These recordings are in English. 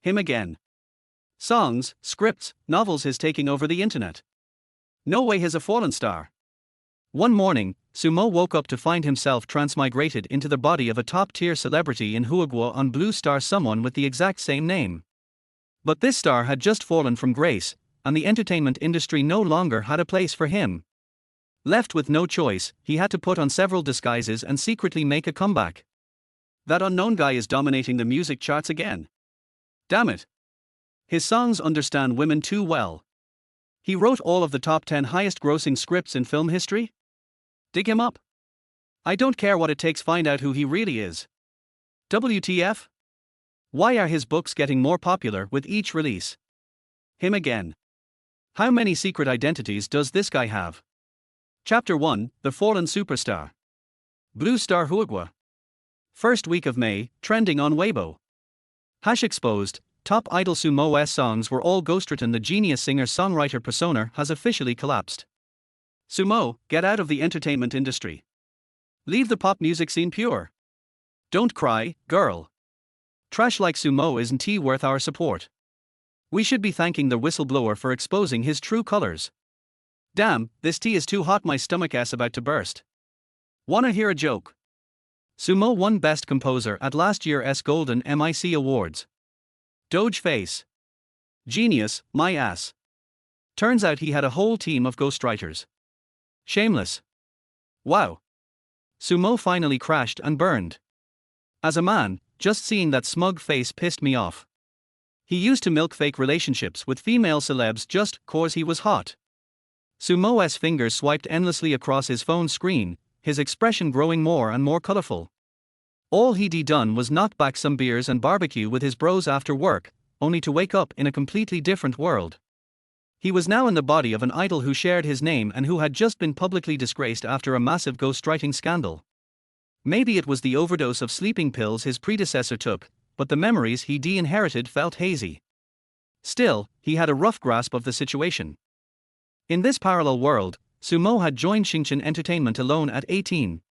Him again. Songs, scripts, novels, his taking over the internet. No way he's a fallen star. One morning, Sumo woke up to find himself transmigrated into the body of a top-tier celebrity in Huaguo on Blue Star, someone with the exact same name. But this star had just fallen from grace, and the entertainment industry no longer had a place for him. Left with no choice, he had to put on several disguises and secretly make a comeback. That unknown guy is dominating the music charts again. Damn it. His songs understand women too well. He wrote all of the top 10 highest grossing scripts in film history? Dig him up. I don't care what it takes, find out who he really is. WTF? Why are his books getting more popular with each release? Him again. How many secret identities does this guy have? Chapter 1, The Fallen Superstar. Blue Star Huaguo. First week of May, trending on Weibo. #exposed, top idol Sumo's songs were all ghostwritten. The genius singer-songwriter persona has officially collapsed. Sumo, get out of the entertainment industry. Leave the pop music scene pure. Don't cry, girl. Trash like Sumo isn't worth our support. We should be thanking the whistleblower for exposing his true colors. Damn, this tea is too hot, my stomach is about to burst. Wanna hear a joke? Sumo won Best Composer at last year's Golden MIC Awards. Doge face. Genius, my ass. Turns out he had a whole team of ghostwriters. Shameless. Wow. Sumo finally crashed and burned. As a man, just seeing that smug face pissed me off. He used to milk fake relationships with female celebs just 'cause he was hot. Sumo's fingers swiped endlessly across his phone screen, his expression growing more and more colorful. All he'd done was knock back some beers and barbecue with his bros after work, only to wake up in a completely different world. He was now in the body of an idol who shared his name and who had just been publicly disgraced after a massive ghostwriting scandal. Maybe it was the overdose of sleeping pills his predecessor took, but the memories he'd inherited felt hazy. Still, he had a rough grasp of the situation. In this parallel world, Sumo had joined Shinchan Entertainment alone at 18.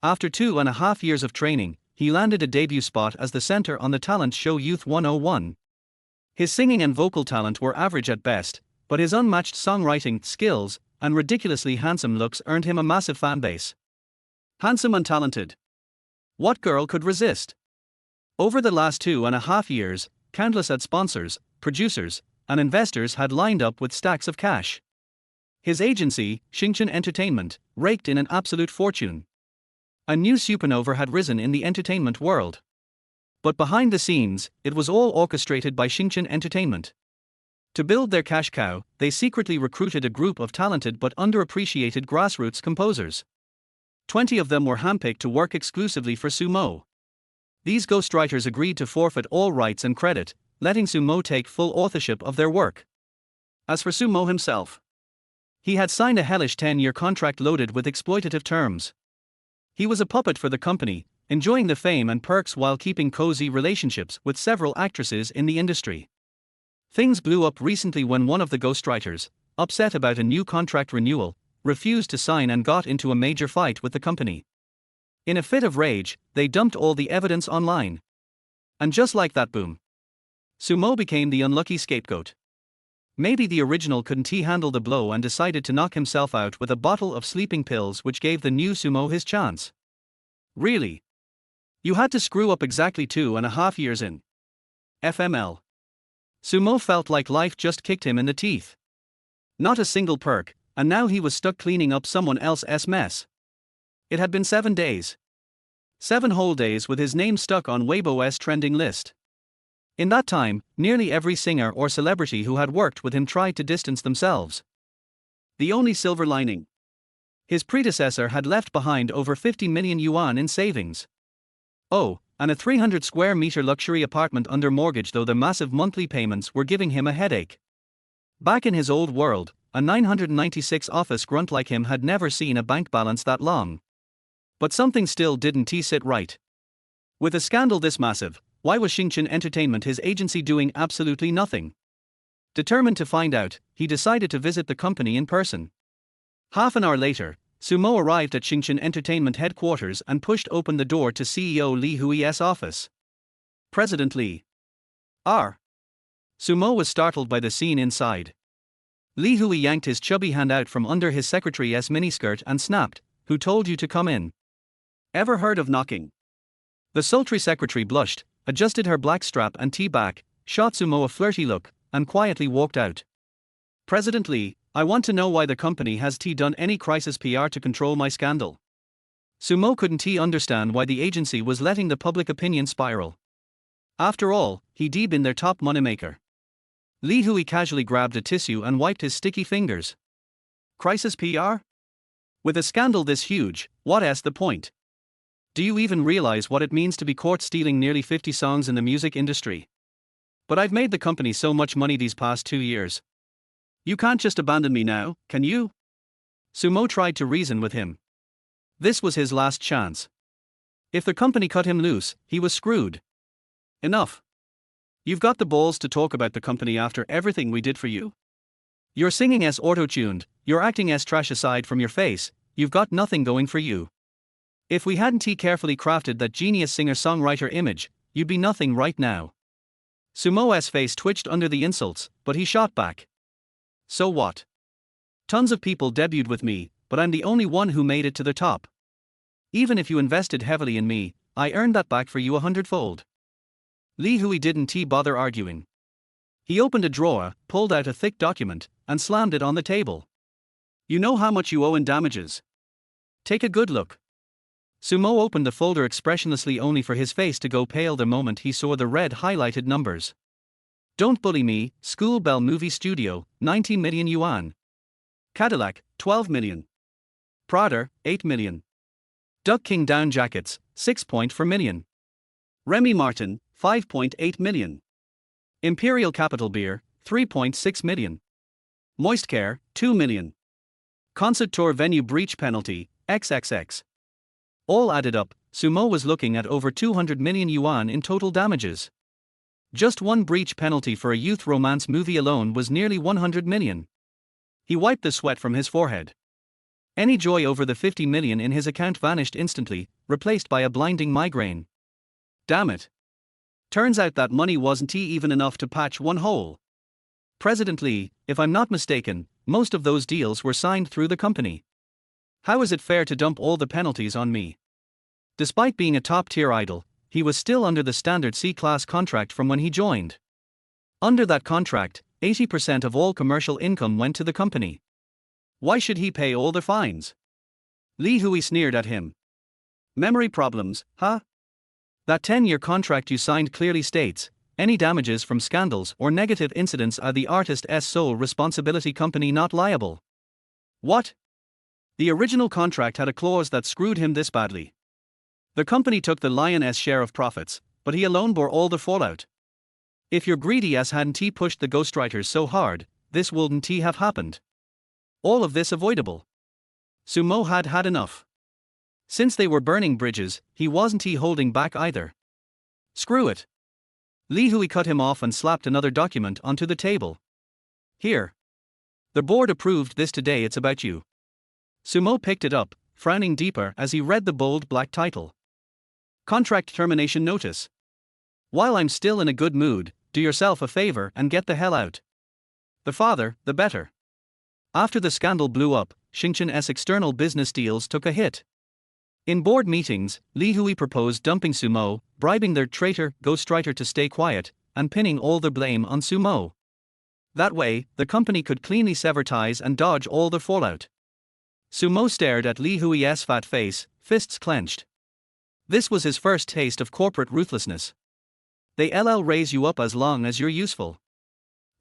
After 2.5 years of training, he landed a debut spot as the center on the talent show Youth 101. His singing and vocal talent were average at best, but his unmatched songwriting skills and ridiculously handsome looks earned him a massive fanbase. Handsome and talented. What girl could resist? Over the last 2.5 years, countless ad sponsors, producers, and investors had lined up with stacks of cash. His agency, Shinchan Entertainment, raked in an absolute fortune. A new supernova had risen in the entertainment world. But behind the scenes, it was all orchestrated by Shinchan Entertainment. To build their cash cow, they secretly recruited a group of talented but underappreciated grassroots composers. 20 of them were handpicked to work exclusively for Sumo. These ghostwriters agreed to forfeit all rights and credit, letting Sumo take full authorship of their work. As for Sumo himself, he had signed a hellish 10-year contract loaded with exploitative terms. He was a puppet for the company, enjoying the fame and perks while keeping cozy relationships with several actresses in the industry. Things blew up recently when one of the ghostwriters, upset about a new contract renewal, refused to sign and got into a major fight with the company. In a fit of rage, they dumped all the evidence online. And just like that, boom. Sumo became the unlucky scapegoat. Maybe the original couldn't handle the blow and decided to knock himself out with a bottle of sleeping pills, which gave the new Sumo his chance. Really? You had to screw up exactly 2.5 years in. FML. Sumo felt like life just kicked him in the teeth. Not a single perk, and now he was stuck cleaning up someone else's mess. It had been 7 days. 7 whole days with his name stuck on Weibo's trending list. In that time, nearly every singer or celebrity who had worked with him tried to distance themselves. The only silver lining: his predecessor had left behind over 50 million yuan in savings. Oh, and a 300 square meter luxury apartment under mortgage, though the massive monthly payments were giving him a headache. Back in his old world, a 996 office grunt like him had never seen a bank balance that long. But something still didn't sit right. With a scandal this massive, why was Shinchan Entertainment, his agency, doing absolutely nothing? Determined to find out, he decided to visit the company in person. Half an hour later, Sumo arrived at Shinchan Entertainment headquarters and pushed open the door to CEO Li Hui's office. President Li. R. Sumo was startled by the scene inside. Li Hui yanked his chubby hand out from under his secretary's miniskirt and snapped, "Who told you to come in? Ever heard of knocking?" The sultry secretary blushed, adjusted her black strap and tea back, shot Sumo a flirty look, and quietly walked out. "President Lee, I want to know why the company has done any crisis PR to control my scandal." Sumo couldn't understand why the agency was letting the public opinion spiral. After all, he'd been their top moneymaker. Li Hui casually grabbed a tissue and wiped his sticky fingers. Crisis PR? With a scandal this huge, what's the point? Do you even realize what it means to be caught stealing nearly 50 songs in the music industry? But I've made the company so much money these past 2 years. You can't just abandon me now, can you? Sumo tried to reason with him. This was his last chance. If the company cut him loose, he was screwed. Enough. You've got the balls to talk about the company after everything we did for you? Your singing is auto-tuned, your acting is trash. Aside from your face, you've got nothing going for you. If we hadn't carefully crafted that genius singer-songwriter image, you'd be nothing right now. Sumo's face twitched under the insults, but he shot back. So what? Tons of people debuted with me, but I'm the only one who made it to the top. Even if you invested heavily in me, I earned that back for you 100-fold. Li Hui didn't bother arguing. He opened a drawer, pulled out a thick document, and slammed it on the table. You know how much you owe in damages? Take a good look. Sumo opened the folder expressionlessly, only for his face to go pale the moment he saw the red highlighted numbers. Don't Bully Me, School Bell Movie Studio, 90 million yuan. Cadillac, 12 million. Prada, 8 million. Duck King Down Jackets, 6.4 million. Remy Martin, 5.8 million. Imperial Capital Beer, 3.6 million. Moist Care, 2 million. Concert tour venue breach penalty, XXX. All added up, Sumo was looking at over 200 million yuan in total damages. Just one breach penalty for a youth romance movie alone was nearly 100 million. He wiped the sweat from his forehead. Any joy over the 50 million in his account vanished instantly, replaced by a blinding migraine. Damn it. Turns out that money wasn't even enough to patch one hole. President Lee, if I'm not mistaken, most of those deals were signed through the company. How is it fair to dump all the penalties on me? Despite being a top-tier idol, he was still under the standard C-class contract from when he joined. Under that contract, 80% of all commercial income went to the company. Why should he pay all the fines? Li Hui sneered at him. Memory problems, huh? That 10-year contract you signed clearly states, any damages from scandals or negative incidents are the artist's sole responsibility, company not liable. What? The original contract had a clause that screwed him this badly. The company took the lion's share of profits, but he alone bore all the fallout. If your greedy ass hadn't pushed the ghostwriters so hard, this wouldn't have happened. All of this avoidable. Sumo had enough. Since they were burning bridges, he wasn't holding back either. Screw it. Li Hui cut him off and slapped another document onto the table. Here. The board approved this today, it's about you. Sumo picked it up, frowning deeper as he read the bold black title. Contract termination notice. While I'm still in a good mood, do yourself a favor and get the hell out. The farther, the better. After the scandal blew up, Xingchen's external business deals took a hit. In board meetings, Li Hui proposed dumping Sumo, bribing their traitor ghostwriter to stay quiet, and pinning all the blame on Sumo. That way, the company could cleanly sever ties and dodge all the fallout. Sumo stared at Li Hui's fat face, fists clenched. This was his first taste of corporate ruthlessness. They'll raise you up as long as you're useful.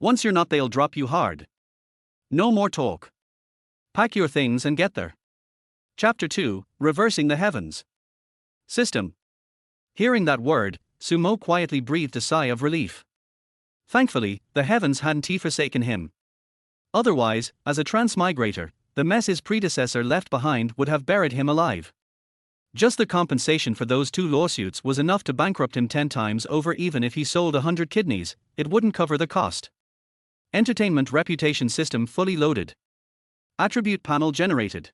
Once you're not, they'll drop you hard. No more talk. Pack your things and get there. Chapter 2, Reversing the Heavens. System. Hearing that word, Sumo quietly breathed a sigh of relief. Thankfully, the heavens hadn't forsaken him. Otherwise, as a transmigrator, the mess his predecessor left behind would have buried him alive. Just the compensation for those 2 lawsuits was enough to bankrupt him 10 times over. Even if he sold 100 kidneys, it wouldn't cover the cost. Entertainment reputation system fully loaded. Attribute panel generated.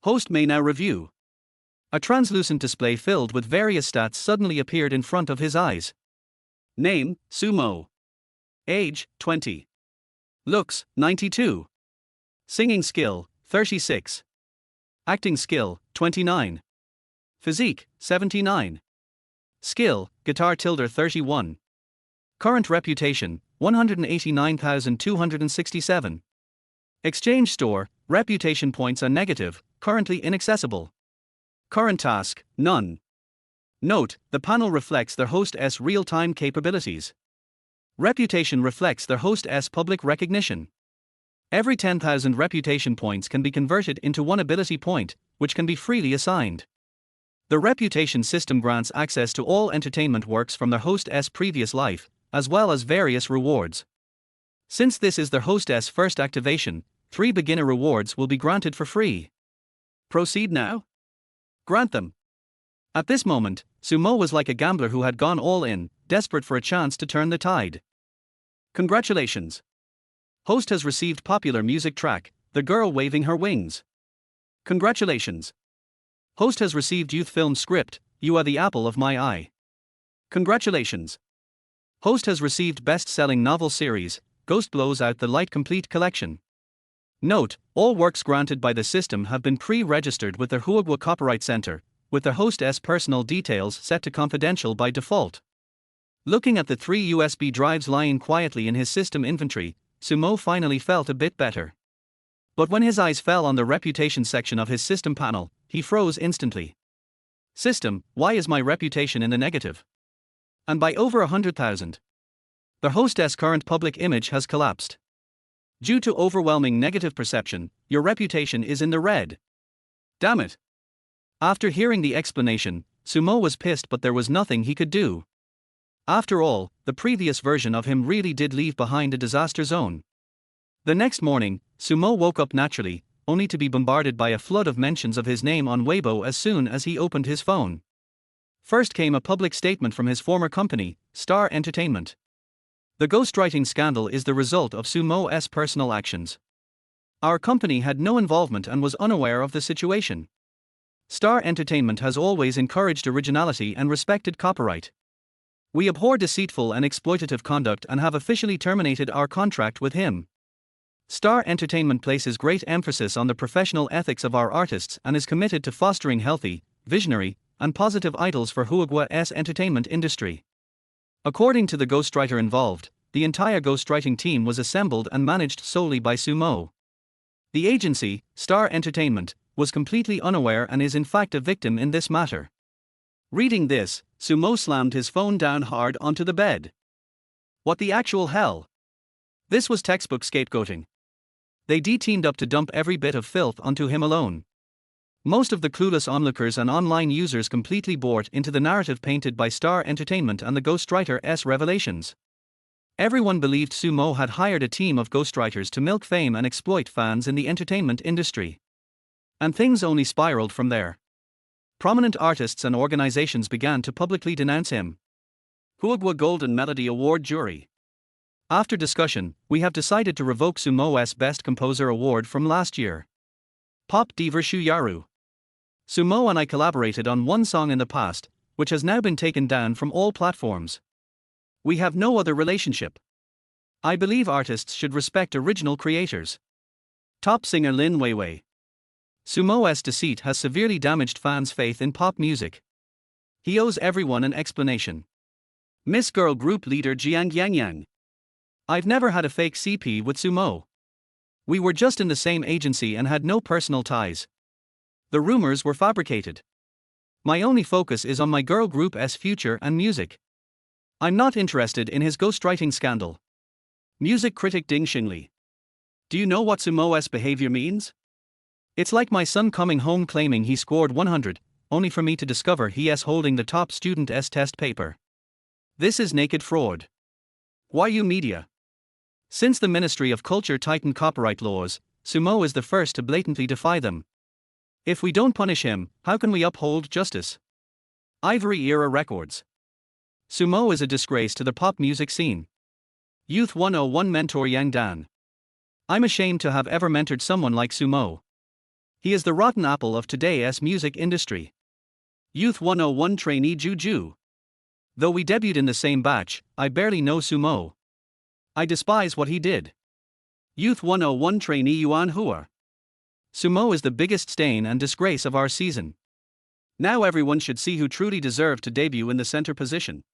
Host may now review. A translucent display filled with various stats suddenly appeared in front of his eyes. Name, Sumo. Age, 20. Looks, 92. Singing skill, 36. Acting skill, 29. Physique, 79. Skill, guitar tilde 31. Current reputation, 189,267. Exchange store, reputation points are negative, currently inaccessible. Current task, none. Note, the panel reflects their host's real-time capabilities. Reputation reflects their host's public recognition. Every 10,000 reputation points can be converted into one ability point, which can be freely assigned. The reputation system grants access to all entertainment works from their host's previous life, as well as various rewards. Since this is their host's first activation, 3 beginner rewards will be granted for free. Proceed now? Grant them. At this moment, Sumo was like a gambler who had gone all in, desperate for a chance to turn the tide. Congratulations. Host has received popular music track, The Girl Waving Her Wings. Congratulations. Host has received youth film script, You Are the Apple of My Eye. Congratulations. Host has received best-selling novel series, Ghost Blows Out the Light Complete Collection. Note, all works granted by the system have been pre-registered with their Huaguo Copyright Center, with their host's personal details set to confidential by default. Looking at the 3 USB drives lying quietly in his system inventory, Sumo finally felt a bit better. But when his eyes fell on the reputation section of his system panel, he froze instantly. System, why is my reputation in the negative? And by over 100,000. The host's current public image has collapsed. Due to overwhelming negative perception, your reputation is in the red. Damn it. After hearing the explanation, Sumo was pissed, but there was nothing he could do. After all, the previous version of him really did leave behind a disaster zone. The next morning, Sumo woke up naturally, only to be bombarded by a flood of mentions of his name on Weibo as soon as he opened his phone. First came a public statement from his former company, Star Entertainment. The ghostwriting scandal is the result of Sumo's personal actions. Our company had no involvement and was unaware of the situation. Star Entertainment has always encouraged originality and respected copyright. We abhor deceitful and exploitative conduct and have officially terminated our contract with him. Star Entertainment places great emphasis on the professional ethics of our artists and is committed to fostering healthy, visionary, and positive idols for Huaguo's entertainment industry. According to the ghostwriter involved, the entire ghostwriting team was assembled and managed solely by Sumo. The agency, Star Entertainment, was completely unaware and is in fact a victim in this matter. Reading this, Sumo slammed his phone down hard onto the bed. What the actual hell? This was textbook scapegoating. They teamed up to dump every bit of filth onto him alone. Most of the clueless onlookers and online users completely bought into the narrative painted by Star Entertainment and the ghostwriter's revelations. Everyone believed Sumo had hired a team of ghostwriters to milk fame and exploit fans in the entertainment industry. And things only spiraled from there. Prominent artists and organizations began to publicly denounce him. Huaguo Golden Melody Award jury. After discussion, we have decided to revoke Sumo's Best Composer Award from last year. Pop diva Shuyaru. Sumo and I collaborated on one song in the past, which has now been taken down from all platforms. We have no other relationship. I believe artists should respect original creators. Top singer Lin Weiwei. Sumo's deceit has severely damaged fans' faith in pop music. He owes everyone an explanation. Miss Girl Group leader Jiang Yangyang. I've never had a fake CP with Sumo. We were just in the same agency and had no personal ties. The rumors were fabricated. My only focus is on my girl group's future and music. I'm not interested in his ghostwriting scandal. Music critic Ding Xingli. Do you know what Sumo's behavior means? It's like my son coming home claiming he scored 100, only for me to discover he's holding the top student's test paper. This is naked fraud. Huaguo Media. Since the Ministry of Culture tightened copyright laws, Sumo is the first to blatantly defy them. If we don't punish him, how can we uphold justice? Ivory Era Records. Sumo is a disgrace to the pop music scene. Youth 101 mentor Yang Dan. I'm ashamed to have ever mentored someone like Sumo. He is the rotten apple of today's music industry. Youth 101 trainee Juju. Though we debuted in the same batch, I barely know Sumo. I despise what he did. Youth 101 trainee Yuan Hua. Sumo is the biggest stain and disgrace of our season. Now everyone should see who truly deserved to debut in the center position.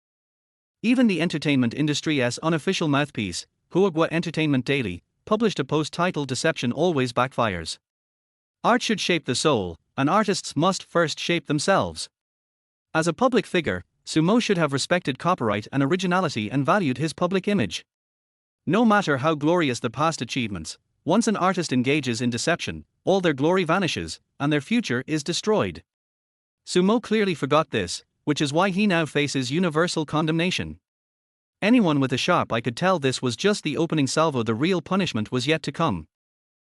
Even the entertainment industry's unofficial mouthpiece, Huaguo Entertainment Daily, published a post titled Deception Always Backfires. Art should shape the soul, and artists must first shape themselves. As a public figure, Sumo should have respected copyright and originality and valued his public image. No matter how glorious the past achievements, once an artist engages in deception, all their glory vanishes, and their future is destroyed. Sumo clearly forgot this, which is why he now faces universal condemnation. Anyone with a sharp eye could tell this was just the opening salvo, the real punishment was yet to come.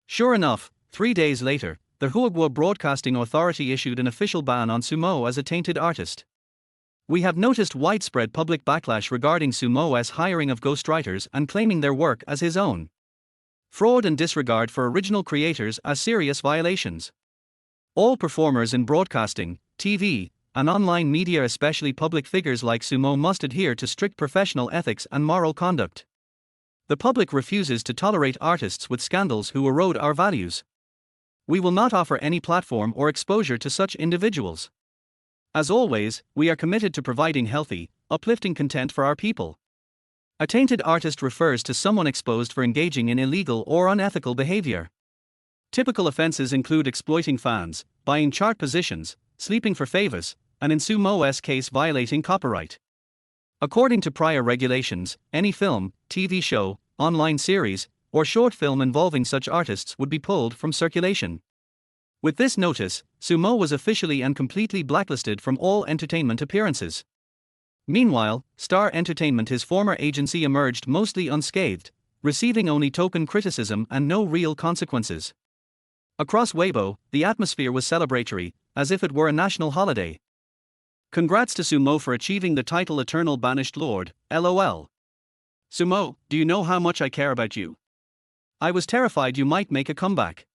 Sure enough, 3 days later, the Huaguo Broadcasting Authority issued an official ban on Sumo as a tainted artist. We have noticed widespread public backlash regarding Sumo's hiring of ghostwriters and claiming their work as his own. Fraud and disregard for original creators are serious violations. All performers in broadcasting, TV, and online media, especially public figures like Sumo, must adhere to strict professional ethics and moral conduct. The public refuses to tolerate artists with scandals who erode our values. We will not offer any platform or exposure to such individuals. As always, we are committed to providing healthy, uplifting content for our people. A tainted artist refers to someone exposed for engaging in illegal or unethical behavior. Typical offenses include exploiting fans, buying chart positions, sleeping for favors, and in Sumo's case violating copyright. According to prior regulations, any film, TV show, online series, or short film involving such artists would be pulled from circulation. With this notice, Sumo was officially and completely blacklisted from all entertainment appearances. Meanwhile, Star Entertainment, his former agency, emerged mostly unscathed, receiving only token criticism and no real consequences. Across Weibo, the atmosphere was celebratory, as if it were a national holiday. Congrats to Sumo for achieving the title Eternal Banished Lord, LOL. Sumo, do you know how much I care about you? I was terrified you might make a comeback.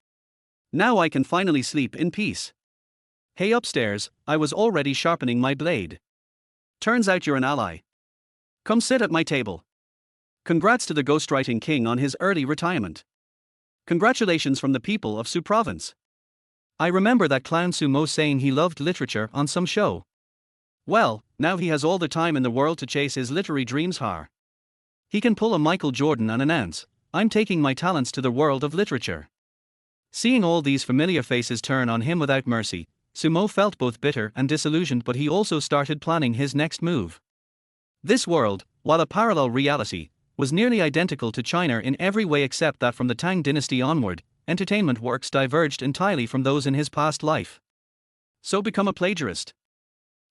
Now I can finally sleep in peace. Hey upstairs, I was already sharpening my blade. Turns out you're an ally. Come sit at my table. Congrats to the ghostwriting king on his early retirement. Congratulations from the people of Su Province. I remember that clown Sumo saying he loved literature on some show. Well, now he has all the time in the world to chase his literary dreams. He can pull a Michael Jordan and announce, "I'm taking my talents to the world of literature." Seeing all these familiar faces turn on him without mercy, Sumo felt both bitter and disillusioned, but he also started planning his next move. This world, while a parallel reality, was nearly identical to China in every way except that from the Tang dynasty onward, entertainment works diverged entirely from those in his past life. So become a plagiarist?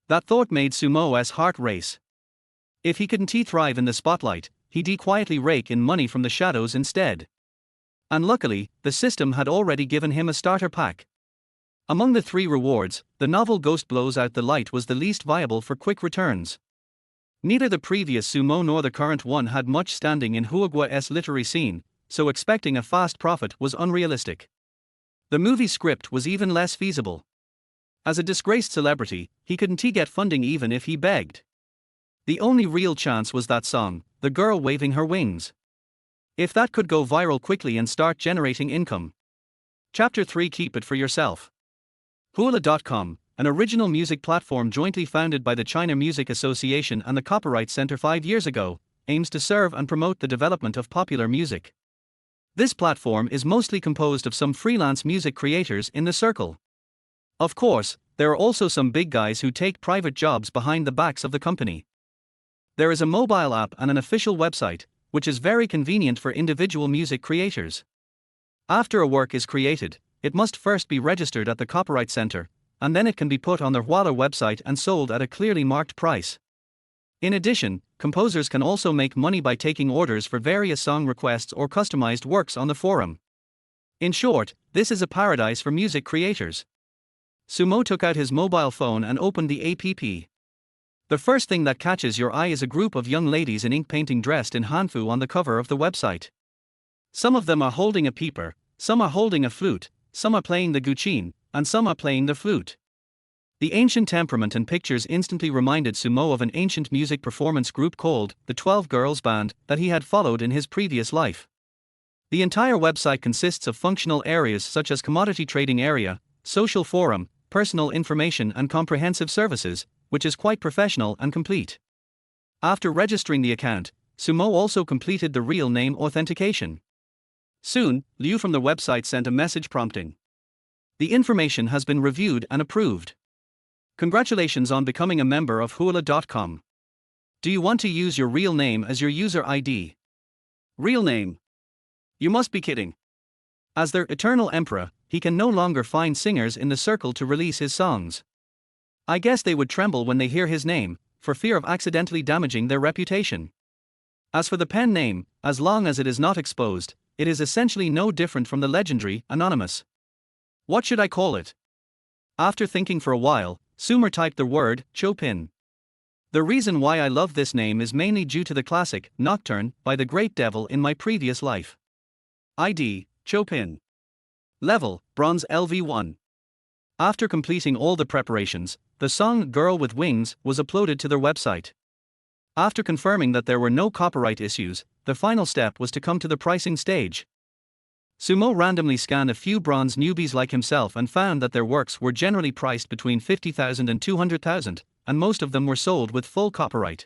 That thought made Sumo's heart race. If he couldn't thrive in the spotlight, he'd quietly rake in money from the shadows instead. And luckily, the system had already given him a starter pack. Among the 3 rewards, the novel Ghost Blows Out the Light was the least viable for quick returns. Neither the previous Sumo nor the current one had much standing in Huaguo's literary scene, so expecting a fast profit was unrealistic. The movie script was even less feasible. As a disgraced celebrity, he couldn't get funding even if he begged. The only real chance was that song, The Girl Waving Her Wings. If that could go viral quickly and start generating income. Chapter 3, Keep It For Yourself. Hula.com, an original music platform jointly founded by the China Music Association and the Copyright Center 5 years ago, aims to serve and promote the development of popular music. This platform is mostly composed of some freelance music creators in the circle. Of course, there are also some big guys who take private jobs behind the backs of the company. There is a mobile app and an official website, which is very convenient for individual music creators. After a work is created, it must first be registered at the Copyright Center, and then it can be put on their Huaguo website and sold at a clearly marked price. In addition, composers can also make money by taking orders for various song requests or customized works on the forum. In short, this is a paradise for music creators. Sumo took out his mobile phone and opened the app. The first thing that catches your eye is a group of young ladies in ink painting dressed in hanfu on the cover of the website. Some of them are holding a peeper, some are holding a flute, some are playing the guqin, and some are playing the flute. The ancient temperament and pictures instantly reminded Sumo of an ancient music performance group called the 12 Girls Band that he had followed in his previous life. The entire website consists of functional areas such as commodity trading area, social forum, personal information and comprehensive services, which is quite professional and complete. After registering the account, Sumo also completed the real name authentication. Soon, Liu from the website sent a message prompting: "The information has been reviewed and approved. Congratulations on becoming a member of Huaguo.com. Do you want to use your real name as your user ID?" Real name? You must be kidding. As their eternal emperor, he can no longer find singers in the circle to release his songs. I guess they would tremble when they hear his name, for fear of accidentally damaging their reputation. As for the pen name, as long as it is not exposed, it is essentially no different from the legendary Anonymous. What should I call it? After thinking for a while, Sumer typed the word Chopin. The reason why I love this name is mainly due to the classic Nocturne by the Great Devil in my previous life. ID, Chopin. Level, Bronze LV1. After completing all the preparations, the song Girl with Wings was uploaded to their website. After confirming that there were no copyright issues, the final step was to come to the pricing stage. Sumo randomly scanned a few bronze newbies like himself and found that their works were generally priced between 50,000 and 200,000, and most of them were sold with full copyright.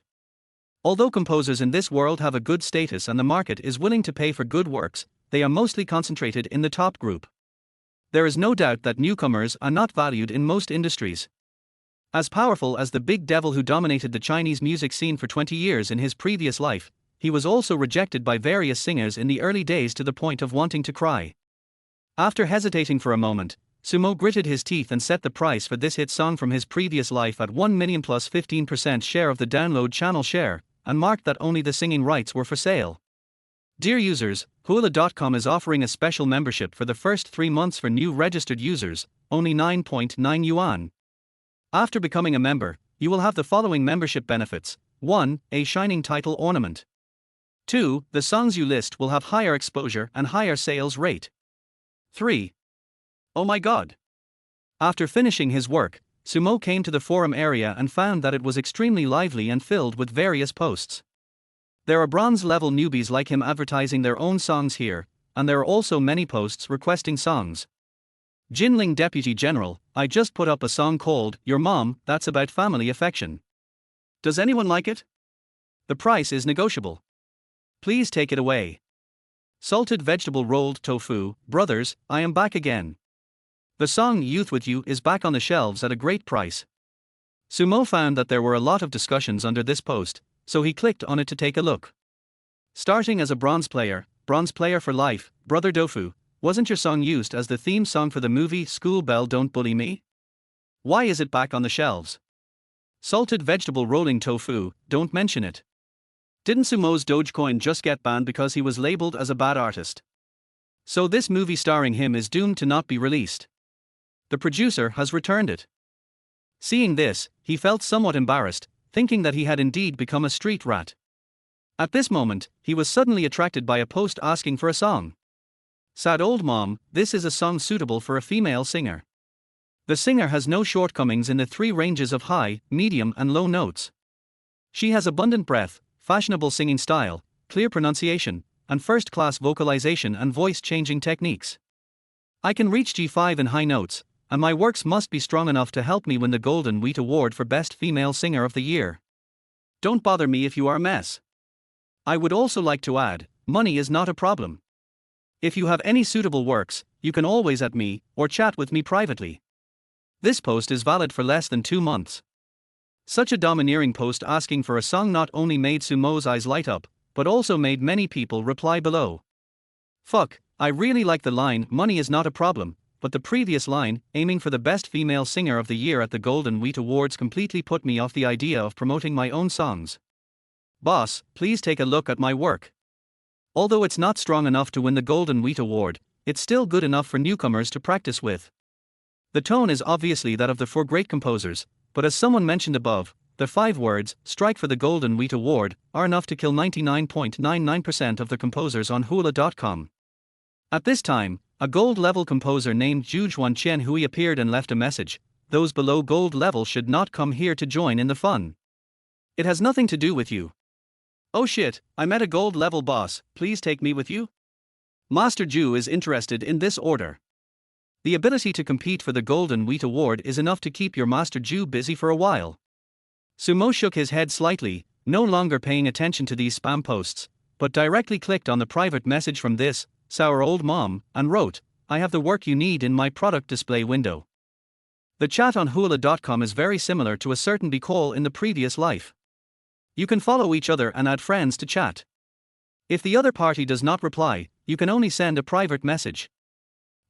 Although composers in this world have a good status and the market is willing to pay for good works, they are mostly concentrated in the top group. There is no doubt that newcomers are not valued in most industries. As powerful as the big devil who dominated the Chinese music scene for 20 years in his previous life, he was also rejected by various singers in the early days to the point of wanting to cry. After hesitating for a moment, Sumo gritted his teeth and set the price for this hit song from his previous life at 1 million plus 15% share of the download channel share, and marked that only the singing rights were for sale. Dear users, Huaguo.com is offering a special membership for the first 3 months for new registered users, only 9.9 yuan. After becoming a member, you will have the following membership benefits: 1. A shining title ornament. 2. The songs you list will have higher exposure and higher sales rate. 3. Oh my god! After finishing his work, Sumo came to the forum area and found that it was extremely lively and filled with various posts. There are bronze-level newbies like him advertising their own songs here, and there are also many posts requesting songs. Jinling Deputy General, I just put up a song called Your Mom, that's about family affection. Does anyone like it? The price is negotiable. Please take it away. Salted vegetable rolled tofu, brothers, I am back again. The song Youth with You is back on the shelves at a great price. Sumo found that there were a lot of discussions under this post, so he clicked on it to take a look. Starting as a bronze player for life, Brother Dofu, wasn't your song used as the theme song for the movie School Bell Don't Bully Me? Why is it back on the shelves? Salted vegetable rolling tofu, don't mention it. Didn't Sumo's Dogecoin just get banned because he was labeled as a bad artist? So this movie starring him is doomed to not be released. The producer has returned it. Seeing this, he felt somewhat embarrassed, thinking that he had indeed become a street rat. At this moment, he was suddenly attracted by a post asking for a song. Sad old mom, this is a song suitable for a female singer. The singer has no shortcomings in the 3 ranges of high, medium and low notes. She has abundant breath, fashionable singing style, clear pronunciation, and first-class vocalization and voice-changing techniques. I can reach G5 in high notes, and my works must be strong enough to help me win the Golden Wheat Award for Best Female Singer of the Year. Don't bother me if you are a mess. I would also like to add, money is not a problem. If you have any suitable works, you can always at me, or chat with me privately. This post is valid for less than 2 months. Such a domineering post asking for a song not only made Sumo's eyes light up, but also made many people reply below. Fuck, I really like the line, money is not a problem, but the previous line, aiming for the Best Female Singer of the Year at the Golden Wheat Awards, completely put me off the idea of promoting my own songs. Boss, please take a look at my work. Although it's not strong enough to win the Golden Wheat Award, it's still good enough for newcomers to practice with. The tone is obviously that of the 4 great composers, but as someone mentioned above, the 5 words, strike for the Golden Wheat Award, are enough to kill 99.99% of the composers on Huaguo.com. At this time, a gold-level composer named Zhu Juanqian Hui appeared and left a message, those below gold level should not come here to join in the fun. It has nothing to do with you. Oh shit, I met a gold level boss, please take me with you? Master Ju is interested in this order. The ability to compete for the Golden Wheat Award is enough to keep your Master Ju busy for a while. Sumo shook his head slightly, no longer paying attention to these spam posts, but directly clicked on the private message from this sour old mom and wrote, "I have the work you need in my product display window." The chat on hula.com is very similar to a certain call in the previous life. You can follow each other and add friends to chat. If the other party does not reply, you can only send a private message.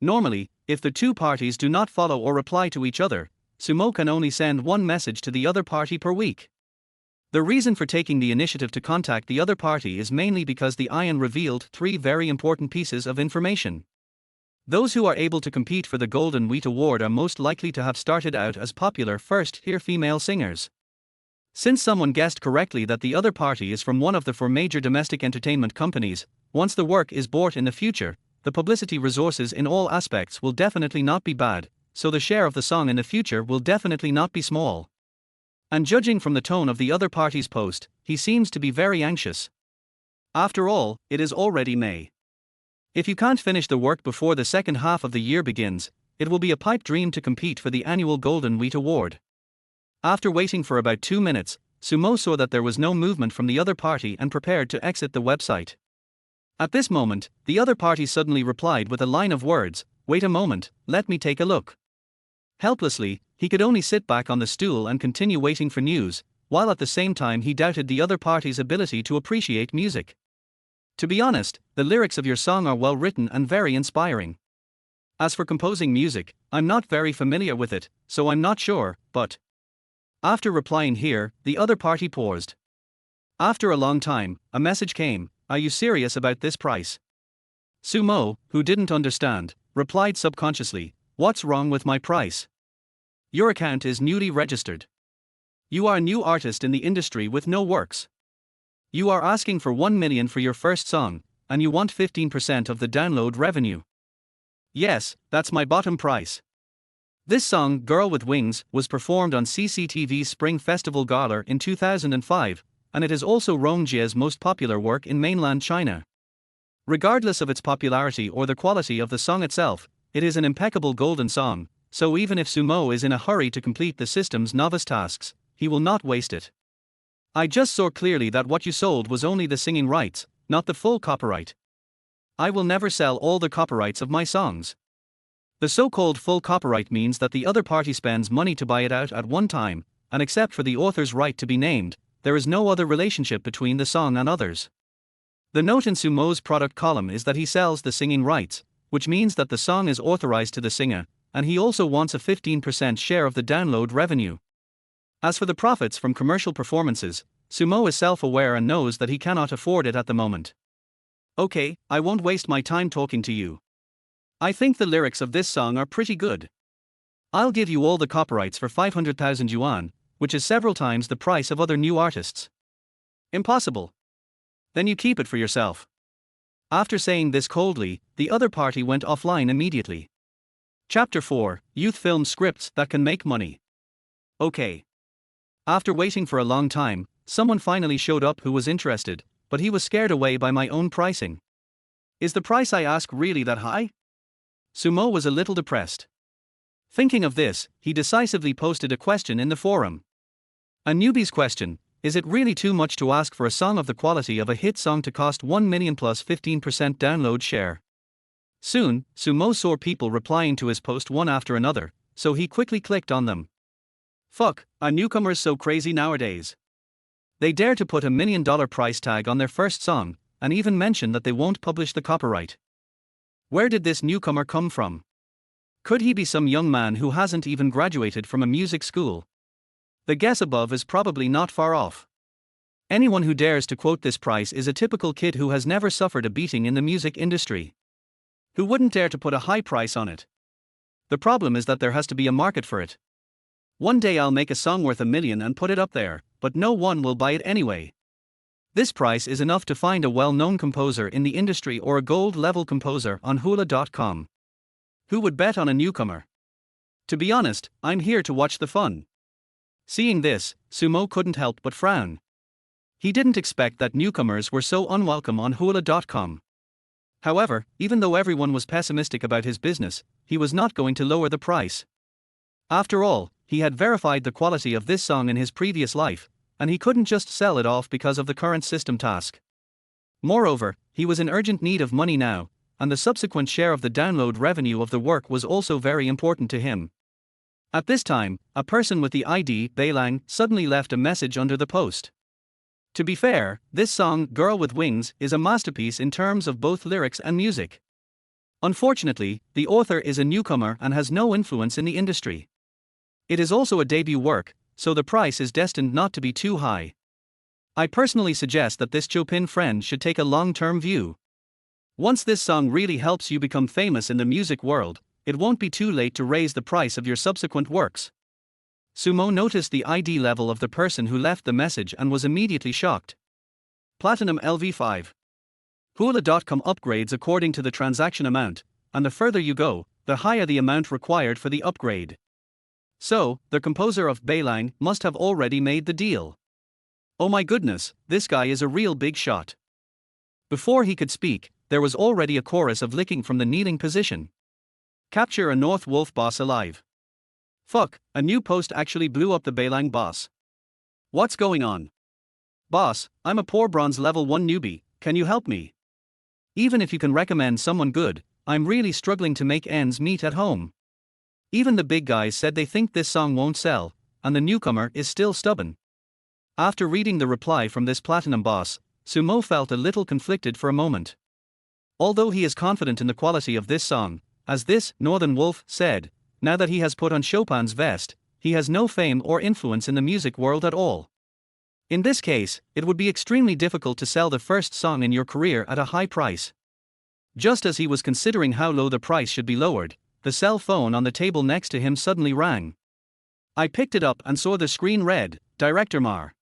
Normally, if the two parties do not follow or reply to each other, Sumo can only send one message to the other party per week. The reason for taking the initiative to contact the other party is mainly because the Ion revealed 3 very important pieces of information. Those who are able to compete for the Golden Wheat Award are most likely to have started out as popular first-tier female singers. Since someone guessed correctly that the other party is from one of the 4 major domestic entertainment companies, once the work is bought in the future, the publicity resources in all aspects will definitely not be bad, so the share of the song in the future will definitely not be small. And judging from the tone of the other party's post, he seems to be very anxious. After all, it is already May. If you can't finish the work before the second half of the year begins, it will be a pipe dream to compete for the annual Golden Wheat Award. After waiting for about 2 minutes, Sumo saw that there was no movement from the other party and prepared to exit the website. At this moment, the other party suddenly replied with a line of words, "Wait a moment, let me take a look." Helplessly, he could only sit back on the stool and continue waiting for news, while at the same time he doubted the other party's ability to appreciate music. To be honest, the lyrics of your song are well written and very inspiring. As for composing music, I'm not very familiar with it, so I'm not sure, but... After replying here, the other party paused. After a long time, a message came, "Are you serious about this price?" Sumo, who didn't understand, replied subconsciously, "What's wrong with my price? Your account is newly registered. You are a new artist in the industry with no works. You are asking for 1 million for your first song, and you want 15% of the download revenue. Yes, that's my bottom price." This song, Girl with Wings, was performed on CCTV's Spring Festival Gala in 2005, and it is also Rong Jie's most popular work in mainland China. Regardless of its popularity or the quality of the song itself, it is an impeccable golden song, so even if Sumo is in a hurry to complete the system's novice tasks, he will not waste it. "I just saw clearly that what you sold was only the singing rights, not the full copyright. I will never sell all the copyrights of my songs." The so-called full copyright means that the other party spends money to buy it out at one time, and except for the author's right to be named, there is no other relationship between the song and others. The note in Sumo's product column is that he sells the singing rights, which means that the song is authorized to the singer, and he also wants a 15% share of the download revenue. As for the profits from commercial performances, Sumo is self-aware and knows that he cannot afford it at the moment. "Okay, I won't waste my time talking to you. I think the lyrics of this song are pretty good. I'll give you all the copyrights for 500,000 yuan, which is several times the price of other new artists." "Impossible. Then you keep it for yourself." After saying this coldly, the other party went offline immediately. Chapter 4, Youth Film Scripts That Can Make Money. Okay. After waiting for a long time, someone finally showed up who was interested, but he was scared away by my own pricing. Is the price I ask really that high? Sumo was a little depressed. Thinking of this, he decisively posted a question in the forum. A newbie's question: is it really too much to ask for a song of the quality of a hit song to cost 1 million plus 15% download share? Soon, Sumo saw people replying to his post one after another, so he quickly clicked on them. Fuck, are newcomers so crazy nowadays? They dare to put $1 million price tag on their first song, and even mention that they won't publish the copyright. Where did this newcomer come from? Could he be some young man who hasn't even graduated from a music school? The guess above is probably not far off. Anyone who dares to quote this price is a typical kid who has never suffered a beating in the music industry. Who wouldn't dare to put a high price on it? The problem is that there has to be a market for it. One day I'll make a song worth $1 million and put it up there, but no one will buy it anyway. This price is enough to find a well-known composer in the industry or a gold-level composer on hula.com. Who would bet on a newcomer? To be honest, I'm here to watch the fun. Seeing this, Sumo couldn't help but frown. He didn't expect that newcomers were so unwelcome on Huaguo.com. However, even though everyone was pessimistic about his business, he was not going to lower the price. After all, he had verified the quality of this song in his previous life, and he couldn't just sell it off because of the current system task. Moreover, he was in urgent need of money now, and the subsequent share of the download revenue of the work was also very important to him. At this time, a person with the ID Beilang suddenly left a message under the post. To be fair, this song, Girl with Wings, is a masterpiece in terms of both lyrics and music. Unfortunately, the author is a newcomer and has no influence in the industry. It is also a debut work, so the price is destined not to be too high. I personally suggest that this Chopin friend should take a long-term view. Once this song really helps you become famous in the music world, it won't be too late to raise the price of your subsequent works. Sumo noticed the ID level of the person who left the message and was immediately shocked. Platinum LV5. Huaguo.com upgrades according to the transaction amount, and the further you go, the higher the amount required for the upgrade. So, the composer of Beilang must have already made the deal. Oh my goodness, this guy is a real big shot. Before he could speak, there was already a chorus of licking from the kneeling position. Capture a North Wolf boss alive. Fuck, a new post actually blew up the Beilang boss. What's going on? Boss, I'm a poor bronze level 1 newbie, can you help me? Even if you can recommend someone good, I'm really struggling to make ends meet at home. Even the big guys said they think this song won't sell, and the newcomer is still stubborn. After reading the reply from this platinum boss, Sumo felt a little conflicted for a moment. Although he is confident in the quality of this song, as this Northern Wolf said, now that he has put on Chopin's vest, he has no fame or influence in the music world at all. In this case, it would be extremely difficult to sell the first song in your career at a high price. Just as he was considering how low the price should be lowered, the cell phone on the table next to him suddenly rang. I picked it up and saw the screen read, Director Mar.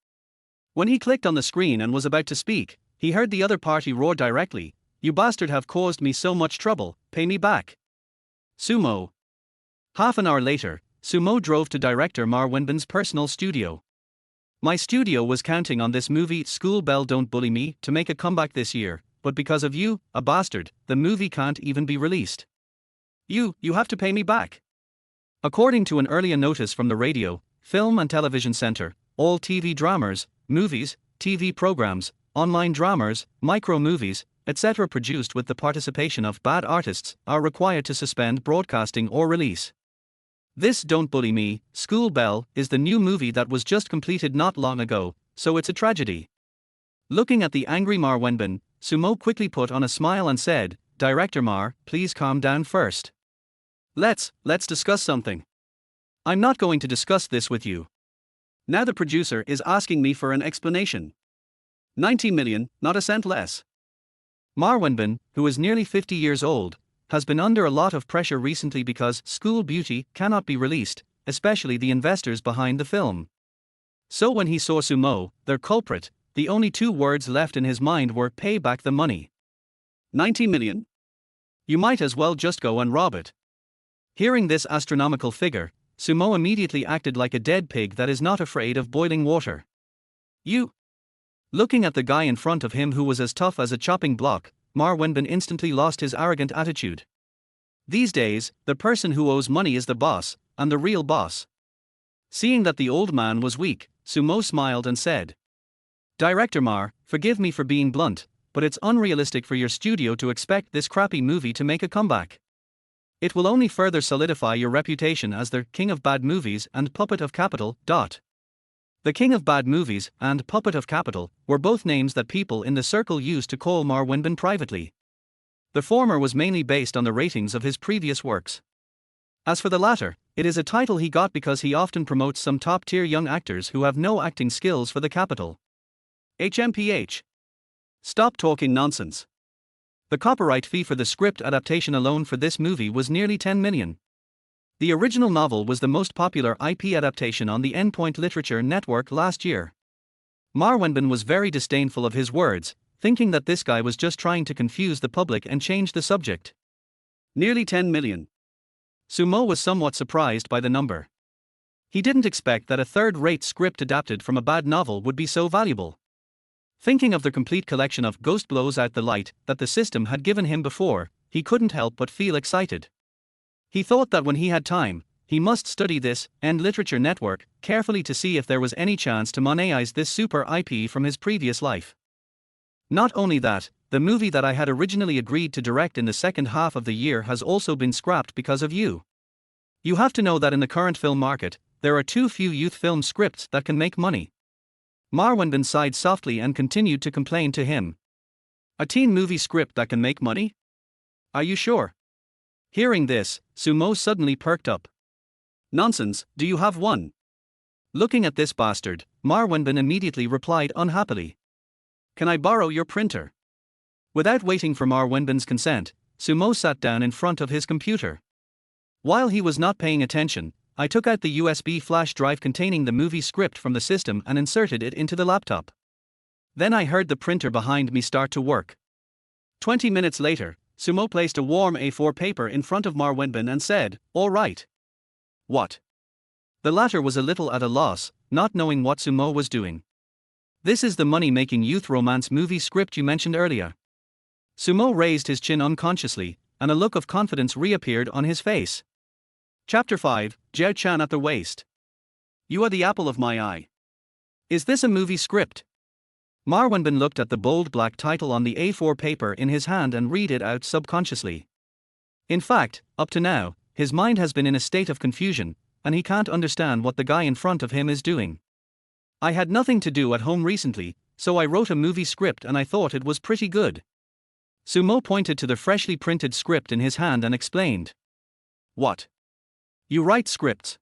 When he clicked on the screen and was about to speak, he heard the other party roar directly, "You bastard have caused me so much trouble, pay me back." Sumo. Half an hour later, Sumo drove to director Mar Wenbin's personal studio. My studio was counting on this movie School Bell Don't Bully Me to make a comeback this year, but because of you, a bastard, the movie can't even be released. You have to pay me back. According to an earlier notice from the Radio, Film and Television Center, all TV dramas, movies, TV programs, online dramas, micro-movies, etc. produced with the participation of bad artists are required to suspend broadcasting or release. This Don't Bully Me, School Bell, is the new movie that was just completed not long ago, so it's a tragedy. Looking at the angry Mar Wenbin, Sumo quickly put on a smile and said, "Director Mar, please calm down first. Let's discuss something. I'm not going to discuss this with you. Now the producer is asking me for an explanation. 90 million, not a cent less." Mar Wenbin, who is nearly 50 years old, has been under a lot of pressure recently because School Beauty cannot be released, especially the investors behind the film. So when he saw Sumo, their culprit, the only two words left in his mind were "pay back the money." 90 million? You might as well just go and rob it. Hearing this astronomical figure, Sumo immediately acted like a dead pig that is not afraid of boiling water. You? Looking at the guy in front of him who was as tough as a chopping block, Mar Wenbin instantly lost his arrogant attitude. These days, the person who owes money is the boss, and the real boss. Seeing that the old man was weak, Sumo smiled and said, "Director Mar, forgive me for being blunt, but it's unrealistic for your studio to expect this crappy movie to make a comeback. It will only further solidify your reputation as the king of bad movies and puppet of capital. The king of bad movies and puppet of capital were both names that people in the circle used to call Mar Wenbin privately. The former was mainly based on the ratings of his previous works. As for the latter, it is a title he got because he often promotes some top-tier young actors who have no acting skills for the capital. HMPH. Stop talking nonsense. The copyright fee for the script adaptation alone for this movie was nearly 10 million. The original novel was the most popular IP adaptation on the Endpoint Literature Network last year. Mar Wenbin was very disdainful of his words, thinking that this guy was just trying to confuse the public and change the subject. Nearly 10 million. Sumo was somewhat surprised by the number. He didn't expect that a third-rate script adapted from a bad novel would be so valuable. Thinking of the complete collection of Ghost Blows Out the Light that the system had given him before, he couldn't help but feel excited. He thought that when he had time, he must study this End Literature network carefully to see if there was any chance to monetize this super IP from his previous life. Not only that, the movie that I had originally agreed to direct in the second half of the year has also been scrapped because of you. You have to know that in the current film market, there are too few youth film scripts that can make money. Ma Wenbin sighed softly and continued to complain to him. A teen movie script that can make money? Are you sure? Hearing this, Sumo suddenly perked up. Nonsense, do you have one? Looking at this bastard, Ma Wenbin immediately replied unhappily. Can I borrow your printer? Without waiting for Ma Wenbin's consent, Sumo sat down in front of his computer. While he was not paying attention, I took out the USB flash drive containing the movie script from the system and inserted it into the laptop. Then I heard the printer behind me start to work. 20 minutes later, Sumo placed a warm A4 paper in front of Ma Wenbin and said, "All right." What? The latter was a little at a loss, not knowing what Sumo was doing. This is the money-making youth romance movie script you mentioned earlier. Sumo raised his chin unconsciously, and a look of confidence reappeared on his face. Chapter 5, Jiao Chan at the Waist. You are the apple of my eye. Is this a movie script? Ma Wenbin looked at the bold black title on the A4 paper in his hand and read it out subconsciously. In fact, up to now, his mind has been in a state of confusion, and he can't understand what the guy in front of him is doing. I had nothing to do at home recently, so I wrote a movie script and I thought it was pretty good. Sumo pointed to the freshly printed script in his hand and explained. What? You write scripts?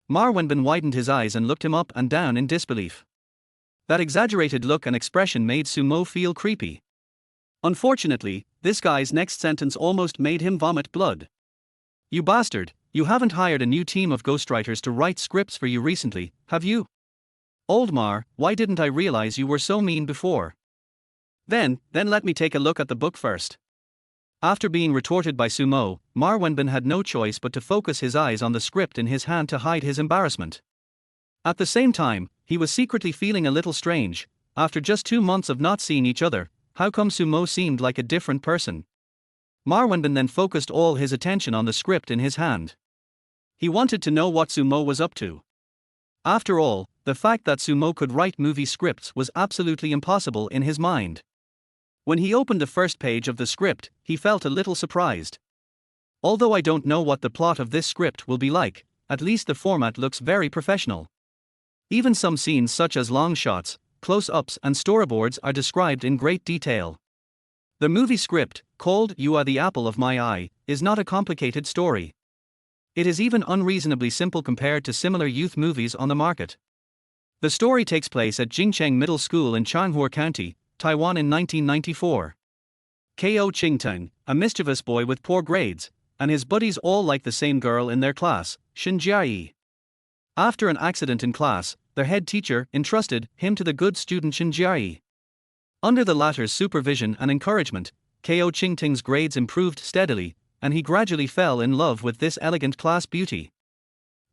Ma Wenbin widened his eyes and looked him up and down in disbelief. That exaggerated look and expression made Sumo feel creepy. Unfortunately, this guy's next sentence almost made him vomit blood. You bastard, you haven't hired a new team of ghostwriters to write scripts for you recently, have you? Old Mar, why didn't I realize you were so mean before? Then let me take a look at the book first. After being retorted by Sumo, Ma Wenbin had no choice but to focus his eyes on the script in his hand to hide his embarrassment. At the same time, he was secretly feeling a little strange. After just 2 months of not seeing each other, how come Sumo seemed like a different person? Ma Wenbin then focused all his attention on the script in his hand. He wanted to know what Sumo was up to. After all, the fact that Sumo could write movie scripts was absolutely impossible in his mind. When he opened the first page of the script, he felt a little surprised. Although I don't know what the plot of this script will be like, at least the format looks very professional. Even some scenes such as long shots, close-ups and storyboards are described in great detail. The movie script, called You Are the Apple of My Eye, is not a complicated story. It is even unreasonably simple compared to similar youth movies on the market. The story takes place at Jingcheng Middle School in Changhua County, Taiwan in 1994. Ko Ching-teng, a mischievous boy with poor grades, and his buddies all like the same girl in their class, Shin Jiayi. After an accident in class, their head teacher entrusted him to the good student Shin Jiayi. Under the latter's supervision and encouragement, Ko Ching-teng's grades improved steadily, and he gradually fell in love with this elegant class beauty.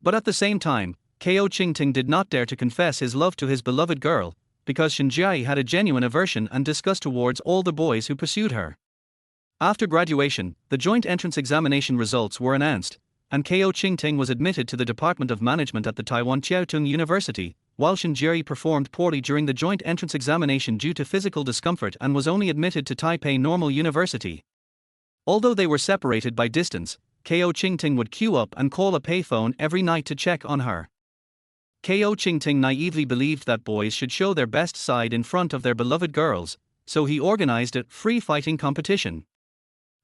But at the same time, Ko Ching-teng did not dare to confess his love to his beloved girl, because Shinjiai had a genuine aversion and disgust towards all the boys who pursued her. After graduation, the joint entrance examination results were announced, and Ko Ching-teng was admitted to the Department of Management at the Taiwan Chiao-tung University, while Shinjiai performed poorly during the joint entrance examination due to physical discomfort and was only admitted to Taipei Normal University. Although they were separated by distance, Ko Ching-teng would queue up and call a payphone every night to check on her. Ko Ching-teng naively believed that boys should show their best side in front of their beloved girls, so he organized a free fighting competition.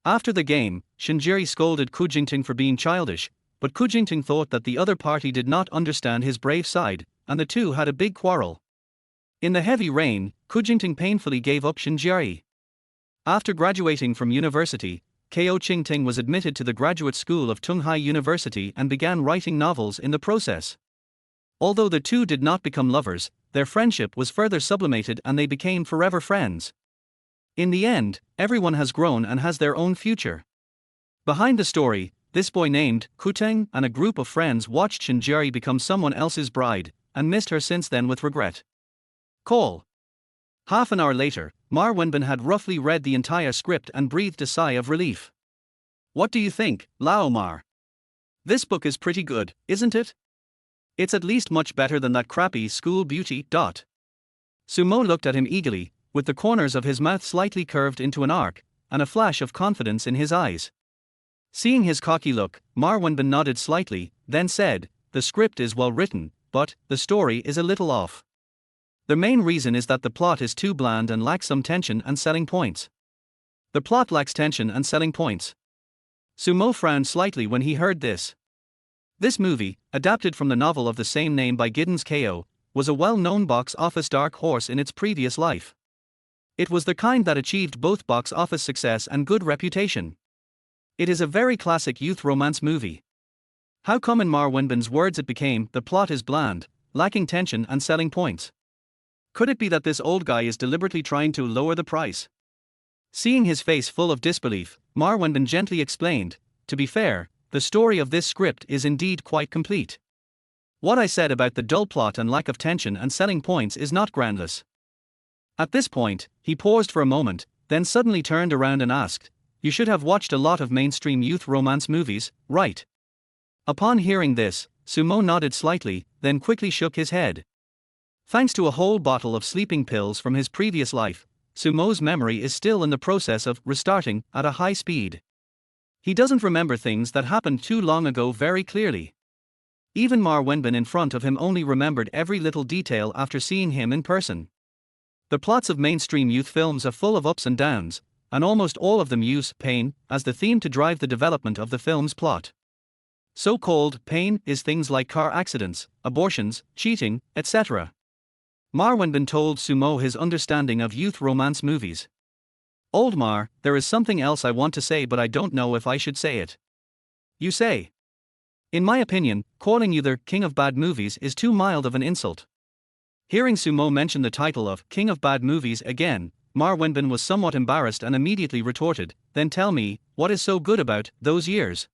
After the game, Shinjiri scolded Ku Jingting for being childish, but Ku Jingting thought that the other party did not understand his brave side, and the two had a big quarrel. In the heavy rain, Ku Jingting painfully gave up Shinjiri. After graduating from university, Ko Ching-teng was admitted to the graduate school of Tunghai University and began writing novels in the process. Although the two did not become lovers, their friendship was further sublimated and they became forever friends. In the end, everyone has grown and has their own future. Behind the story, this boy named Kuteng and a group of friends watched Shinjiri become someone else's bride, and missed her since then with regret. Call. Half an hour later, Mar Wenbin had roughly read the entire script and breathed a sigh of relief. What do you think, Lao Mar? This book is pretty good, isn't it? It's at least much better than that crappy school beauty. Sumo looked at him eagerly, with the corners of his mouth slightly curved into an arc, and a flash of confidence in his eyes. Seeing his cocky look, Mar Wenbin nodded slightly, then said, "The script is well written, but the story is a little off. The main reason is that the plot is too bland and lacks some tension and selling points." The plot lacks tension and selling points. Sumo frowned slightly when he heard this. This movie, adapted from the novel of the same name by Giddens Ko, was a well-known box office dark horse in its previous life. It was the kind that achieved both box office success and good reputation. It is a very classic youth romance movie. How come in Mar Wenbin's words it became, "The plot is bland, lacking tension and selling points"? Could it be that this old guy is deliberately trying to lower the price? Seeing his face full of disbelief, Mar Wenbin gently explained, "To be fair, the story of this script is indeed quite complete. What I said about the dull plot and lack of tension and selling points is not groundless." At this point, he paused for a moment, then suddenly turned around and asked, "You should have watched a lot of mainstream youth romance movies, right?" Upon hearing this, Sumo nodded slightly, then quickly shook his head. Thanks to a whole bottle of sleeping pills from his previous life, Sumo's memory is still in the process of restarting at a high speed. He doesn't remember things that happened too long ago very clearly. Even Mar Wenbin in front of him only remembered every little detail after seeing him in person. The plots of mainstream youth films are full of ups and downs, and almost all of them use pain as the theme to drive the development of the film's plot. So-called pain is things like car accidents, abortions, cheating, etc. Mar Wenbin told Sumo his understanding of youth romance movies. "Old Mar, there is something else I want to say, but I don't know if I should say it." "You say." "In my opinion, calling you the king of bad movies is too mild of an insult." Hearing Sumo mention the title of King of Bad Movies again, Mar Wenbin was somewhat embarrassed and immediately retorted, "Then tell me, what is so good about those years?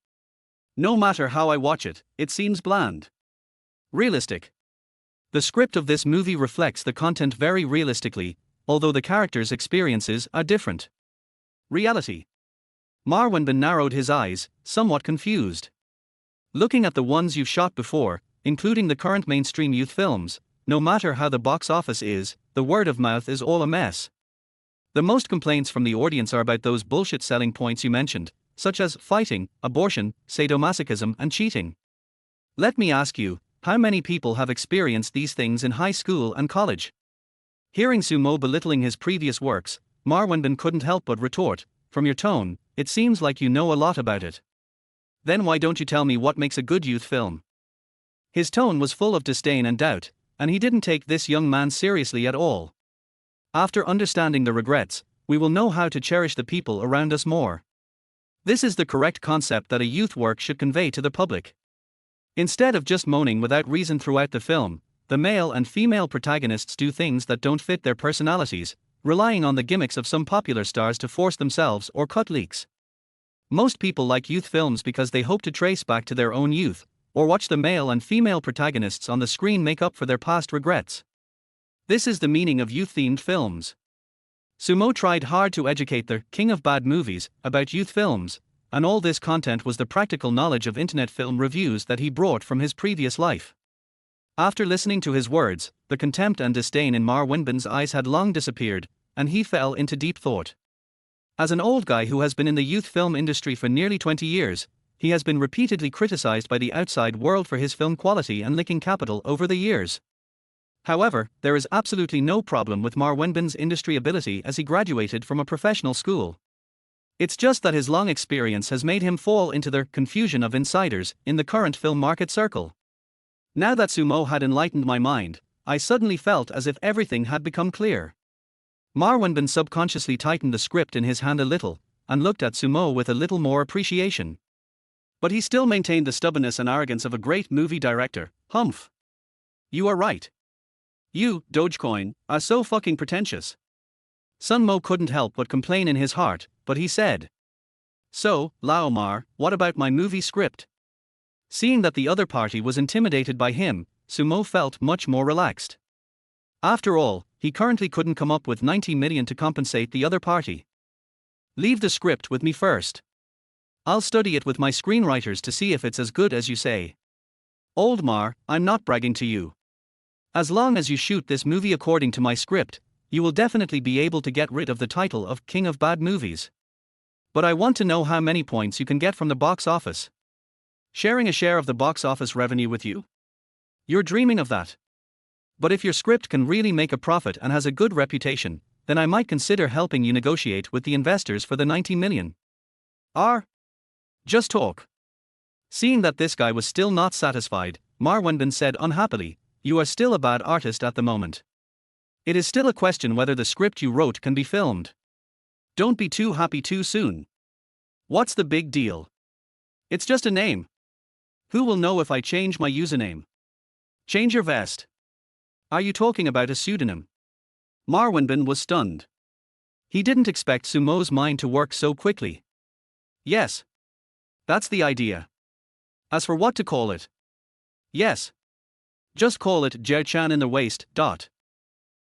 No matter how I watch it, it seems bland. Realistic." The script of this movie reflects the content very realistically, although the characters' experiences are different. Reality. Mar Wenbin narrowed his eyes, somewhat confused. "Looking at the ones you've shot before, including the current mainstream youth films, no matter how the box office is, the word of mouth is all a mess. The most complaints from the audience are about those bullshit selling points you mentioned, such as fighting, abortion, sadomasochism, and cheating. Let me ask you, how many people have experienced these things in high school and college?" Hearing Sumo belittling his previous works, Mar Wenbin couldn't help but retort, "From your tone, it seems like you know a lot about it. Then why don't you tell me what makes a good youth film?" His tone was full of disdain and doubt, and he didn't take this young man seriously at all. After understanding the regrets, we will know how to cherish the people around us more. This is the correct concept that a youth work should convey to the public. Instead of just moaning without reason throughout the film, the male and female protagonists do things that don't fit their personalities, relying on the gimmicks of some popular stars to force themselves or cut leaks. Most people like youth films because they hope to trace back to their own youth, or watch the male and female protagonists on the screen make up for their past regrets. This is the meaning of youth-themed films. Sumo tried hard to educate the king of bad movies about youth films, and all this content was the practical knowledge of internet film reviews that he brought from his previous life. After listening to his words, the contempt and disdain in Mar Wenbin's eyes had long disappeared, and he fell into deep thought. As an old guy who has been in the youth film industry for nearly 20 years, he has been repeatedly criticized by the outside world for his film quality and licking capital over the years. However, there is absolutely no problem with Mar Wenbin's industry ability as he graduated from a professional school. It's just that his long experience has made him fall into the confusion of insiders in the current film market circle. Now that Sumo had enlightened my mind, I suddenly felt as if everything had become clear. Mar Wenbin subconsciously tightened the script in his hand a little, and looked at Sumo with a little more appreciation. But he still maintained the stubbornness and arrogance of a great movie director. "Humph. You are right. You, Dogecoin, are so fucking pretentious." Sunmo couldn't help but complain in his heart, but he said, So, Laomar, what about my movie script? Seeing that the other party was intimidated by him, Sumo felt much more relaxed. After all, he currently couldn't come up with 90 million to compensate the other party. Leave the script with me first. I'll study it with my screenwriters to see if it's as good as you say. Oldmar, I'm not bragging to you. As long as you shoot this movie according to my script, you will definitely be able to get rid of the title of King of Bad Movies. But I want to know how many points you can get from the box office. Sharing a share of the box office revenue with you? You're dreaming of that. But if your script can really make a profit and has a good reputation, then I might consider helping you negotiate with the investors for the 90 million. Just talk. Seeing that this guy was still not satisfied, Marwenbin said unhappily, you are still a bad artist at the moment. It is still a question whether the script you wrote can be filmed. Don't be too happy too soon. What's the big deal? It's just a name. Who will know if I change my username? Change your vest. Are you talking about a pseudonym? Marwenbin was stunned. He didn't expect Sumo's mind to work so quickly. Yes. That's the idea. As for what to call it? Yes. Just call it Jiao-chan in the waist.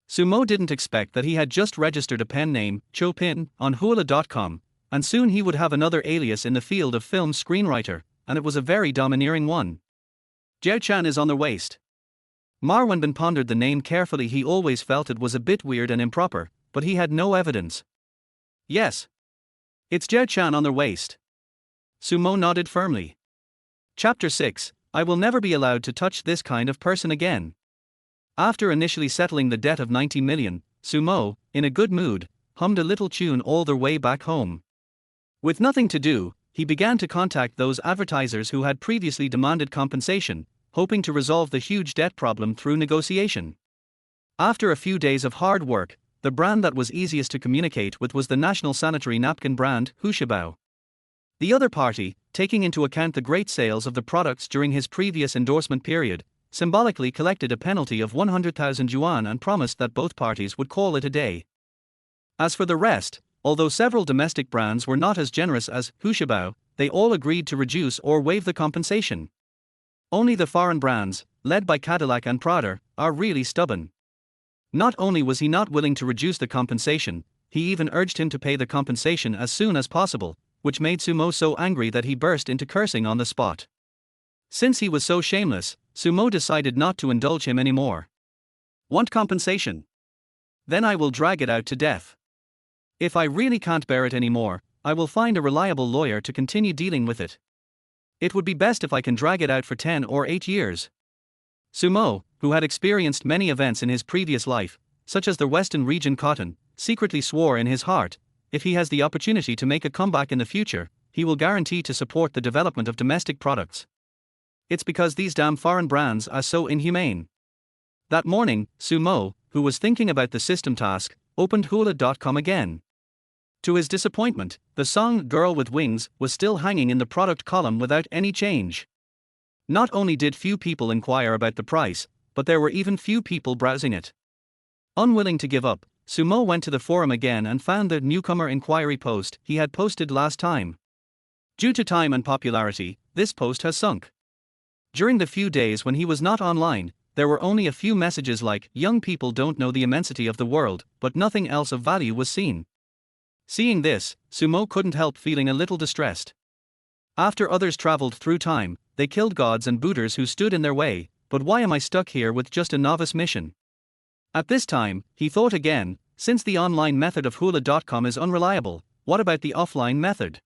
Sumo didn't expect that he had just registered a pen name, Chopin, on Huaguo.com, and soon he would have another alias in the field of film screenwriter, and it was a very domineering one. Jiao-chan is on the waist. Marwenbin pondered the name carefully. He always felt it was a bit weird and improper, but he had no evidence. Yes. It's Jiao-chan on the waist. Sumo nodded firmly. Chapter 6, I will never be allowed to touch this kind of person again. After initially settling the debt of 90 million, Sumo, in a good mood, hummed a little tune all the way back home. With nothing to do, he began to contact those advertisers who had previously demanded compensation, hoping to resolve the huge debt problem through negotiation. After a few days of hard work, the brand that was easiest to communicate with was the national sanitary napkin brand, Huaguo. The other party, taking into account the great sales of the products during his previous endorsement period, symbolically collected a penalty of 100,000 yuan and promised that both parties would call it a day. As for the rest, although several domestic brands were not as generous as Huaguo, they all agreed to reduce or waive the compensation. Only the foreign brands, led by Cadillac and Prada, are really stubborn. Not only was he not willing to reduce the compensation, he even urged him to pay the compensation as soon as possible, which made Sumo so angry that he burst into cursing on the spot. Since he was so shameless, Sumo decided not to indulge him anymore. Want compensation? Then I will drag it out to death. If I really can't bear it anymore, I will find a reliable lawyer to continue dealing with it. It would be best if I can drag it out for 10 or 8 years. Sumo, who had experienced many events in his previous life, such as the Western region cotton, secretly swore in his heart, if he has the opportunity to make a comeback in the future, he will guarantee to support the development of domestic products. It's because these damn foreign brands are so inhumane. That morning, Sumo, who was thinking about the system task, opened Huaguo.com again. To his disappointment, the song Girl with Wings was still hanging in the product column without any change. Not only did few people inquire about the price, but there were even few people browsing it. Unwilling to give up, Sumo went to the forum again and found the newcomer inquiry post he had posted last time. Due to time and popularity, this post has sunk. During the few days when he was not online, there were only a few messages like, young people don't know the immensity of the world, but nothing else of value was seen. Seeing this, Sumo couldn't help feeling a little distressed. After others traveled through time, they killed gods and Buddhas who stood in their way, but why am I stuck here with just a novice mission? At this time, he thought again, since the online method of Huaguo.com is unreliable, what about the offline method?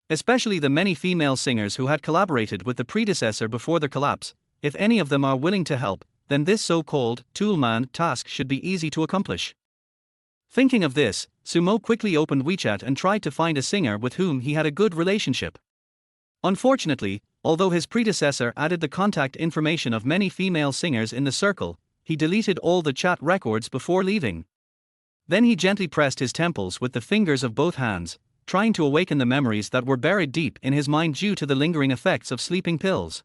Especially the many female singers who had collaborated with the predecessor before the collapse, if any of them are willing to help, then this so-called toolman task should be easy to accomplish. Thinking of this, Sumo quickly opened WeChat and tried to find a singer with whom he had a good relationship. Unfortunately, although his predecessor added the contact information of many female singers in the circle, he deleted all the chat records before leaving. Then he gently pressed his temples with the fingers of both hands, trying to awaken the memories that were buried deep in his mind due to the lingering effects of sleeping pills.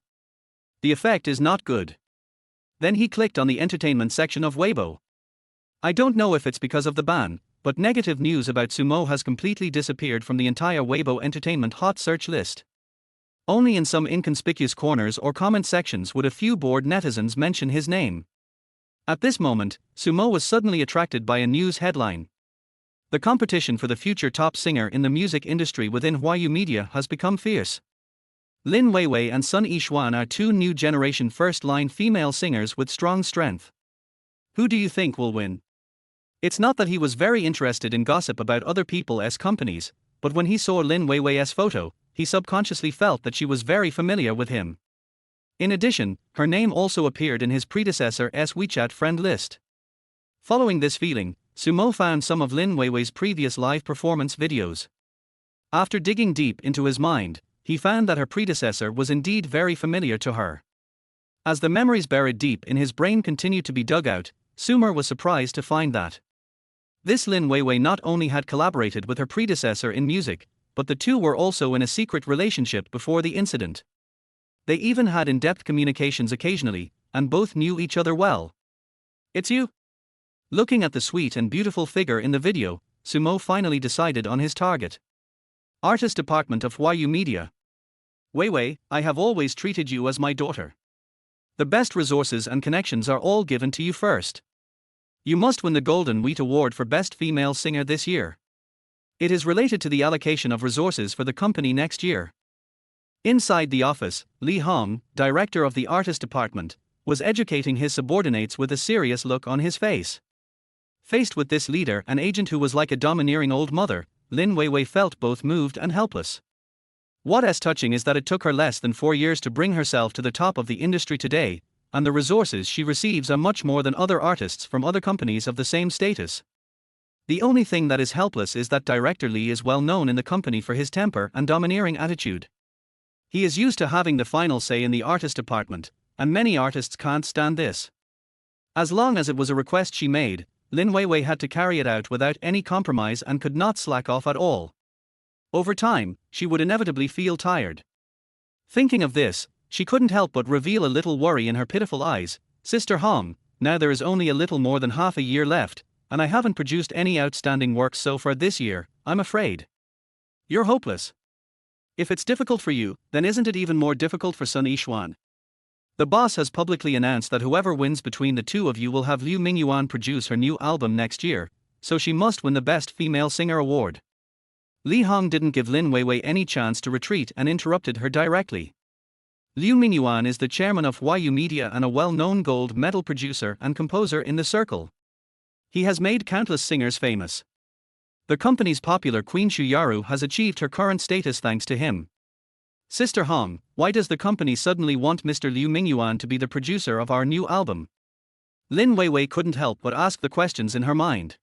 The effect is not good. Then he clicked on the entertainment section of Weibo. I don't know if it's because of the ban, but negative news about Sumo has completely disappeared from the entire Weibo entertainment hot search list. Only in some inconspicuous corners or comment sections would a few bored netizens mention his name. At this moment, Sumo was suddenly attracted by a news headline. The competition for the future top singer in the music industry within Huayu Media has become fierce. Lin Weiwei and Sun Yixuan are two new generation first-line female singers with strong strength. Who do you think will win? It's not that he was very interested in gossip about other people's companies, but when he saw Lin Weiwei's photo, he subconsciously felt that she was very familiar with him. In addition, her name also appeared in his predecessor's WeChat friend list. Following this feeling, Sumo found some of Lin Weiwei's previous live performance videos. After digging deep into his mind, he found that her predecessor was indeed very familiar to her. As the memories buried deep in his brain continued to be dug out, Sumer was surprised to find that this Lin Weiwei not only had collaborated with her predecessor in music, but the two were also in a secret relationship before the incident. They even had in-depth communications occasionally, and both knew each other well. It's you? Looking at the sweet and beautiful figure in the video, Sumo finally decided on his target. Artist Department of Huayu Media. Weiwei, I have always treated you as my daughter. The best resources and connections are all given to you first. You must win the Golden Wheat Award for Best Female Singer this year. It is related to the allocation of resources for the company next year. Inside the office, Li Hong, director of the artist department, was educating his subordinates with a serious look on his face. Faced with this leader, an agent who was like a domineering old mother, Lin Weiwei felt both moved and helpless. What's touching is that it took her less than 4 years to bring herself to the top of the industry today, and the resources she receives are much more than other artists from other companies of the same status. The only thing that is helpless is that Director Li is well known in the company for his temper and domineering attitude. He is used to having the final say in the artist department, and many artists can't stand this. As long as it was a request she made, Lin Weiwei had to carry it out without any compromise and could not slack off at all. Over time, she would inevitably feel tired. Thinking of this, she couldn't help but reveal a little worry in her pitiful eyes. Sister Hong, now there is only a little more than half a year left, and I haven't produced any outstanding work so far this year, I'm afraid. You're hopeless. If it's difficult for you, then isn't it even more difficult for Sun Yixuan? The boss has publicly announced that whoever wins between the two of you will have Liu Mingyuan produce her new album next year, so she must win the Best Female Singer award. Li Hong didn't give Lin Weiwei any chance to retreat and interrupted her directly. Liu Mingyuan is the chairman of Huayu Media and a well-known gold medal producer and composer in the circle. He has made countless singers famous. The company's popular Queen Shuyaru has achieved her current status thanks to him. Sister Hong, why does the company suddenly want Mr. Liu Mingyuan to be the producer of our new album? Lin Weiwei couldn't help but ask the questions in her mind.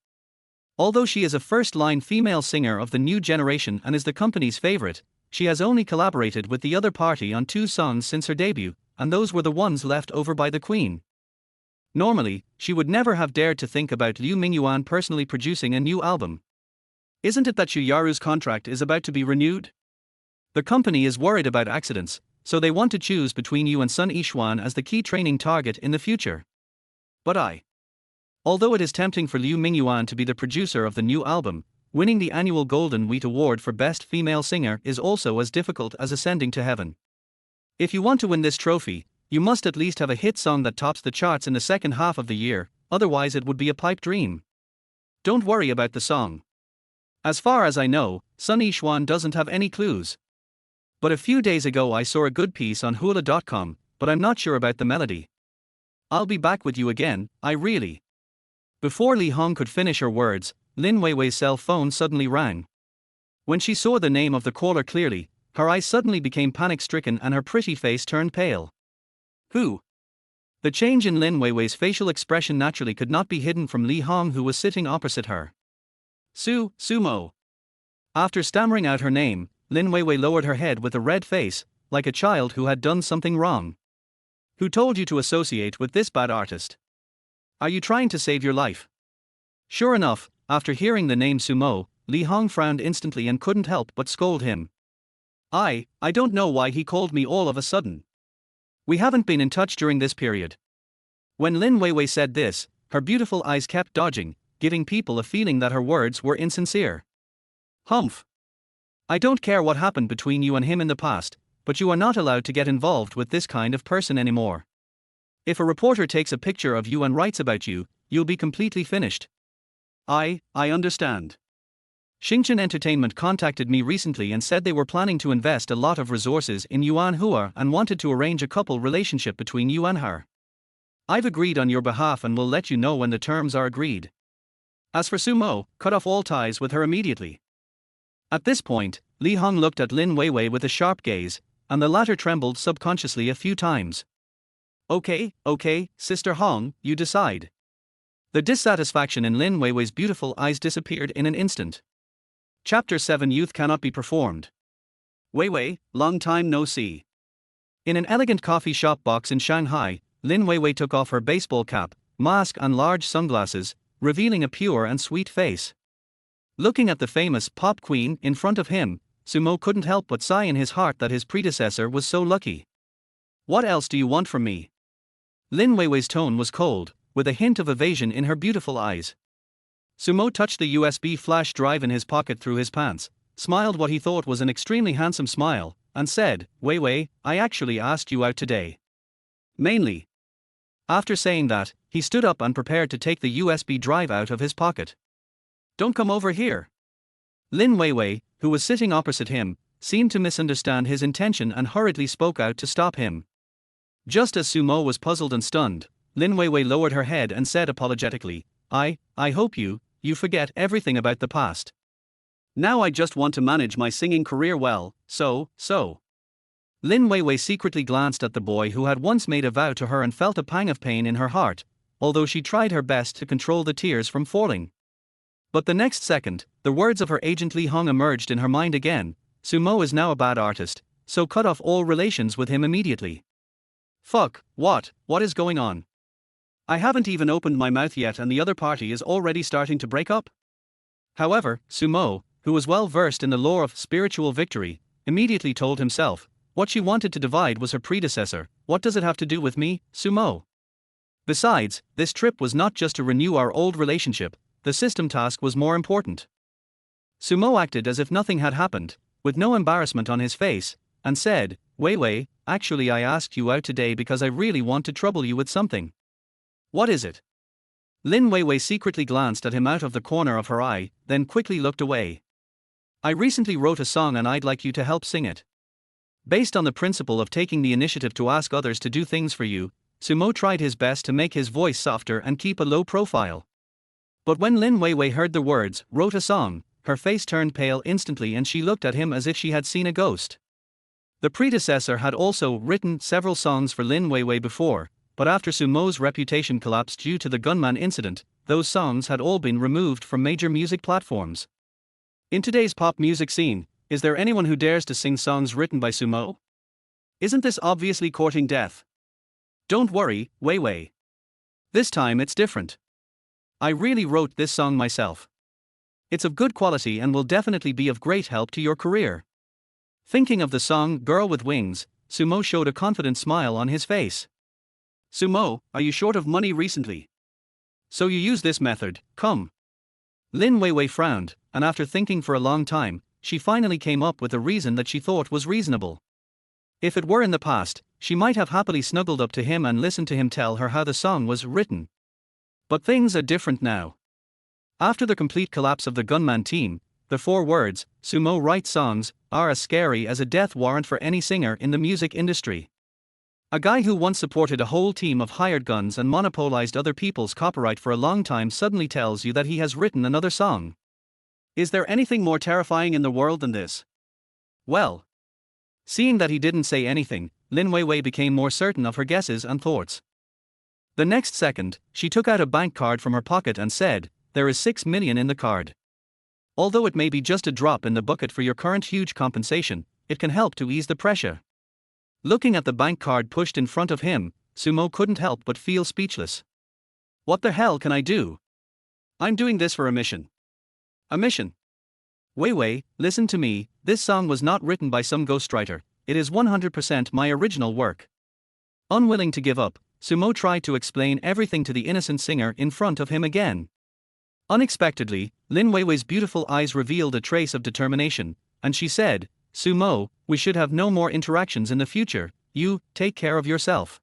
Although she is a first-line female singer of the new generation and is the company's favorite, she has only collaborated with the other party on 2 songs since her debut, and those were the ones left over by the Queen. Normally, she would never have dared to think about Liu Mingyuan personally producing a new album. Isn't it that Shuyaru's contract is about to be renewed? The company is worried about accidents, so they want to choose between you and Sun Yixuan as the key training target in the future. But although it is tempting for Liu Mingyuan to be the producer of the new album, winning the annual Golden Wheat Award for Best Female Singer is also as difficult as ascending to heaven. If you want to win this trophy, you must at least have a hit song that tops the charts in the second half of the year, otherwise it would be a pipe dream. Don't worry about the song. As far as I know, Sun Yixuan doesn't have any clues. But a few days ago I saw a good piece on hula.com, but I'm not sure about the melody. I'll be back with you again, I really. Before Li Hong could finish her words, Lin Weiwei's cell phone suddenly rang. When she saw the name of the caller clearly, her eyes suddenly became panic-stricken and her pretty face turned pale. Who? The change in Lin Weiwei's facial expression naturally could not be hidden from Li Hong, who was sitting opposite her. Sumo. After stammering out her name, Lin Weiwei lowered her head with a red face, like a child who had done something wrong. Who told you to associate with this bad artist? Are you trying to save your life? Sure enough, after hearing the name Sumo, Li Hong frowned instantly and couldn't help but scold him. I don't know why he called me all of a sudden. We haven't been in touch during this period. When Lin Weiwei said this, her beautiful eyes kept dodging, giving people a feeling that her words were insincere. Humph. I don't care what happened between you and him in the past, but you are not allowed to get involved with this kind of person anymore. If a reporter takes a picture of you and writes about you, you'll be completely finished. I understand. Xingchen Entertainment contacted me recently and said they were planning to invest a lot of resources in Yuan Hua and wanted to arrange a couple relationship between you and her. I've agreed on your behalf and will let you know when the terms are agreed. As for Sumo, cut off all ties with her immediately. At this point, Li Hong looked at Lin Weiwei with a sharp gaze, and the latter trembled subconsciously a few times. Okay, Sister Hong, you decide. The dissatisfaction in Lin Weiwei's beautiful eyes disappeared in an instant. Chapter 7 Youth Cannot Be Performed. Weiwei, long time no see. In an elegant coffee shop box in Shanghai, Lin Weiwei took off her baseball cap, mask and large sunglasses, revealing a pure and sweet face. Looking at the famous pop queen in front of him, Sumo couldn't help but sigh in his heart that his predecessor was so lucky. What else do you want from me? Lin Weiwei's tone was cold, with a hint of evasion in her beautiful eyes. Sumo touched the USB flash drive in his pocket through his pants, smiled what he thought was an extremely handsome smile, and said, Weiwei, I actually asked you out today. Mainly. After saying that, he stood up and prepared to take the USB drive out of his pocket. Don't come over here. Lin Weiwei, who was sitting opposite him, seemed to misunderstand his intention and hurriedly spoke out to stop him. Just as Sumo was puzzled and stunned, Lin Weiwei lowered her head and said apologetically, I hope you forget everything about the past. Now I just want to manage my singing career well, so. Lin Weiwei secretly glanced at the boy who had once made a vow to her and felt a pang of pain in her heart, although she tried her best to control the tears from falling. But the next second, the words of her agent Li Hong emerged in her mind again, Sumo is now a bad artist, so cut off all relations with him immediately. Fuck, what is going on? I haven't even opened my mouth yet and the other party is already starting to break up? However, Sumo, who was well versed in the lore of spiritual victory, immediately told himself, what she wanted to divide was her predecessor, what does it have to do with me, Sumo? Besides, this trip was not just to renew our old relationship, the system task was more important. Sumo acted as if nothing had happened, with no embarrassment on his face, and said, Weiwei, actually I asked you out today because I really want to trouble you with something. What is it? Lin Weiwei secretly glanced at him out of the corner of her eye, then quickly looked away. I recently wrote a song and I'd like you to help sing it. Based on the principle of taking the initiative to ask others to do things for you, Sumo tried his best to make his voice softer and keep a low profile. But when Lin Weiwei heard the words, wrote a song, her face turned pale instantly and she looked at him as if she had seen a ghost. The predecessor had also written several songs for Lin Weiwei before, but after Sumo's reputation collapsed due to the gunman incident, those songs had all been removed from major music platforms. In today's pop music scene, is there anyone who dares to sing songs written by Sumo? Isn't this obviously courting death? Don't worry, Weiwei. This time it's different. I really wrote this song myself. It's of good quality and will definitely be of great help to your career. Thinking of the song Girl with Wings, Sumo showed a confident smile on his face. Sumo, are you short of money recently? So you use this method, come. Lin Weiwei frowned, and after thinking for a long time, she finally came up with a reason that she thought was reasonable. If it were in the past, she might have happily snuggled up to him and listened to him tell her how the song was written. But things are different now. After the complete collapse of the gunman team, the 4 words, Sumo writes songs, are as scary as a death warrant for any singer in the music industry. A guy who once supported a whole team of hired guns and monopolized other people's copyright for a long time suddenly tells you that he has written another song. Is there anything more terrifying in the world than this? Well. Seeing that he didn't say anything, Lin Weiwei became more certain of her guesses and thoughts. The next second, she took out a bank card from her pocket and said, there is 6 million in the card. Although it may be just a drop in the bucket for your current huge compensation, it can help to ease the pressure. Looking at the bank card pushed in front of him, Sumo couldn't help but feel speechless. What the hell can I do? I'm doing this for a mission. A mission? Weiwei, listen to me, this song was not written by some ghostwriter, it is 100% my original work. Unwilling to give up, Sumo tried to explain everything to the innocent singer in front of him again. Unexpectedly, Lin Weiwei's beautiful eyes revealed a trace of determination, and she said, "Sumo, we should have no more interactions in the future, you, take care of yourself."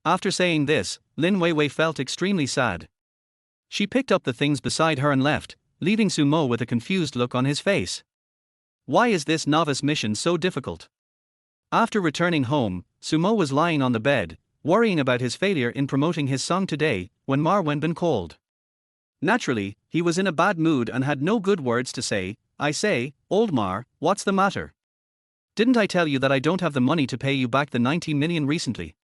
After saying this, Lin Weiwei felt extremely sad. She picked up the things beside her and left, leaving Sumo with a confused look on his face. Why is this novice mission so difficult? After returning home, Sumo was lying on the bed, worrying about his failure in promoting his song today, when Ma Wenbin called. Naturally, he was in a bad mood and had no good words to say. "I say, old Mar, what's the matter? Didn't I tell you that I don't have the money to pay you back the 90 million recently?"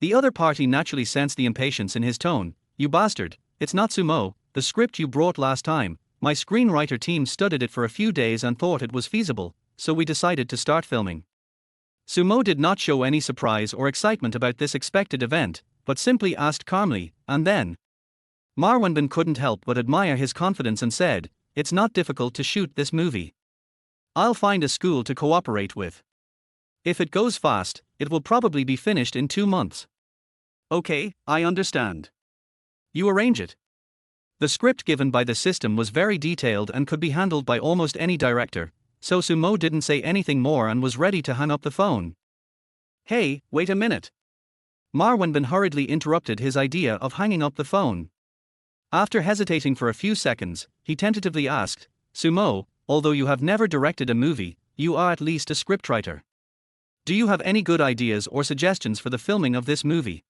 The other party naturally sensed the impatience in his tone. "You bastard, it's not Sumo, the script you brought last time. My screenwriter team studied it for a few days and thought it was feasible, so we decided to start filming." Sumo did not show any surprise or excitement about this expected event, but simply asked calmly, "And then?" Ma Wenbin couldn't help but admire his confidence and said, "It's not difficult to shoot this movie. I'll find a school to cooperate with. If it goes fast, it will probably be finished in 2 months. Okay, I understand. You arrange it." The script given by the system was very detailed and could be handled by almost any director, so Sumo didn't say anything more and was ready to hang up the phone. "Hey, wait a minute." Ma Wenbin hurriedly interrupted his idea of hanging up the phone. After hesitating for a few seconds, he tentatively asked, "Sumo, although you have never directed a movie, you are at least a scriptwriter. Do you have any good ideas or suggestions for the filming of this movie?"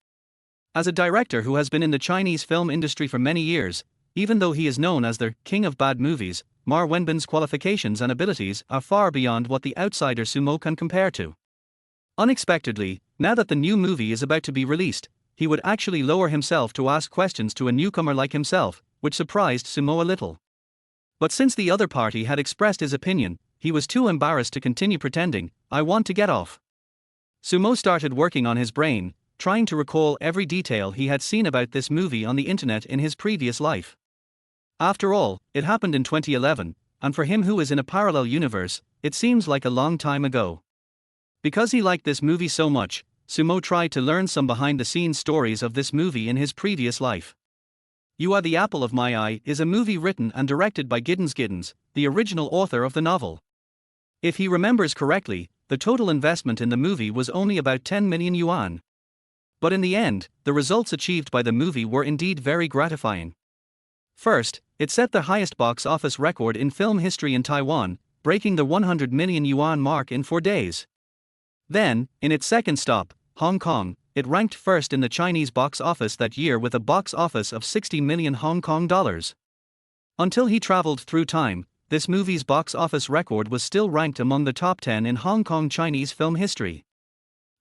As a director who has been in the Chinese film industry for many years, even though he is known as the king of bad movies, Ma Wenbin's qualifications and abilities are far beyond what the outsider Sumo can compare to. Unexpectedly, now that the new movie is about to be released, he would actually lower himself to ask questions to a newcomer like himself, which surprised Sumo a little. But since the other party had expressed his opinion, he was too embarrassed to continue pretending, "I want to get off." Sumo started working on his brain, trying to recall every detail he had seen about this movie on the internet in his previous life. After all, it happened in 2011, and for him who is in a parallel universe, it seems like a long time ago. Because he liked this movie so much, Sumo tried to learn some behind-the-scenes stories of this movie in his previous life. You Are the Apple of My Eye is a movie written and directed by Giddens, the original author of the novel. If he remembers correctly, the total investment in the movie was only about 10 million yuan. But in the end, the results achieved by the movie were indeed very gratifying. First, it set the highest box office record in film history in Taiwan, breaking the 100 million yuan mark in 4 days. Then, in its second stop, Hong Kong, it ranked first in the Chinese box office that year with a box office of 60 million Hong Kong dollars. Until he traveled through time, this movie's box office record was still ranked among the top 10 in Hong Kong Chinese film history.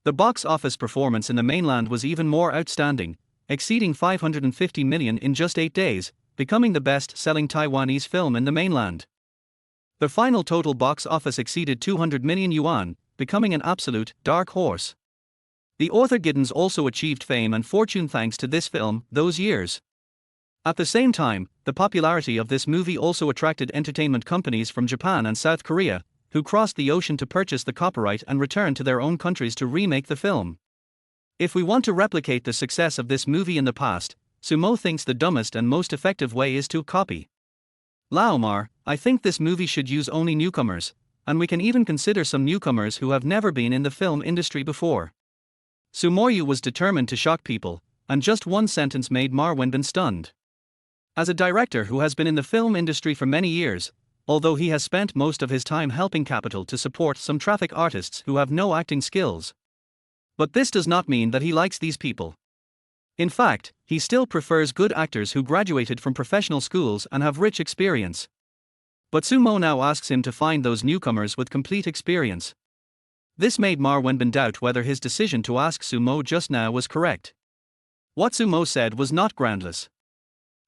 The box office performance in the mainland was even more outstanding, exceeding 550 million in just 8 days, becoming the best-selling Taiwanese film in the mainland. The final total box office exceeded 200 million yuan, becoming an absolute dark horse. The author Giddens also achieved fame and fortune thanks to this film those years. At the same time, the popularity of this movie also attracted entertainment companies from Japan and South Korea, who crossed the ocean to purchase the copyright and return to their own countries to remake the film. If we want to replicate the success of this movie in the past, Sumo thinks the dumbest and most effective way is to copy. "Lao Mar, I think this movie should use only newcomers, and we can even consider some newcomers who have never been in the film industry before." Sumoyu was determined to shock people, and just one sentence made Ma Wenbin stunned. As a director who has been in the film industry for many years, although he has spent most of his time helping capital to support some traffic artists who have no acting skills. But this does not mean that he likes these people. In fact, he still prefers good actors who graduated from professional schools and have rich experience. But Sumo now asks him to find those newcomers with complete experience. This made Ma Wenbin doubt whether his decision to ask Sumo just now was correct. What Sumo said was not groundless.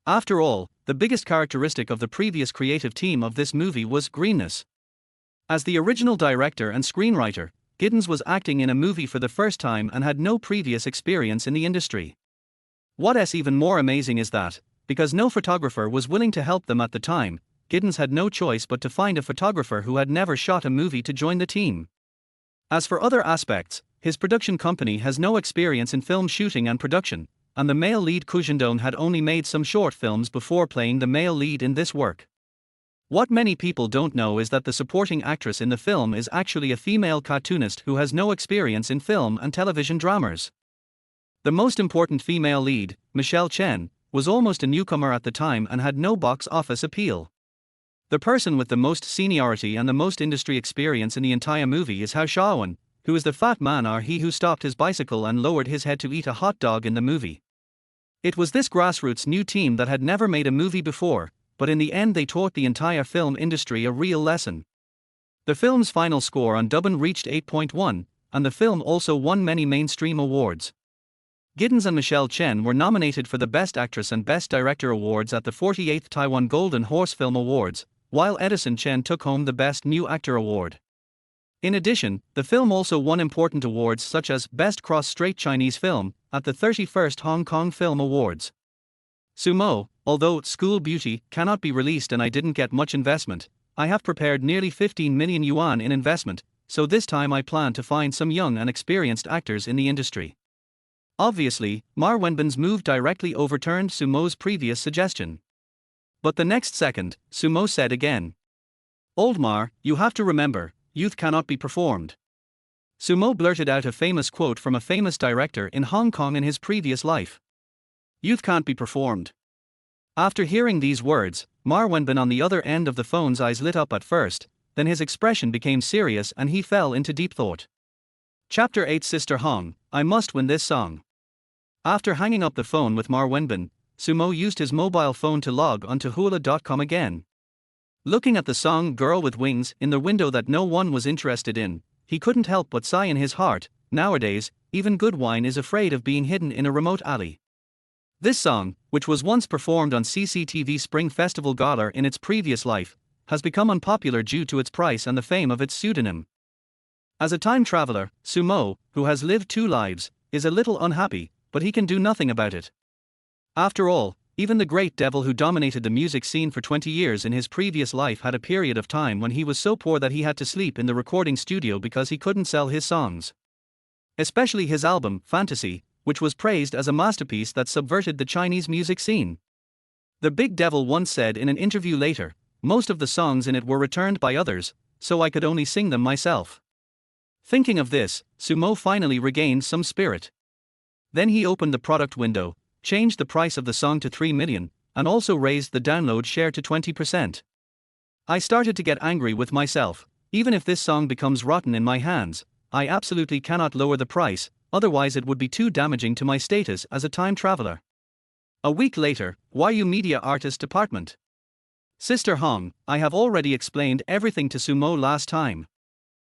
After all, the biggest characteristic of the previous creative team of this movie was greenness. As the original director and screenwriter, Giddens was acting in a movie for the first time and had no previous experience in the industry. What's even more amazing is that, because no photographer was willing to help them at the time, Giddens had no choice but to find a photographer who had never shot a movie to join the team. As for other aspects, his production company has no experience in film shooting and production, and the male lead Kujindong had only made some short films before playing the male lead in this work. What many people don't know is that the supporting actress in the film is actually a female cartoonist who has no experience in film and television dramas. The most important female lead, Michelle Chen, was almost a newcomer at the time and had no box office appeal. The person with the most seniority and the most industry experience in the entire movie is Huaguo, who is the fat man or he who stopped his bicycle and lowered his head to eat a hot dog in the movie. It was this grassroots new team that had never made a movie before, but in the end they taught the entire film industry a real lesson. The film's final score on Douban reached 8.1, and the film also won many mainstream awards. Giddens and Michelle Chen were nominated for the Best Actress and Best Director awards at the 48th Taiwan Golden Horse Film Awards, while Edison Chen took home the Best New Actor award. In addition, the film also won important awards such as Best Cross-Strait Chinese Film at the 31st Hong Kong Film Awards. Sumo, although School Beauty cannot be released and I didn't get much investment, I have prepared nearly 15 million yuan in investment, so this time I plan to find some young and experienced actors in the industry. Obviously, Ma Wenbin's move directly overturned Sumo's previous suggestion. But the next second, Sumo said again, "Old Mar, you have to remember, youth cannot be performed." Sumo blurted out a famous quote from a famous director in Hong Kong in his previous life. "Youth can't be performed." After hearing these words, Ma Wenbin on the other end of the phone's eyes lit up at first, then his expression became serious and he fell into deep thought. Chapter 8 Sister Hong, I must win this song. After hanging up the phone with Ma Wenbin, Sumo used his mobile phone to log onto hula.com again. Looking at the song Girl with Wings in the window that no one was interested in, he couldn't help but sigh in his heart. Nowadays, even good wine is afraid of being hidden in a remote alley. This song, which was once performed on CCTV Spring Festival Gala in its previous life, has become unpopular due to its price and the fame of its pseudonym. As a time traveler, Sumo, who has lived two lives, is a little unhappy, but he can do nothing about it. After all, even the great devil who dominated the music scene for 20 years in his previous life had a period of time when he was so poor that he had to sleep in the recording studio because he couldn't sell his songs. Especially his album, Fantasy, which was praised as a masterpiece that subverted the Chinese music scene. The big devil once said in an interview later, "Most of the songs in it were returned by others, so I could only sing them myself." Thinking of this, Sumo finally regained some spirit. Then he opened the product window, changed the price of the song to 3 million, and also raised the download share to 20%. I started to get angry with myself. Even if this song becomes rotten in my hands, I absolutely cannot lower the price, otherwise it would be too damaging to my status as a time traveler. A week later, YU Media Artist Department. Sister Hong, I have already explained everything to Sumo last time.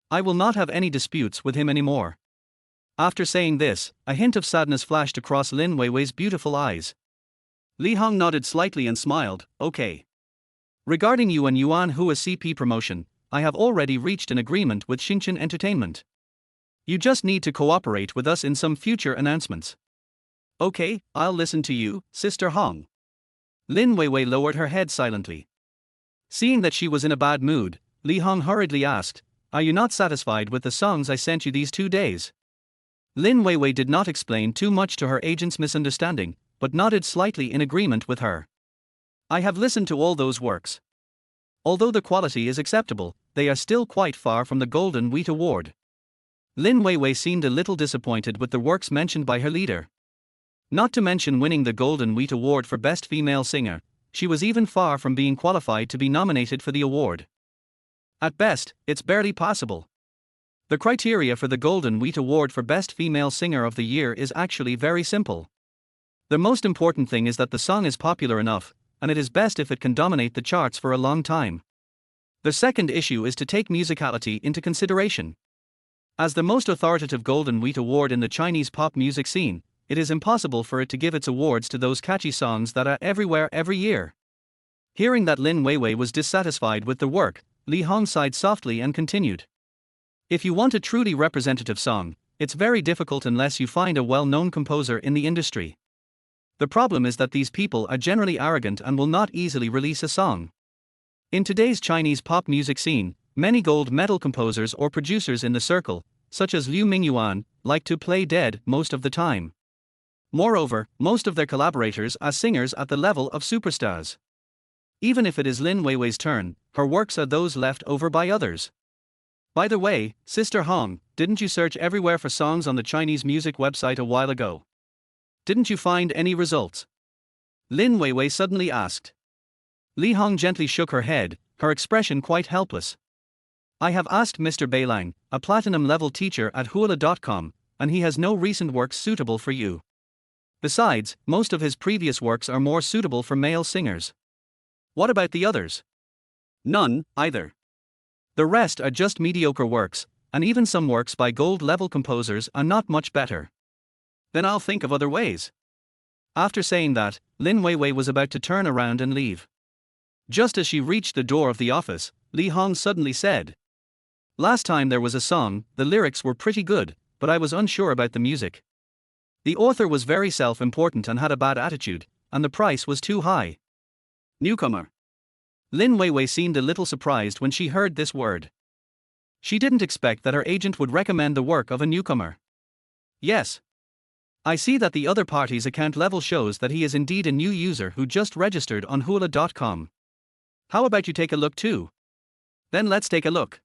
I will not have any disputes with him anymore. After saying this, a hint of sadness flashed across Lin Weiwei's beautiful eyes. Li Hong nodded slightly and smiled, "Okay. Regarding Yuan Yuan Hua CP promotion, I have already reached an agreement with Xinchen Entertainment. You just need to cooperate with us in some future announcements." "Okay, I'll listen to you, Sister Hong." Lin Weiwei lowered her head silently. Seeing that she was in a bad mood, Li Hong hurriedly asked, "Are you not satisfied with the songs I sent you these 2 days?" Lin Weiwei did not explain too much to her agent's misunderstanding, but nodded slightly in agreement with her. "I have listened to all those works. Although the quality is acceptable, they are still quite far from the Golden Wheat Award." Lin Weiwei seemed a little disappointed with the works mentioned by her leader. Not to mention winning the Golden Wheat Award for Best Female Singer, she was even far from being qualified to be nominated for the award. At best, it's barely possible. The criteria for the Golden Wheat Award for Best Female Singer of the Year is actually very simple. The most important thing is that the song is popular enough, and it is best if it can dominate the charts for a long time. The second issue is to take musicality into consideration. As the most authoritative Golden Wheat Award in the Chinese pop music scene, it is impossible for it to give its awards to those catchy songs that are everywhere every year. Hearing that Lin Weiwei was dissatisfied with the work, Li Hong sighed softly and continued. "If you want a truly representative song, it's very difficult unless you find a well-known composer in the industry. The problem is that these people are generally arrogant and will not easily release a song. In today's Chinese pop music scene, many gold medal composers or producers in the circle, such as Liu Mingyuan, like to play dead most of the time. Moreover, most of their collaborators are singers at the level of superstars. Even if it is Lin Weiwei's turn, her works are those left over by others. By the way, Sister Hong, didn't you search everywhere for songs on the Chinese music website a while ago? Didn't you find any results? Lin Weiwei suddenly asked. Li Hong gently shook her head, her expression quite helpless. I have asked Mr. Beilang, a platinum-level teacher at Huaguo.com, and he has no recent works suitable for you. Besides, most of his previous works are more suitable for male singers. What about the others? None, either. The rest are just mediocre works, and even some works by gold-level composers are not much better. Then I'll think of other ways. After saying that, Lin Weiwei was about to turn around and leave. Just as she reached the door of the office, Li Hong suddenly said, Last time there was a song, the lyrics were pretty good, but I was unsure about the music. The author was very self-important and had a bad attitude, and the price was too high. Newcomer. Lin Weiwei seemed a little surprised when she heard this word. She didn't expect that her agent would recommend the work of a newcomer. Yes. I see that the other party's account level shows that he is indeed a new user who just registered on Huaguo.com. How about you take a look too? Then let's take a look.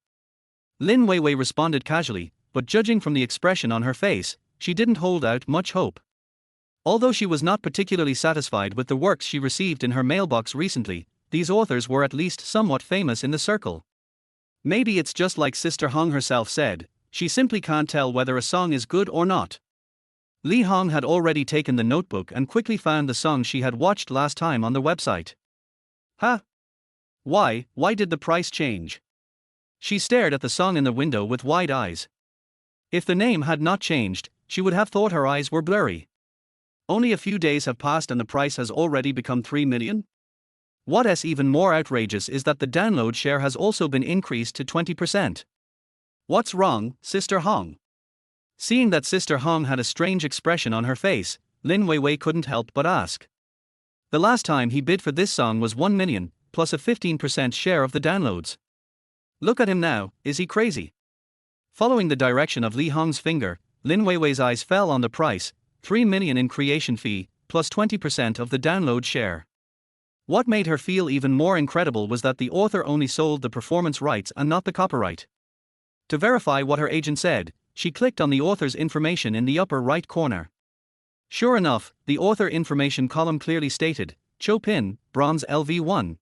Lin Weiwei responded casually, but judging from the expression on her face, she didn't hold out much hope. Although she was not particularly satisfied with the works she received in her mailbox recently, these authors were at least somewhat famous in the circle. Maybe it's just like Sister Hong herself said, she simply can't tell whether a song is good or not. Li Hong had already taken the notebook and quickly found the song she had watched last time on the website. Huh? Why did the price change? She stared at the song in the window with wide eyes. If the name had not changed, she would have thought her eyes were blurry. Only a few days have passed and the price has already become 3 million? What's even more outrageous is that the download share has also been increased to 20%. What's wrong, Sister Hong? Seeing that Sister Hong had a strange expression on her face, Lin Weiwei couldn't help but ask. The last time he bid for this song was 1 million, plus a 15% share of the downloads. Look at him now, is he crazy? Following the direction of Li Hong's finger, Lin Weiwei's eyes fell on the price, 3 million in creation fee, plus 20% of the download share. What made her feel even more incredible was that the author only sold the performance rights and not the copyright. To verify what her agent said, she clicked on the author's information in the upper right corner. Sure enough, the author information column clearly stated, Chopin, Bronze LV1.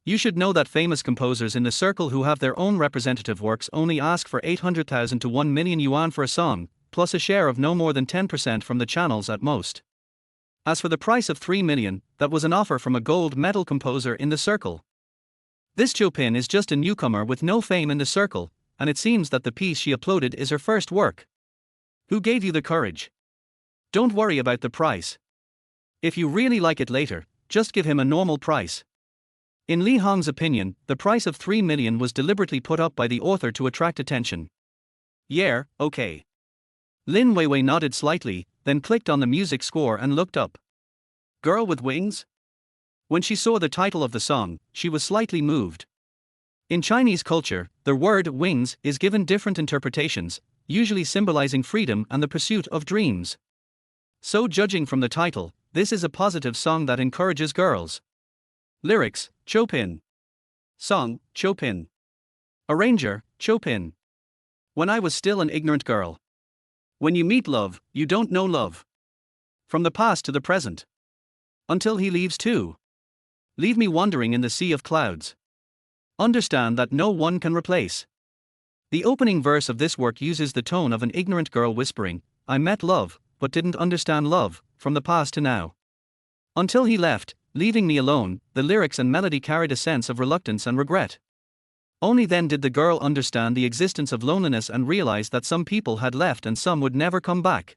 You should know that famous composers in the circle who have their own representative works only ask for 800,000 to 1 million yuan for a song, plus a share of no more than 10% from the channels at most. As for the price of 3 million, that was an offer from a gold medal composer in the circle. This Chopin is just a newcomer with no fame in the circle, and it seems that the piece she uploaded is her first work. Who gave you the courage? Don't worry about the price. If you really like it later, just give him a normal price. In Li Hong's opinion, the price of 3 million was deliberately put up by the author to attract attention. Yeah, okay. Lin Weiwei nodded slightly, then clicked on the music score and looked up. Girl with Wings? When she saw the title of the song, she was slightly moved. In Chinese culture, the word wings is given different interpretations, usually symbolizing freedom and the pursuit of dreams. So, judging from the title, this is a positive song that encourages girls. Lyrics, Chopin. Song, Chopin. Arranger, Chopin. When I was still an ignorant girl. When you meet love, you don't know love. From the past to the present. Until he leaves too. Leave me wandering in the sea of clouds. Understand that no one can replace. The opening verse of this work uses the tone of an ignorant girl whispering, I met love, but didn't understand love, from the past to now. Until he left, leaving me alone, the lyrics and melody carried a sense of reluctance and regret. Only then did the girl understand the existence of loneliness and realize that some people had left and some would never come back.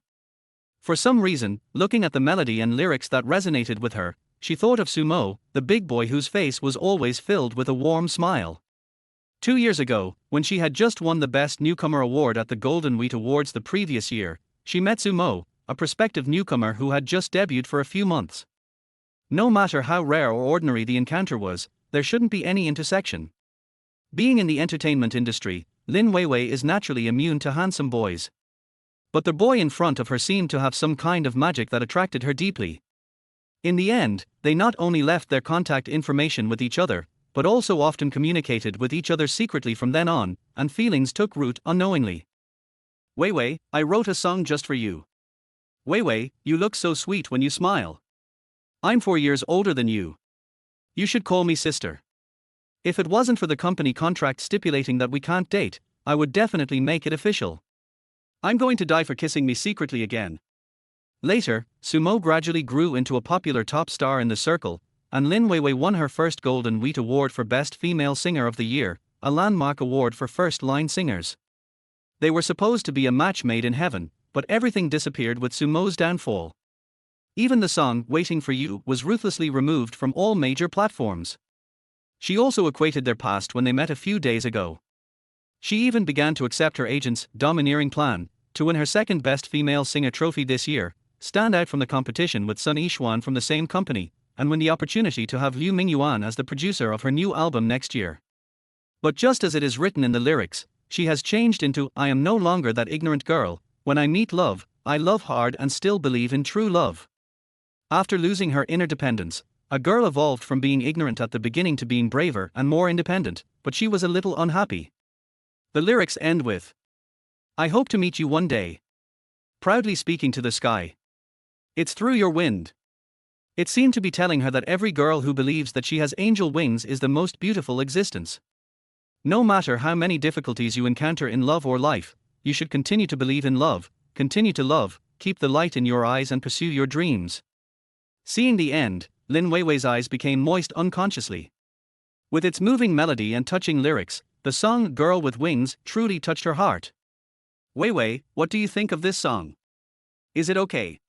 For some reason, looking at the melody and lyrics that resonated with her, she thought of Sumo, the big boy whose face was always filled with a warm smile. 2 years ago, when she had just won the Best Newcomer award at the Golden Wheat Awards the previous year, she met Sumo, a prospective newcomer who had just debuted for a few months. No matter how rare or ordinary the encounter was, there shouldn't be any intersection. Being in the entertainment industry, Lin Weiwei is naturally immune to handsome boys. But the boy in front of her seemed to have some kind of magic that attracted her deeply. In the end, they not only left their contact information with each other, but also often communicated with each other secretly from then on, and feelings took root unknowingly. Wei Wei, I wrote a song just for you. Wei Wei, you look so sweet when you smile. I'm 4 years older than you. You should call me sister. If it wasn't for the company contract stipulating that we can't date, I would definitely make it official. I'm going to die for kissing me secretly again. Later, Sumo gradually grew into a popular top star in the circle, and Lin Weiwei won her first Golden Wheat Award for Best Female Singer of the Year, a landmark award for first-line singers. They were supposed to be a match made in heaven, but everything disappeared with Sumo's downfall. Even the song Waiting for You was ruthlessly removed from all major platforms. She also equated their past when they met a few days ago. She even began to accept her agent's domineering plan to win her second Best Female Singer trophy this year, stand out from the competition with Sun Yixuan from the same company, and win the opportunity to have Liu Mingyuan as the producer of her new album next year. But just as it is written in the lyrics, she has changed into I am no longer that ignorant girl, when I meet love, I love hard and still believe in true love. After losing her inner dependence, a girl evolved from being ignorant at the beginning to being braver and more independent, but she was a little unhappy. The lyrics end with I hope to meet you one day. Proudly speaking to the sky. It's through your wind. It seemed to be telling her that every girl who believes that she has angel wings is the most beautiful existence. No matter how many difficulties you encounter in love or life, you should continue to believe in love, continue to love, keep the light in your eyes and pursue your dreams. Seeing the end, Lin Weiwei's eyes became moist unconsciously. With its moving melody and touching lyrics, the song Girl with Wings truly touched her heart. Wei Wei, what do you think of this song? Is it okay?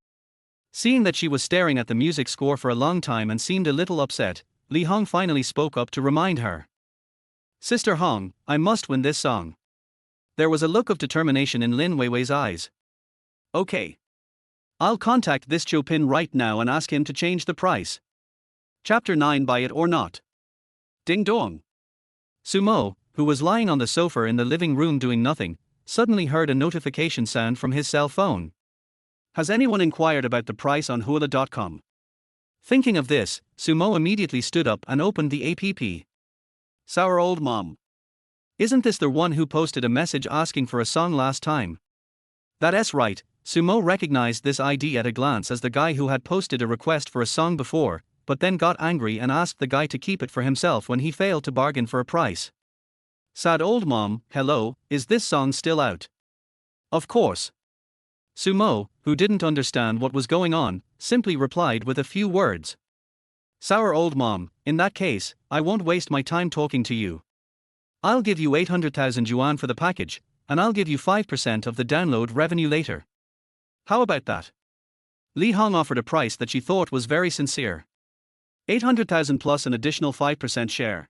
Seeing that she was staring at the music score for a long time and seemed a little upset, Li Hong finally spoke up to remind her. Sister Hong, I must win this song. There was a look of determination in Lin Weiwei's eyes. Okay. I'll contact this Chopin right now and ask him to change the price. Chapter 9 Buy It or Not. Ding dong. Sumo, who was lying on the sofa in the living room doing nothing, suddenly heard a notification sound from his cell phone. Has anyone inquired about the price on Huaguo.com? Thinking of this, Sumo immediately stood up and opened the app. Sour old mom. Isn't this the one who posted a message asking for a song last time? That's right. Sumo recognized this ID at a glance as the guy who had posted a request for a song before, but then got angry and asked the guy to keep it for himself when he failed to bargain for a price. Sad old mom, hello, is this song still out? Of course. Sumo, who didn't understand what was going on, simply replied with a few words. Sour old mom, in that case, I won't waste my time talking to you. I'll give you 800,000 yuan for the package, and I'll give you 5% of the download revenue later. How about that? Li Hong offered a price that she thought was very sincere. 800,000 plus an additional 5% share.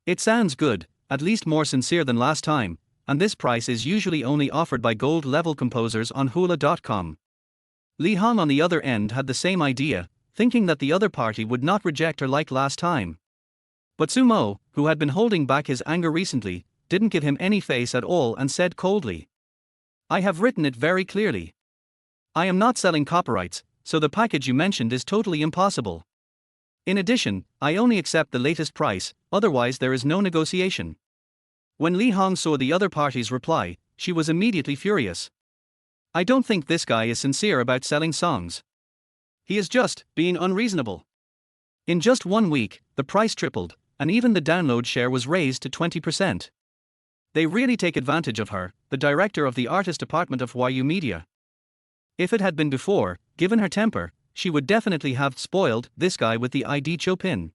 It sounds good, at least more sincere than last time, and this price is usually only offered by gold-level composers on Huaguo.com. Li Hong on the other end had the same idea, thinking that the other party would not reject her like last time. But Sumo, who had been holding back his anger recently, didn't give him any face at all and said coldly. I have written it very clearly. I am not selling copyrights, so the package you mentioned is totally impossible. In addition, I only accept the latest price, otherwise there is no negotiation. When Li Hong saw the other party's reply, she was immediately furious. I don't think this guy is sincere about selling songs. He is just being unreasonable. In just 1 week, the price tripled, and even the download share was raised to 20%. They really take advantage of her, the director of the artist department of Huaguo Media. If it had been before, given her temper, she would definitely have spoiled this guy with the ID Chopin.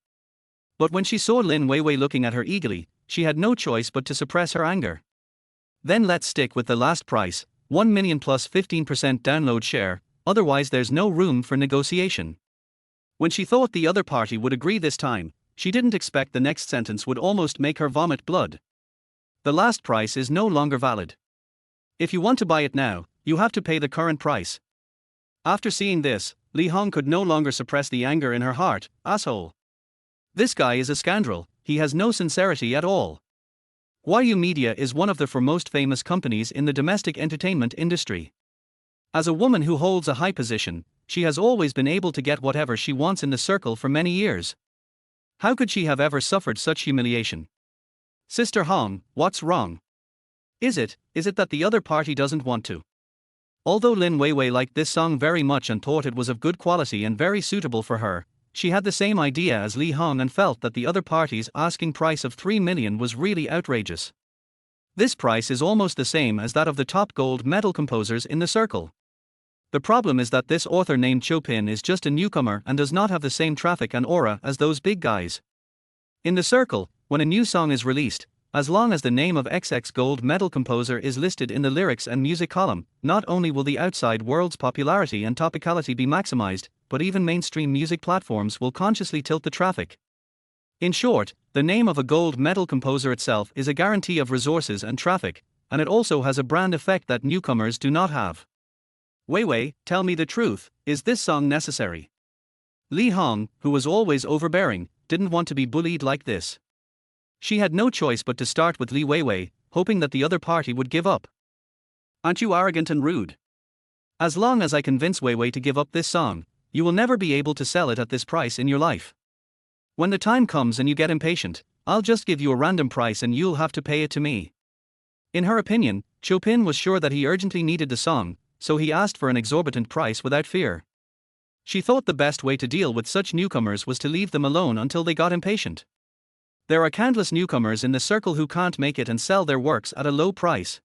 But when she saw Lin Weiwei looking at her eagerly, she had no choice but to suppress her anger. Then let's stick with the last price, 1 million plus 15% download share, otherwise there's no room for negotiation. When she thought the other party would agree this time, she didn't expect the next sentence would almost make her vomit blood. The last price is no longer valid. If you want to buy it now, you have to pay the current price. After seeing this, Li Hong could no longer suppress the anger in her heart. Asshole. This guy is a scoundrel, he has no sincerity at all. Huaguo Media is one of the foremost famous companies in the domestic entertainment industry. As a woman who holds a high position, she has always been able to get whatever she wants in the circle for many years. How could she have ever suffered such humiliation? Sister Hong, what's wrong? Is it that the other party doesn't want to? Although Lin Weiwei liked this song very much and thought it was of good quality and very suitable for her, she had the same idea as Li Hong and felt that the other party's asking price of 3 million was really outrageous. This price is almost the same as that of the top gold medal composers in the circle. The problem is that this author named Chopin is just a newcomer and does not have the same traffic and aura as those big guys. In the circle, when a new song is released, as long as the name of XX gold medal composer is listed in the lyrics and music column, not only will the outside world's popularity and topicality be maximized, but even mainstream music platforms will consciously tilt the traffic. In short, the name of a gold medal composer itself is a guarantee of resources and traffic, and it also has a brand effect that newcomers do not have. Weiwei, tell me the truth, is this song necessary? Li Hong, who was always overbearing, didn't want to be bullied like this. She had no choice but to start with Li Weiwei, hoping that the other party would give up. Aren't you arrogant and rude? As long as I convince Weiwei to give up this song, you will never be able to sell it at this price in your life. When the time comes and you get impatient, I'll just give you a random price and you'll have to pay it to me. In her opinion, Chopin was sure that he urgently needed the song, so he asked for an exorbitant price without fear. She thought the best way to deal with such newcomers was to leave them alone until they got impatient. There are countless newcomers in the circle who can't make it and sell their works at a low price.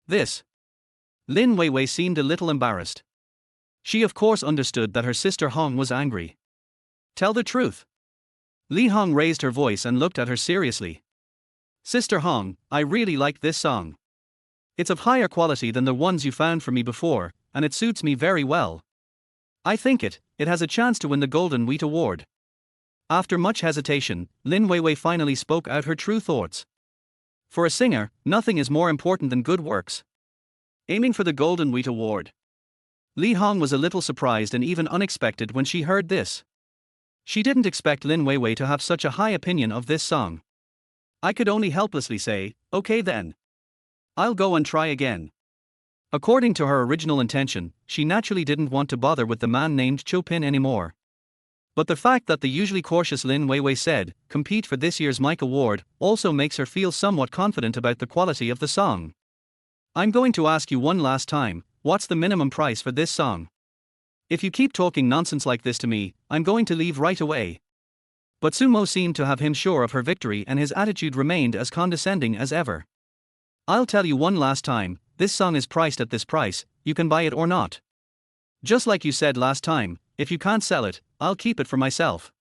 Lin Weiwei seemed a little embarrassed. She of course understood that her sister Hong was angry. Tell the truth. Li Hong raised her voice and looked at her seriously. Sister Hong, I really like this song. It's of higher quality than the ones you found for me before, and it suits me very well. I think it has a chance to win the Golden Wheat Award. After much hesitation, Lin Weiwei finally spoke out her true thoughts. For a singer, nothing is more important than good works. Aiming for the Golden Wheat Award. Li Hong was a little surprised and even unexpected when she heard this. She didn't expect Lin Weiwei to have such a high opinion of this song. I could only helplessly say, okay then. I'll go and try again. According to her original intention, she naturally didn't want to bother with the man named Chopin anymore. But the fact that the usually cautious Lin Weiwei said, compete for this year's Mic Award, also makes her feel somewhat confident about the quality of the song. I'm going to ask you one last time, what's the minimum price for this song? If you keep talking nonsense like this to me, I'm going to leave right away. But Sumo seemed to have him sure of her victory and his attitude remained as condescending as ever. I'll tell you one last time, this song is priced at this price, you can buy it or not. Just like you said last time, if you can't sell it, I'll keep it for myself.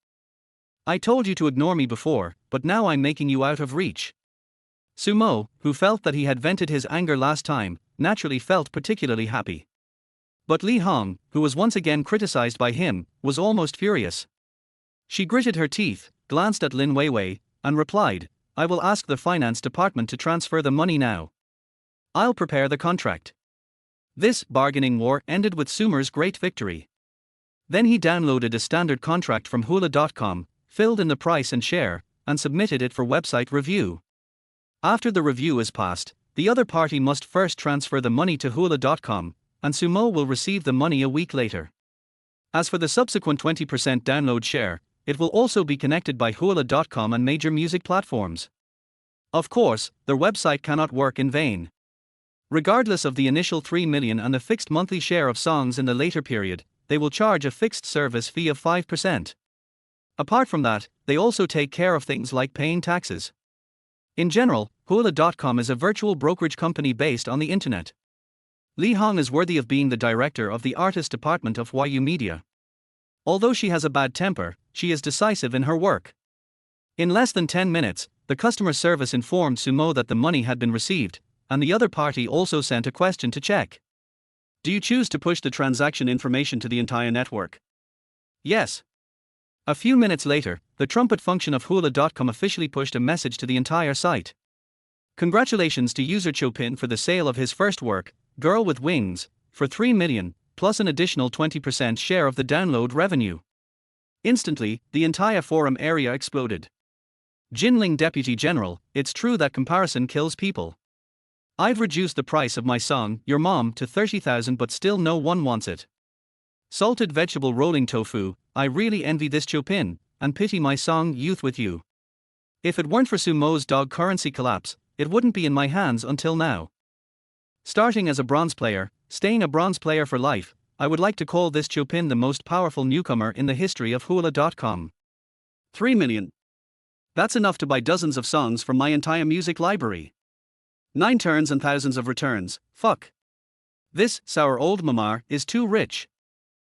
I told you to ignore me before, but now I'm making you out of reach. Sumo, who felt that he had vented his anger last time, naturally felt particularly happy. But Li Hong, who was once again criticized by him, was almost furious. She gritted her teeth, glanced at Lin Weiwei, and replied, I will ask the finance department to transfer the money now. I'll prepare the contract. This bargaining war ended with Sumer's great victory. Then he downloaded a standard contract from hula.com, filled in the price and share, and submitted it for website review. After the review is passed, the other party must first transfer the money to hula.com, and Sumo will receive the money a week later. As for the subsequent 20% download share, it will also be connected by hula.com and major music platforms. Of course, their website cannot work in vain. Regardless of the initial 3 million and the fixed monthly share of songs in the later period, they will charge a fixed service fee of 5%. Apart from that, they also take care of things like paying taxes. In general, hula.com is a virtual brokerage company based on the internet. Li Hong is worthy of being the director of the artist department of Huaguo Media. Although she has a bad temper, she is decisive in her work. In less than 10 minutes, the customer service informed Sumo that the money had been received, and the other party also sent a question to check. Do you choose to push the transaction information to the entire network? Yes. A few minutes later, the trumpet function of hula.com officially pushed a message to the entire site. Congratulations to user Chopin for the sale of his first work, Girl with Wings, for 3 million, plus an additional 20% share of the download revenue. Instantly, the entire forum area exploded. Jinling Deputy General, it's true that comparison kills people. I've reduced the price of my song, Your Mom, to 30,000 but still no one wants it. Salted vegetable rolling tofu, I really envy this Chopin, and pity my song, Youth with You. If it weren't for Sumo's dog currency collapse, it wouldn't be in my hands until now. Starting as a bronze player, staying a bronze player for life, I would like to call this Chopin the most powerful newcomer in the history of Hula.com. 3 million. That's enough to buy dozens of songs from my entire music library. 9 turns and thousands of returns, fuck. This, sour old mamar, is too rich.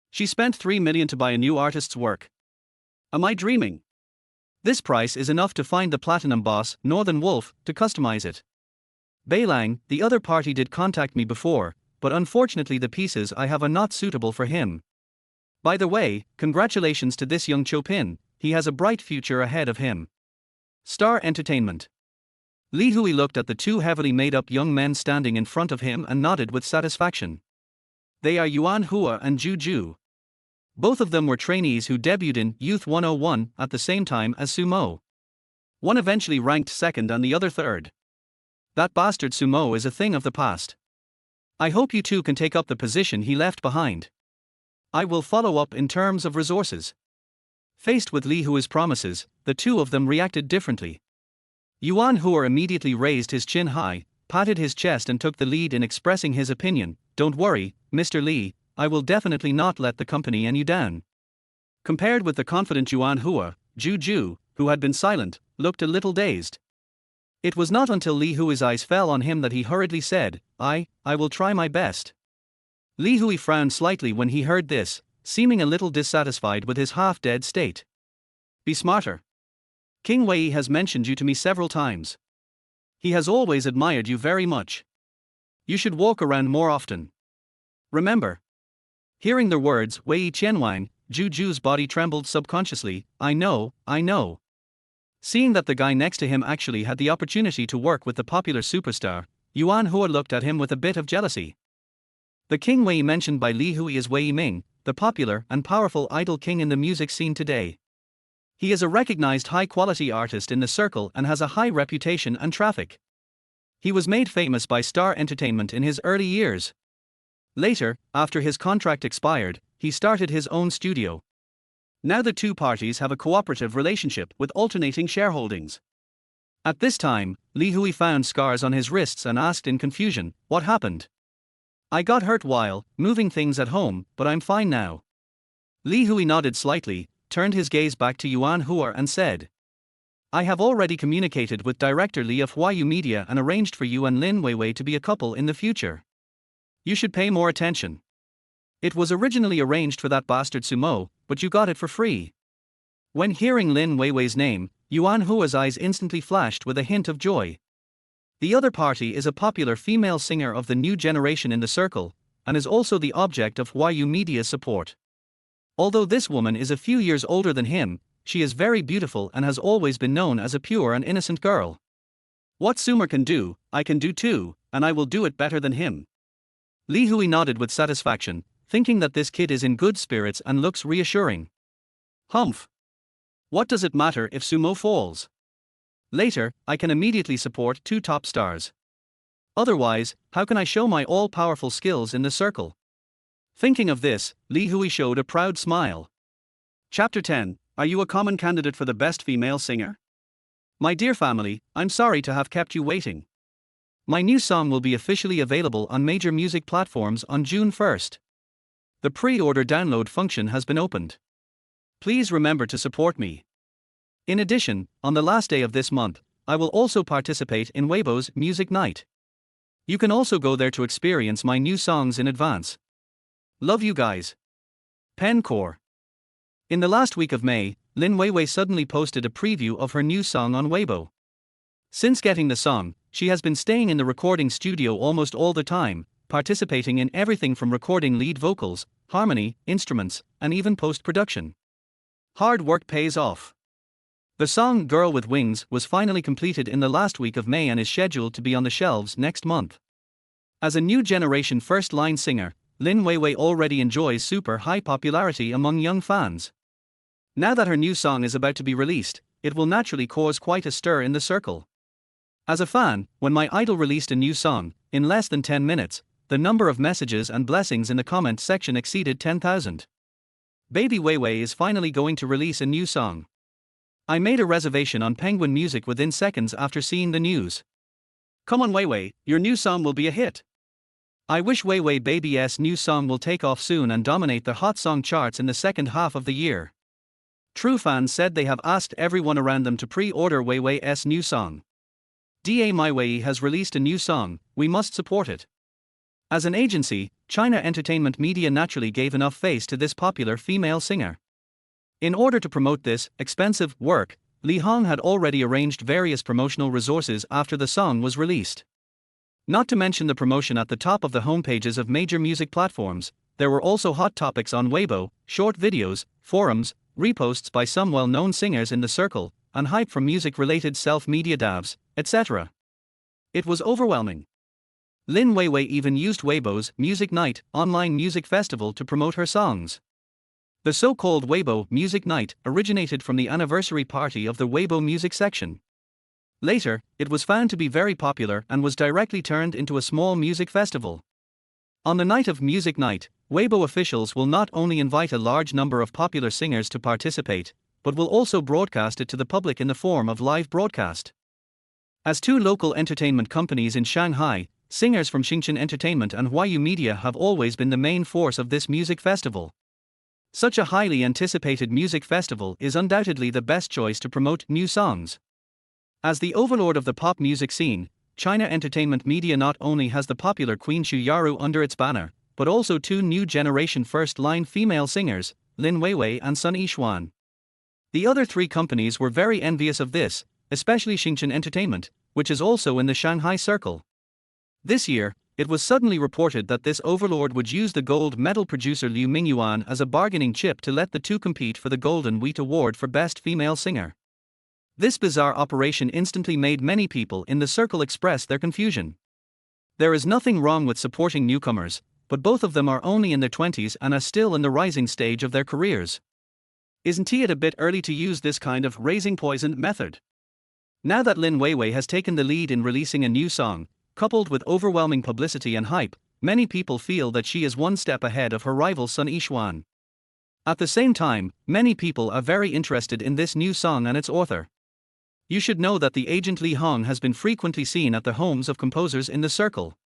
She spent 3 million to buy a new artist's work. Am I dreaming? This price is enough to find the platinum boss, Northern Wolf, to customize it. Beilang, the other party, did contact me before, but unfortunately the pieces I have are not suitable for him. By the way, congratulations to this young Chopin, he has a bright future ahead of him. Star Entertainment. Li Hui looked at the two heavily made-up young men standing in front of him and nodded with satisfaction. They are Yuan Hua and Zhu Zhu. Both of them were trainees who debuted in Youth 101 at the same time as Sumo. One eventually ranked second and the other third. That bastard Sumo is a thing of the past. I hope you two can take up the position he left behind. I will follow up in terms of resources. Faced with Li Hui's promises, the two of them reacted differently. Yuan Hua immediately raised his chin high, patted his chest and took the lead in expressing his opinion. Don't worry, Mr. Li, I will definitely not let the company end you down. Compared with the confident Yuan Hua, Zhu Zhu, who had been silent, looked a little dazed. It was not until Li Hui's eyes fell on him that he hurriedly said, I will try my best. Li Hui frowned slightly when he heard this, seeming a little dissatisfied with his half-dead state. Be smarter. King Wei has mentioned you to me several times. He has always admired you very much. You should walk around more often. Remember. Hearing the words Wei Qianwang, Zhu Zhu's body trembled subconsciously. I know. Seeing that the guy next to him actually had the opportunity to work with the popular superstar, Yuan Hua looked at him with a bit of jealousy. The King Wei mentioned by Li Hui is Wei Ming, the popular and powerful idol king in the music scene today. He is a recognized high-quality artist in the circle and has a high reputation and traffic. He was made famous by Star Entertainment in his early years. Later, after his contract expired, he started his own studio. Now the two parties have a cooperative relationship with alternating shareholdings. At this time, Li Hui found scars on his wrists and asked in confusion, what happened? I got hurt while moving things at home, but I'm fine now. Li Hui nodded slightly, turned his gaze back to Yuan Hua and said, I have already communicated with Director Li of Huaguo Media and arranged for you and Lin Weiwei to be a couple in the future. You should pay more attention. It was originally arranged for that bastard Sumo, but you got it for free. When hearing Lin Weiwei's name, Yuan Hua's eyes instantly flashed with a hint of joy. The other party is a popular female singer of the new generation in the circle, and is also the object of Huaguo Media's support. Although this woman is a few years older than him, she is very beautiful and has always been known as a pure and innocent girl. What Sumer can do, I can do too, and I will do it better than him. Li Hui nodded with satisfaction, thinking that this kid is in good spirits and looks reassuring. Humph. What does it matter if Sumo falls? Later, I can immediately support two top stars. Otherwise, how can I show my all-powerful skills in the circle? Thinking of this, Li Hui showed a proud smile. Chapter 10. Are you a common candidate for the best female singer? My dear family, I'm sorry to have kept you waiting. My new song will be officially available on major music platforms on June 1st. The pre-order download function has been opened. Please remember to support me. In addition, on the last day of this month, I will also participate in Weibo's Music Night. You can also go there to experience my new songs in advance. Love you guys. Pen Core. In the last week of May, Lin Weiwei suddenly posted a preview of her new song on Weibo. Since getting the song, she has been staying in the recording studio almost all the time, participating in everything from recording lead vocals, harmony, instruments, and even post-production. Hard work pays off. The song Girl with Wings was finally completed in the last week of May and is scheduled to be on the shelves next month. As a new generation first-line singer, Lin Weiwei already enjoys super high popularity among young fans. Now that her new song is about to be released, it will naturally cause quite a stir in the circle. As a fan, when my idol released a new song, in less than 10 minutes, the number of messages and blessings in the comment section exceeded 10,000. Baby Weiwei is finally going to release a new song. I made a reservation on Penguin Music within seconds after seeing the news. Come on Weiwei, your new song will be a hit. I wish Weiwei Baby's new song will take off soon and dominate the hot song charts in the second half of the year. True fans said they have asked everyone around them to pre-order Weiwei's new song. Da Maiwei has released a new song, we must support it. As an agency, China Entertainment Media naturally gave enough face to this popular female singer. In order to promote this expensive work, Li Hong had already arranged various promotional resources after the song was released. Not to mention the promotion at the top of the homepages of major music platforms, there were also hot topics on Weibo, short videos, forums, reposts by some well-known singers in the circle, and hype from music-related self-media davs, etc. It was overwhelming. Lin Weiwei even used Weibo's Music Night online music festival to promote her songs. The so-called Weibo Music Night originated from the anniversary party of the Weibo music section. Later, it was found to be very popular and was directly turned into a small music festival. On the night of Music Night, Weibo officials will not only invite a large number of popular singers to participate, but will also broadcast it to the public in the form of live broadcast. As two local entertainment companies in Shanghai, singers from Xingchen Entertainment and Huayu Media have always been the main force of this music festival. Such a highly anticipated music festival is undoubtedly the best choice to promote new songs. As the overlord of the pop music scene, China Entertainment Media not only has the popular Queen Xu Yaru under its banner, but also two new generation first-line female singers, Lin Weiwei and Sun Yixuan. The other three companies were very envious of this, especially Xingchen Entertainment, which is also in the Shanghai circle. This year, it was suddenly reported that this overlord would use the gold medal producer Liu Mingyuan as a bargaining chip to let the two compete for the Golden Wheat Award for Best Female Singer. This bizarre operation instantly made many people in the circle express their confusion. There is nothing wrong with supporting newcomers, but both of them are only in their 20s and are still in the rising stage of their careers. Isn't it a bit early to use this kind of raising poison method? Now that Lin Weiwei has taken the lead in releasing a new song, coupled with overwhelming publicity and hype, many people feel that she is one step ahead of her rival Sun Yixuan. At the same time, many people are very interested in this new song and its author. You should know that the agent Li Hong has been frequently seen at the homes of composers in the circle.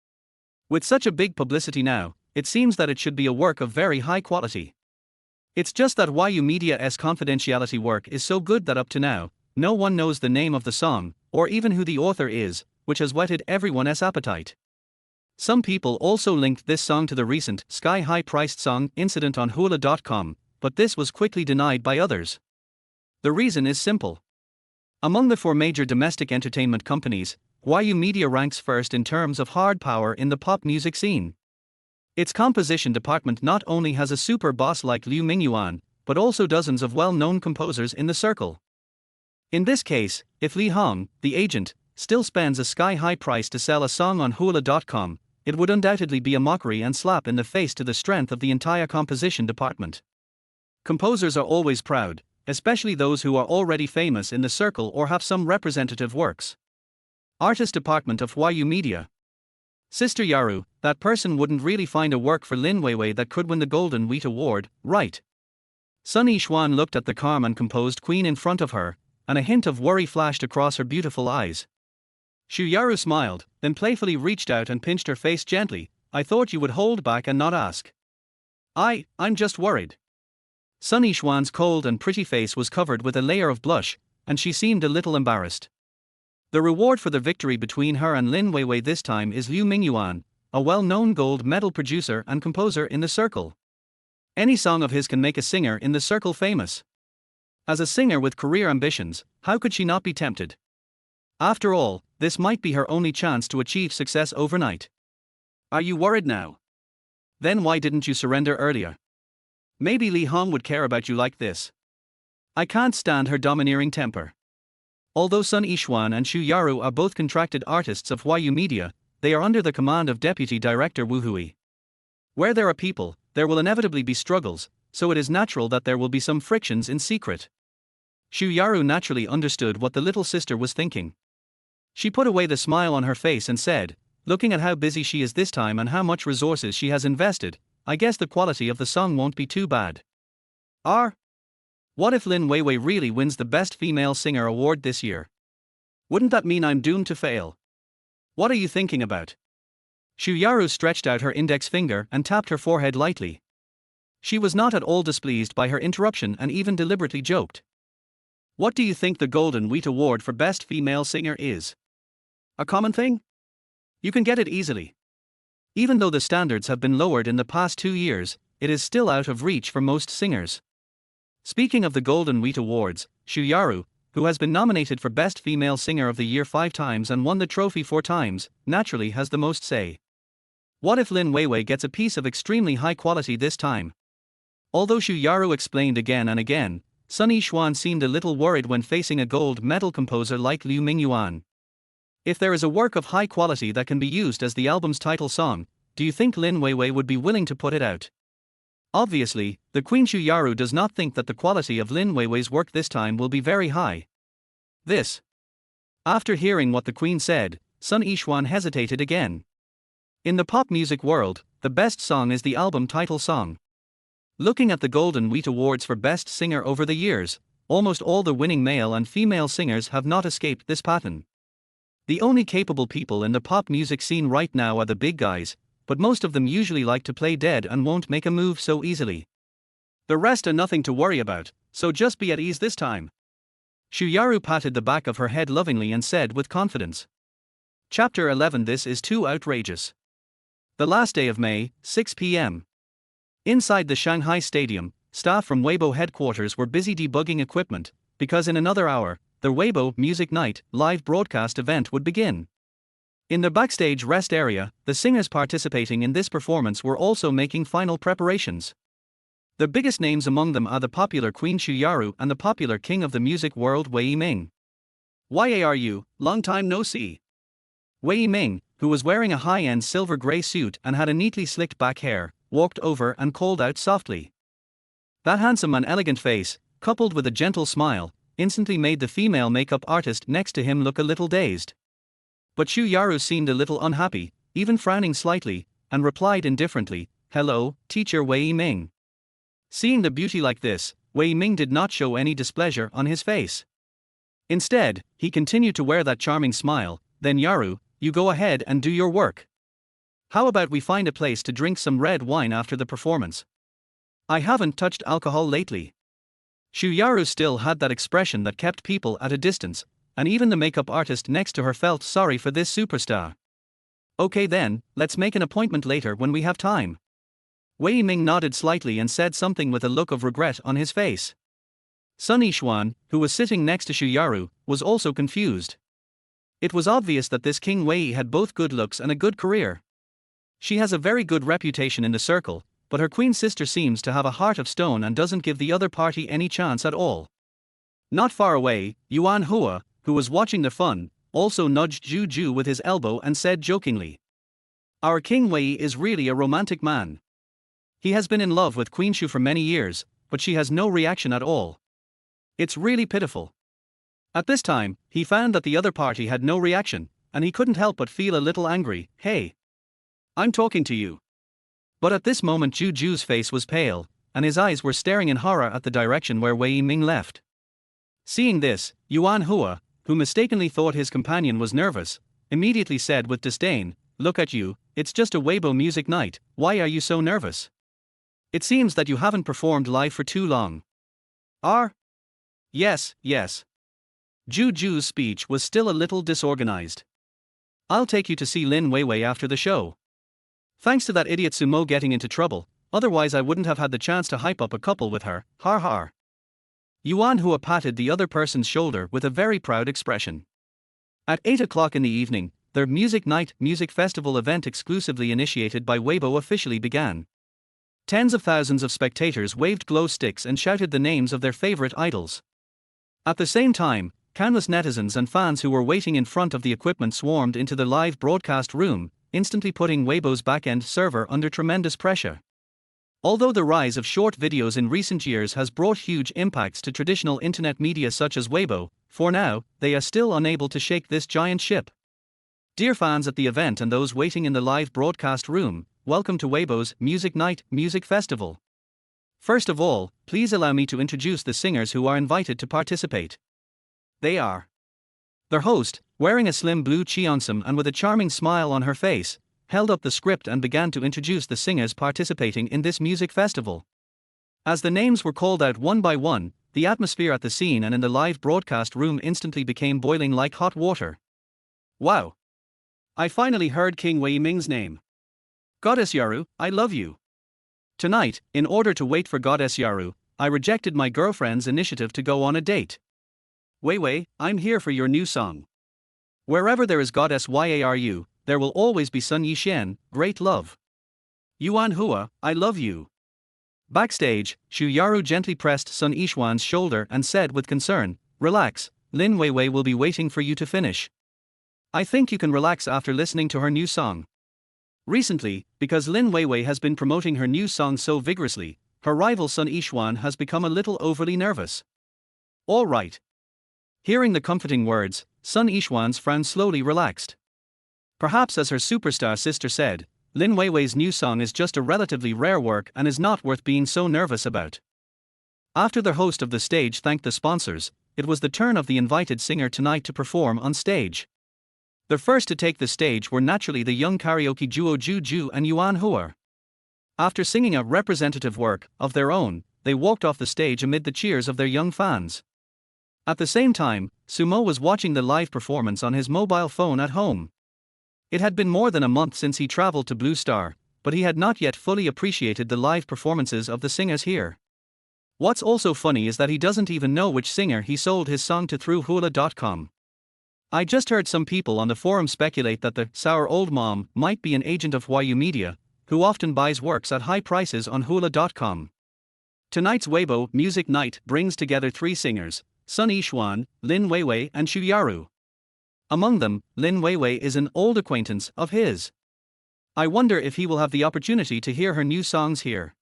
With such a big publicity now, it seems that it should be a work of very high quality. It's just that Huayu Media's confidentiality work is so good that up to now, no one knows the name of the song, or even who the author is, which has whetted everyone's appetite. Some people also linked this song to the recent sky-high priced song incident on hula.com, but this was quickly denied by others. The reason is simple. Among the four major domestic entertainment companies, Huayu Media ranks first in terms of hard power in the pop music scene. Its composition department not only has a super boss like Liu Mingyuan, but also dozens of well-known composers in the circle. In this case, if Li Hong, the agent, still spends a sky-high price to sell a song on hula.com, it would undoubtedly be a mockery and slap in the face to the strength of the entire composition department. Composers are always proud, especially those who are already famous in the circle or have some representative works. Artist department of Huayu Media. Sister Yaru, that person wouldn't really find a work for Lin Weiwei that could win the Golden Wheat Award, right? Sun Yixuan looked at the calm and composed queen in front of her, and a hint of worry flashed across her beautiful eyes. Xu Yaru smiled, then playfully reached out and pinched her face gently. I thought you would hold back and not ask. I'm just worried. Sun Yixuan's cold and pretty face was covered with a layer of blush, and she seemed a little embarrassed. The reward for the victory between her and Lin Weiwei this time is Liu Mingyuan, a well-known gold medal producer and composer in the circle. Any song of his can make a singer in the circle famous. As a singer with career ambitions, how could she not be tempted? After all, this might be her only chance to achieve success overnight. Are you worried now? Then why didn't you surrender earlier? Maybe Li Hong would care about you like this. I can't stand her domineering temper. Although Sun Yixuan and Xu Yaru are both contracted artists of Huayu Media, they are under the command of Deputy Director Wu Hui. Where there are people, there will inevitably be struggles, so it is natural that there will be some frictions in secret. Xu Yaru naturally understood what the little sister was thinking. She put away the smile on her face and said, looking at how busy she is this time and how much resources she has invested, I guess the quality of the song won't be too bad. What if Lin Weiwei really wins the Best Female Singer award this year? Wouldn't that mean I'm doomed to fail? What are you thinking about? Xu Yaru stretched out her index finger and tapped her forehead lightly. She was not at all displeased by her interruption and even deliberately joked. What do you think the Golden Wheat Award for Best Female Singer is? A common thing? You can get it easily. Even though the standards have been lowered in the past 2 years, it is still out of reach for most singers. Speaking of the Golden Wheat Awards, Xu Yaru, who has been nominated for Best Female Singer of the Year 5 times and won the trophy 4 times, naturally has the most say. What if Lin Weiwei gets a piece of extremely high quality this time? Although Xu Yaru explained again and again, Sun Yixuan seemed a little worried when facing a gold medal composer like Liu Mingyuan. If there is a work of high quality that can be used as the album's title song, do you think Lin Weiwei would be willing to put it out? Obviously, the Queen Xu Yaru does not think that the quality of Lin Weiwei's work this time will be very high. After hearing what the Queen said, Sun Yixuan hesitated again. In the pop music world, the best song is the album title song. Looking at the Golden Wheat Awards for Best Singer over the years, almost all the winning male and female singers have not escaped this pattern. The only capable people in the pop music scene right now are the big guys, but most of them usually like to play dead and won't make a move so easily. The rest are nothing to worry about, so just be at ease this time. Xu Yaru patted the back of her head lovingly and said with confidence. Chapter 11. This is too outrageous. The last day of May, 6 p.m. Inside the Shanghai Stadium, staff from Huaguo headquarters were busy debugging equipment, because in another hour, the Huaguo Music Night live broadcast event would begin. In the backstage rest area, the singers participating in this performance were also making final preparations. The biggest names among them are the popular Queen Xu Yaru and the popular king of the music world Wei Yiming. Yaru, long time no see. Wei Yiming, who was wearing a high-end silver grey suit and had a neatly slicked back hair, walked over and called out softly. That handsome and elegant face, coupled with a gentle smile, instantly made the female makeup artist next to him look a little dazed. But Xu Yaru seemed a little unhappy, even frowning slightly, and replied indifferently, "Hello, teacher Wei Yiming." Seeing the beauty like this, Wei Yiming did not show any displeasure on his face. Instead, he continued to wear that charming smile. "Then Yaru, you go ahead and do your work. How about we find a place to drink some red wine after the performance? I haven't touched alcohol lately." Xu Yaru still had that expression that kept people at a distance, and even the makeup artist next to her felt sorry for this superstar. "Okay then, let's make an appointment later when we have time." Wei Yiming nodded slightly and said something with a look of regret on his face. Sun Yixuan, who was sitting next to Xu Yaru, was also confused. It was obvious that this King Wei had both good looks and a good career. She has a very good reputation in the circle, but her queen sister seems to have a heart of stone and doesn't give the other party any chance at all. Not far away, Yuan Hua, who was watching the fun, also nudged Zhu Ju with his elbow and said jokingly, "Our King Wei is really a romantic man. He has been in love with Queen Xu for many years, but she has no reaction at all. It's really pitiful." At this time, he found that the other party had no reaction, and he couldn't help but feel a little angry. "Hey, I'm talking to you." But at this moment Zhu Ju's face was pale, and his eyes were staring in horror at the direction where Wei Yiming left. Seeing this, Yuan Hua, who mistakenly thought his companion was nervous, immediately said with disdain, "Look at you, it's just a Huaguo music night, why are you so nervous? It seems that you haven't performed live for too long." Yes. Zhu Ju's speech was still a little disorganized. "I'll take you to see Lin Weiwei after the show. Thanks to that idiot Sumo getting into trouble, otherwise I wouldn't have had the chance to hype up a couple with her, har har." Yuan Hua patted the other person's shoulder with a very proud expression. At 8 o'clock in the evening, their Music Night music festival event exclusively initiated by Weibo officially began. Tens of thousands of spectators waved glow sticks and shouted the names of their favorite idols. At the same time, countless netizens and fans who were waiting in front of the equipment swarmed into the live broadcast room, instantly putting Weibo's back-end server under tremendous pressure. Although the rise of short videos in recent years has brought huge impacts to traditional internet media such as Weibo, for now, they are still unable to shake this giant ship. Dear fans at the event and those waiting in the live broadcast room, welcome to Huaguo's Music Night Music Festival. First of all, please allow me to introduce the singers who are invited to participate. They are their host, wearing a slim blue cheongsam and with a charming smile on her face, held up the script and began to introduce the singers participating in this music festival. As the names were called out one by one, the atmosphere at the scene and in the live broadcast room instantly became boiling like hot water. Wow! I finally heard King Wei Ming's name. Goddess Yaru, I love you. Tonight, in order to wait for Goddess Yaru, I rejected my girlfriend's initiative to go on a date. Wei Wei, I'm here for your new song. Wherever there is Goddess Yaru, there will always be Sun Yishan, great love. Yuan Hua, I love you. Backstage, Xu Yaru gently pressed Sun Yishuan's shoulder and said with concern, relax, Lin Weiwei will be waiting for you to finish. I think you can relax after listening to her new song. Recently, because Lin Weiwei has been promoting her new song so vigorously, her rival Sun Yishuan has become a little overly nervous. All right. Hearing the comforting words, Sun Yishuan's frown slowly relaxed. Perhaps as her superstar sister said, Lin Weiwei's new song is just a relatively rare work and is not worth being so nervous about. After the host of the stage thanked the sponsors, it was the turn of the invited singer tonight to perform on stage. The first to take the stage were naturally the young karaoke duo Juju and Yuan Hua. After singing a representative work of their own, they walked off the stage amid the cheers of their young fans. At the same time, Sumo was watching the live performance on his mobile phone at home. It had been more than a month since he traveled to Blue Star, but he had not yet fully appreciated the live performances of the singers here. What's also funny is that he doesn't even know which singer he sold his song to through hula.com. I just heard some people on the forum speculate that the sour old mom might be an agent of Huaguo Media, who often buys works at high prices on hula.com. Tonight's Huaguo Music Night brings together three singers, Sun Yishuan, Lin Weiwei and Xu Yaru. Among them, Lin Weiwei is an old acquaintance of his. I wonder if he will have the opportunity to hear her new songs here.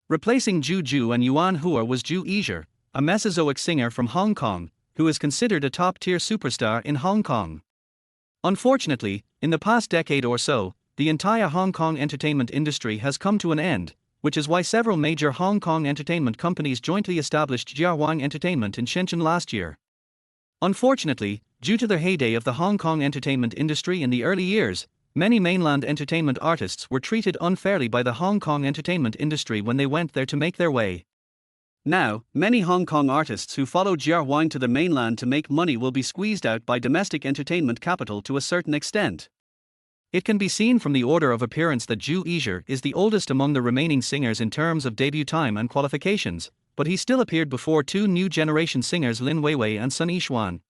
Replacing Juju and Yuan Hua was Zhu Yizhi, a Mesozoic singer from Hong Kong, who is considered a top-tier superstar in Hong Kong. Unfortunately, in the past decade or so, the entire Hong Kong entertainment industry has come to an end, which is why several major Hong Kong entertainment companies jointly established Jiawang Entertainment in Shenzhen last year. Unfortunately, due to the heyday of the Hong Kong entertainment industry in the early years, many mainland entertainment artists were treated unfairly by the Hong Kong entertainment industry when they went there to make their way. Now, many Hong Kong artists who followed Jiawang to the mainland to make money will be squeezed out by domestic entertainment capital to a certain extent. It can be seen from the order of appearance that Zhu Yizhi is the oldest among the remaining singers in terms of debut time and qualifications, but he still appeared before two new generation singers Lin Weiwei and Sun Yishuan.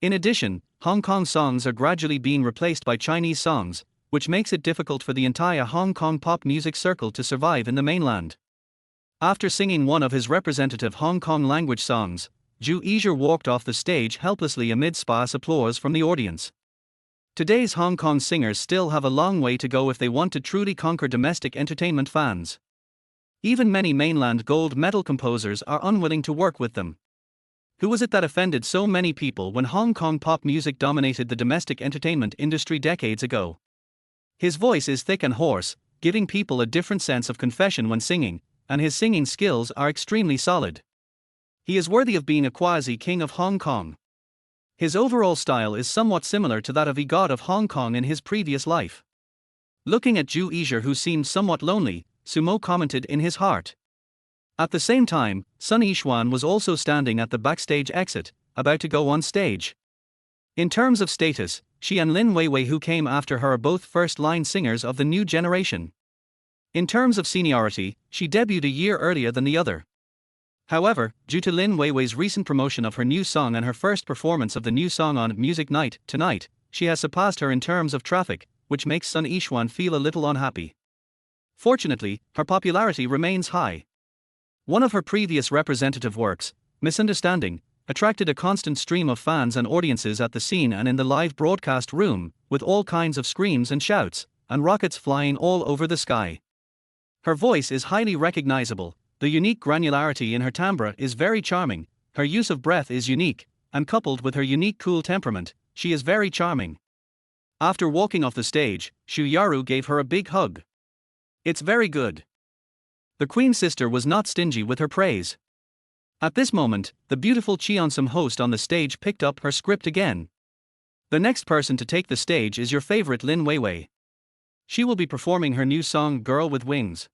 In addition, Hong Kong songs are gradually being replaced by Chinese songs, which makes it difficult for the entire Hong Kong pop music circle to survive in the mainland. After singing one of his representative Hong Kong language songs, Zhu Yizhi walked off the stage helplessly amid sparse applause from the audience. Today's Hong Kong singers still have a long way to go if they want to truly conquer domestic entertainment fans. Even many mainland gold medal composers are unwilling to work with them. Who was it that offended so many people when Hong Kong pop music dominated the domestic entertainment industry decades ago? His voice is thick and hoarse, giving people a different sense of confession when singing, and his singing skills are extremely solid. He is worthy of being a quasi-king of Hong Kong. His overall style is somewhat similar to that of a god of Hong Kong in his previous life. Looking at Zhu Yizhi, who seemed somewhat lonely, Sumo commented in his heart. At the same time, Sun Yishuan was also standing at the backstage exit, about to go on stage. In terms of status, she and Lin Weiwei, who came after her, are both first-line singers of the new generation. In terms of seniority, she debuted a year earlier than the other. However, due to Lin Weiwei's recent promotion of her new song and her first performance of the new song on Music Night Tonight, she has surpassed her in terms of traffic, which makes Sun Yishuan feel a little unhappy. Fortunately, her popularity remains high. One of her previous representative works, Misunderstanding, attracted a constant stream of fans and audiences at the scene and in the live broadcast room, with all kinds of screams and shouts, and rockets flying all over the sky. Her voice is highly recognizable, the unique granularity in her timbre is very charming, her use of breath is unique, and coupled with her unique cool temperament, she is very charming. After walking off the stage, Shuyaru gave her a big hug. It's very good. The queen's sister was not stingy with her praise. At this moment, the beautiful Cheongsam host on the stage picked up her script again. The next person to take the stage is your favorite Lin Weiwei. She will be performing her new song Girl with Wings.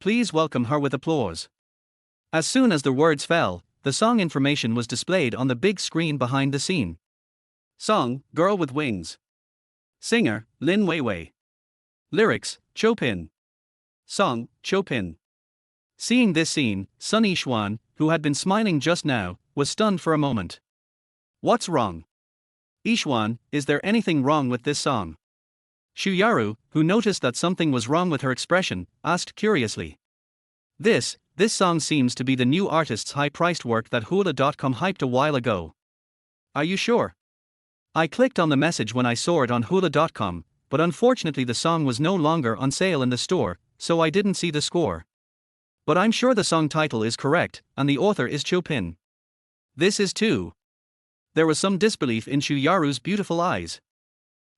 Please welcome her with applause. As soon as the words fell, the song information was displayed on the big screen behind the scene. Song, Girl with Wings. Singer, Lin Weiwei. Lyrics, Chopin. Song, Chopin. Seeing this scene, Sun Yixuan, who had been smiling just now, was stunned for a moment. What's wrong? Yixuan, is there anything wrong with this song? Shuyaru, who noticed that something was wrong with her expression, asked curiously. This song seems to be the new artist's high-priced work that Hula.com hyped a while ago. Are you sure? I clicked on the message when I saw it on Hula.com, but unfortunately the song was no longer on sale in the store, so I didn't see the score. But I'm sure the song title is correct, and the author is Chopin. This is too. There was some disbelief in Shuyaru's beautiful eyes.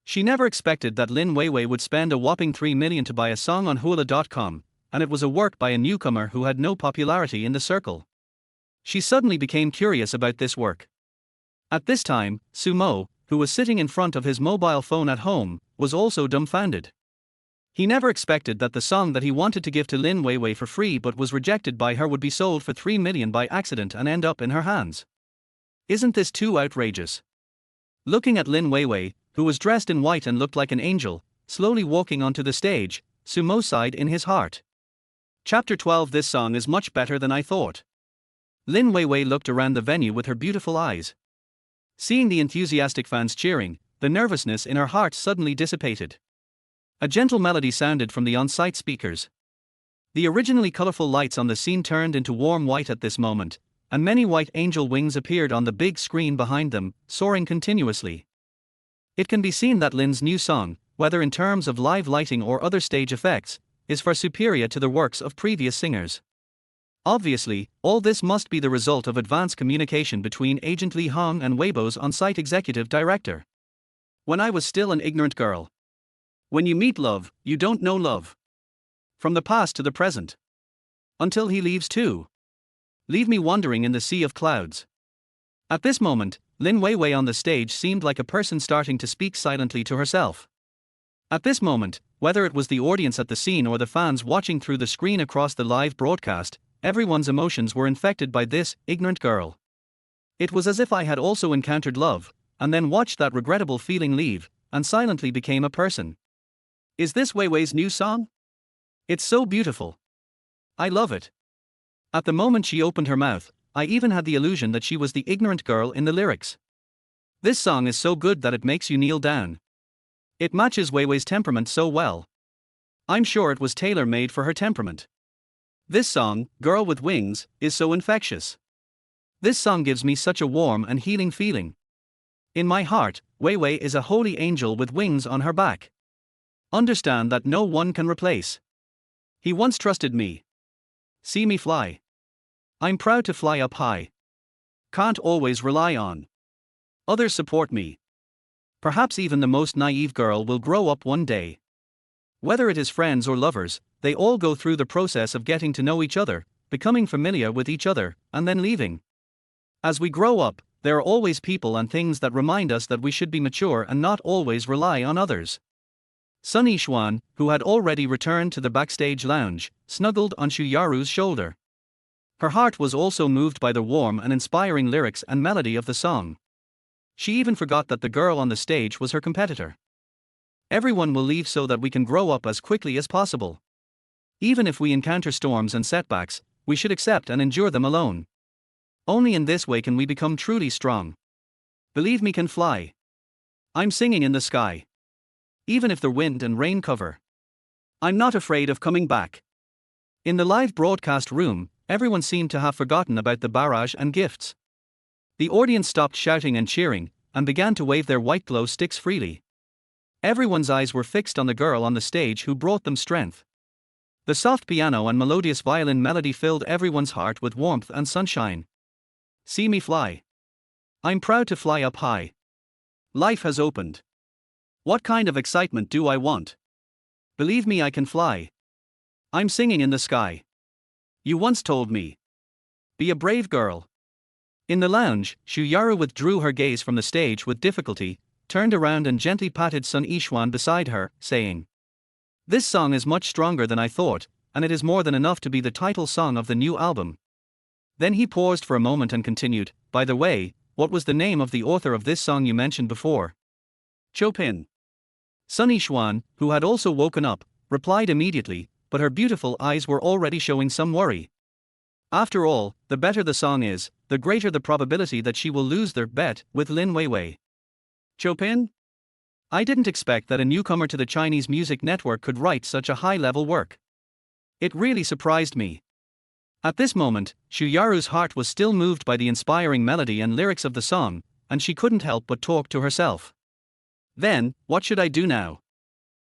She never expected that Lin Weiwei would spend a whopping 3 million to buy a song on Hula.com, and it was a work by a newcomer who had no popularity in the circle. She suddenly became curious about this work. At this time, Sumo, who was sitting in front of his mobile phone at home, was also dumbfounded. He never expected that the song that he wanted to give to Lin Weiwei for free but was rejected by her would be sold for 3 million by accident and end up in her hands. Isn't this too outrageous? Looking at Lin Weiwei, who was dressed in white and looked like an angel, slowly walking onto the stage, Sumo sighed in his heart. Chapter 12. This song is much better than I thought. Lin Weiwei looked around the venue with her beautiful eyes. Seeing the enthusiastic fans cheering, the nervousness in her heart suddenly dissipated. A gentle melody sounded from the on-site speakers. The originally colorful lights on the scene turned into warm white at this moment, and many white angel wings appeared on the big screen behind them, soaring continuously. It can be seen that Lin's new song, whether in terms of live lighting or other stage effects, is far superior to the works of previous singers. Obviously, all this must be the result of advanced communication between Agent Li Hong and Weibo's on-site executive director. When I was still an ignorant girl. When you meet love, you don't know love. From the past to the present. Until he leaves too. Leave me wandering in the sea of clouds. At this moment, Lin Weiwei on the stage seemed like a person starting to speak silently to herself. At this moment, whether it was the audience at the scene or the fans watching through the screen across the live broadcast, everyone's emotions were infected by this ignorant girl. It was as if I had also encountered love, and then watched that regrettable feeling leave, and silently became a person. Is this Weiwei's new song? It's so beautiful. I love it. At the moment she opened her mouth, I even had the illusion that she was the ignorant girl in the lyrics. This song is so good that it makes you kneel down. It matches Weiwei's temperament so well. I'm sure it was tailor-made for her temperament. This song, Girl with Wings, is so infectious. This song gives me such a warm and healing feeling. In my heart, Weiwei is a holy angel with wings on her back. Understand that no one can replace. He once trusted me. See me fly. I'm proud to fly up high. Can't always rely on others support me. Perhaps even the most naive girl will grow up one day. Whether it is friends or lovers, they all go through the process of getting to know each other, becoming familiar with each other, and then leaving. As we grow up, there are always people and things that remind us that we should be mature and not always rely on others. Sun Yixuan, who had already returned to the backstage lounge, snuggled on Shuyaru's shoulder. Her heart was also moved by the warm and inspiring lyrics and melody of the song. She even forgot that the girl on the stage was her competitor. Everyone will leave so that we can grow up as quickly as possible. Even if we encounter storms and setbacks, we should accept and endure them alone. Only in this way can we become truly strong. Believe me, can fly. I'm singing in the sky. Even if the wind and rain cover. I'm not afraid of coming back. In the live broadcast room, everyone seemed to have forgotten about the barrage and gifts. The audience stopped shouting and cheering, and began to wave their white glow sticks freely. Everyone's eyes were fixed on the girl on the stage who brought them strength. The soft piano and melodious violin melody filled everyone's heart with warmth and sunshine. See me fly. I'm proud to fly up high. Life has opened. What kind of excitement do I want? Believe me, I can fly. I'm singing in the sky. You once told me. Be a brave girl. In the lounge, Shuyaru withdrew her gaze from the stage with difficulty, turned around and gently patted Sun Yixuan beside her, saying, "This song is much stronger than I thought, and it is more than enough to be the title song of the new album." Then he paused for a moment and continued, "By the way, what was the name of the author of this song you mentioned before?" Chopin. Sun Yixuan, who had also woken up, replied immediately, but her beautiful eyes were already showing some worry. After all, the better the song is, the greater the probability that she will lose their bet with Lin Weiwei. Chopin? I didn't expect that a newcomer to the Chinese music network could write such a high-level work. It really surprised me. At this moment, Shuyaru's heart was still moved by the inspiring melody and lyrics of the song, and she couldn't help but talk to herself. Then, what should I do now?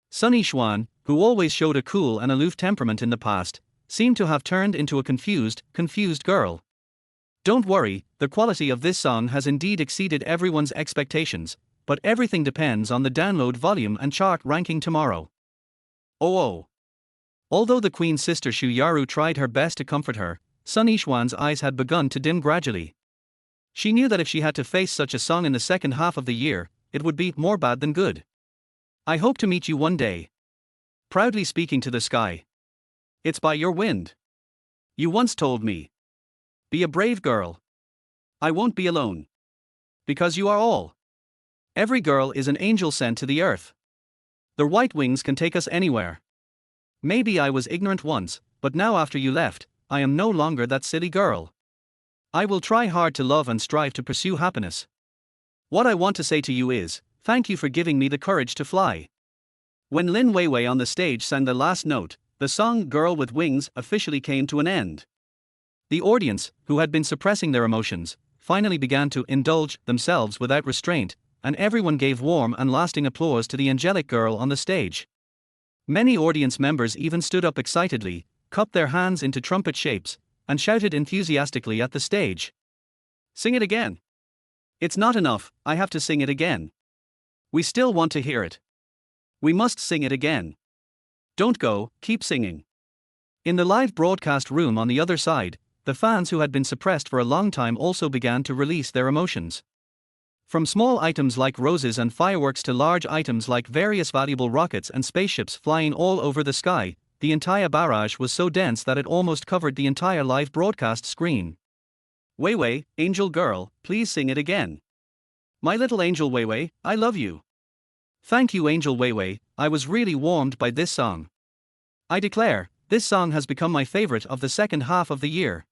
Sun Yixuan, who always showed a cool and aloof temperament in the past, seemed to have turned into a confused girl. Don't worry, the quality of this song has indeed exceeded everyone's expectations, but everything depends on the download volume and chart ranking tomorrow. Oh. Although the Queen's sister Shuyaru tried her best to comfort her, Sun Yixuan's eyes had begun to dim gradually. She knew that if she had to face such a song in the second half of the year, it would be more bad than good. I hope to meet you one day. Proudly speaking to the sky. It's by your wind. You once told me. Be a brave girl. I won't be alone. Because you are all. Every girl is an angel sent to the earth. Their white wings can take us anywhere. Maybe I was ignorant once, but now after you left, I am no longer that silly girl. I will try hard to love and strive to pursue happiness. What I want to say to you is, thank you for giving me the courage to fly. When Lin Weiwei on the stage sang the last note, the song Girl with Wings officially came to an end. The audience, who had been suppressing their emotions, finally began to indulge themselves without restraint, and everyone gave warm and lasting applause to the angelic girl on the stage. Many audience members even stood up excitedly, cupped their hands into trumpet shapes, and shouted enthusiastically at the stage. Sing it again. It's not enough, I have to sing it again. We still want to hear it. We must sing it again. Don't go, keep singing. In the live broadcast room on the other side, the fans who had been suppressed for a long time also began to release their emotions. From small items like roses and fireworks to large items like various valuable rockets and spaceships flying all over the sky, the entire barrage was so dense that it almost covered the entire live broadcast screen. Weiwei, angel girl, please sing it again. My little angel Weiwei, I love you. Thank you, Angel Weiwei, I was really warmed by this song. I declare, this song has become my favorite of the second half of the year.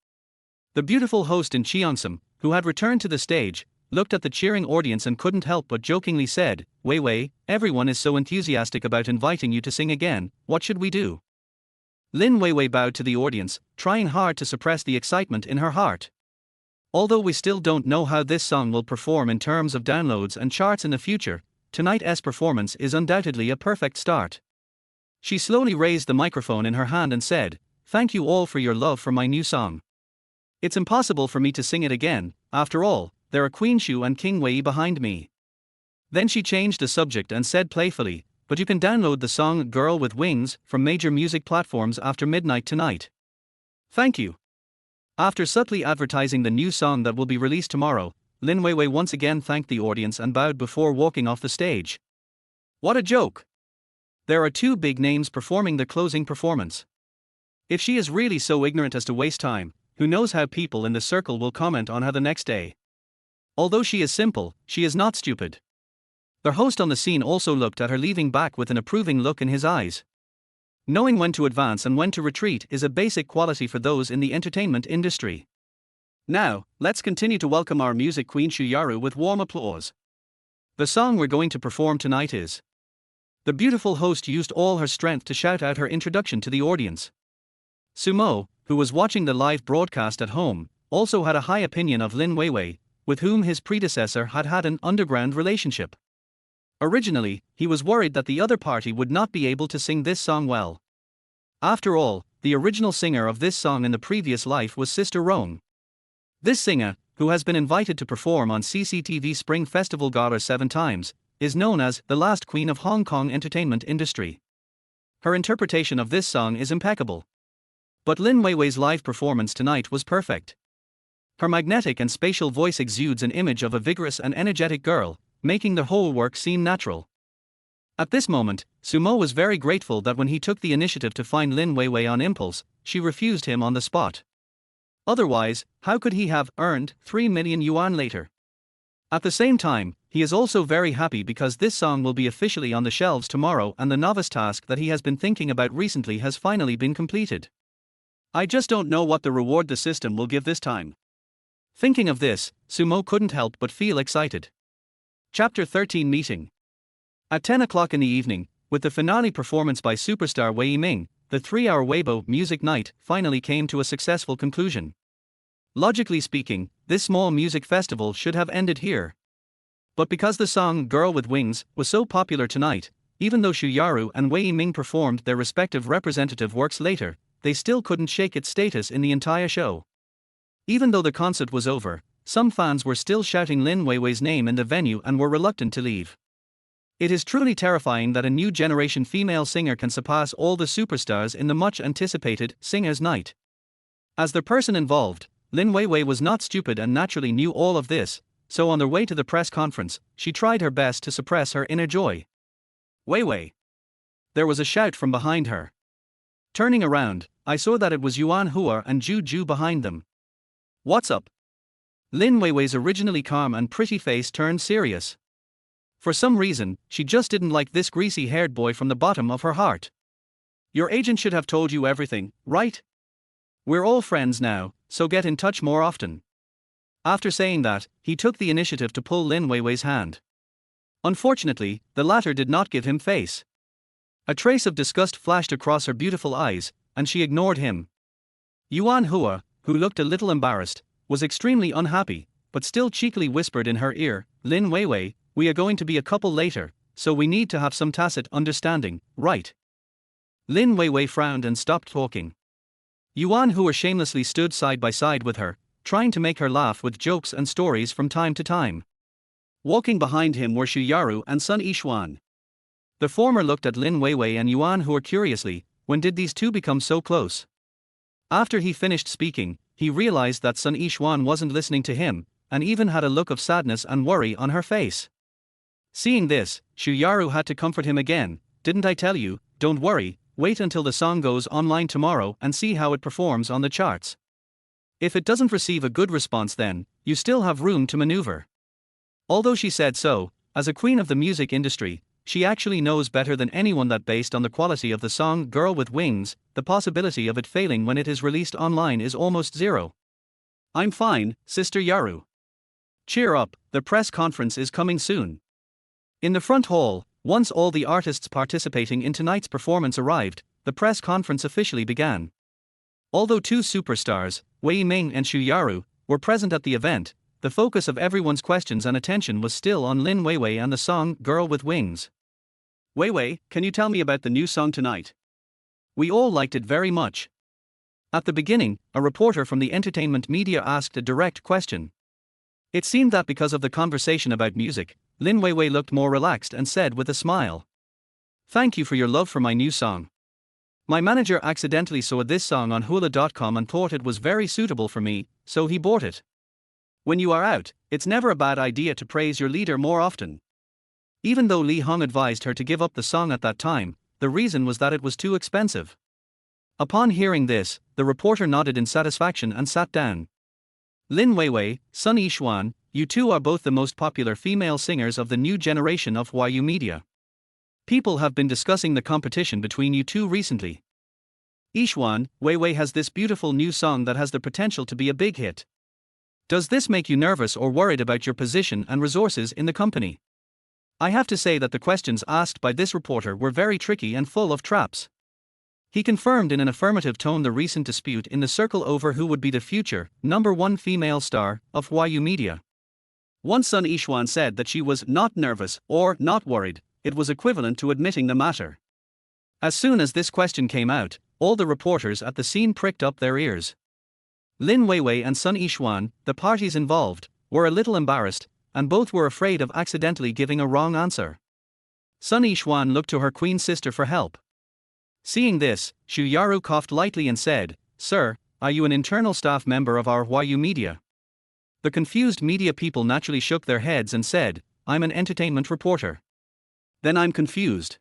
The beautiful host in Cheongsam, who had returned to the stage, looked at the cheering audience and couldn't help but jokingly said, Weiwei, everyone is so enthusiastic about inviting you to sing again, what should we do? Lin Weiwei bowed to the audience, trying hard to suppress the excitement in her heart. Although we still don't know how this song will perform in terms of downloads and charts in the future, tonight's performance is undoubtedly a perfect start. She slowly raised the microphone in her hand and said, "Thank you all for your love for my new song. It's impossible for me to sing it again, after all, there are Queen Shu and King Wei behind me." Then she changed the subject and said playfully, "But you can download the song Girl with Wings from major music platforms after midnight tonight. Thank you." After subtly advertising the new song that will be released tomorrow, Lin Weiwei once again thanked the audience and bowed before walking off the stage. What a joke! There are two big names performing the closing performance. If she is really so ignorant as to waste time, who knows how people in the circle will comment on her the next day. Although she is simple, she is not stupid. The host on the scene also looked at her leaving back with an approving look in his eyes. Knowing when to advance and when to retreat is a basic quality for those in the entertainment industry. Now, let's continue to welcome our music queen Shuyaru with warm applause. The song we're going to perform tonight is. The beautiful host used all her strength to shout out her introduction to the audience. Sumo, who was watching the live broadcast at home, also had a high opinion of Lin Weiwei, with whom his predecessor had had an underground relationship. Originally, he was worried that the other party would not be able to sing this song well. After all, the original singer of this song in the previous life was Sister Rong. This singer, who has been invited to perform on CCTV Spring Festival Gala 7 times, is known as the last queen of Hong Kong entertainment industry. Her interpretation of this song is impeccable. But Lin Weiwei's live performance tonight was perfect. Her magnetic and spatial voice exudes an image of a vigorous and energetic girl, making the whole work seem natural. At this moment, Sumo was very grateful that when he took the initiative to find Lin Weiwei on impulse, she refused him on the spot. Otherwise, how could he have earned 3 million yuan later? At the same time, he is also very happy because this song will be officially on the shelves tomorrow and the novice task that he has been thinking about recently has finally been completed. I just don't know what the reward the system will give this time. Thinking of this, Sumo couldn't help but feel excited. Chapter 13 Meeting. At 10 o'clock in the evening, with the finale performance by superstar Wei Yiming, the 3-hour Weibo music night finally came to a successful conclusion. Logically speaking, this small music festival should have ended here. But because the song Girl with Wings was so popular tonight, even though Xu Yaru and Wei Yiming performed their respective representative works later, they still couldn't shake its status in the entire show. Even though the concert was over, some fans were still shouting Lin Weiwei's name in the venue and were reluctant to leave. It is truly terrifying that a new generation female singer can surpass all the superstars in the much-anticipated Singers' Night. As the person involved, Lin Weiwei was not stupid and naturally knew all of this, so on their way to the press conference, she tried her best to suppress her inner joy. Weiwei! There was a shout from behind her. Turning around, I saw that it was Yuan Hua and Ju Ju behind them. What's up? Lin Weiwei's originally calm and pretty face turned serious. For some reason, she just didn't like this greasy-haired boy from the bottom of her heart. Your agent should have told you everything, right? We're all friends now, so get in touch more often. After saying that, he took the initiative to pull Lin Weiwei's hand. Unfortunately, the latter did not give him face. A trace of disgust flashed across her beautiful eyes, and she ignored him. Yuan Hua, who looked a little embarrassed, was extremely unhappy, but still cheekily whispered in her ear, Lin Weiwei, we are going to be a couple later, so we need to have some tacit understanding, right? Lin Weiwei frowned and stopped talking. Yuan Hua shamelessly stood side by side with her, trying to make her laugh with jokes and stories from time to time. Walking behind him were Xu Yaru and Sun Yixuan. The former looked at Lin Weiwei and Yuan Hua curiously. When did these two become so close? After he finished speaking, he realized that Sun Yixuan wasn't listening to him, and even had a look of sadness and worry on her face. Seeing this, Xu Yaru had to comfort him again. Didn't I tell you, don't worry, wait until the song goes online tomorrow and see how it performs on the charts. If it doesn't receive a good response then, you still have room to maneuver. Although she said so, as a queen of the music industry, she actually knows better than anyone that based on the quality of the song Girl with Wings, the possibility of it failing when it is released online is almost zero. I'm fine, Sister Yaru. Cheer up, the press conference is coming soon. In the front hall, once all the artists participating in tonight's performance arrived, the press conference officially began. Although two superstars, Wei Yiming and Xu Yaru, were present at the event, the focus of everyone's questions and attention was still on Lin Weiwei and the song Girl with Wings. Weiwei, can you tell me about the new song tonight? We all liked it very much. At the beginning, a reporter from the entertainment media asked a direct question. It seemed that because of the conversation about music, Lin Weiwei looked more relaxed and said with a smile, "Thank you for your love for my new song. My manager accidentally saw this song on hula.com and thought it was very suitable for me, so he bought it. When you are out, it's never a bad idea to praise your leader more often." Even though Li Hong advised her to give up the song at that time, the reason was that it was too expensive. Upon hearing this, the reporter nodded in satisfaction and sat down. Lin Weiwei, Sun Yixuan, you two are both the most popular female singers of the new generation of Huaguo media. People have been discussing the competition between you two recently. Yixuan, Weiwei has this beautiful new song that has the potential to be a big hit. Does this make you nervous or worried about your position and resources in the company? I have to say that the questions asked by this reporter were very tricky and full of traps. He confirmed in an affirmative tone the recent dispute in the circle over who would be the future #1 female star of Huaguo media. Once Sun Yixuan said that she was not nervous or not worried, it was equivalent to admitting the matter. As soon as this question came out, all the reporters at the scene pricked up their ears. Lin Weiwei and Sun Yixuan, the parties involved, were a little embarrassed, and both were afraid of accidentally giving a wrong answer. Sun Yixuan looked to her queen sister for help. Seeing this, Xu Yaru coughed lightly and said, "Sir, are you an internal staff member of our Huayu media?" The confused media people naturally shook their heads and said, "I'm an entertainment reporter." "Then I'm confused.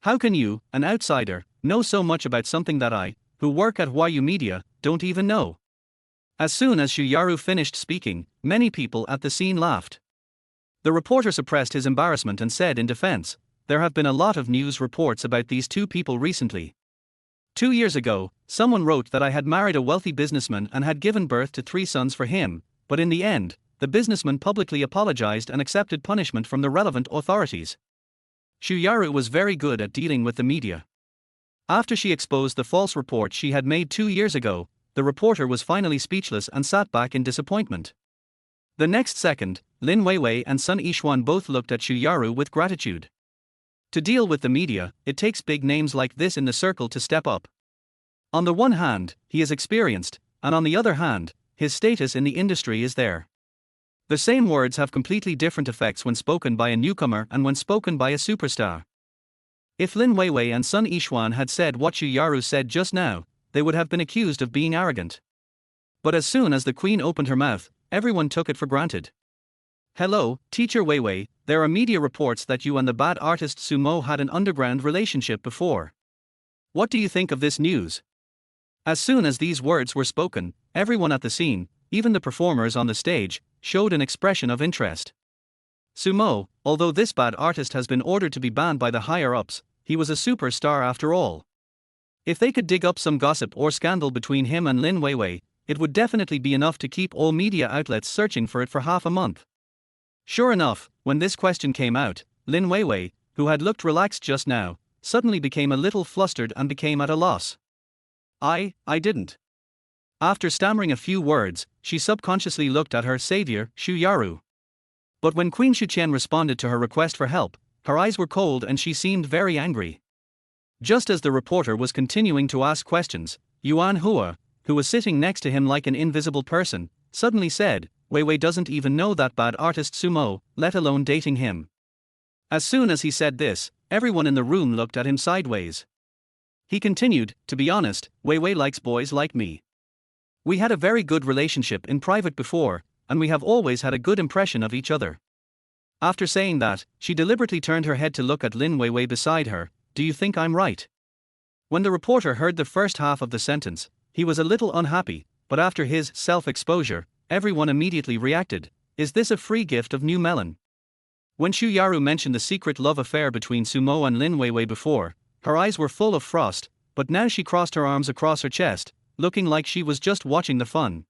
How can you, an outsider, know so much about something that I, who work at Huayu media, don't even know?" As soon as Xu Yaru finished speaking, many people at the scene laughed. The reporter suppressed his embarrassment and said in defense, "There have been a lot of news reports about these two people recently. 2 years ago, someone wrote that I had married a wealthy businessman and had given birth to 3 sons for him, but in the end, the businessman publicly apologized and accepted punishment from the relevant authorities." Xu Yaru was very good at dealing with the media. After she exposed the false report she had made 2 years ago, the reporter was finally speechless and sat back in disappointment. The next second, Lin Weiwei and Sun Yixuan both looked at Xu Yaru with gratitude. To deal with the media, it takes big names like this in the circle to step up. On the one hand, he is experienced, and on the other hand, his status in the industry is there. The same words have completely different effects when spoken by a newcomer and when spoken by a superstar. If Lin Weiwei and Sun Yixuan had said what Xu Yaru said just now, they would have been accused of being arrogant. But as soon as the queen opened her mouth, everyone took it for granted. "Hello, Teacher Weiwei, there are media reports that you and the bad artist Sumo had an underground relationship before. What do you think of this news?" As soon as these words were spoken, everyone at the scene, even the performers on the stage, showed an expression of interest. Sumo, although this bad artist has been ordered to be banned by the higher-ups, he was a superstar after all. If they could dig up some gossip or scandal between him and Lin Weiwei, it would definitely be enough to keep all media outlets searching for it for half a month. Sure enough, when this question came out, Lin Weiwei, who had looked relaxed just now, suddenly became a little flustered and became at a loss. I didn't." After stammering a few words, she subconsciously looked at her savior, Xu Yaru. But when Queen Shuqian responded to her request for help, her eyes were cold and she seemed very angry. Just as the reporter was continuing to ask questions, Yuan Hua, who was sitting next to him like an invisible person, suddenly said, "Weiwei doesn't even know that bad artist Sumo, let alone dating him." As soon as he said this, everyone in the room looked at him sideways. He continued, "To be honest, Weiwei likes boys like me. We had a very good relationship in private before, and we have always had a good impression of each other." After saying that, she deliberately turned her head to look at Lin Weiwei beside her. "Do you think I'm right?" When the reporter heard the first half of the sentence, he was a little unhappy, but after his self-exposure, everyone immediately reacted, "Is this a free gift of new melon?" When Xu Yaru mentioned the secret love affair between Sumo and Lin Weiwei before, her eyes were full of frost, but now she crossed her arms across her chest, looking like she was just watching the fun.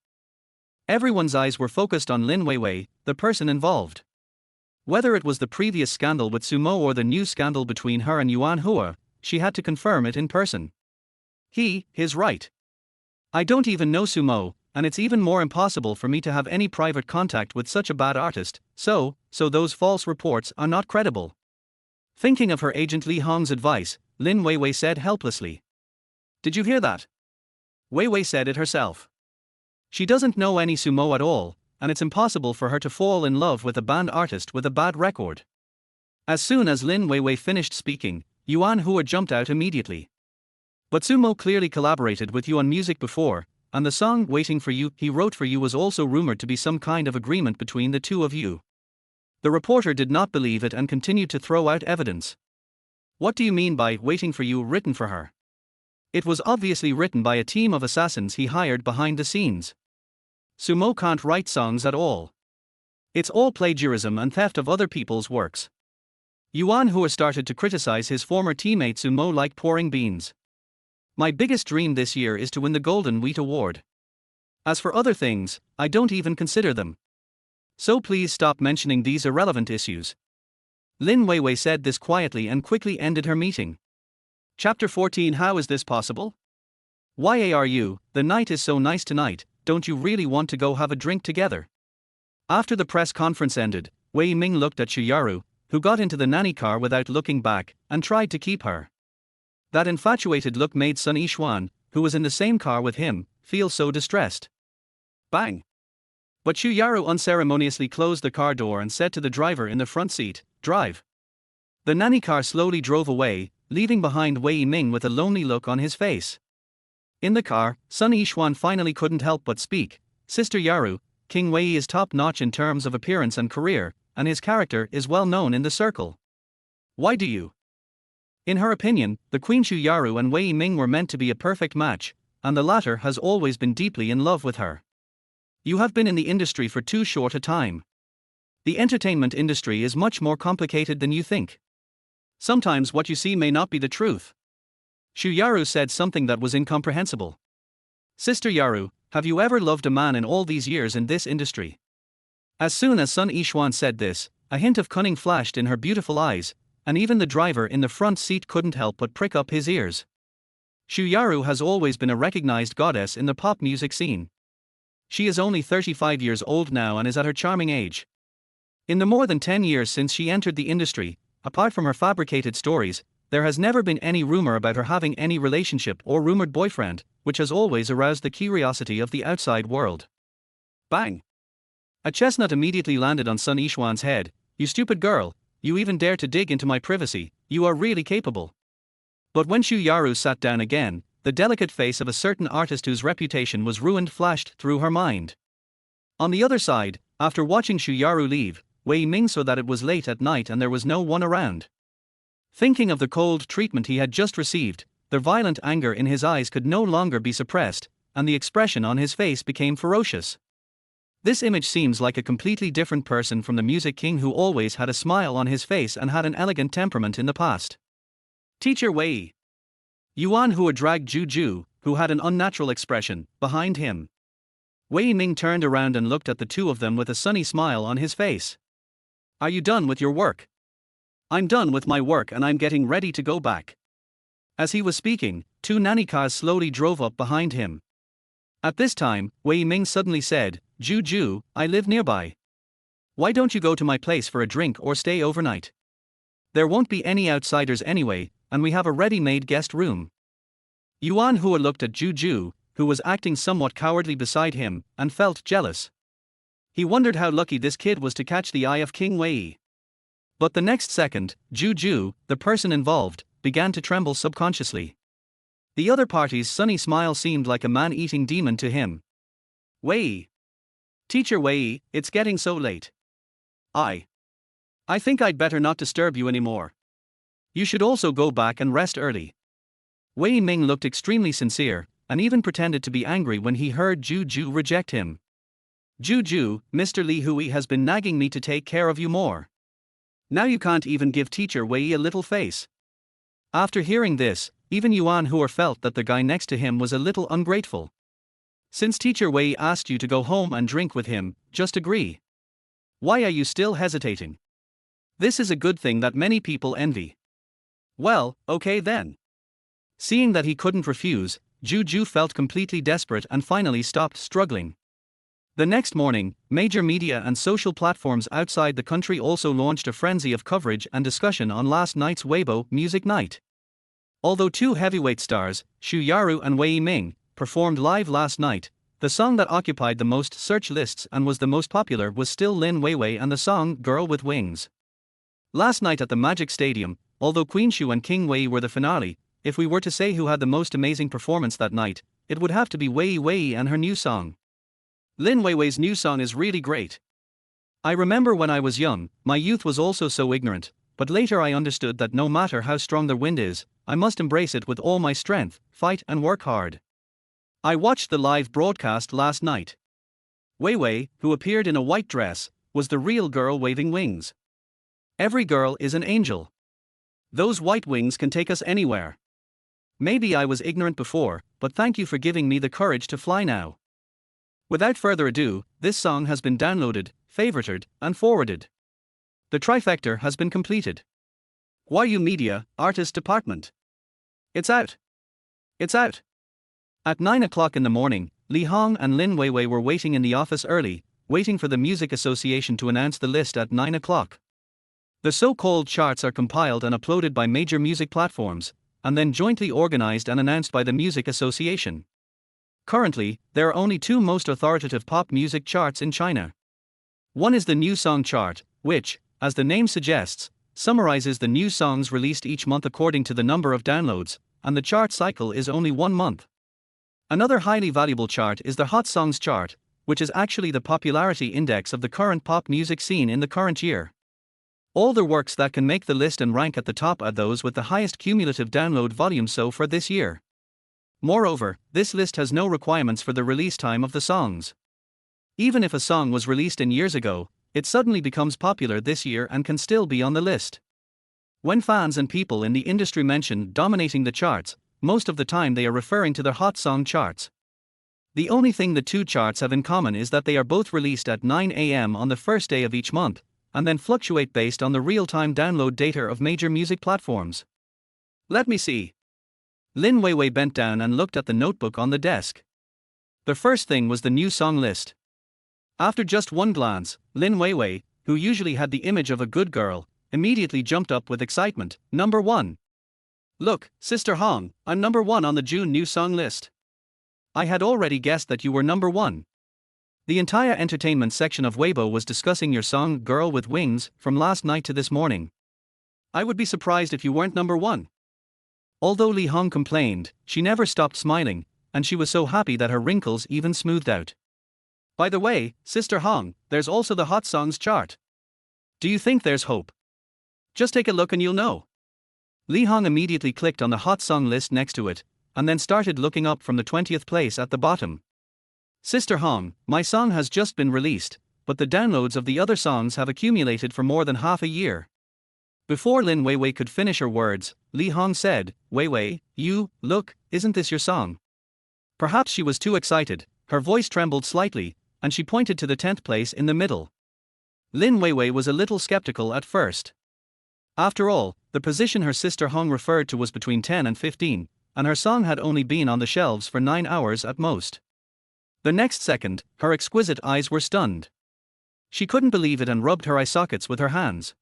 Everyone's eyes were focused on Lin Weiwei, the person involved. Whether it was the previous scandal with Sumo or the new scandal between her and Yuan Hua, she had to confirm it in person. He's right. I don't even know Sumo, and it's even more impossible for me to have any private contact with such a bad artist, so those false reports are not credible." Thinking of her agent Li Hong's advice, Lin Weiwei said helplessly. "Did you hear that?" Weiwei said it herself. She doesn't know any Sumo at all, and it's impossible for her to fall in love with a band artist with a bad record. As soon as Lin Weiwei finished speaking, Yuan Hua jumped out immediately. "But Sumo clearly collaborated with you on music before, and the song Waiting for You he wrote for you was also rumored to be some kind of agreement between the two of you." The reporter did not believe it and continued to throw out evidence. "What do you mean by Waiting for You written for her?" It was obviously written by a team of assassins he hired behind the scenes. Sumo can't write songs at all. It's all plagiarism and theft of other people's works. Yuan Hua started to criticize his former teammate Sumo like pouring beans. "My biggest dream this year is to win the Golden Wheat Award. As for other things, I don't even consider them. So please stop mentioning these irrelevant issues." Lin Weiwei said this quietly and quickly ended her meeting. Chapter 14. How is this possible? "Yaru, the night is so nice tonight, don't you really want to go have a drink together?" After the press conference ended, Wei Ming looked at Xu Yaru, who got into the nanny car without looking back, and tried to keep her. That infatuated look made Sun Yixuan, who was in the same car with him, feel so distressed. Bang! But Shuyaru unceremoniously closed the car door and said to the driver in the front seat, "Drive." The nanny car slowly drove away, leaving behind Wei Ming with a lonely look on his face. In the car, Sun Yixuan finally couldn't help but speak. "Sister Yaru, King Wei is top-notch in terms of appearance and career, and his character is well known in the circle. Why do you?" In her opinion, the Queen Shuyaru and Wei Ming were meant to be a perfect match, and the latter has always been deeply in love with her. "You have been in the industry for too short a time. The entertainment industry is much more complicated than you think. Sometimes what you see may not be the truth." Shuyaru said something that was incomprehensible. "Sister Yaru, have you ever loved a man in all these years in this industry?" As soon as Sun Yixuan said this, a hint of cunning flashed in her beautiful eyes, and even the driver in the front seat couldn't help but prick up his ears. Shuyaru has always been a recognized goddess in the pop music scene. She is only 35 years old now and is at her charming age. In the more than 10 years since she entered the industry, apart from her fabricated stories, there has never been any rumor about her having any relationship or rumored boyfriend, which has always aroused the curiosity of the outside world. Bang! A chestnut immediately landed on Sun Yixuan's head. "You stupid girl, you even dare to dig into my privacy, you are really capable." But when Shuyaru sat down again, the delicate face of a certain artist whose reputation was ruined flashed through her mind. On the other side, after watching Shuyaru leave, Wei Ming saw that it was late at night and there was no one around. Thinking of the cold treatment he had just received, the violent anger in his eyes could no longer be suppressed, and the expression on his face became ferocious. This image seems like a completely different person from the music king who always had a smile on his face and had an elegant temperament in the past. Teacher Wei Yuan Hua dragged Juju, who had an unnatural expression, behind him. Wei Ming turned around and looked at the two of them with a sunny smile on his face. "Are you done with your work?" "I'm done with my work and I'm getting ready to go back." As he was speaking, two nanny cars slowly drove up behind him. At this time, Wei Ming suddenly said, "Juju, I live nearby. Why don't you go to my place for a drink or stay overnight? There won't be any outsiders anyway, and we have a ready-made guest room." Yuan Hua looked at Juju, who was acting somewhat cowardly beside him, and felt jealous. He wondered how lucky this kid was to catch the eye of King Wei. But the next second, Juju, the person involved, began to tremble subconsciously. The other party's sunny smile seemed like a man-eating demon to him. "Wei. Teacher Wei, it's getting so late. I think I'd better not disturb you anymore. You should also go back and rest early." Wei Ming looked extremely sincere, and even pretended to be angry when he heard Juju reject him. "Juju, Mr. Li Hui has been nagging me to take care of you more. Now you can't even give Teacher Wei a little face." After hearing this, even Yuan Hua felt that the guy next to him was a little ungrateful. "Since Teacher Wei asked you to go home and drink with him, just agree. Why are you still hesitating? This is a good thing that many people envy." "Well, okay then." Seeing that he couldn't refuse, Juju felt completely desperate and finally stopped struggling. The next morning, major media and social platforms outside the country also launched a frenzy of coverage and discussion on last night's Weibo Music Night. Although two heavyweight stars, Shuyaru and Wei Ming, performed live last night, the song that occupied the most search lists and was the most popular was still Lin Weiwei and the song Girl with Wings. Last night at the Magic Stadium, although Queen Shu and King Wei were the finale, if we were to say who had the most amazing performance that night, it would have to be Wei Wei and her new song. Lin Weiwei's new song is really great. I remember when I was young, my youth was also so ignorant, but later I understood that no matter how strong the wind is, I must embrace it with all my strength, fight and work hard. I watched the live broadcast last night. Wei Wei, who appeared in a white dress, was the real girl waving wings. Every girl is an angel. Those white wings can take us anywhere. Maybe I was ignorant before, but thank you for giving me the courage to fly now. Without further ado, this song has been downloaded, favorited, and forwarded. The trifecta has been completed. Huaguo Media, Artist Department. It's out. It's out. At 9 o'clock in the morning, Li Hong and Lin Weiwei were waiting in the office early, waiting for the Music Association to announce the list at 9 o'clock. The so-called charts are compiled and uploaded by major music platforms, and then jointly organized and announced by the Music Association. Currently, there are only two most authoritative pop music charts in China. One is the New Song Chart, which, as the name suggests, summarizes the new songs released each month according to the number of downloads, and the chart cycle is only 1 month. Another highly valuable chart is the Hot Songs Chart, which is actually the popularity index of the current pop music scene in the current year. All the works that can make the list and rank at the top are those with the highest cumulative download volume so far this year. Moreover, this list has no requirements for the release time of the songs. Even if a song was released years ago, it suddenly becomes popular this year and can still be on the list. When fans and people in the industry mention dominating the charts, most of the time they are referring to the Hot Song charts. The only thing the two charts have in common is that they are both released at 9 a.m. on the first day of each month, and then fluctuate based on the real-time download data of major music platforms. Let me see. Lin Weiwei bent down and looked at the notebook on the desk. The first thing was the new song list. After just one glance, Lin Weiwei, who usually had the image of a good girl, immediately jumped up with excitement. Number 1. Look, Sister Hong, I'm number 1 on the June new song list. I had already guessed that you were number 1. The entire entertainment section of Weibo was discussing your song Girl with Wings from last night to this morning. I would be surprised if you weren't number 1. Although Li Hong complained, she never stopped smiling, and she was so happy that her wrinkles even smoothed out. By the way, Sister Hong, there's also the Hot Songs chart. Do you think there's hope? Just take a look and you'll know. Li Hong immediately clicked on the hot song list next to it, and then started looking up from the 20th place at the bottom. Sister Hong, my song has just been released, but the downloads of the other songs have accumulated for more than half a year. Before Lin Weiwei could finish her words, Li Hong said, Weiwei, look, isn't this your song? Perhaps she was too excited, her voice trembled slightly, and she pointed to the 10th place in the middle. Lin Weiwei was a little skeptical at first. After all, the position her sister Hong referred to was between 10 and 15, and her song had only been on the shelves for 9 hours at most. The next second, her exquisite eyes were stunned. She couldn't believe it and rubbed her eye sockets with her hands.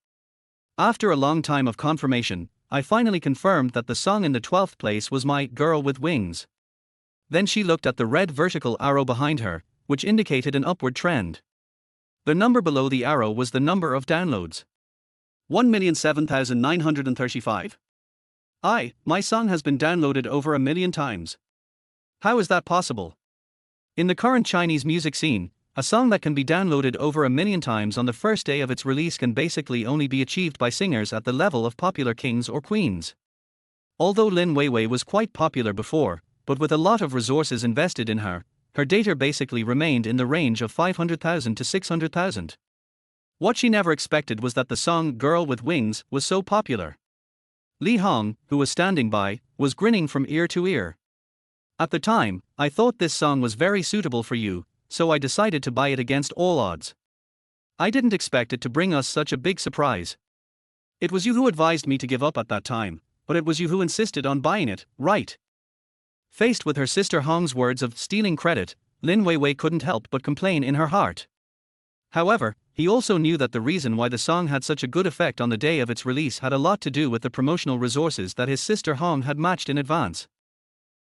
After a long time of confirmation, I finally confirmed that the song in the 12th place was my Girl with Wings. Then she looked at the red vertical arrow behind her, which indicated an upward trend. The number below the arrow was the number of downloads. 1,007,935. My song has been downloaded over 1 million times. How is that possible? In the current Chinese music scene, a song that can be downloaded over 1 million times on the first day of its release can basically only be achieved by singers at the level of popular kings or queens. Although Lin Weiwei was quite popular before, but with a lot of resources invested in her data basically remained in the range of 500,000 to 600,000. What she never expected was that the song Girl with Wings was so popular. Li Hong, who was standing by, was grinning from ear to ear. At the time, I thought this song was very suitable for you, so I decided to buy it against all odds. I didn't expect it to bring us such a big surprise. It was you who advised me to give up at that time, but it was you who insisted on buying it, right? Faced with her sister Hong's words of stealing credit, Lin Weiwei couldn't help but complain in her heart. However, he also knew that the reason why the song had such a good effect on the day of its release had a lot to do with the promotional resources that his sister Hong had matched in advance.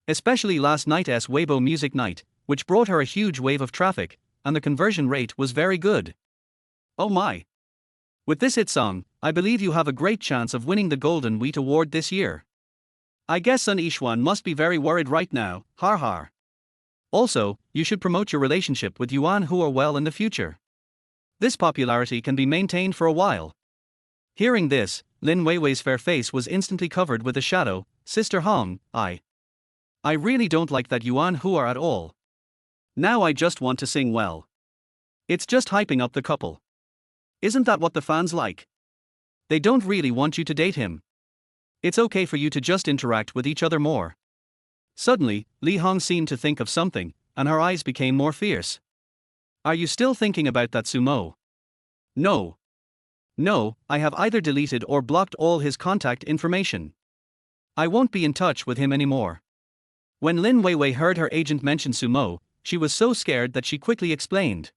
Especially last night's Weibo Music Night, which brought her a huge wave of traffic, and the conversion rate was very good. Oh my! With this hit song, I believe you have a great chance of winning the Golden Wheat Award this year. I guess Sun Yishuan must be very worried right now, har har. Also, you should promote your relationship with Yuan Hua well in the future. This popularity can be maintained for a while. Hearing this, Lin Weiwei's fair face was instantly covered with a shadow. Sister Hong, I really don't like that Yuan Hua at all. Now I just want to sing well. It's just hyping up the couple. Isn't that what the fans like? They don't really want you to date him. It's okay for you to just interact with each other more. Suddenly, Li Hong seemed to think of something, and her eyes became more fierce. Are you still thinking about that Sumo? No, I have either deleted or blocked all his contact information. I won't be in touch with him anymore. When Lin Weiwei heard her agent mention Sumo, she was so scared that she quickly explained.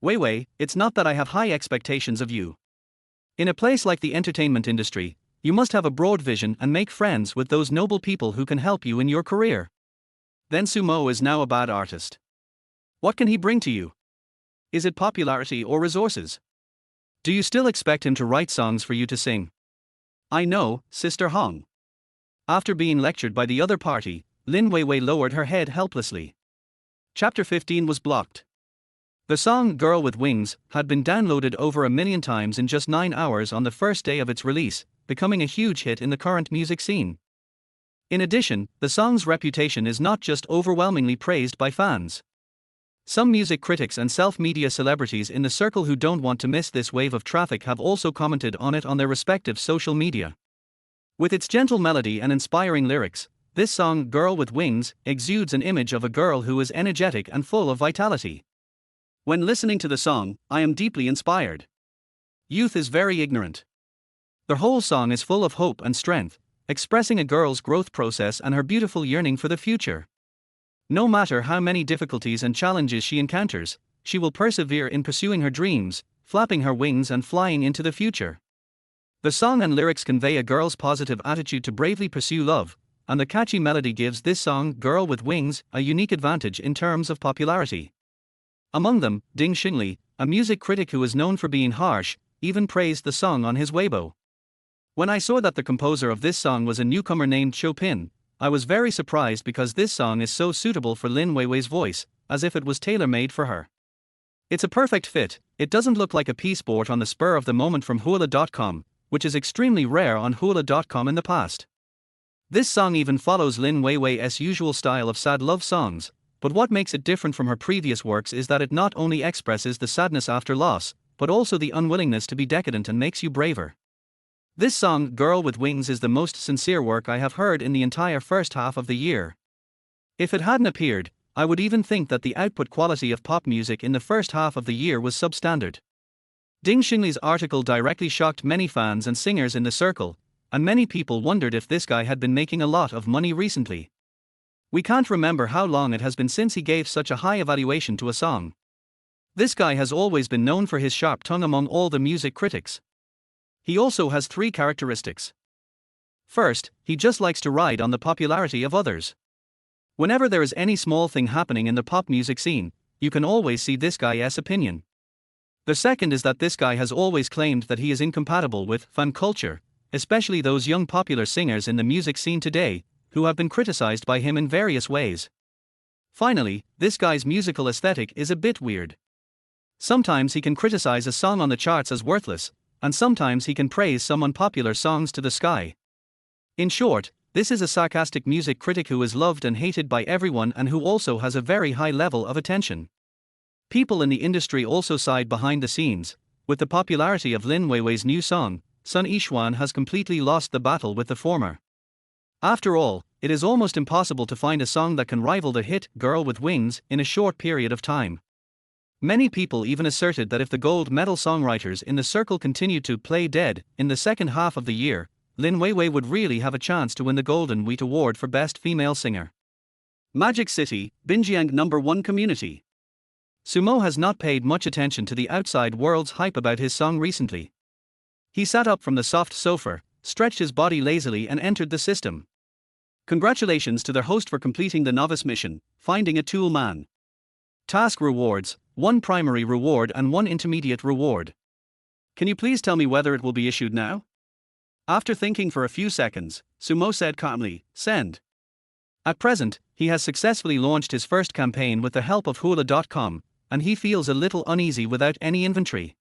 Weiwei, it's not that I have high expectations of you. In a place like the entertainment industry, you must have a broad vision and make friends with those noble people who can help you in your career. then Sumo is now a bad artist. What can he bring to you? Is it popularity or resources? Do you still expect him to write songs for you to sing? I know, Sister Hong. After being lectured by the other party, Lin Weiwei lowered her head helplessly. Chapter 15 was blocked. The song Girl with Wings had been downloaded over 1 million times in just 9 hours on the first day of its release, becoming a huge hit in the current music scene. In addition, the song's reputation is not just overwhelmingly praised by fans. Some music critics and self-media celebrities in the circle who don't want to miss this wave of traffic have also commented on it on their respective social media. With its gentle melody and inspiring lyrics, this song Girl with Wings exudes an image of a girl who is energetic and full of vitality. When listening to the song, I am deeply inspired. Youth is very ignorant. The whole song is full of hope and strength, expressing a girl's growth process and her beautiful yearning for the future. No matter how many difficulties and challenges she encounters, she will persevere in pursuing her dreams, flapping her wings and flying into the future. The song and lyrics convey a girl's positive attitude to bravely pursue love, and the catchy melody gives this song Girl with Wings a unique advantage in terms of popularity. Among them, Ding Xinli, a music critic who is known for being harsh, even praised the song on his Weibo. When I saw that the composer of this song was a newcomer named Chopin, I was very surprised because this song is so suitable for Lin Weiwei's voice, as if it was tailor-made for her. It's a perfect fit. It doesn't look like a piece bought on the spur of the moment from Huaguo.com, which is extremely rare on Huaguo.com in the past. This song even follows Lin Weiwei's usual style of sad love songs, but what makes it different from her previous works is that it not only expresses the sadness after loss, but also the unwillingness to be decadent and makes you braver. This song, Girl with Wings, is the most sincere work I have heard in the entire first half of the year. If it hadn't appeared, I would even think that the output quality of pop music in the first half of the year was substandard. Ding Xinli's article directly shocked many fans and singers in the circle, and many people wondered if this guy had been making a lot of money recently. We can't remember how long it has been since he gave such a high evaluation to a song. This guy has always been known for his sharp tongue among all the music critics. He also has 3 characteristics. First, he just likes to ride on the popularity of others. Whenever there is any small thing happening in the pop music scene, you can always see this guy's opinion. The second is that this guy has always claimed that he is incompatible with fan culture, especially those young popular singers in the music scene today, who have been criticized by him in various ways. Finally, this guy's musical aesthetic is a bit weird. Sometimes he can criticize a song on the charts as worthless, and sometimes he can praise some unpopular songs to the sky. In short, this is a sarcastic music critic who is loved and hated by everyone and who also has a very high level of attention. People in the industry also sighed behind the scenes. With the popularity of Lin Weiwei's new song, Sun Yixuan has completely lost the battle with the former. After all, it is almost impossible to find a song that can rival the hit Girl with Wings in a short period of time. Many people even asserted that if the gold medal songwriters in the circle continued to play dead in the second half of the year, Lin Weiwei would really have a chance to win the Golden Wheat Award for Best Female Singer. Magic City, Binjiang #1 Community. Sumo has not paid much attention to the outside world's hype about his song recently. He sat up from the soft sofa, stretched his body lazily and entered the system. Congratulations to their host for completing the novice mission, finding a tool man. Task rewards, 1 primary reward and 1 intermediate reward. Can you please tell me whether it will be issued now? After thinking for a few seconds, Sumo said calmly, send. At present, he has successfully launched his first campaign with the help of Hula.com, and he feels a little uneasy without any inventory.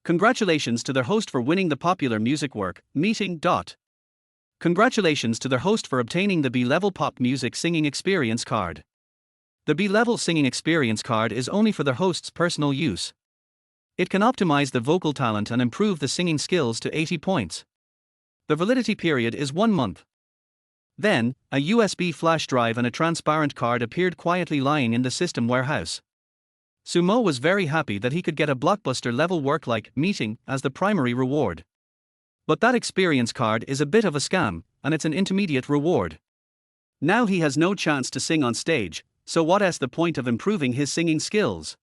Congratulations to their host for winning the popular music work, meeting. Congratulations to their host for obtaining the B-Level Pop Music Singing Experience card. The B-Level Singing Experience card is only for the host's personal use. It can optimize the vocal talent and improve the singing skills to 80 points. The validity period is 1 month. Then, a USB flash drive and a transparent card appeared quietly lying in the system warehouse. Sumo was very happy that he could get a blockbuster-level work like meeting as the primary reward. But that experience card is a bit of a scam, and it's an intermediate reward. Now he has no chance to sing on stage, so what's the point of improving his singing skills?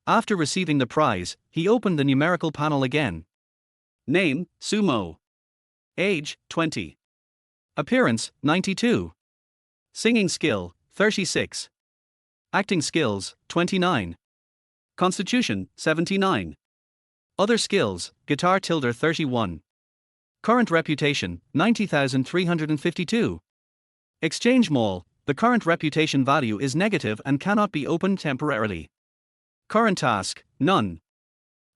After receiving the prize, he opened the numerical panel again. Name, Sumo. Age, 20. Appearance, 92. Singing skill, 36. Acting skills, 29. Constitution, 79. Other skills, guitar tilde 31. Current reputation, 90,352. Exchange mall, the current reputation value is negative and cannot be opened temporarily. Current task, none.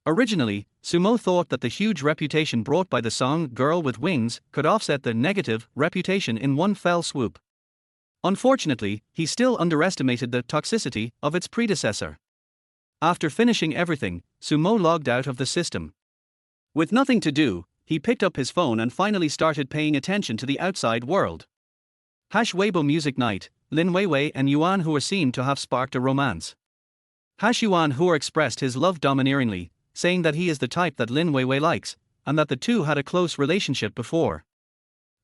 Originally, Sumo thought that the huge reputation brought by the song Girl with Wings could offset the negative reputation in one fell swoop. Unfortunately, he still underestimated the toxicity of its predecessor. After finishing everything, Sumo logged out of the system. With nothing to do, he picked up his phone and finally started paying attention to the outside world. Weibo Music Night, Lin Weiwei and Yuan Hua seemed to have sparked a romance. Yuan Hua expressed his love domineeringly, saying that he is the type that Lin Weiwei likes, and that the two had a close relationship before.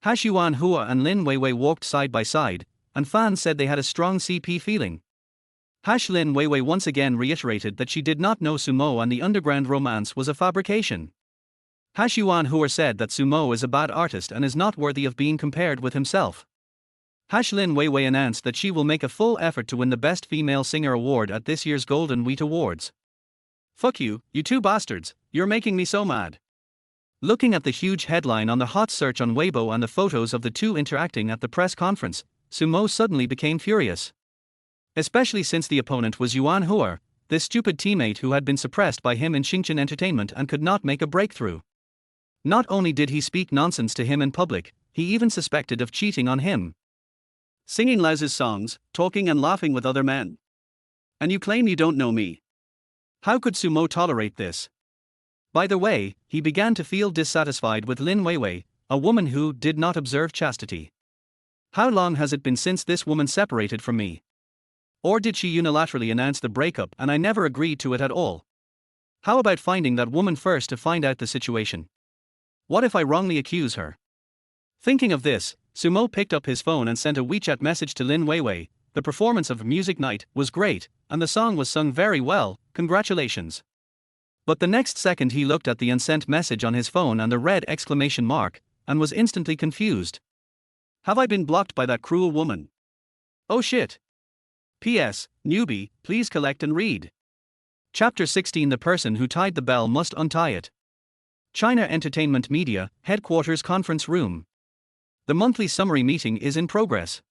Yuan Hua and Lin Weiwei walked side by side, and fans said they had a strong CP feeling. Lin Weiwei once again reiterated that she did not know Sumo and the underground romance was a fabrication. Yuan Hua said that Sumo is a bad artist and is not worthy of being compared with himself. Lin Weiwei announced that she will make a full effort to win the Best Female Singer award at this year's Golden Wheat Awards. Fuck you, you two bastards, you're making me so mad. Looking at the huge headline on the hot search on Weibo and the photos of the two interacting at the press conference, Sumo suddenly became furious. Especially since the opponent was Yuan Hua, this stupid teammate who had been suppressed by him in Xinjiang Entertainment and could not make a breakthrough. Not only did he speak nonsense to him in public, he even suspected of cheating on him. Singing Lao's songs, talking and laughing with other men. And you claim you don't know me. How could Sumo tolerate this? By the way, he began to feel dissatisfied with Lin Weiwei, a woman who did not observe chastity. How long has it been since this woman separated from me? Or did she unilaterally announce the breakup and I never agreed to it at all? How about finding that woman first to find out the situation? What if I wrongly accuse her? Thinking of this, Sumo picked up his phone and sent a WeChat message to Lin Weiwei. The performance of Music Night was great, and the song was sung very well, congratulations. But the next second he looked at the unsent message on his phone and the red exclamation mark, and was instantly confused. Have I been blocked by that cruel woman? Oh shit. P.S. Newbie, please collect and read. Chapter 16. The person who tied the bell must untie it. China Entertainment Media, Headquarters Conference Room. The monthly summary meeting is in progress.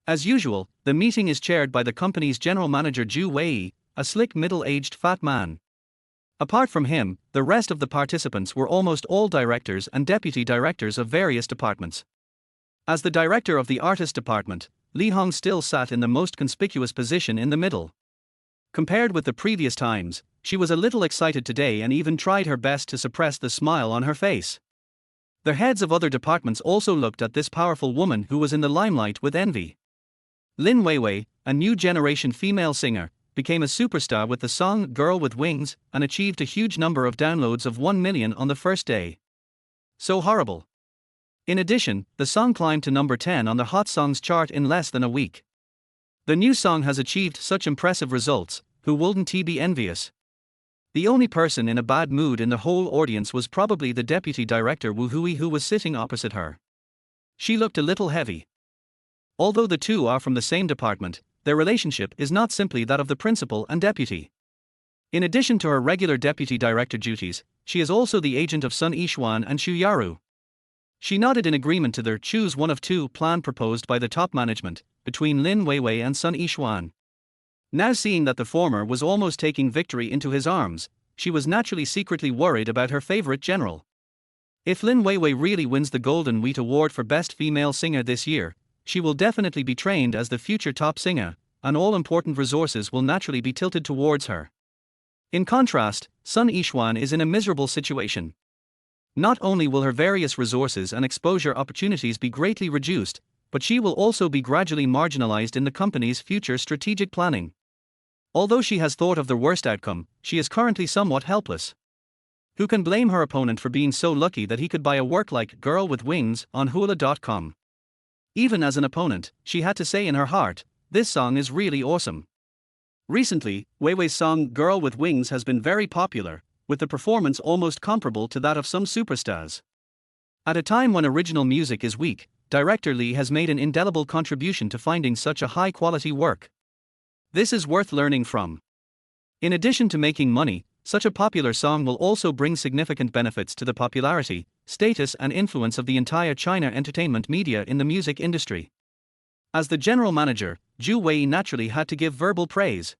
As usual, the meeting is chaired by the company's general manager Zhu Wei, a slick middle-aged fat man. Apart from him, the rest of the participants were almost all directors and deputy directors of various departments. As the director of the artist department, Li Hong still sat in the most conspicuous position in the middle. Compared with the previous times, she was a little excited today and even tried her best to suppress the smile on her face. The heads of other departments also looked at this powerful woman who was in the limelight with envy. Lin Weiwei, a new generation female singer, became a superstar with the song Girl with Wings and achieved a huge number of downloads of 1 million on the first day. So horrible. In addition, the song climbed to number 10 on the Hot Songs chart in less than a week. The new song has achieved such impressive results, who wouldn't be envious? The only person in a bad mood in the whole audience was probably the deputy director Wu Hui, who was sitting opposite her. She looked a little heavy. Although the two are from the same department, their relationship is not simply that of the principal and deputy. In addition to her regular deputy director duties, she is also the agent of Sun Yixuan and Xu Yaru. She nodded in agreement to their choose one of two plan proposed by the top management, between Lin Weiwei and Sun Yixuan. Now seeing that the former was almost taking victory into his arms, she was naturally secretly worried about her favorite general. If Lin Weiwei really wins the Golden Wheat Award for Best Female Singer this year, she will definitely be trained as the future top singer, and all important resources will naturally be tilted towards her. In contrast, Sun Yixuan is in a miserable situation. Not only will her various resources and exposure opportunities be greatly reduced, but she will also be gradually marginalized in the company's future strategic planning. Although she has thought of the worst outcome, she is currently somewhat helpless. Who can blame her opponent for being so lucky that he could buy a work like Girl with Wings on Hula.com? Even as an opponent, she had to say in her heart, this song is really awesome. Recently, Weiwei's song Girl with Wings has been very popular, with the performance almost comparable to that of some superstars. At a time when original music is weak, Director Li has made an indelible contribution to finding such a high-quality work. This is worth learning from. In addition to making money, such a popular song will also bring significant benefits to the popularity, status and influence of the entire China entertainment media in the music industry. As the general manager, Zhu Wei naturally had to give verbal praise.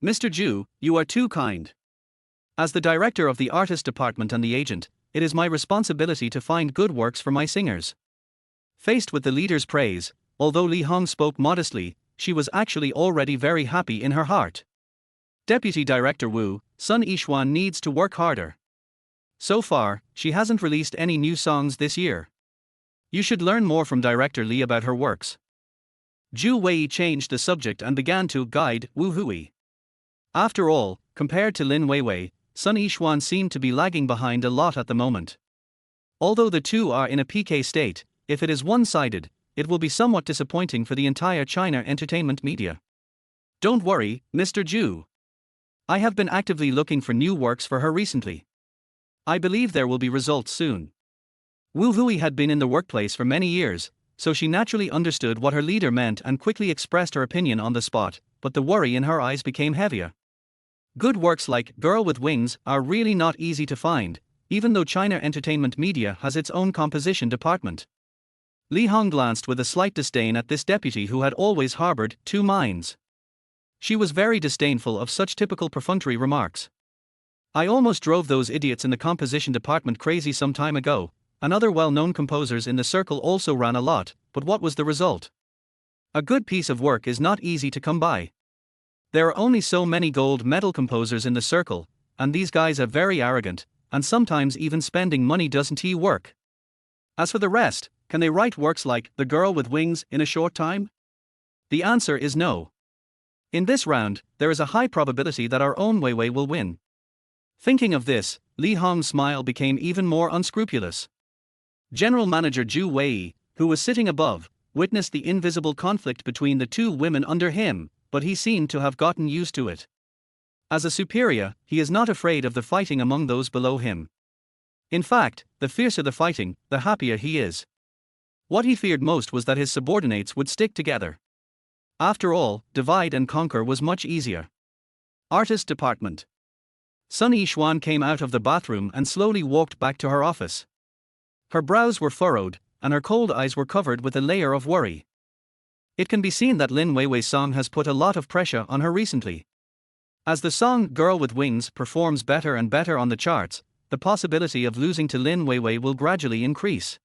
Mr. Zhu, you are too kind. As the director of the artist department and the agent, it is my responsibility to find good works for my singers. Faced with the leader's praise, although Li Hong spoke modestly, she was actually already very happy in her heart. Deputy Director Wu, Sun Yixuan needs to work harder. So far, she hasn't released any new songs this year. You should learn more from Director Li about her works. Zhu Wei changed the subject and began to guide Wu Hui. After all, compared to Lin Weiwei, Sun Yixuan seemed to be lagging behind a lot at the moment. Although the two are in a PK state, if it is one-sided, it will be somewhat disappointing for the entire China entertainment media. Don't worry, Mr. Zhu. I have been actively looking for new works for her recently. I believe there will be results soon. Wu Hui had been in the workplace for many years, so she naturally understood what her leader meant and quickly expressed her opinion on the spot, but the worry in her eyes became heavier. Good works like Girl with Wings are really not easy to find, even though China entertainment media has its own composition department. Li Hong glanced with a slight disdain at this deputy who had always harbored two minds. She was very disdainful of such typical perfunctory remarks. I almost drove those idiots in the composition department crazy some time ago, and other well-known composers in the circle also ran a lot, but what was the result? A good piece of work is not easy to come by. There are only so many gold medal composers in the circle, and these guys are very arrogant, and sometimes even spending money doesn't work. As for the rest, can they write works like The Girl with Wings in a short time? The answer is no. In this round, there is a high probability that our own Weiwei will win. Thinking of this, Li Hong's smile became even more unscrupulous. General Manager Zhu Wei, who was sitting above, witnessed the invisible conflict between the two women under him, but he seemed to have gotten used to it. As a superior, he is not afraid of the fighting among those below him. In fact, the fiercer the fighting, the happier he is. What he feared most was that his subordinates would stick together. After all, divide and conquer was much easier. Artist Department. Sun Yixuan came out of the bathroom and slowly walked back to her office. Her brows were furrowed, and her cold eyes were covered with a layer of worry. It can be seen that Lin Weiwei's song has put a lot of pressure on her recently. As the song Girl with Wings performs better and better on the charts, the possibility of losing to Lin Weiwei will gradually increase.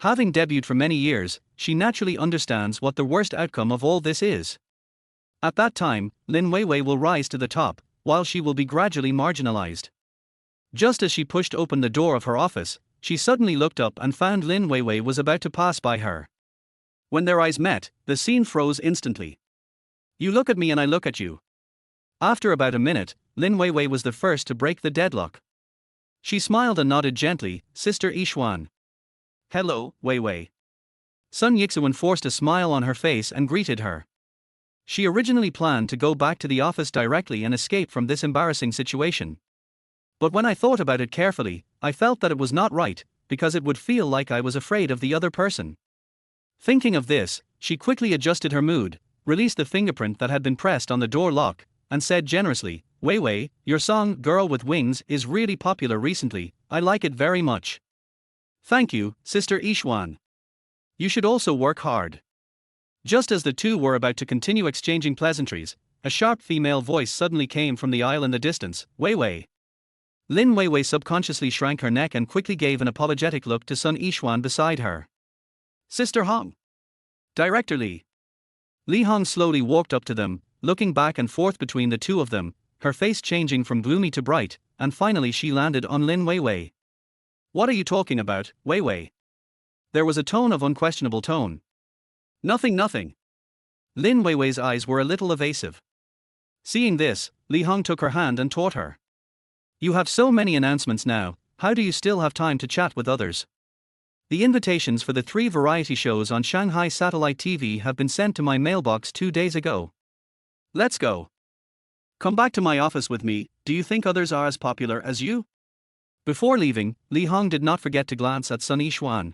Having debuted for many years, she naturally understands what the worst outcome of all this is. At that time, Lin Weiwei will rise to the top, while she will be gradually marginalized. Just as she pushed open the door of her office, she suddenly looked up and found Lin Weiwei was about to pass by her. When their eyes met, the scene froze instantly. You look at me and I look at you. After about a minute, Lin Weiwei was the first to break the deadlock. She smiled and nodded gently, Sister Yixuan. Hello, Weiwei. Sun Yixuan forced a smile on her face and greeted her. She originally planned to go back to the office directly and escape from this embarrassing situation. But when I thought about it carefully, I felt that it was not right, because it would feel like I was afraid of the other person. Thinking of this, she quickly adjusted her mood, released the fingerprint that had been pressed on the door lock, and said generously, Weiwei, your song Girl with Wings is really popular recently, I like it very much. Thank you, Sister Yixuan. You should also work hard. Just as the two were about to continue exchanging pleasantries, a sharp female voice suddenly came from the aisle in the distance, Weiwei. Lin Weiwei subconsciously shrank her neck and quickly gave an apologetic look to Sun Yixuan beside her. Sister Hong. Director Li. Li Hong slowly walked up to them, looking back and forth between the two of them, her face changing from gloomy to bright, and finally she landed on Lin Weiwei. What are you talking about, Weiwei? There was a tone of unquestionable tone. Nothing. Lin Weiwei's eyes were a little evasive. Seeing this, Li Hong took her hand and taught her. You have so many announcements now, how do you still have time to chat with others? The invitations for the 3 variety shows on Shanghai Satellite TV have been sent to my mailbox 2 days ago. Let's go. Come back to my office with me, do you think others are as popular as you? Before leaving, Li Hong did not forget to glance at Sun Yixuan.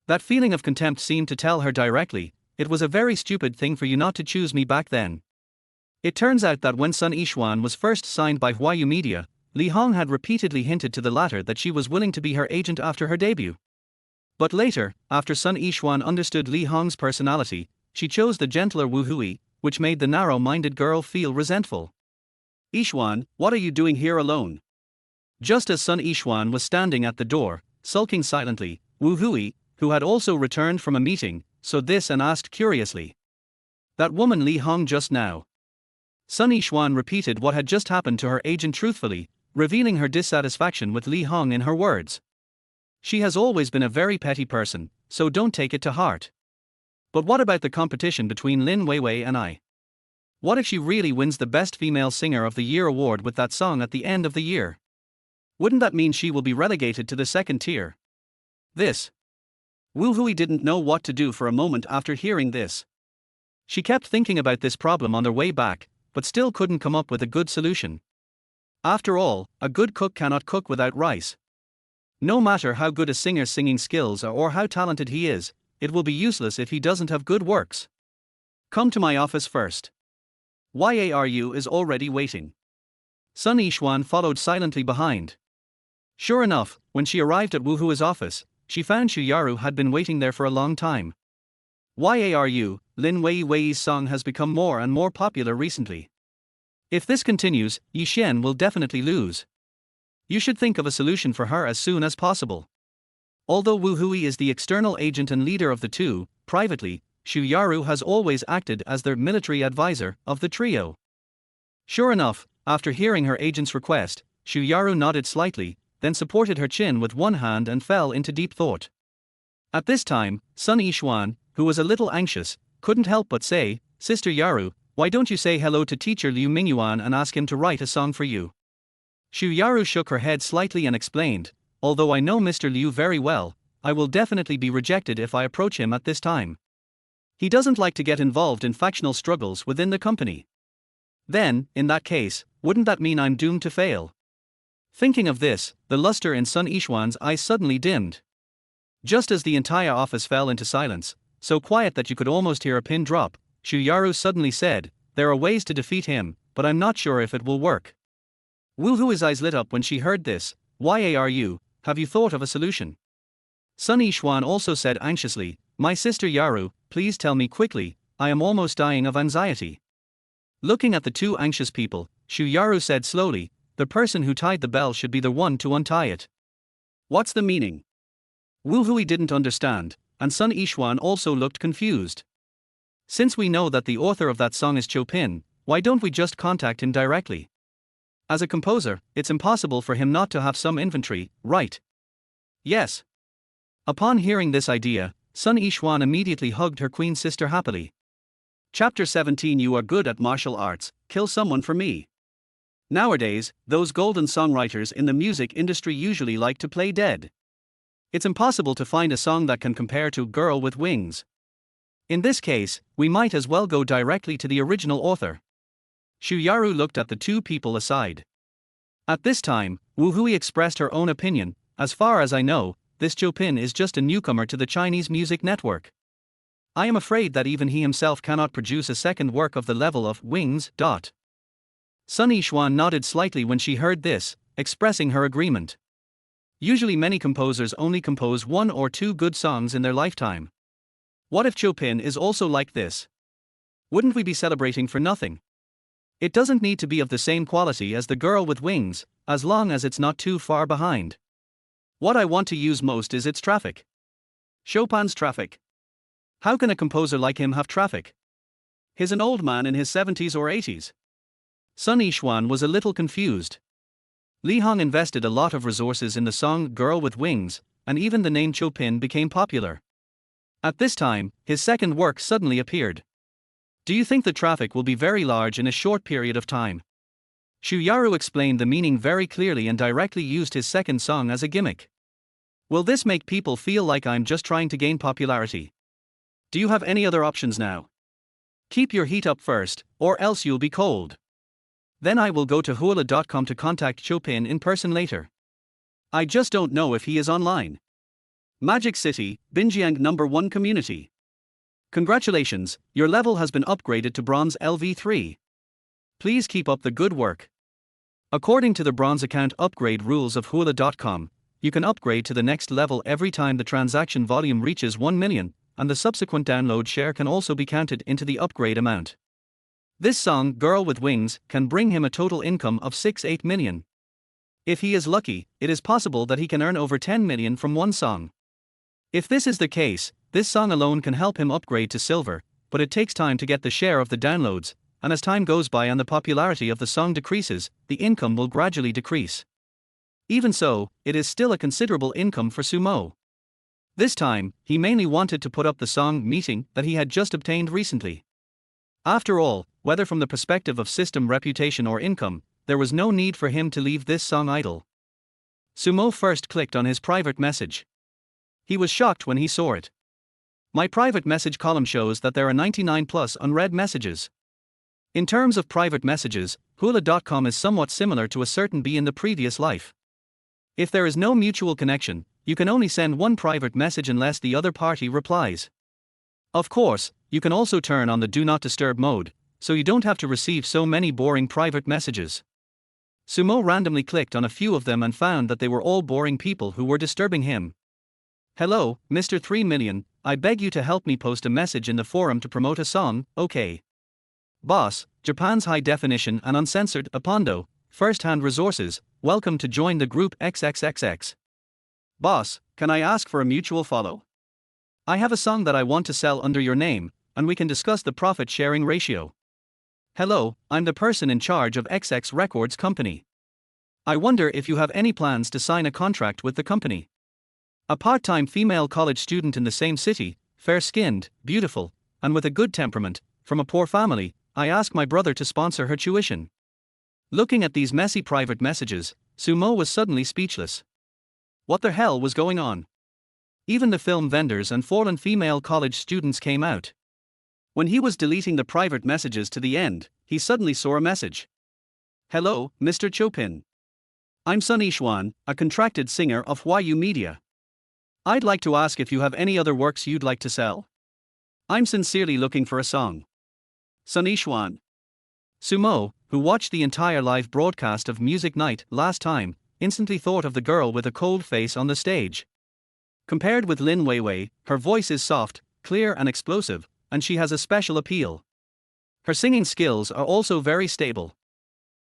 That feeling of contempt seemed to tell her directly, "It was a very stupid thing for you not to choose me back then." It turns out that when Sun Yixuan was first signed by Huayu Media, Li Hong had repeatedly hinted to the latter that she was willing to be her agent after her debut. But later, after Sun Yixuan understood Li Hong's personality, she chose the gentler Wu Hui, which made the narrow-minded girl feel resentful. "Yixuan, what are you doing here alone?" Just as Sun Yixuan was standing at the door, sulking silently, Wu Hui, who had also returned from a meeting, saw this and asked curiously, "That woman Li Hong just now?" Sun Yixuan repeated what had just happened to her agent truthfully, revealing her dissatisfaction with Li Hong in her words. "She has always been a very petty person, so don't take it to heart. But what about the competition between Lin Weiwei and I? What if she really wins the Best Female Singer of the Year award with that song at the end of the year? Wouldn't that mean she will be relegated to the second tier?" This. Wu Hui didn't know what to do for a moment after hearing this. She kept thinking about this problem on their way back, but still couldn't come up with a good solution. After all, a good cook cannot cook without rice. No matter how good a singer's singing skills are or how talented he is, it will be useless if he doesn't have good works. "Come to my office first. Yaru is already waiting." Sun Yixuan followed silently behind. Sure enough, when she arrived at Wu Hui's office, she found Yaru had been waiting there for a long time. "Yaru, Lin Weiwei's song has become more and more popular recently. If this continues, Yi Xian will definitely lose. You should think of a solution for her as soon as possible." Although Wu Hui is the external agent and leader of the two, privately, Yaru has always acted as their military advisor of the trio. Sure enough, after hearing her agent's request, Yaru nodded slightly, then supported her chin with one hand and fell into deep thought. At this time, Sun Yixuan, who was a little anxious, couldn't help but say, "Sister Yaru, why don't you say hello to teacher Liu Mingyuan and ask him to write a song for you?" Yaru shook her head slightly and explained, "Although I know Mr. Liu very well, I will definitely be rejected if I approach him at this time. He doesn't like to get involved in factional struggles within the company." "Then, in that case, wouldn't that mean I'm doomed to fail?" Thinking of this, the luster in Sun Yixuan's eyes suddenly dimmed. Just as the entire office fell into silence, so quiet that you could almost hear a pin drop, Yaru suddenly said, "There are ways to defeat him, but I'm not sure if it will work." Wu Hui's eyes lit up when she heard this. "Yaru, have you thought of a solution?" Sun Yixuan also said anxiously, "My sister Yaru, please tell me quickly, I am almost dying of anxiety." Looking at the two anxious people, Yaru said slowly, "The person who tied the bell should be the one to untie it." "What's the meaning?" Wu Hui didn't understand, and Sun Yixuan also looked confused. "Since we know that the author of that song is Chopin, why don't we just contact him directly? As a composer, it's impossible for him not to have some inventory, right?" "Yes." Upon hearing this idea, Sun Yixuan immediately hugged her queen sister happily. Chapter 17. You are good at martial arts, kill someone for me. Nowadays, those golden songwriters in the music industry usually like to play dead. It's impossible to find a song that can compare to Girl with Wings. In this case, we might as well go directly to the original author. Yaru looked at the two people aside. At this time, Wu Hui expressed her own opinion. "As far as I know, this Chopin is just a newcomer to the Chinese music network. I am afraid that even he himself cannot produce a second work of the level of Wings." Sun Yixuan nodded slightly when she heard this, expressing her agreement. Usually many composers only compose one or two good songs in their lifetime. What if Chopin is also like this? Wouldn't we be celebrating for nothing? It doesn't need to be of the same quality as The Girl with Wings, as long as it's not too far behind. What I want to use most is its traffic. Chopin's traffic. How can a composer like him have traffic? He's an old man in his 70s or 80s. Sun Yixuan was a little confused. Li Hong invested a lot of resources in the song Girl with Wings, and even the name Chopin became popular. At this time, his second work suddenly appeared. Do you think the traffic will be very large in a short period of time? Yaru explained the meaning very clearly and directly used his second song as a gimmick. Will this make people feel like I'm just trying to gain popularity? Do you have any other options now? Keep your heat up first, or else you'll be cold. Then I will go to huala.com to contact Chopin in person later. I just don't know if he is online. Magic City, Binjiang #1 Community. Congratulations, your level has been upgraded to Bronze LV3. Please keep up the good work. According to the Bronze account upgrade rules of Huaguo.com, you can upgrade to the next level every time the transaction volume reaches 1 million, and the subsequent download share can also be counted into the upgrade amount. This song, Girl with Wings, can bring him a total income of 6-8 million. If he is lucky, it is possible that he can earn over 10 million from one song. If this is the case, this song alone can help him upgrade to silver, but it takes time to get the share of the downloads, and as time goes by and the popularity of the song decreases, the income will gradually decrease. Even so, it is still a considerable income for Sumo. This time, he mainly wanted to put up the song Meeting that he had just obtained recently. After all, whether from the perspective of system reputation or income, there was no need for him to leave this song idle. Sumo first clicked on his private message. He was shocked when he saw it. My private message column shows that there are 99 plus unread messages. In terms of private messages, Huaguo.com is somewhat similar to a certain bee in the previous life. If there is no mutual connection, you can only send one private message unless the other party replies. Of course, you can also turn on the Do Not Disturb mode, so you don't have to receive so many boring private messages. Sumo randomly clicked on a few of them and found that they were all boring people who were disturbing him. Hello, Mr. 3 Million, I beg you to help me post a message in the forum to promote a song, okay? Boss, Japan's high definition and uncensored, Apondo, first-hand resources, welcome to join the group XXXX. Boss, can I ask for a mutual follow? I have a song that I want to sell under your name, and we can discuss the profit-sharing ratio. Hello, I'm the person in charge of XX Records Company. I wonder if you have any plans to sign a contract with the company. A part-time female college student in the same city, fair-skinned, beautiful, and with a good temperament, from a poor family, I ask my brother to sponsor her tuition. Looking at these messy private messages, Sumo was suddenly speechless. What the hell was going on? Even the film vendors and fallen female college students came out. When he was deleting the private messages to the end, he suddenly saw a message. Hello, Mr. Chopin. I'm Sunny Xuan, a contracted singer of Huaguo Media. I'd like to ask if you have any other works you'd like to sell. I'm sincerely looking for a song. Sunny Xuan. Sumo, who watched the entire live broadcast of Music Night last time, instantly thought of the girl with a cold face on the stage. Compared with Lin Weiwei, her voice is soft, clear and explosive, and she has a special appeal. Her singing skills are also very stable.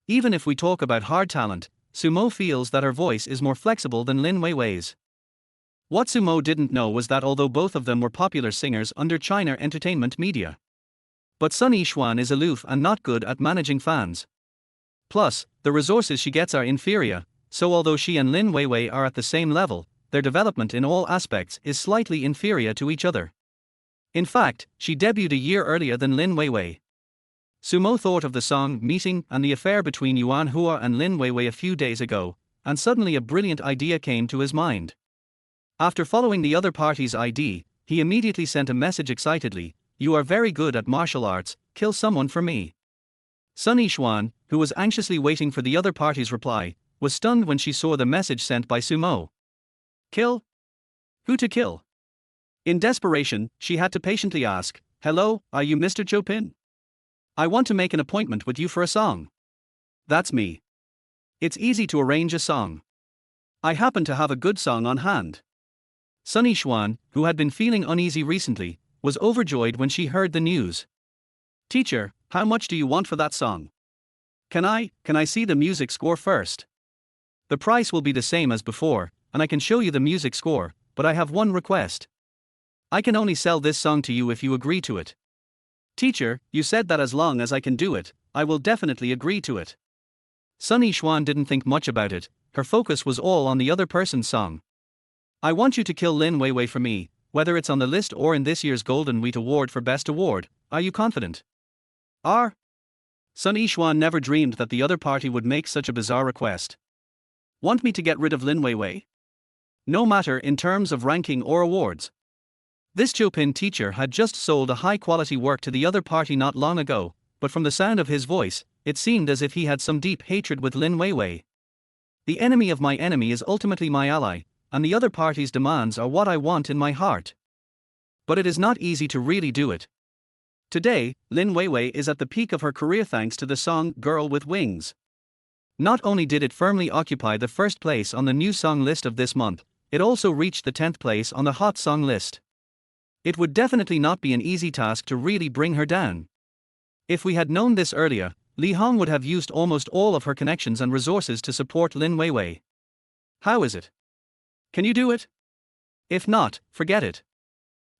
Even if we talk about hard talent, Sumo feels that her voice is more flexible than Lin Weiwei's. What Sumo didn't know was that although both of them were popular singers under China Entertainment Media, but Sunny Xuan is aloof and not good at managing fans. Plus, the resources she gets are inferior, so although she and Lin Weiwei are at the same level, their development in all aspects is slightly inferior to each other. In fact, she debuted a year earlier than Lin Weiwei. Sumo thought of the song Meeting and the affair between Yuan Hua and Lin Weiwei a few days ago, and suddenly a brilliant idea came to his mind. After following the other party's ID, he immediately sent a message excitedly, "You are very good at martial arts, kill someone for me." Sunny Xuan, who was anxiously waiting for the other party's reply, was stunned when she saw the message sent by Sumo. Kill? Who to kill? In desperation, she had to patiently ask, "Hello, are you Mr. Chopin? I want to make an appointment with you for a song." That's me. It's easy to arrange a song. I happen to have a good song on hand. Sunny Xuan, who had been feeling uneasy recently, was overjoyed when she heard the news. Teacher, how much do you want for that song? Can I see the music score first? The price will be the same as before, and I can show you the music score, but I have one request. I can only sell this song to you if you agree to it. Teacher, you said that as long as I can do it, I will definitely agree to it. Sunny Xuan didn't think much about it, her focus was all on the other person's song. I want you to kill Lin Weiwei for me, whether it's on the list or in this year's Golden Wheat Award for Best Award. Are you confident? Sunny Xuan never dreamed that the other party would make such a bizarre request. Want me to get rid of Lin Weiwei? No matter in terms of ranking or awards. This Chopin teacher had just sold a high-quality work to the other party not long ago, but from the sound of his voice, it seemed as if he had some deep hatred with Lin Weiwei. The enemy of my enemy is ultimately my ally, and the other party's demands are what I want in my heart. But it is not easy to really do it. Today, Lin Weiwei is at the peak of her career thanks to the song Girl with Wings. Not only did it firmly occupy the first place on the new song list of this month, it also reached the 10th place on the hot song list. It would definitely not be an easy task to really bring her down. If we had known this earlier, Li Hong would have used almost all of her connections and resources to support Lin Weiwei. How is it? Can you do it? If not, forget it.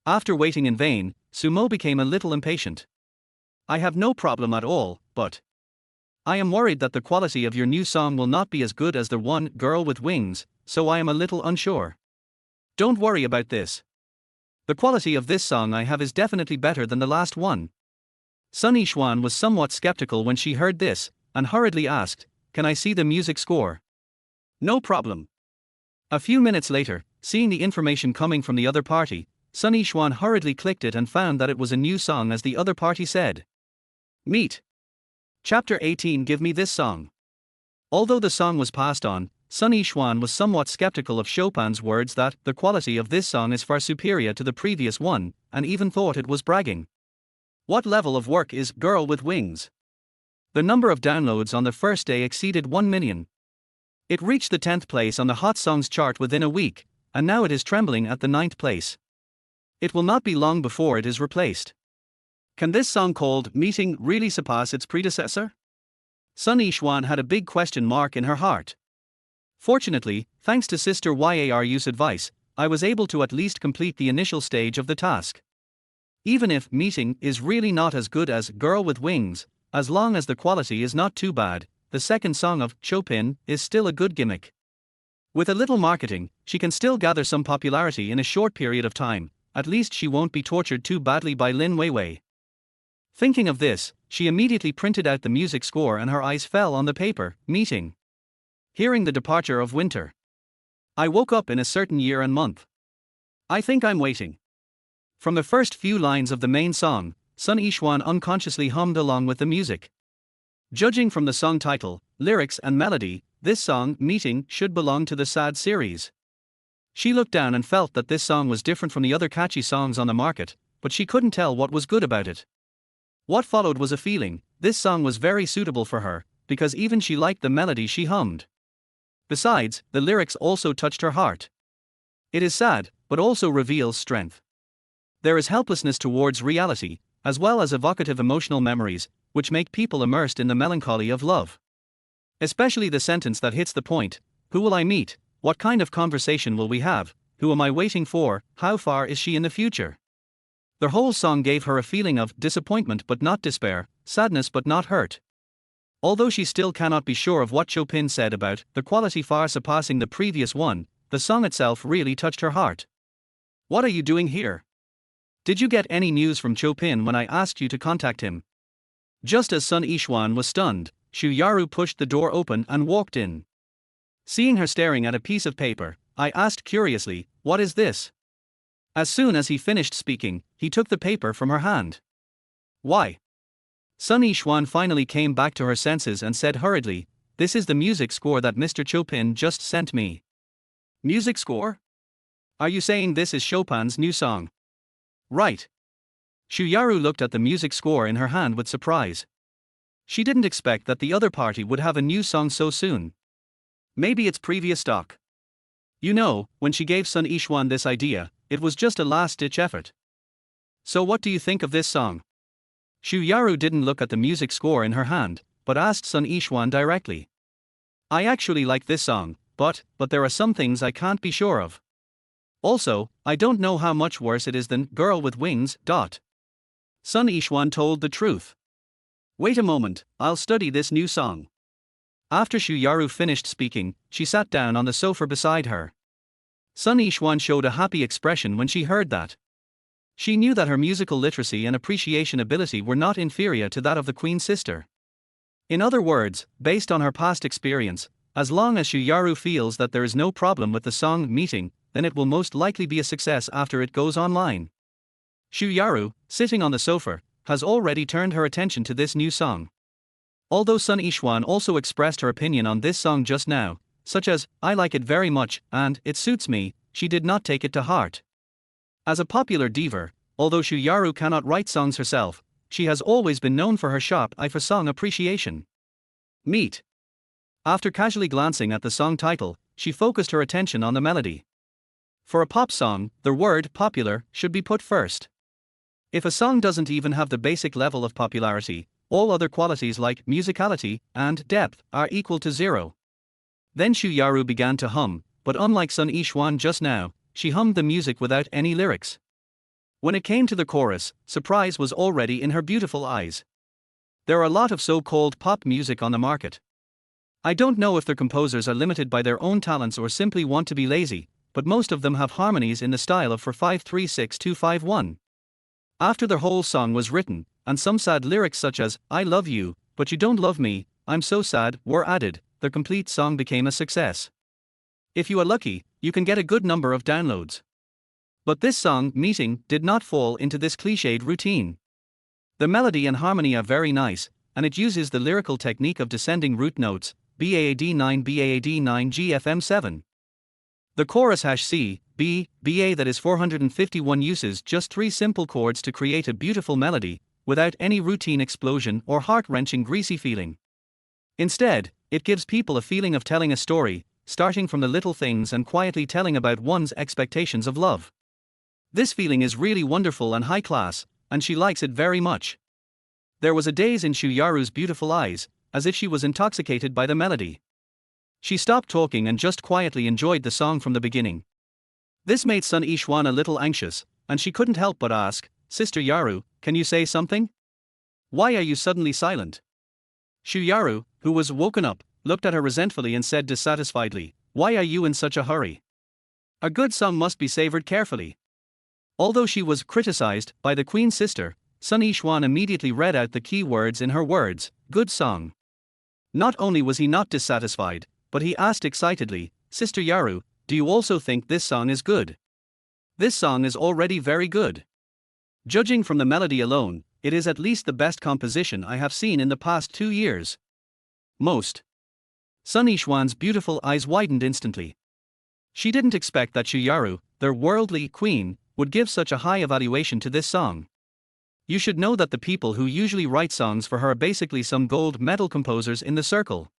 After waiting in vain, Sumo became a little impatient. I have no problem at all, but I am worried that the quality of your new song will not be as good as the one, Girl with Wings, so I am a little unsure. Don't worry about this. The quality of this song I have is definitely better than the last one. Sun Yixuan was somewhat skeptical when she heard this, and hurriedly asked, "Can I see the music score?" No problem. A few minutes later, seeing the information coming from the other party, Sun Yixuan hurriedly clicked it and found that it was a new song as the other party said. Meet. Chapter 18. Give me this song. Although the song was passed on, Sun Yixuan was somewhat skeptical of Chopin's words that the quality of this song is far superior to the previous one, and even thought it was bragging. What level of work is Girl with Wings? The number of downloads on the first day exceeded 1 million. It reached the 10th place on the Hot Songs chart within a week, and now it is trembling at the 9th place. It will not be long before it is replaced. Can this song called Meeting really surpass its predecessor? Sun Yixuan had a big question mark in her heart. Fortunately, thanks to Sister Yaru's advice, I was able to at least complete the initial stage of the task. Even if Meeting is really not as good as Girl with Wings, as long as the quality is not too bad, the second song of Chopin is still a good gimmick. With a little marketing, she can still gather some popularity in a short period of time. At least she won't be tortured too badly by Lin Weiwei. Thinking of this, she immediately printed out the music score and her eyes fell on the paper, Meeting. Hearing the departure of winter. I woke up in a certain year and month. I think I'm waiting. From the first few lines of the main song, Sun Yixuan unconsciously hummed along with the music. Judging from the song title, lyrics and melody, this song, Meeting, should belong to the sad series. She looked down and felt that this song was different from the other catchy songs on the market, but she couldn't tell what was good about it. What followed was a feeling. This song was very suitable for her, because even she liked the melody she hummed. Besides, the lyrics also touched her heart. It is sad, but also reveals strength. There is helplessness towards reality, as well as evocative emotional memories, which make people immersed in the melancholy of love. Especially the sentence that hits the point, who will I meet? What kind of conversation will we have? Who am I waiting for? How far is she in the future? The whole song gave her a feeling of disappointment but not despair, sadness but not hurt. Although she still cannot be sure of what Chopin said about the quality far surpassing the previous one, the song itself really touched her heart. What are you doing here? Did you get any news from Chopin when I asked you to contact him? Just as Sun Yixuan was stunned, Xu Yaru pushed the door open and walked in. Seeing her staring at a piece of paper, I asked curiously, "What is this?" As soon as he finished speaking, he took the paper from her hand. Why? Sun Yixuan finally came back to her senses and said hurriedly, "This is the music score that Mr. Chopin just sent me." Music score? Are you saying this is Chopin's new song? Right. Xu Yaru looked at the music score in her hand with surprise. She didn't expect that the other party would have a new song so soon. Maybe it's previous stock. You know, when she gave Sun Yixuan this idea, it was just a last-ditch effort. So what do you think of this song? Xu Yaru didn't look at the music score in her hand, but asked Sun Yixuan directly. I actually like this song, but there are some things I can't be sure of. Also, I don't know how much worse it is than Girl with Wings. Sun Yixuan told the truth. Wait a moment, I'll study this new song. After Xu Yaru finished speaking, she sat down on the sofa beside her. Sun Yixuan showed a happy expression when she heard that. She knew that her musical literacy and appreciation ability were not inferior to that of the Queen's sister. In other words, based on her past experience, as long as Xu Yaru feels that there is no problem with the song Meeting, then it will most likely be a success after it goes online. Xu Yaru, sitting on the sofa, has already turned her attention to this new song. Although Sun Yixuan also expressed her opinion on this song just now, such as, "I like it very much," and "it suits me," she did not take it to heart. As a popular diva, although Shuyaru cannot write songs herself, she has always been known for her sharp eye for song appreciation. Meet. After casually glancing at the song title, she focused her attention on the melody. For a pop song, the word popular should be put first. If a song doesn't even have the basic level of popularity, all other qualities like musicality and depth are equal to zero. Then Shuyaru began to hum, but unlike Sun Yixuan just now, she hummed the music without any lyrics. When it came to the chorus, surprise was already in her beautiful eyes. There are a lot of so-called pop music on the market. I don't know if their composers are limited by their own talents or simply want to be lazy, but most of them have harmonies in the style of 4-5-3-6-2-5-1. After the whole song was written, and some sad lyrics such as, "I love you, but you don't love me, I'm so sad," were added, the complete song became a success. If you are lucky, you can get a good number of downloads. But this song, Meeting, did not fall into this cliched routine. The melody and harmony are very nice, and it uses the lyrical technique of descending root notes, BAAD9 BAAD9 GFM7. The chorus C, B, BA that is 451 uses just 3 simple chords to create a beautiful melody, without any routine explosion or heart-wrenching greasy feeling. Instead, it gives people a feeling of telling a story, starting from the little things and quietly telling about one's expectations of love. This feeling is really wonderful and high class, and she likes it very much. There was a daze in Shuyaru's beautiful eyes, as if she was intoxicated by the melody. She stopped talking and just quietly enjoyed the song from the beginning. This made Sun Yixuan a little anxious, and she couldn't help but ask, "Sister Yaru, can you say something? Why are you suddenly silent?" Shuyaru, who was woken up, looked at her resentfully and said dissatisfiedly, "Why are you in such a hurry? A good song must be savored carefully." Although she was criticized by the Queen's sister, Sun Yixuan immediately read out the key words in her words, "good song." Not only was he not dissatisfied, but he asked excitedly, "Sister Yaru, do you also think this song is good?" "This song is already very good. Judging from the melody alone, it is at least the best composition I have seen in the past 2 years. Most." Sun Yixuan's beautiful eyes widened instantly. She didn't expect that Shuyaru, their worldly queen, would give such a high evaluation to this song. You should know that the people who usually write songs for her are basically some gold medal composers in the circle.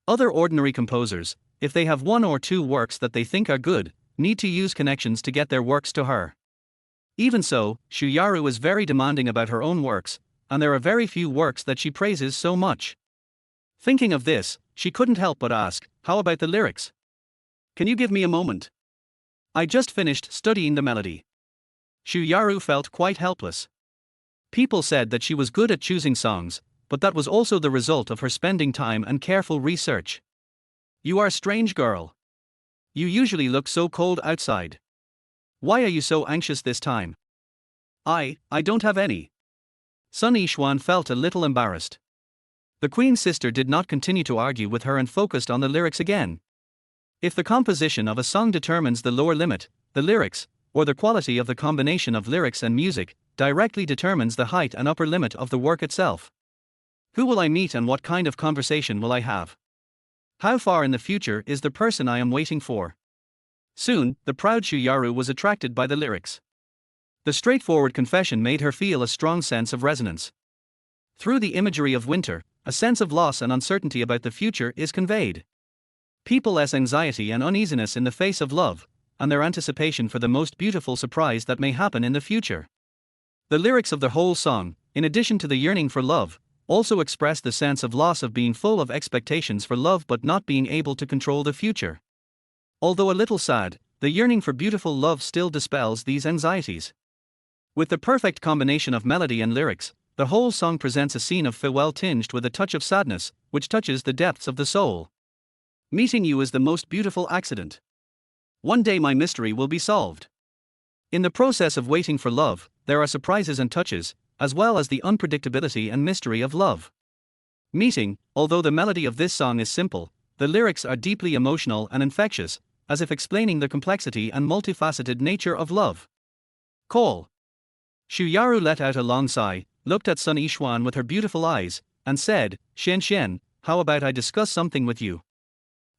Other ordinary composers, if they have 1 or 2 works that they think are good, need to use connections to get their works to her. Even so, Shuyaru is very demanding about her own works, and there are very few works that she praises so much. Thinking of this, she couldn't help but ask, "How about the lyrics? Can you give me a moment? I just finished studying the melody." Shuyaru felt quite helpless. People said that she was good at choosing songs, but that was also the result of her spending time and careful research. "You are a strange girl. You usually look so cold outside. Why are you so anxious this time?" I don't have any." Sun Yixuan felt a little embarrassed. The Queen's sister did not continue to argue with her and focused on the lyrics again. If the composition of a song determines the lower limit, the lyrics, or the quality of the combination of lyrics and music, directly determines the height and upper limit of the work itself. Who will I meet and what kind of conversation will I have? How far in the future is the person I am waiting for? Soon, the proud Shuyaru was attracted by the lyrics. The straightforward confession made her feel a strong sense of resonance. Through the imagery of winter, a sense of loss and uncertainty about the future is conveyed. People's anxiety and uneasiness in the face of love, and their anticipation for the most beautiful surprise that may happen in the future. The lyrics of the whole song, in addition to the yearning for love, also express the sense of loss of being full of expectations for love but not being able to control the future. Although a little sad, the yearning for beautiful love still dispels these anxieties. With the perfect combination of melody and lyrics, the whole song presents a scene of farewell tinged with a touch of sadness, which touches the depths of the soul. Meeting you is the most beautiful accident. One day my mystery will be solved. In the process of waiting for love, there are surprises and touches, as well as the unpredictability and mystery of love. Meeting, although the melody of this song is simple, the lyrics are deeply emotional and infectious, as if explaining the complexity and multifaceted nature of love. Call. Shuyaru let out a long sigh, looked at Sun Yixuan with her beautiful eyes, and said, "Xian Xian, how about I discuss something with you?"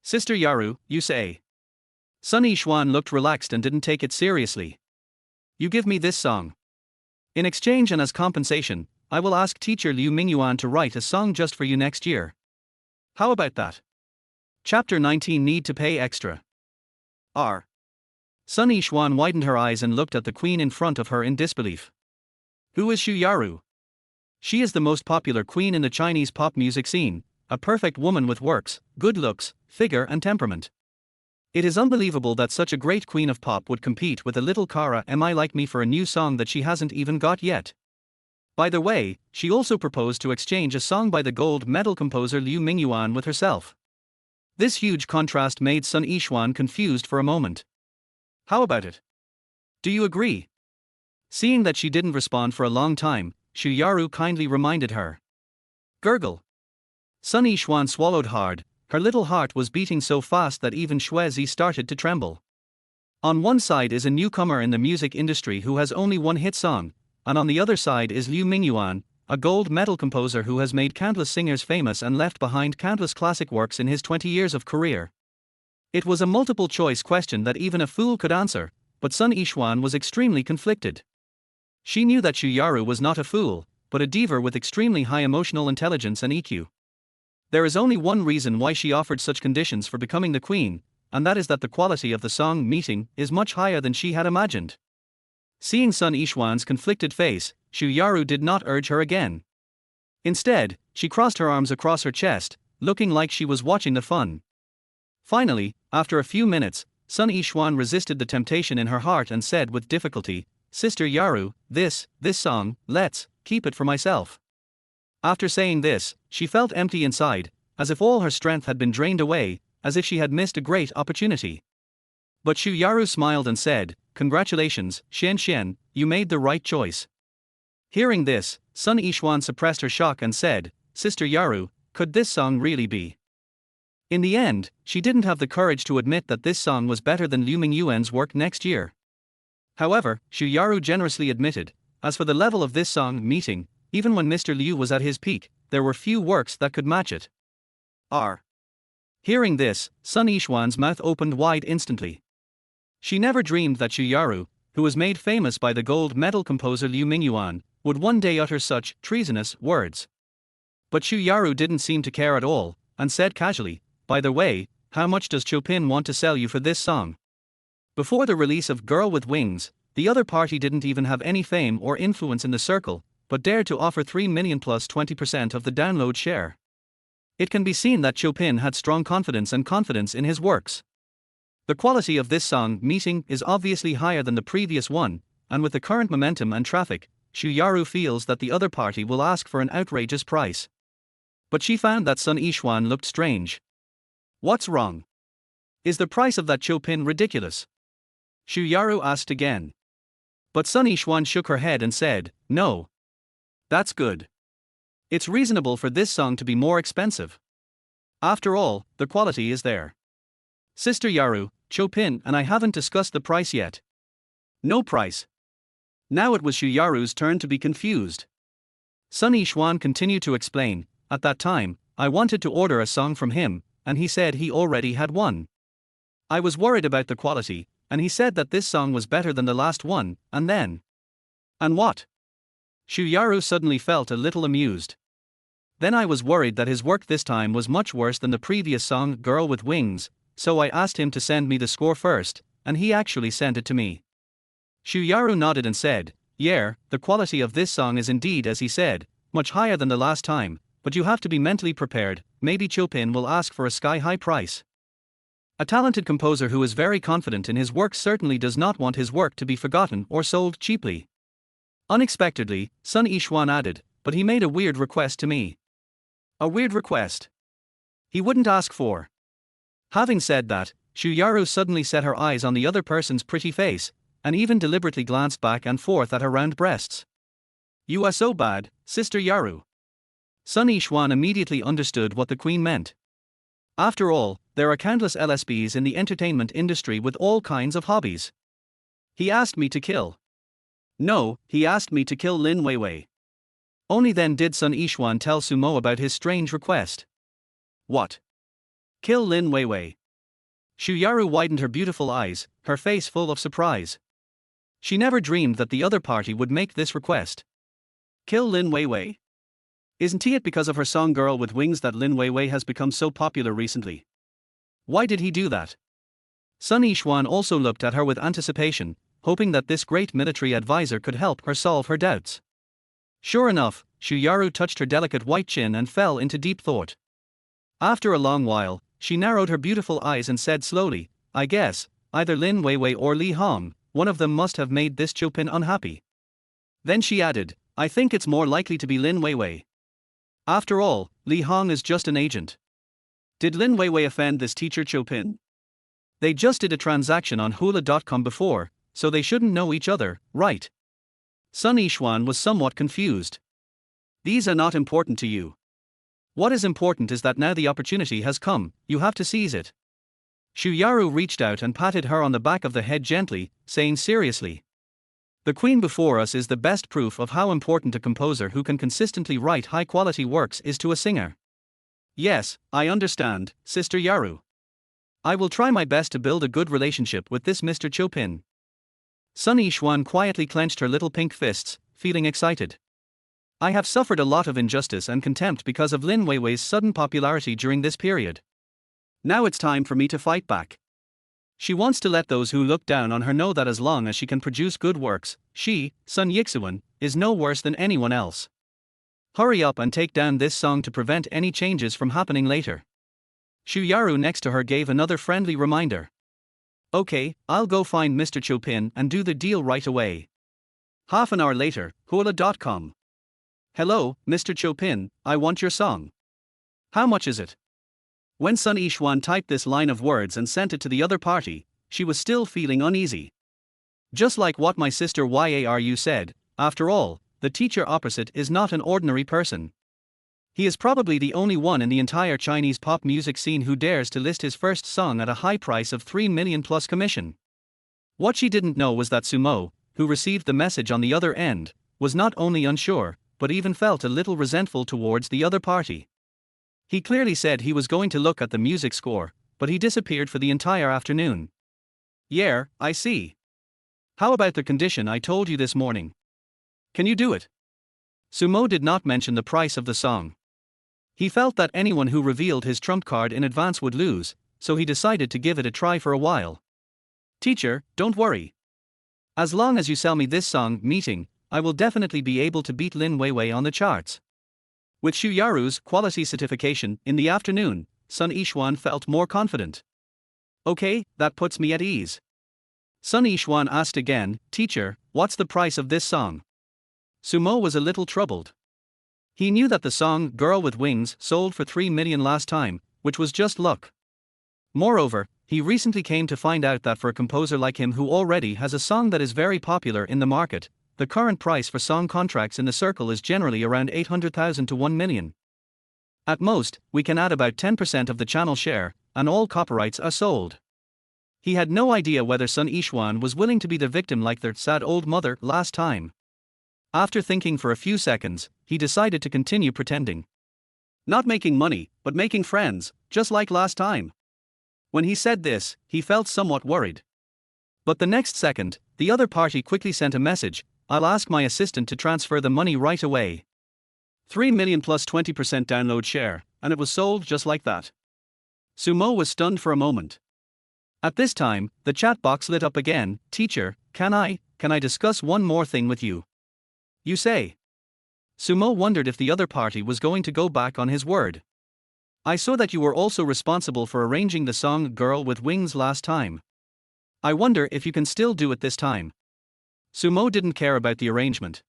Sister Yaru, you say. Sun Yixuan looked relaxed and didn't take it seriously. You give me this song. In exchange and as compensation, I will ask teacher Liu Mingyuan to write a song just for you next year. How about that? Chapter 19 Need to pay extra. R. Sun Yixuan widened her eyes and looked at the queen in front of her in disbelief. Who is Xu Yaru? She is the most popular queen in the Chinese pop music scene, a perfect woman with works, good looks, figure and temperament. It is unbelievable that such a great queen of pop would compete with a little Cara Mi like me for a new song that she hasn't even got yet. By the way, she also proposed to exchange a song by the gold medal composer Liu Mingyuan with herself. This huge contrast made Sun Yixuan confused for a moment. How about it? Do you agree? Seeing that she didn't respond for a long time, Xu Yaru kindly reminded her. Gurgle. Sun Yixuan swallowed hard, her little heart was beating so fast that even Shuezi started to tremble. On one side is a newcomer in the music industry who has only one hit song, and on the other side is Liu Mingyuan, a gold medal composer who has made countless singers famous and left behind countless classic works in his 20 years of career. It was a multiple choice question that even a fool could answer, but Sun Yixuan was extremely conflicted. She knew that Xu Yaru was not a fool, but a diva with extremely high emotional intelligence and EQ. There is only one reason why she offered such conditions for becoming the queen, and that is that the quality of the song meeting is much higher than she had imagined. Seeing Sun Yixuan's conflicted face, Xu Yaru did not urge her again. Instead, she crossed her arms across her chest, looking like she was watching the fun. Finally, after a few minutes, Sun Yixuan resisted the temptation in her heart and said with difficulty, Sister Yaru, this song, let's keep it for myself. After saying this, she felt empty inside, as if all her strength had been drained away, as if she had missed a great opportunity. But Xu Yaru smiled and said, Congratulations, Xian Xian, you made the right choice. Hearing this, Sun Yixuan suppressed her shock and said, Sister Yaru, could this song really be? In the end, she didn't have the courage to admit that this song was better than Liu Mingyuan's work next year. However, Xu Yaru generously admitted, as for the level of this song meeting, even when Mr. Liu was at his peak, there were few works that could match it. R. Hearing this, Sun Yixuan's mouth opened wide instantly. She never dreamed that Xu Yaru, who was made famous by the gold medal composer Liu Mingyuan, would one day utter such treasonous words. But Xu Yaru didn't seem to care at all, and said casually, By the way, how much does Chopin want to sell you for this song? Before the release of Girl with Wings, the other party didn't even have any fame or influence in the circle, but dared to offer 3 million plus 20% of the download share. It can be seen that Chopin had strong confidence in his works. The quality of this song meeting is obviously higher than the previous one, and with the current momentum and traffic, Xu Yaru feels that the other party will ask for an outrageous price. But she found that Sun Yixuan looked strange. What's wrong? Is the price of that Chopin ridiculous? Xu Yaru asked again. But Sun Yixuan shook her head and said, No. That's good. It's reasonable for this song to be more expensive. After all, the quality is there. Sister Yaru, Chopin and I haven't discussed the price yet. No price. Now it was Xu Yaru's turn to be confused. Sun Yixuan continued to explain, At that time, I wanted to order a song from him, and he said he already had one. I was worried about the quality, and he said that this song was better than the last one, and then. And what? Xu Yaru suddenly felt a little amused. Then I was worried that his work this time was much worse than the previous song Girl with Wings, so I asked him to send me the score first, and he actually sent it to me. Xu Yaru nodded and said, Yeah, the quality of this song is indeed as he said, much higher than the last time, but you have to be mentally prepared, maybe Chopin will ask for a sky-high price. A talented composer who is very confident in his work certainly does not want his work to be forgotten or sold cheaply. Unexpectedly, Sun Yixuan added, But he made a weird request to me. A weird request? He wouldn't ask for. Having said that, Xu Yaru suddenly set her eyes on the other person's pretty face, and even deliberately glanced back and forth at her round breasts. You are so bad, Sister Yaru. Sun Yixuan immediately understood what the queen meant. After all, there are countless LSBs in the entertainment industry with all kinds of hobbies. He asked me to kill. No, he asked me to kill Lin Weiwei. Only then did Sun Yixuan tell Sumo about his strange request. What? Kill Lin Weiwei. Shuyaru widened her beautiful eyes, her face full of surprise. She never dreamed that the other party would make this request. Kill Lin Weiwei? Isn't it because of her song Girl with Wings that Lin Weiwei has become so popular recently? Why did he do that? Sun Yixuan also looked at her with anticipation, hoping that this great military advisor could help her solve her doubts. Sure enough, Shuyaru touched her delicate white chin and fell into deep thought. After a long while, she narrowed her beautiful eyes and said slowly, I guess, either Lin Weiwei or Li Hong, one of them must have made this Chopin unhappy. Then she added, I think it's more likely to be Lin Weiwei. After all, Li Hong is just an agent. Did Lin Weiwei offend this teacher Chopin? They just did a transaction on hula.com before, so they shouldn't know each other, right? Sun Yixuan was somewhat confused. These are not important to you. What is important is that now the opportunity has come, you have to seize it. Shuyaru reached out and patted her on the back of the head gently, saying seriously. The queen before us is the best proof of how important a composer who can consistently write high-quality works is to a singer. Yes, I understand, Sister Yaru. I will try my best to build a good relationship with this Mr. Chopin. Sun Yixuan quietly clenched her little pink fists, feeling excited. I have suffered a lot of injustice and contempt because of Lin Weiwei's sudden popularity during this period. Now it's time for me to fight back. She wants to let those who look down on her know that as long as she can produce good works, she, Sun Yixuan, is no worse than anyone else. Hurry up and take down this song to prevent any changes from happening later. Shuyaru next to her gave another friendly reminder. Okay, I'll go find Mr. Chopin and do the deal right away. Half an hour later, hula.com. Hello, Mr. Chopin, I want your song. How much is it? When Sun Yixuan typed this line of words and sent it to the other party, she was still feeling uneasy. Just like what my sister Yaru said, after all, the teacher opposite is not an ordinary person. He is probably the only one in the entire Chinese pop music scene who dares to list his first song at a high price of 3 million plus commission. What she didn't know was that Sumo, who received the message on the other end, was not only unsure, but even felt a little resentful towards the other party. He clearly said he was going to look at the music score, but he disappeared for the entire afternoon. Yeah, I see. How about the condition I told you this morning? Can you do it? Sumo did not mention the price of the song. He felt that anyone who revealed his trump card in advance would lose, so he decided to give it a try for a while. Teacher, don't worry. As long as you sell me this song, Meeting, I will definitely be able to beat Lin Weiwei on the charts. With Shuyaru's quality certification in the afternoon, Sun Yixuan felt more confident. Okay, that puts me at ease. Sun Yixuan asked again, Teacher, what's the price of this song? Sumo was a little troubled. He knew that the song Girl with Wings sold for 3 million last time, which was just luck. Moreover, he recently came to find out that for a composer like him who already has a song that is very popular in the market, the current price for song contracts in the circle is generally around 800,000 to 1 million. At most, we can add about 10% of the channel share, and all copyrights are sold. He had no idea whether Sun Yixuan was willing to be the victim like their sad old mother last time. After thinking for a few seconds, he decided to continue pretending. Not making money, but making friends, just like last time. When he said this, he felt somewhat worried. But the next second, the other party quickly sent a message, I'll ask my assistant to transfer the money right away. 3 million plus 20% download share, and it was sold just like that. Sumo was stunned for a moment. At this time, the chat box lit up again, Teacher, can I discuss one more thing with you? You say. Sumo wondered if the other party was going to go back on his word. I saw that you were also responsible for arranging the song Girl with Wings last time. I wonder if you can still do it this time. Sumo didn't care about the arrangement.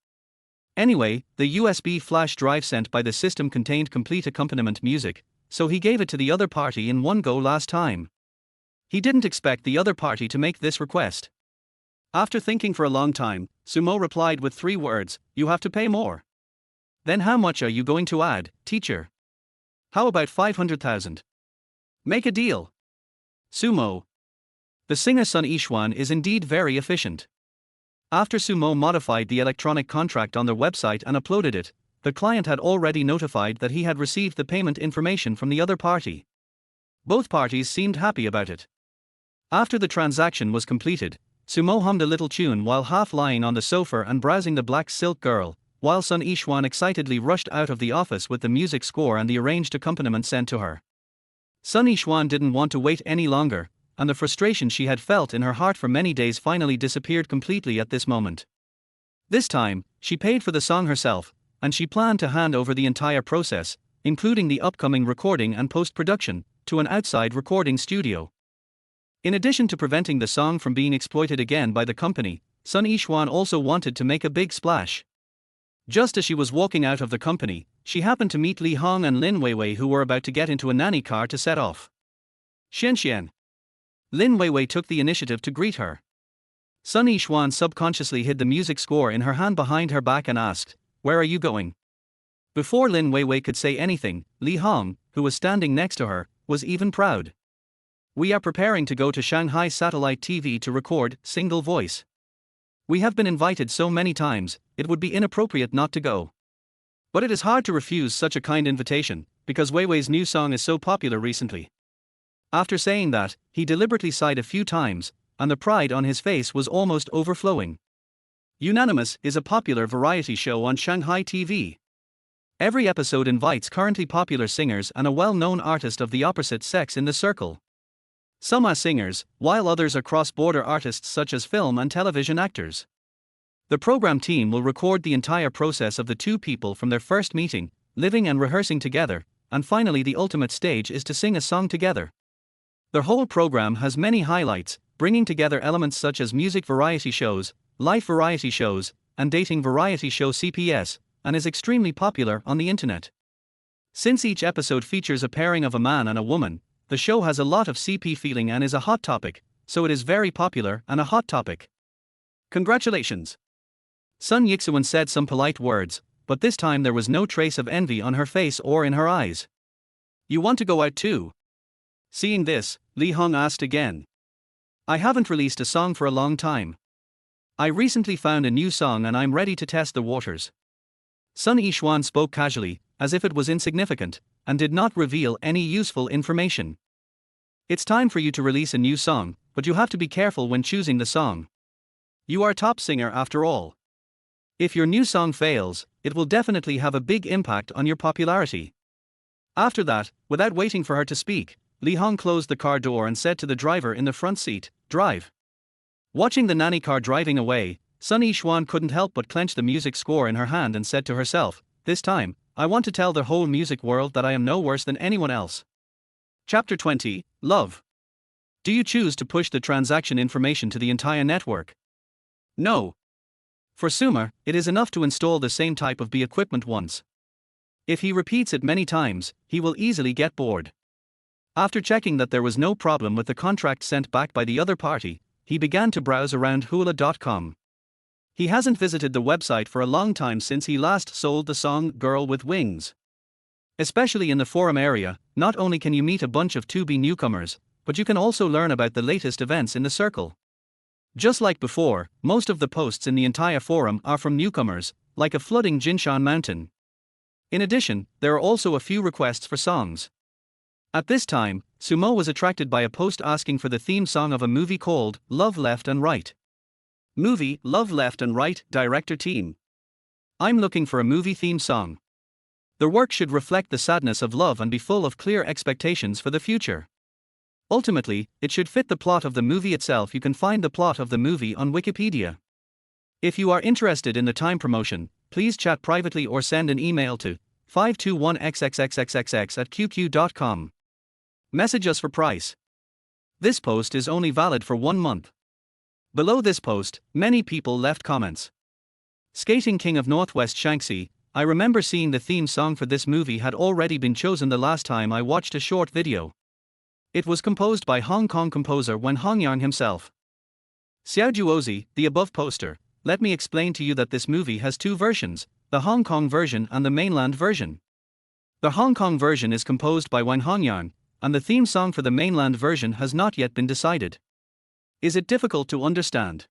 Anyway, the USB flash drive sent by the system contained complete accompaniment music, so he gave it to the other party in one go last time. He didn't expect the other party to make this request. After thinking for a long time, Sumo replied with 3 words, you have to pay more. Then how much are you going to add, teacher? How about 500,000? Make a deal. Sumo. The singer Sun Yixuan is indeed very efficient. After Sumo modified the electronic contract on their website and uploaded it, the client had already notified that he had received the payment information from the other party. Both parties seemed happy about it. After the transaction was completed, Sumo hummed a little tune while half lying on the sofa and browsing the Black Silk Girl, while Sun Yixuan excitedly rushed out of the office with the music score and the arranged accompaniment sent to her. Sun Yixuan didn't want to wait any longer, and the frustration she had felt in her heart for many days finally disappeared completely at this moment. This time, she paid for the song herself, and she planned to hand over the entire process, including the upcoming recording and post-production, to an outside recording studio. In addition to preventing the song from being exploited again by the company, Sun Yixuan also wanted to make a big splash. Just as she was walking out of the company, she happened to meet Li Hong and Lin Weiwei, who were about to get into a nanny car to set off. Xian. Lin Weiwei took the initiative to greet her. Sun Yixuan subconsciously hid the music score in her hand behind her back and asked, "Where are you going?" Before Lin Weiwei could say anything, Li Hong, who was standing next to her, was even proud. "We are preparing to go to Shanghai Satellite TV to record Single Voice. We have been invited so many times, it would be inappropriate not to go. But it is hard to refuse such a kind invitation, because Weiwei's new song is so popular recently." After saying that, he deliberately sighed a few times, and the pride on his face was almost overflowing. Unanimous is a popular variety show on Shanghai TV. Every episode invites currently popular singers and a well-known artist of the opposite sex in the circle. Some are singers, while others are cross-border artists such as film and television actors. The program team will record the entire process of the two people from their first meeting, living and rehearsing together, and finally the ultimate stage is to sing a song together. Their whole program has many highlights, bringing together elements such as music variety shows, life variety shows, and dating variety show CPS, and is extremely popular on the internet. Since each episode features a pairing of a man and a woman, the show has a lot of CP feeling and is a hot topic, so it is very popular and a hot topic. Congratulations! Sun Yixuan said some polite words, but this time there was no trace of envy on her face or in her eyes. "You want to go out too?" Seeing this, Li Hong asked again. "I haven't released a song for a long time. I recently found a new song and I'm ready to test the waters." Sun Yixuan spoke casually, as if it was insignificant, and did not reveal any useful information. "It's time for you to release a new song, but you have to be careful when choosing the song. You are a top singer after all. If your new song fails, it will definitely have a big impact on your popularity." After that, without waiting for her to speak, Li Hong closed the car door and said to the driver in the front seat, "Drive." Watching the nanny car driving away, Sun Yixuan couldn't help but clench the music score in her hand and said to herself, "This time, I want to tell the whole music world that I am no worse than anyone else." Chapter 20, Love. Do you choose to push the transaction information to the entire network? No. For Sumer, it is enough to install the same type of B equipment once. If he repeats it many times, he will easily get bored. After checking that there was no problem with the contract sent back by the other party, he began to browse around hula.com. He hasn't visited the website for a long time since he last sold the song Girl with Wings. Especially in the forum area, not only can you meet a bunch of 2B newcomers, but you can also learn about the latest events in the circle. Just like before, most of the posts in the entire forum are from newcomers, like a flooding Jinshan mountain. In addition, there are also a few requests for songs. At this time, Sumo was attracted by a post asking for the theme song of a movie called Love Left and Right. Movie Love Left and Right, director team. I'm looking for a movie theme song. The work should reflect the sadness of love and be full of clear expectations for the future. Ultimately, it should fit the plot of the movie itself. You can find the plot of the movie on Wikipedia. If you are interested in the time promotion, please chat privately or send an email to 521xxxxxx@qq.com. Message us for price. This post is only valid for 1 month. Below this post, many people left comments. Skating King of Northwest Shanxi, I remember seeing the theme song for this movie had already been chosen the last time I watched a short video. It was composed by Hong Kong composer Wen Hongyang himself. Xiaojuozi, the above poster, let me explain to you that this movie has 2 versions, the Hong Kong version and the mainland version. The Hong Kong version is composed by Wen Hongyang, and the theme song for the mainland version has not yet been decided. Is it difficult to understand?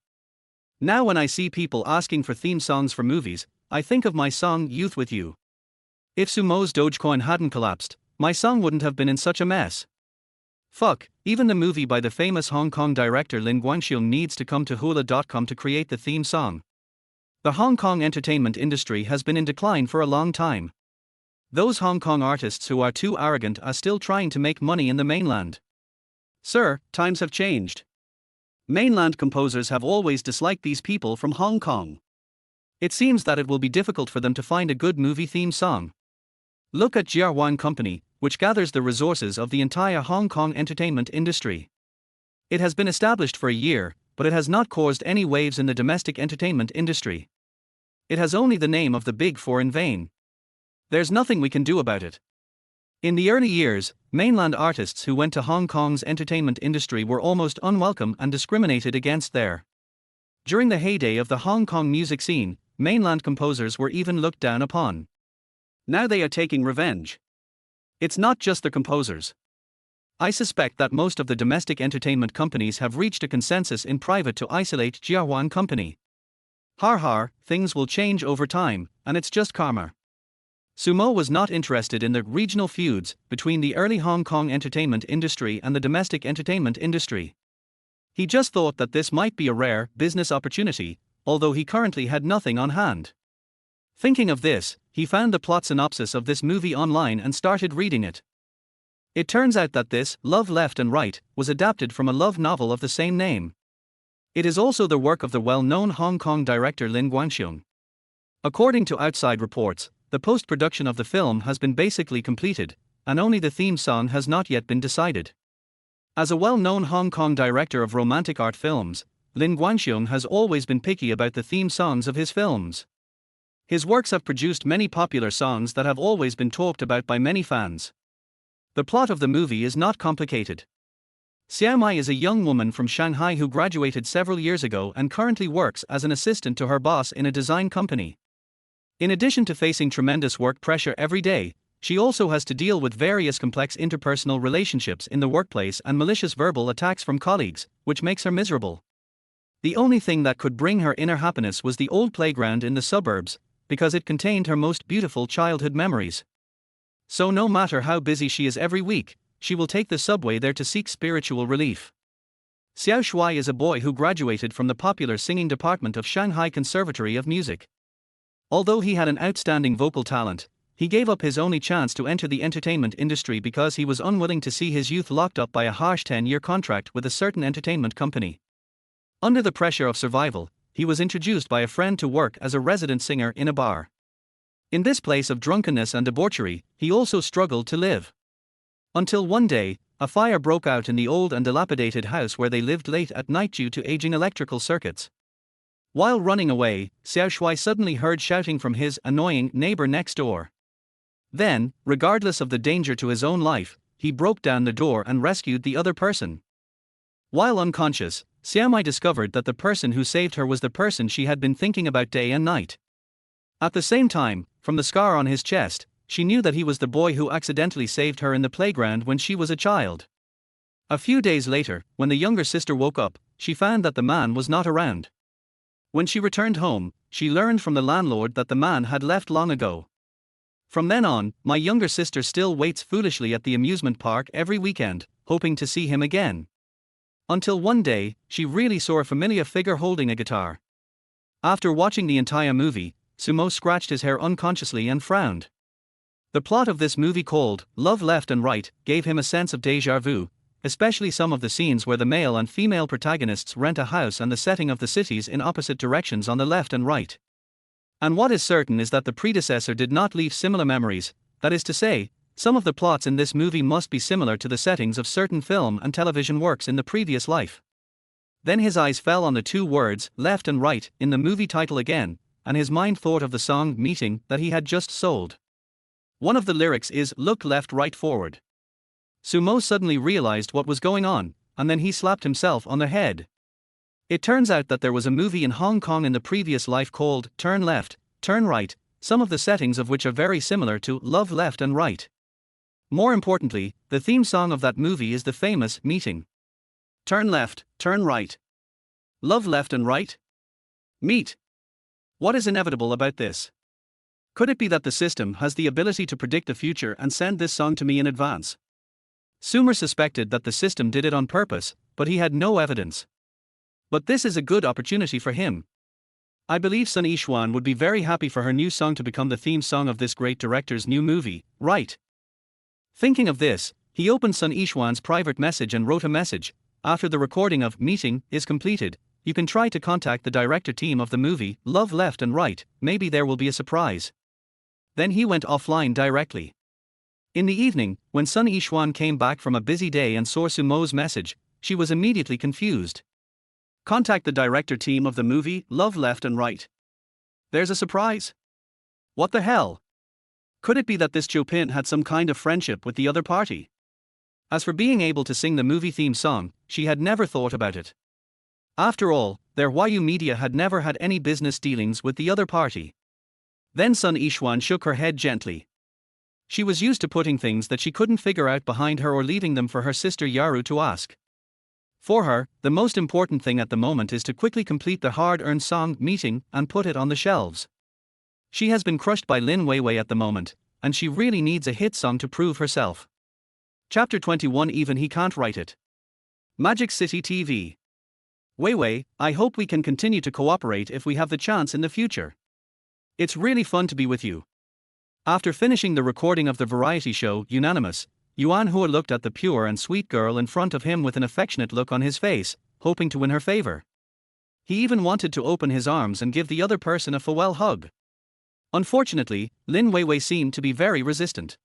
Now when I see people asking for theme songs for movies, I think of my song Youth with You. If Sumo's Dogecoin hadn't collapsed, my song wouldn't have been in such a mess. Fuck, even the movie by the famous Hong Kong director Lin Guangxiong needs to come to hula.com to create the theme song. The Hong Kong entertainment industry has been in decline for a long time. Those Hong Kong artists who are too arrogant are still trying to make money in the mainland. Sir, times have changed. Mainland composers have always disliked these people from Hong Kong. It seems that it will be difficult for them to find a good movie theme song. Look at Jiawan Company, which gathers the resources of the entire Hong Kong entertainment industry. It has been established for a year, but it has not caused any waves in the domestic entertainment industry. It has only the name of the Big Four in vain. There's nothing we can do about it. In the early years, mainland artists who went to Hong Kong's entertainment industry were almost unwelcome and discriminated against there. During the heyday of the Hong Kong music scene, mainland composers were even looked down upon. Now they are taking revenge. It's not just the composers. I suspect that most of the domestic entertainment companies have reached a consensus in private to isolate Jiawan Company. Har har, things will change over time, and it's just karma. Sumo was not interested in the regional feuds between the early Hong Kong entertainment industry and the domestic entertainment industry. He just thought that this might be a rare business opportunity, although he currently had nothing on hand. Thinking of this, he found the plot synopsis of this movie online and started reading it. It turns out that this, Love Left and Right, was adapted from a love novel of the same name. It is also the work of the well-known Hong Kong director Lin Guangxiong. According to outside reports, the post-production of the film has been basically completed, and only the theme song has not yet been decided. As a well-known Hong Kong director of romantic art films, Lin Guangxiong has always been picky about the theme songs of his films. His works have produced many popular songs that have always been talked about by many fans. The plot of the movie is not complicated. Xiao Mai is a young woman from Shanghai who graduated several years ago and currently works as an assistant to her boss in a design company. In addition to facing tremendous work pressure every day, she also has to deal with various complex interpersonal relationships in the workplace and malicious verbal attacks from colleagues, which makes her miserable. The only thing that could bring her inner happiness was the old playground in the suburbs, because it contained her most beautiful childhood memories. So no matter how busy she is every week, she will take the subway there to seek spiritual relief. Xiao Shuai is a boy who graduated from the popular singing department of Shanghai Conservatory of Music. Although he had an outstanding vocal talent, he gave up his only chance to enter the entertainment industry because he was unwilling to see his youth locked up by a harsh 10-year contract with a certain entertainment company. Under the pressure of survival, he was introduced by a friend to work as a resident singer in a bar. In this place of drunkenness and debauchery, he also struggled to live. Until one day, a fire broke out in the old and dilapidated house where they lived late at night due to aging electrical circuits. While running away, Xiao Shuai suddenly heard shouting from his annoying neighbor next door. Then, regardless of the danger to his own life, he broke down the door and rescued the other person. While unconscious, Xiao Mai discovered that the person who saved her was the person she had been thinking about day and night. At the same time, from the scar on his chest, she knew that he was the boy who accidentally saved her in the playground when she was a child. A few days later, when the younger sister woke up, she found that the man was not around. When she returned home, she learned from the landlord that the man had left long ago. From then on, my younger sister still waits foolishly at the amusement park every weekend, hoping to see him again. Until one day, she really saw a familiar figure holding a guitar. After watching the entire movie, Sumo scratched his hair unconsciously and frowned. The plot of this movie called Love Left and Right gave him a sense of déjà vu, especially some of the scenes where the male and female protagonists rent a house and the setting of the cities in opposite directions on the left and right. And what is certain is that the predecessor did not leave similar memories, that is to say, some of the plots in this movie must be similar to the settings of certain film and television works in the previous life. Then his eyes fell on the two words, left and right, in the movie title again, and his mind thought of the song Meeting that he had just sold. One of the lyrics is Look left right forward. Sumo suddenly realized what was going on, and then he slapped himself on the head. It turns out that there was a movie in Hong Kong in the previous life called Turn Left, Turn Right, some of the settings of which are very similar to Love Left and Right. More importantly, the theme song of that movie is the famous Meeting. Turn left, turn right. Love left and right? Meet. What is inevitable about this? Could it be that the system has the ability to predict the future and send this song to me in advance? Sumer suspected that the system did it on purpose, but he had no evidence. But this is a good opportunity for him. I believe Sun Yixuan would be very happy for her new song to become the theme song of this great director's new movie, right? Thinking of this, he opened Sun Yixuan's private message and wrote a message. After the recording of Meeting is completed, you can try to contact the director team of the movie, Love Left and Right, maybe there will be a surprise. Then he went offline directly. In the evening, when Sun Yixuan came back from a busy day and saw Sumo's message, she was immediately confused. Contact the director team of the movie, Love Left and Right. There's a surprise? What the hell? Could it be that this Chopin had some kind of friendship with the other party? As for being able to sing the movie theme song, she had never thought about it. After all, their Huaguo media had never had any business dealings with the other party. Then Sun Yixuan shook her head gently. She was used to putting things that she couldn't figure out behind her or leaving them for her sister Yaru to ask. For her, the most important thing at the moment is to quickly complete the hard-earned song Meeting and put it on the shelves. She has been crushed by Lin Weiwei at the moment, and she really needs a hit song to prove herself. Chapter 21. Even he can't write it. Magic City TV. Weiwei, I hope we can continue to cooperate if we have the chance in the future. It's really fun to be with you. After finishing the recording of the variety show, Unanimous, Yuan Hua looked at the pure and sweet girl in front of him with an affectionate look on his face, hoping to win her favor. He even wanted to open his arms and give the other person a farewell hug. Unfortunately, Lin Weiwei seemed to be very resistant.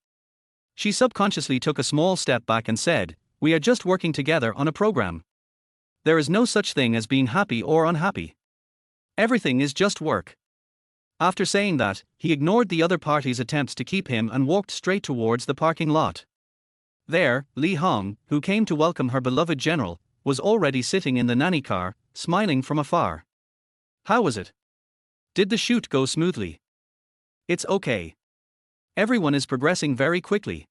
She subconsciously took a small step back and said, "We are just working together on a program. There is no such thing as being happy or unhappy. Everything is just work." After saying that, he ignored the other party's attempts to keep him and walked straight towards the parking lot. There, Li Hong, who came to welcome her beloved general, was already sitting in the nanny car, smiling from afar. How was it? Did the shoot go smoothly? It's okay. Everyone is progressing very quickly.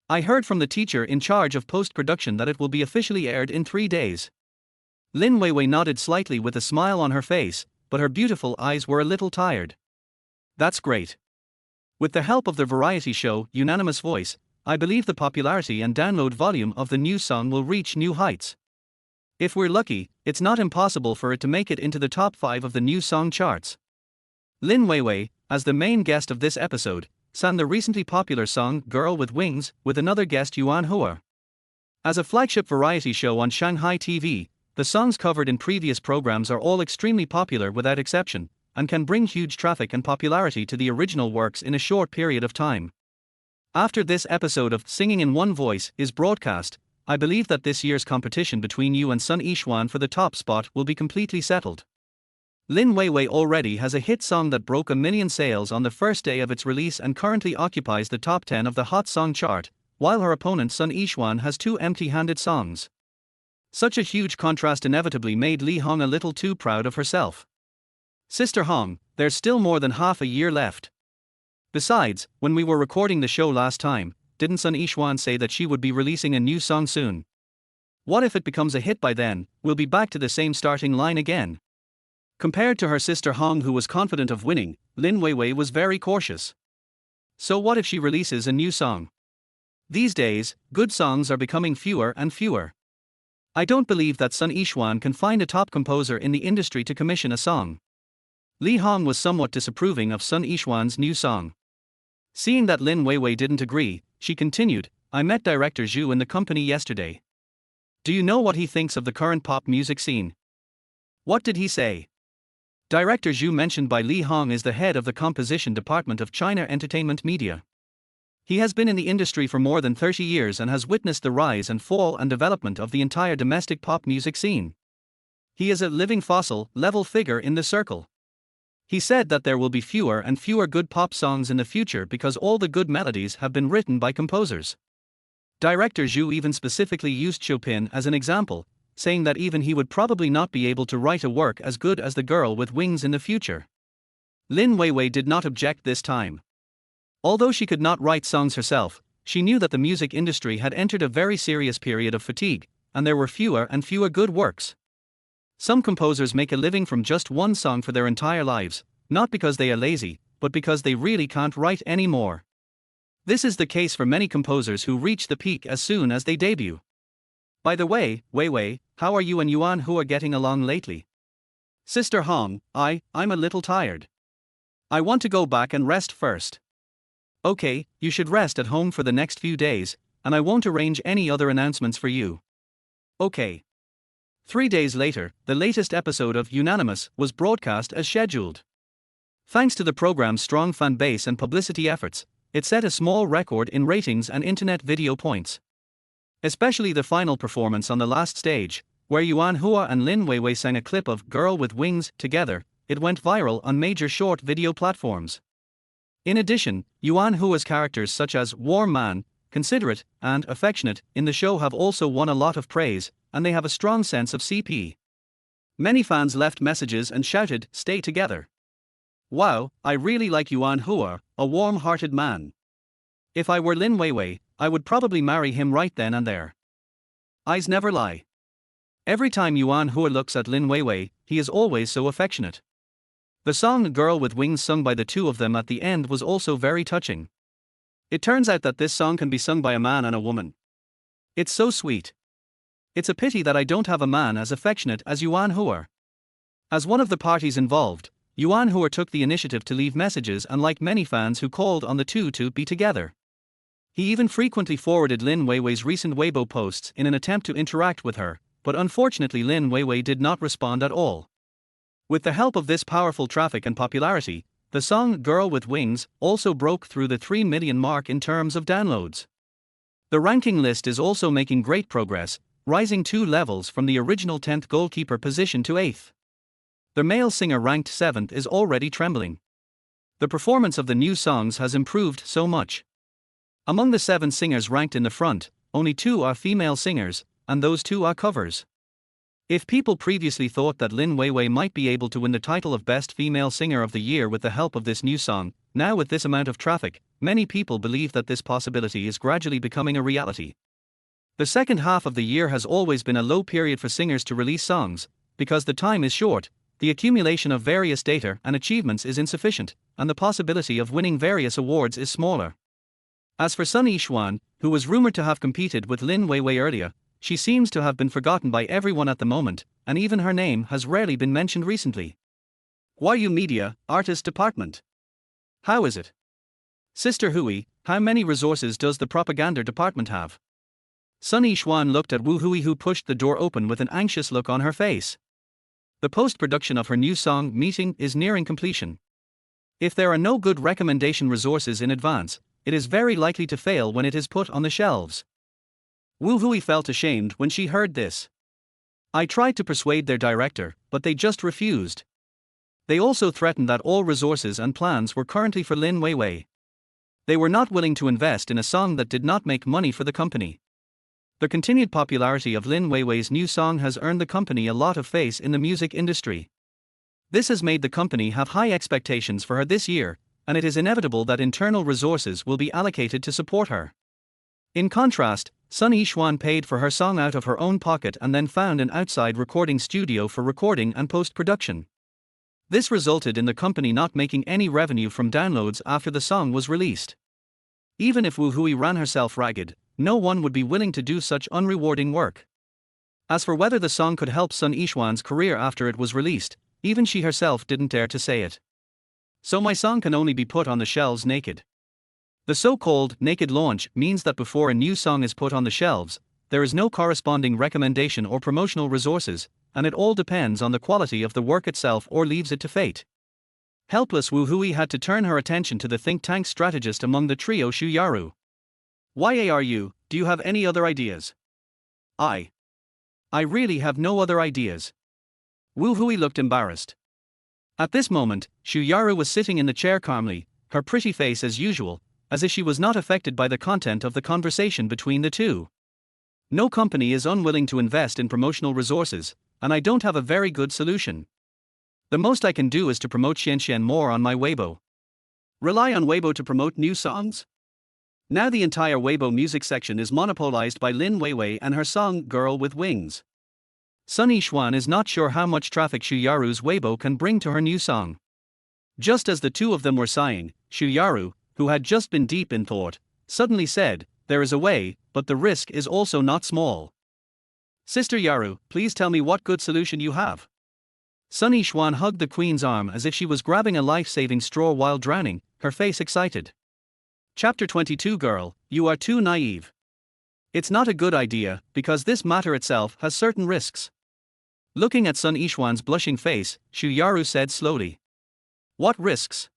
I heard from the teacher in charge of post-production that it will be officially aired in 3 days. Lin Weiwei nodded slightly with a smile on her face, but her beautiful eyes were a little tired. That's great. With the help of the variety show, Unanimous Voice, I believe the popularity and download volume of the new song will reach new heights. If we're lucky, it's not impossible for it to make it into the top 5 of the new song charts. Lin Weiwei, as the main guest of this episode, sang the recently popular song Girl with Wings with another guest Yuan Hua. As a flagship variety show on Shanghai TV, the songs covered in previous programs are all extremely popular without exception, and can bring huge traffic and popularity to the original works in a short period of time. After this episode of Singing in One Voice is broadcast, I believe that this year's competition between you and Sun Yixuan for the top spot will be completely settled. Lin Weiwei already has a hit song that broke 1 million sales on the first day of its release and currently occupies the top 10 of the hot song chart, while her opponent Sun Yixuan has 2 empty-handed songs. Such a huge contrast inevitably made Li Hong a little too proud of herself. Sister Hong, there's still more than half a year left. Besides, when we were recording the show last time, didn't Sun Yixuan say that she would be releasing a new song soon? What if it becomes a hit by then? We'll be back to the same starting line again. Compared to her sister Hong, who was confident of winning, Lin Weiwei was very cautious. So what if she releases a new song? These days, good songs are becoming fewer and fewer. I don't believe that Sun Yixuan can find a top composer in the industry to commission a song. Li Hong was somewhat disapproving of Sun Yixuan's new song. Seeing that Lin Weiwei didn't agree, she continued, I met director Zhu in the company yesterday. Do you know what he thinks of the current pop music scene? What did he say? Director Zhu mentioned by Li Hong is the head of the composition department of China Entertainment Media. He has been in the industry for more than 30 years and has witnessed the rise and fall and development of the entire domestic pop music scene. He is a living fossil level figure in the circle. He said that there will be fewer and fewer good pop songs in the future because all the good melodies have been written by composers. Director Zhu even specifically used Chopin as an example, saying that even he would probably not be able to write a work as good as The Girl with Wings in the future. Lin Weiwei did not object this time. Although she could not write songs herself, she knew that the music industry had entered a very serious period of fatigue, and there were fewer and fewer good works. Some composers make a living from just one song for their entire lives, not because they are lazy, but because they really can't write any more. This is the case for many composers who reach the peak as soon as they debut. By the way, Weiwei, how are you and Yuan Hua getting along lately? Sister Hong, I'm a little tired. I want to go back and rest first. Okay, you should rest at home for the next few days, and I won't arrange any other announcements for you. Okay. 3 days later, the latest episode of Unanimous was broadcast as scheduled. Thanks to the program's strong fan base and publicity efforts, it set a small record in ratings and internet video points. Especially the final performance on the last stage, where Yuan Hua and Lin Weiwei sang a clip of Girl with Wings together, it went viral on major short video platforms. In addition, Yuan Hua's characters such as warm man, considerate, and affectionate in the show have also won a lot of praise, and they have a strong sense of CP. Many fans left messages and shouted, "Stay together." Wow, I really like Yuan Hua, a warm-hearted man. If I were Lin Weiwei, I would probably marry him right then and there. Eyes never lie. Every time Yuan Hua looks at Lin Weiwei, he is always so affectionate. The song Girl with Wings sung by the two of them at the end was also very touching. It turns out that this song can be sung by a man and a woman. It's so sweet. It's a pity that I don't have a man as affectionate as Yuan Hua. As one of the parties involved, Yuan Hua took the initiative to leave messages, unlike many fans who called on the two to be together. He even frequently forwarded Lin Weiwei's recent Weibo posts in an attempt to interact with her, but unfortunately Lin Weiwei did not respond at all. With the help of this powerful traffic and popularity, the song Girl with Wings also broke through the 3 million mark in terms of downloads. The ranking list is also making great progress, rising 2 levels from the original 10th goalkeeper position to 8th. The male singer ranked 7th is already trembling. The performance of the new songs has improved so much. Among the 7 singers ranked in the front, only 2 are female singers, and those 2 are covers. If people previously thought that Lin Weiwei might be able to win the title of Best Female Singer of the Year with the help of this new song, now with this amount of traffic, many people believe that this possibility is gradually becoming a reality. The second half of the year has always been a low period for singers to release songs, because the time is short, the accumulation of various data and achievements is insufficient, and the possibility of winning various awards is smaller. As for Sun Yixuan, who was rumored to have competed with Lin Weiwei earlier, she seems to have been forgotten by everyone at the moment, and even her name has rarely been mentioned recently. Huaguo Media, Artist Department. How is it? Sister Hui, how many resources does the propaganda department have? Sun Yixuan looked at Wu Hui, who pushed the door open with an anxious look on her face. The post-production of her new song Meeting is nearing completion. If there are no good recommendation resources in advance, it is very likely to fail when it is put on the shelves. Wu Hui felt ashamed when she heard this. I tried to persuade their director, but they just refused. They also threatened that all resources and plans were currently for Lin Weiwei. They were not willing to invest in a song that did not make money for the company. The continued popularity of Lin Weiwei's new song has earned the company a lot of face in the music industry. This has made the company have high expectations for her this year, and it is inevitable that internal resources will be allocated to support her. In contrast, Sun Yixuan paid for her song out of her own pocket and then found an outside recording studio for recording and post-production. This resulted in the company not making any revenue from downloads after the song was released. Even if Wu Hui ran herself ragged, no one would be willing to do such unrewarding work. As for whether the song could help Sun Yixuan's career after it was released, even she herself didn't dare to say it. So my song can only be put on the shelves naked. The so-called naked launch means that before a new song is put on the shelves, there is no corresponding recommendation or promotional resources, and it all depends on the quality of the work itself or leaves it to fate. Helpless Wu Hui had to turn her attention to the think tank strategist among the trio Xu Yaru. "Yaru, do you have any other ideas?" I really have no other ideas." Wu Hui looked embarrassed. At this moment, Xu Yaru was sitting in the chair calmly, her pretty face as usual, as if she was not affected by the content of the conversation between the two. No company is unwilling to invest in promotional resources, and I don't have a very good solution. The most I can do is to promote Xianxian more on my Weibo. Rely on Weibo to promote new songs? Now the entire Weibo music section is monopolized by Lin Weiwei and her song Girl with Wings. Sun Yixuan is not sure how much traffic Xu Yaru's Weibo can bring to her new song. Just as the two of them were sighing, Xu Yaru, who had just been deep in thought, suddenly said, "There is a way, but the risk is also not small. Sister Yaru, please tell me what good solution you have." Sun Yixuan hugged the queen's arm as if she was grabbing a life-saving straw while drowning, her face excited. Chapter 22. Girl, you are too naive. It's not a good idea, because this matter itself has certain risks. Looking at Sun Yixuan's blushing face, Xu Yaru said slowly. What risks?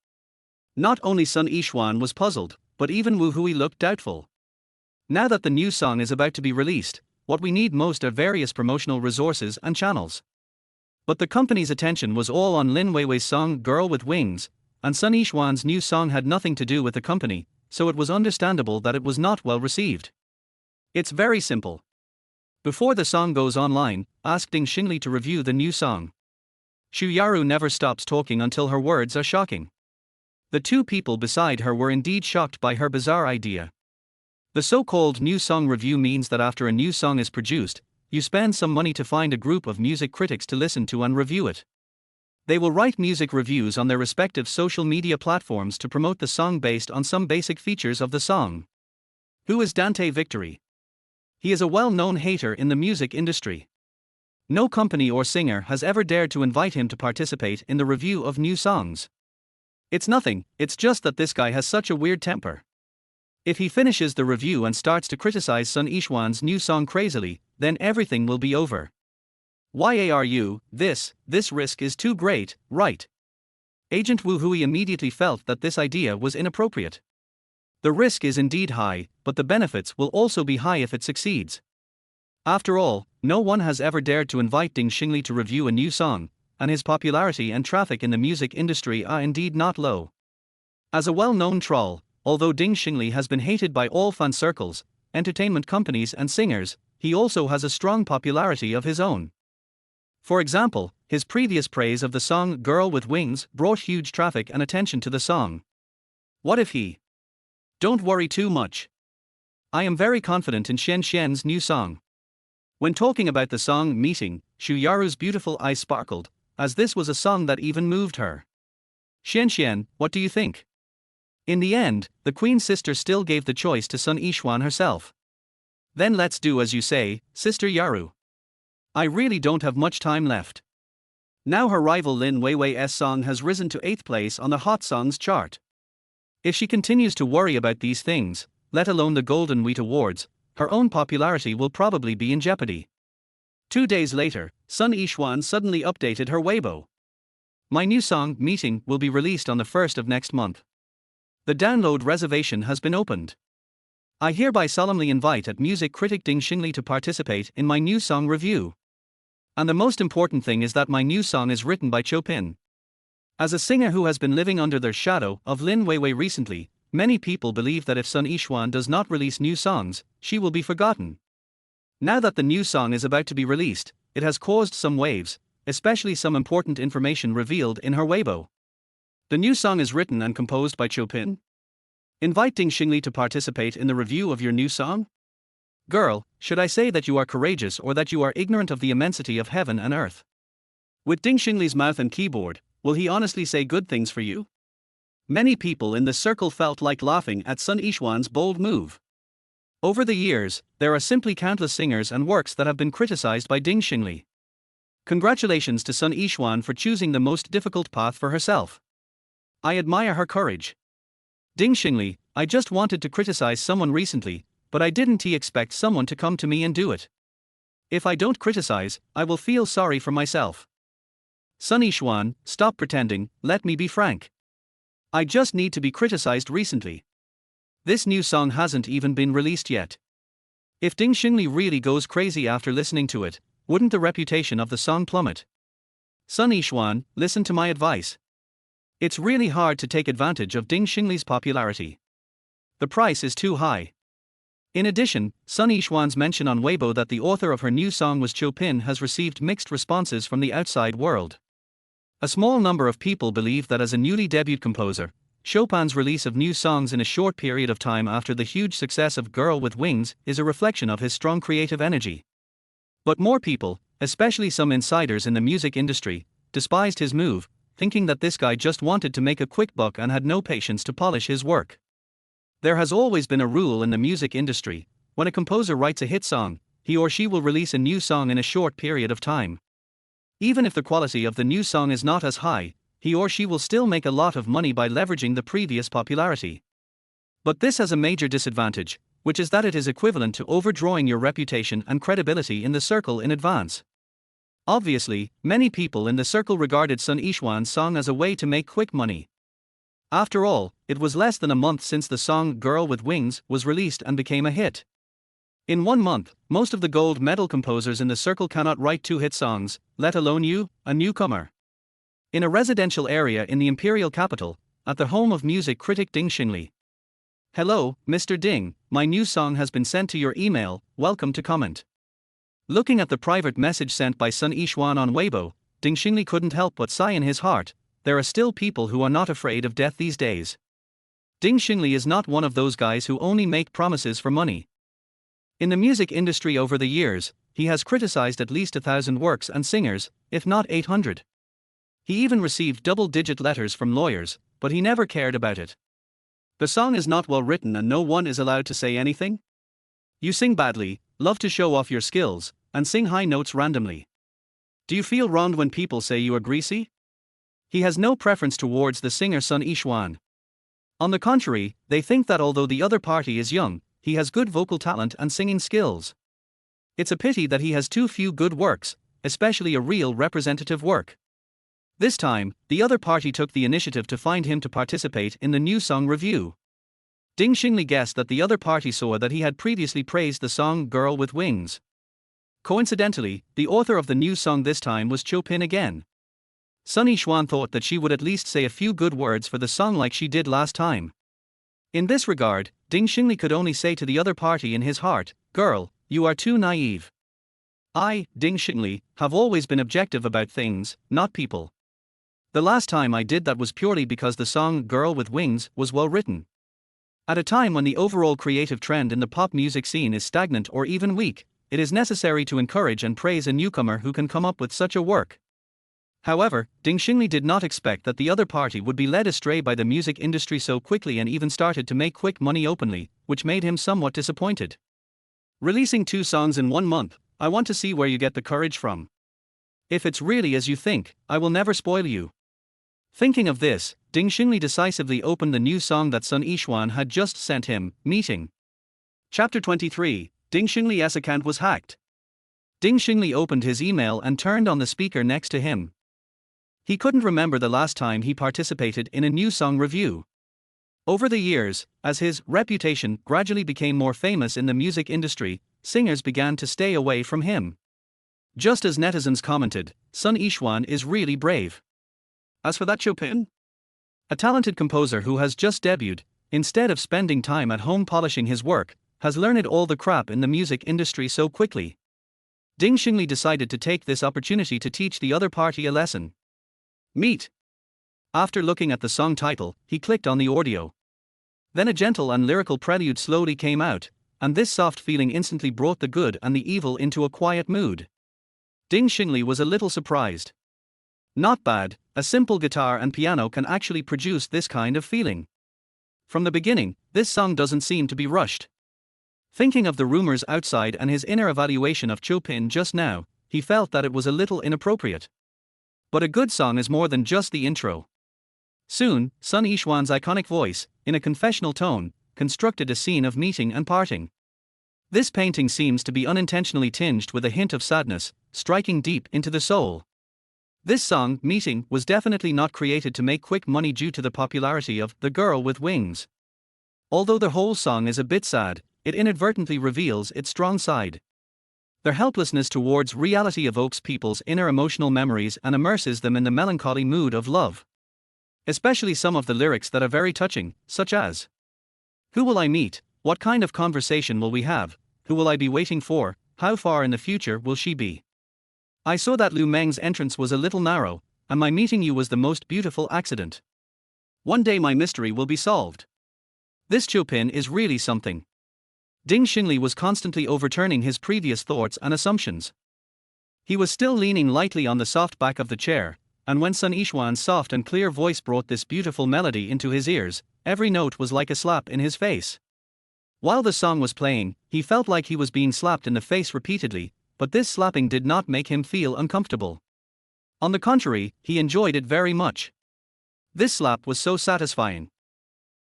Not only Sun Yixuan was puzzled, but even Wu Hui looked doubtful. Now that the new song is about to be released, what we need most are various promotional resources and channels. But the company's attention was all on Lin Weiwei's song Girl with Wings, and Sun Yixuan's new song had nothing to do with the company, so it was understandable that it was not well received. It's very simple. Before the song goes online, ask Ding Xingli to review the new song. Xu Yaru never stops talking until her words are shocking. The two people beside her were indeed shocked by her bizarre idea. The so-called new song review means that after a new song is produced, you spend some money to find a group of music critics to listen to and review it. They will write music reviews on their respective social media platforms to promote the song based on some basic features of the song. Who is Dante Victory? He is a well-known hater in the music industry. No company or singer has ever dared to invite him to participate in the review of new songs. It's nothing, it's just that this guy has such a weird temper. If he finishes the review and starts to criticize Sun Yixuan's new song crazily, then everything will be over. Yaru, this risk is too great, right? Agent Wu Hui immediately felt that this idea was inappropriate. The risk is indeed high, but the benefits will also be high if it succeeds. After all, no one has ever dared to invite Ding Xingli to review a new song, and his popularity and traffic in the music industry are indeed not low. As a well-known troll, although Ding Xingli has been hated by all fan circles, entertainment companies and singers, he also has a strong popularity of his own. For example, his previous praise of the song Girl with Wings brought huge traffic and attention to the song. What if he? Don't worry too much. I am very confident in Shen Xian's new song. When talking about the song Meeting, Xu Yaru's beautiful eyes sparkled, as this was a song that even moved her. Shen Xian, what do you think? In the end, the queen's sister still gave the choice to Sun Yixuan herself. Then let's do as you say, Sister Yaru. I really don't have much time left. Now her rival Lin Weiwei's song has risen to 8th place on the Hot Songs chart. If she continues to worry about these things, let alone the Golden Wheat Awards, her own popularity will probably be in jeopardy. 2 days later, Sun Yixuan suddenly updated her Weibo. My new song, Meeting, will be released on the 1st of next month. The download reservation has been opened. I hereby solemnly invite music critic Ding Xingli to participate in my new song review. And the most important thing is that my new song is written by Chopin. As a singer who has been living under the shadow of Lin Weiwei recently, many people believe that if Sun Yixuan does not release new songs, she will be forgotten. Now that the new song is about to be released, it has caused some waves, especially some important information revealed in her Weibo. The new song is written and composed by Chopin. Invite Ding Xingli to participate in the review of your new song? Girl, should I say that you are courageous or that you are ignorant of the immensity of heaven and earth? With Ding Xingli's mouth and keyboard, will he honestly say good things for you? Many people in the circle felt like laughing at Sun Yixuan's bold move. Over the years, there are simply countless singers and works that have been criticized by Ding Xingli. Congratulations to Sun Yixuan for choosing the most difficult path for herself. I admire her courage. Ding Xingli, I just wanted to criticize someone recently, but I didn't expect someone to come to me and do it. If I don't criticize, I will feel sorry for myself. Sun Yixuan, stop pretending, let me be frank. I just need to be criticized recently. This new song hasn't even been released yet. If Ding Xingli really goes crazy after listening to it, wouldn't the reputation of the song plummet? Sun Yixuan, listen to my advice. It's really hard to take advantage of Ding Xingli's popularity. The price is too high. In addition, Sun Yixuan's mention on Weibo that the author of her new song was Chopin has received mixed responses from the outside world. A small number of people believe that as a newly debuted composer, Chopin's release of new songs in a short period of time after the huge success of Girl with Wings is a reflection of his strong creative energy. But more people, especially some insiders in the music industry, despised his move, thinking that this guy just wanted to make a quick buck and had no patience to polish his work. There has always been a rule in the music industry: when a composer writes a hit song, he or she will release a new song in a short period of time. Even if the quality of the new song is not as high, he or she will still make a lot of money by leveraging the previous popularity. But this has a major disadvantage, which is that it is equivalent to overdrawing your reputation and credibility in the circle in advance. Obviously, many people in the circle regarded Sun Yixuan's song as a way to make quick money. After all, it was less than a month since the song Girl with Wings was released and became a hit. In 1 month, most of the gold medal composers in the circle cannot write 2 hit songs, let alone you, a newcomer. In a residential area in the imperial capital, at the home of music critic Ding Xingli. Hello, Mr. Ding, my new song has been sent to your email, welcome to comment. Looking at the private message sent by Sun Yixuan on Weibo, Ding Xingli couldn't help but sigh in his heart. There are still people who are not afraid of death these days. Ding Xingli is not one of those guys who only make promises for money. In the music industry over the years, he has criticized at least 1,000 works and singers, if not 800. He even received double-digit letters from lawyers, but he never cared about it. The song is not well written and no one is allowed to say anything? You sing badly, love to show off your skills, and sing high notes randomly. Do you feel wronged when people say you are greasy? He has no preference towards the singer Sun Yixuan. On the contrary, they think that although the other party is young, he has good vocal talent and singing skills. It's a pity that he has too few good works, especially a real representative work. This time, the other party took the initiative to find him to participate in the new song review. Ding Xingli guessed that the other party saw that he had previously praised the song Girl with Wings. Coincidentally, the author of the new song this time was Chopin again. Sun Yixuan thought that she would at least say a few good words for the song like she did last time. In this regard, Ding Xingli could only say to the other party in his heart, "Girl, you are too naive. I, Ding Xingli, have always been objective about things, not people. The last time I did that was purely because the song Girl with Wings was well written. At a time when the overall creative trend in the pop music scene is stagnant or even weak, it is necessary to encourage and praise a newcomer who can come up with such a work." However, Ding Xingli did not expect that the other party would be led astray by the music industry so quickly and even started to make quick money openly, which made him somewhat disappointed. Releasing 2 songs in 1 month, I want to see where you get the courage from. If it's really as you think, I will never spoil you. Thinking of this, Ding Xingli decisively opened the new song that Sun Yixuan had just sent him, Meeting. Chapter 23, Ding Xingli's account was hacked. Ding Xingli opened his email and turned on the speaker next to him. He couldn't remember the last time he participated in a new song review. Over the years, as his reputation gradually became more famous in the music industry, singers began to stay away from him. Just as netizens commented, Sun Yixuan is really brave. As for that Chopin, a talented composer who has just debuted, instead of spending time at home polishing his work, has learned all the crap in the music industry so quickly. Ding Xingli decided to take this opportunity to teach the other party a lesson. Meet. After looking at the song title, he clicked on the audio. Then a gentle and lyrical prelude slowly came out, and this soft feeling instantly brought the good and the evil into a quiet mood. Ding Xingli was a little surprised. Not bad, a simple guitar and piano can actually produce this kind of feeling. From the beginning, this song doesn't seem to be rushed. Thinking of the rumors outside and his inner evaluation of Chopin just now, he felt that it was a little inappropriate. But a good song is more than just the intro. Soon, Sun Yixuan's iconic voice, in a confessional tone, constructed a scene of meeting and parting. This painting seems to be unintentionally tinged with a hint of sadness, striking deep into the soul. This song, Meeting, was definitely not created to make quick money due to the popularity of The Girl with Wings. Although the whole song is a bit sad, it inadvertently reveals its strong side. Their helplessness towards reality evokes people's inner emotional memories and immerses them in the melancholy mood of love. Especially some of the lyrics that are very touching, such as, "Who will I meet? What kind of conversation will we have? Who will I be waiting for? How far in the future will she be? I saw that Lu Meng's entrance was a little narrow, and my meeting you was the most beautiful accident. One day my mystery will be solved." This Chopin is really something. Ding Xingli was constantly overturning his previous thoughts and assumptions. He was still leaning lightly on the soft back of the chair, and when Sun Yixuan's soft and clear voice brought this beautiful melody into his ears, every note was like a slap in his face. While the song was playing, he felt like he was being slapped in the face repeatedly, but this slapping did not make him feel uncomfortable. On the contrary, he enjoyed it very much. This slap was so satisfying.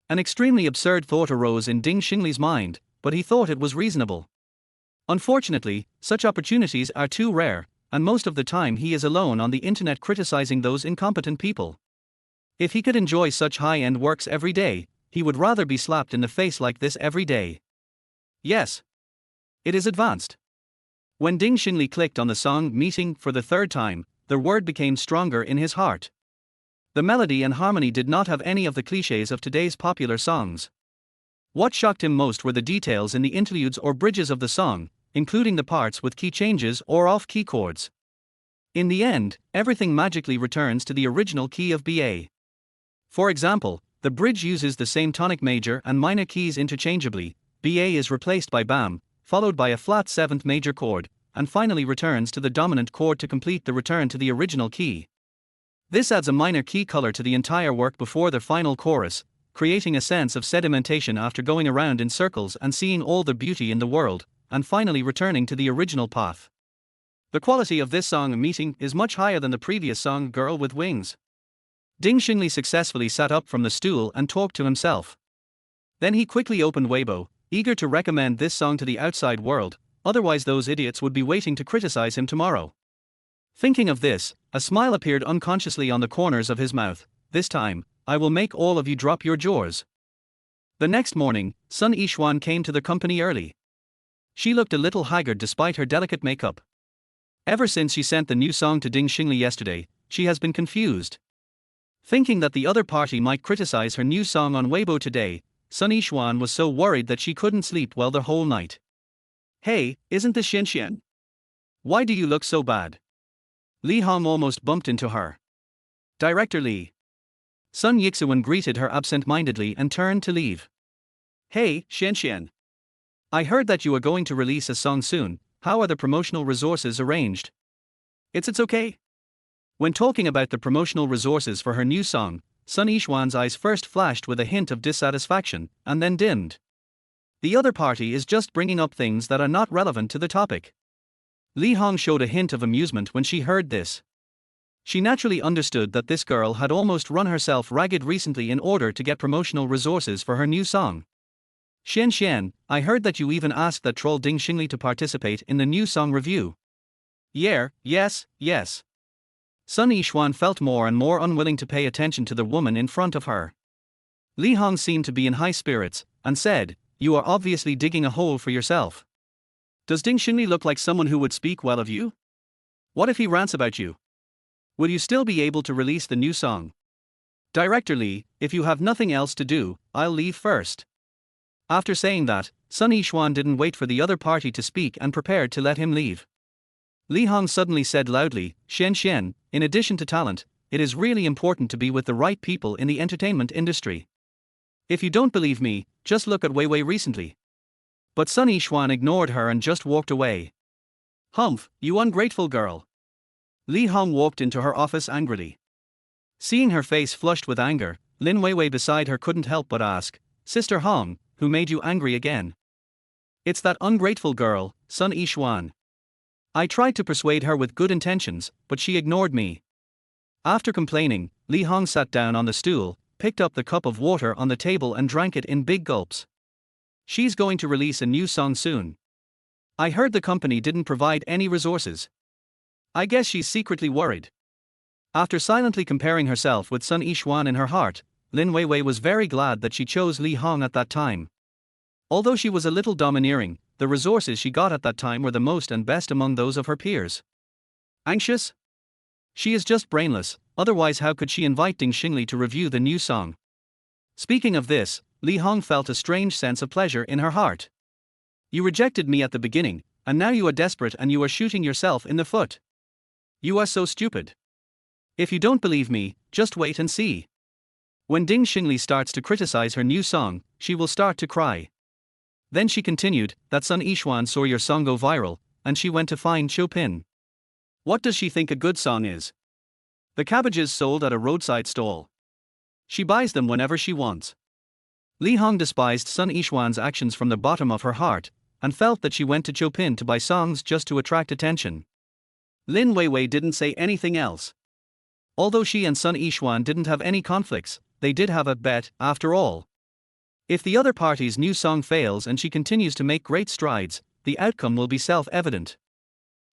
An extremely absurd thought arose in Ding Xingli's mind, but he thought it was reasonable. Unfortunately, such opportunities are too rare, and most of the time he is alone on the internet criticizing those incompetent people. If he could enjoy such high-end works every day, he would rather be slapped in the face like this every day. Yes. It is advanced. When Ding Xinli clicked on the song Meeting for the third time, the word became stronger in his heart. The melody and harmony did not have any of the clichés of today's popular songs. What shocked him most were the details in the interludes or bridges of the song, including the parts with key changes or off-key chords. In the end, everything magically returns to the original key of BA. For example, the bridge uses the same tonic major and minor keys interchangeably. BA is replaced by BAM, followed by a flat 7th major chord, and finally returns to the dominant chord to complete the return to the original key. This adds a minor key color to the entire work before the final chorus, creating a sense of sedimentation after going around in circles and seeing all the beauty in the world, and finally returning to the original path. The quality of this song Meeting is much higher than the previous song Girl with Wings. Ding Xinli successfully sat up from the stool and talked to himself. Then he quickly opened Weibo, eager to recommend this song to the outside world, otherwise those idiots would be waiting to criticize him tomorrow. Thinking of this, a smile appeared unconsciously on the corners of his mouth. This time, I will make all of you drop your jaws. The next morning, Sun Yixuan came to the company early. She looked a little haggard despite her delicate makeup. Ever since she sent the new song to Ding Xinli yesterday, she has been confused. Thinking that the other party might criticize her new song on Weibo today, Sun Yixuan was so worried that she couldn't sleep well the whole night. Hey, isn't this Xian? Why do you look so bad? Li Hong almost bumped into her. Director Li. Sun Yixuan greeted her absent-mindedly and turned to leave. Hey, Xian. I heard that you are going to release a song soon. How are the promotional resources arranged? It's okay. When talking about the promotional resources for her new song, Sun Yixuan's eyes first flashed with a hint of dissatisfaction, and then dimmed. The other party is just bringing up things that are not relevant to the topic. Li Hong showed a hint of amusement when she heard this. She naturally understood that this girl had almost run herself ragged recently in order to get promotional resources for her new song. Xian, I heard that you even asked that troll Ding Xinli to participate in the new song review. Yeah, yes. Sun Yixuan felt more and more unwilling to pay attention to the woman in front of her. Li Hong seemed to be in high spirits, and said, You are obviously digging a hole for yourself. Does Ding Xinli look like someone who would speak well of you? What if he rants about you? Will you still be able to release the new song? Director Li, if you have nothing else to do, I'll leave first. After saying that, Sun Yixuan didn't wait for the other party to speak and prepared to let him leave. Li Hong suddenly said loudly, Xian, in addition to talent, it is really important to be with the right people in the entertainment industry. If you don't believe me, just look at Weiwei recently. But Sun Yixuan ignored her and just walked away. Humph, you ungrateful girl. Li Hong walked into her office angrily. Seeing her face flushed with anger, Lin Weiwei beside her couldn't help but ask, Sister Hong, who made you angry again? It's that ungrateful girl, Sun Yixuan. I tried to persuade her with good intentions, but she ignored me. After complaining, Li Hong sat down on the stool, picked up the cup of water on the table and drank it in big gulps. She's going to release a new song soon. I heard the company didn't provide any resources. I guess she's secretly worried. After silently comparing herself with Sun Yixuan in her heart, Lin Weiwei was very glad that she chose Li Hong at that time. Although she was a little domineering, the resources she got at that time were the most and best among those of her peers. Anxious? She is just brainless, otherwise how could she invite Ding Xinli to review the new song? Speaking of this, Li Hong felt a strange sense of pleasure in her heart. You rejected me at the beginning, and now you are desperate and you are shooting yourself in the foot. You are so stupid. If you don't believe me, just wait and see. When Ding Xinli starts to criticize her new song, she will start to cry. Then she continued, that Sun Yixuan saw your song go viral, and she went to find Chopin. What does she think a good song is? The cabbages sold at a roadside stall. She buys them whenever she wants. Li Hong despised Sun Yixuan's actions from the bottom of her heart, and felt that she went to Chopin to buy songs just to attract attention. Lin Weiwei didn't say anything else. Although she and Sun Yixuan didn't have any conflicts, they did have a bet, after all. If the other party's new song fails and she continues to make great strides, the outcome will be self-evident.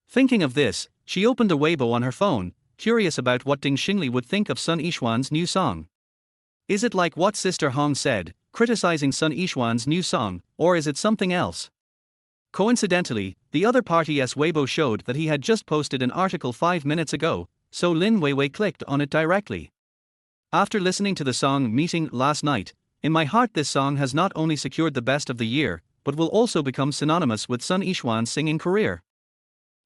Thinking of this, she opened a Weibo on her phone, curious about what Ding Xingli would think of Sun Yixuan's new song. Is it like what Sister Hong said, criticizing Sun Yixuan's new song, or is it something else? Coincidentally, the other party's Weibo showed that he had just posted an article 5 minutes ago, so Lin Weiwei clicked on it directly. After listening to the song Meeting last night, in my heart this song has not only secured the best of the year, but will also become synonymous with Sun Yixuan's singing career.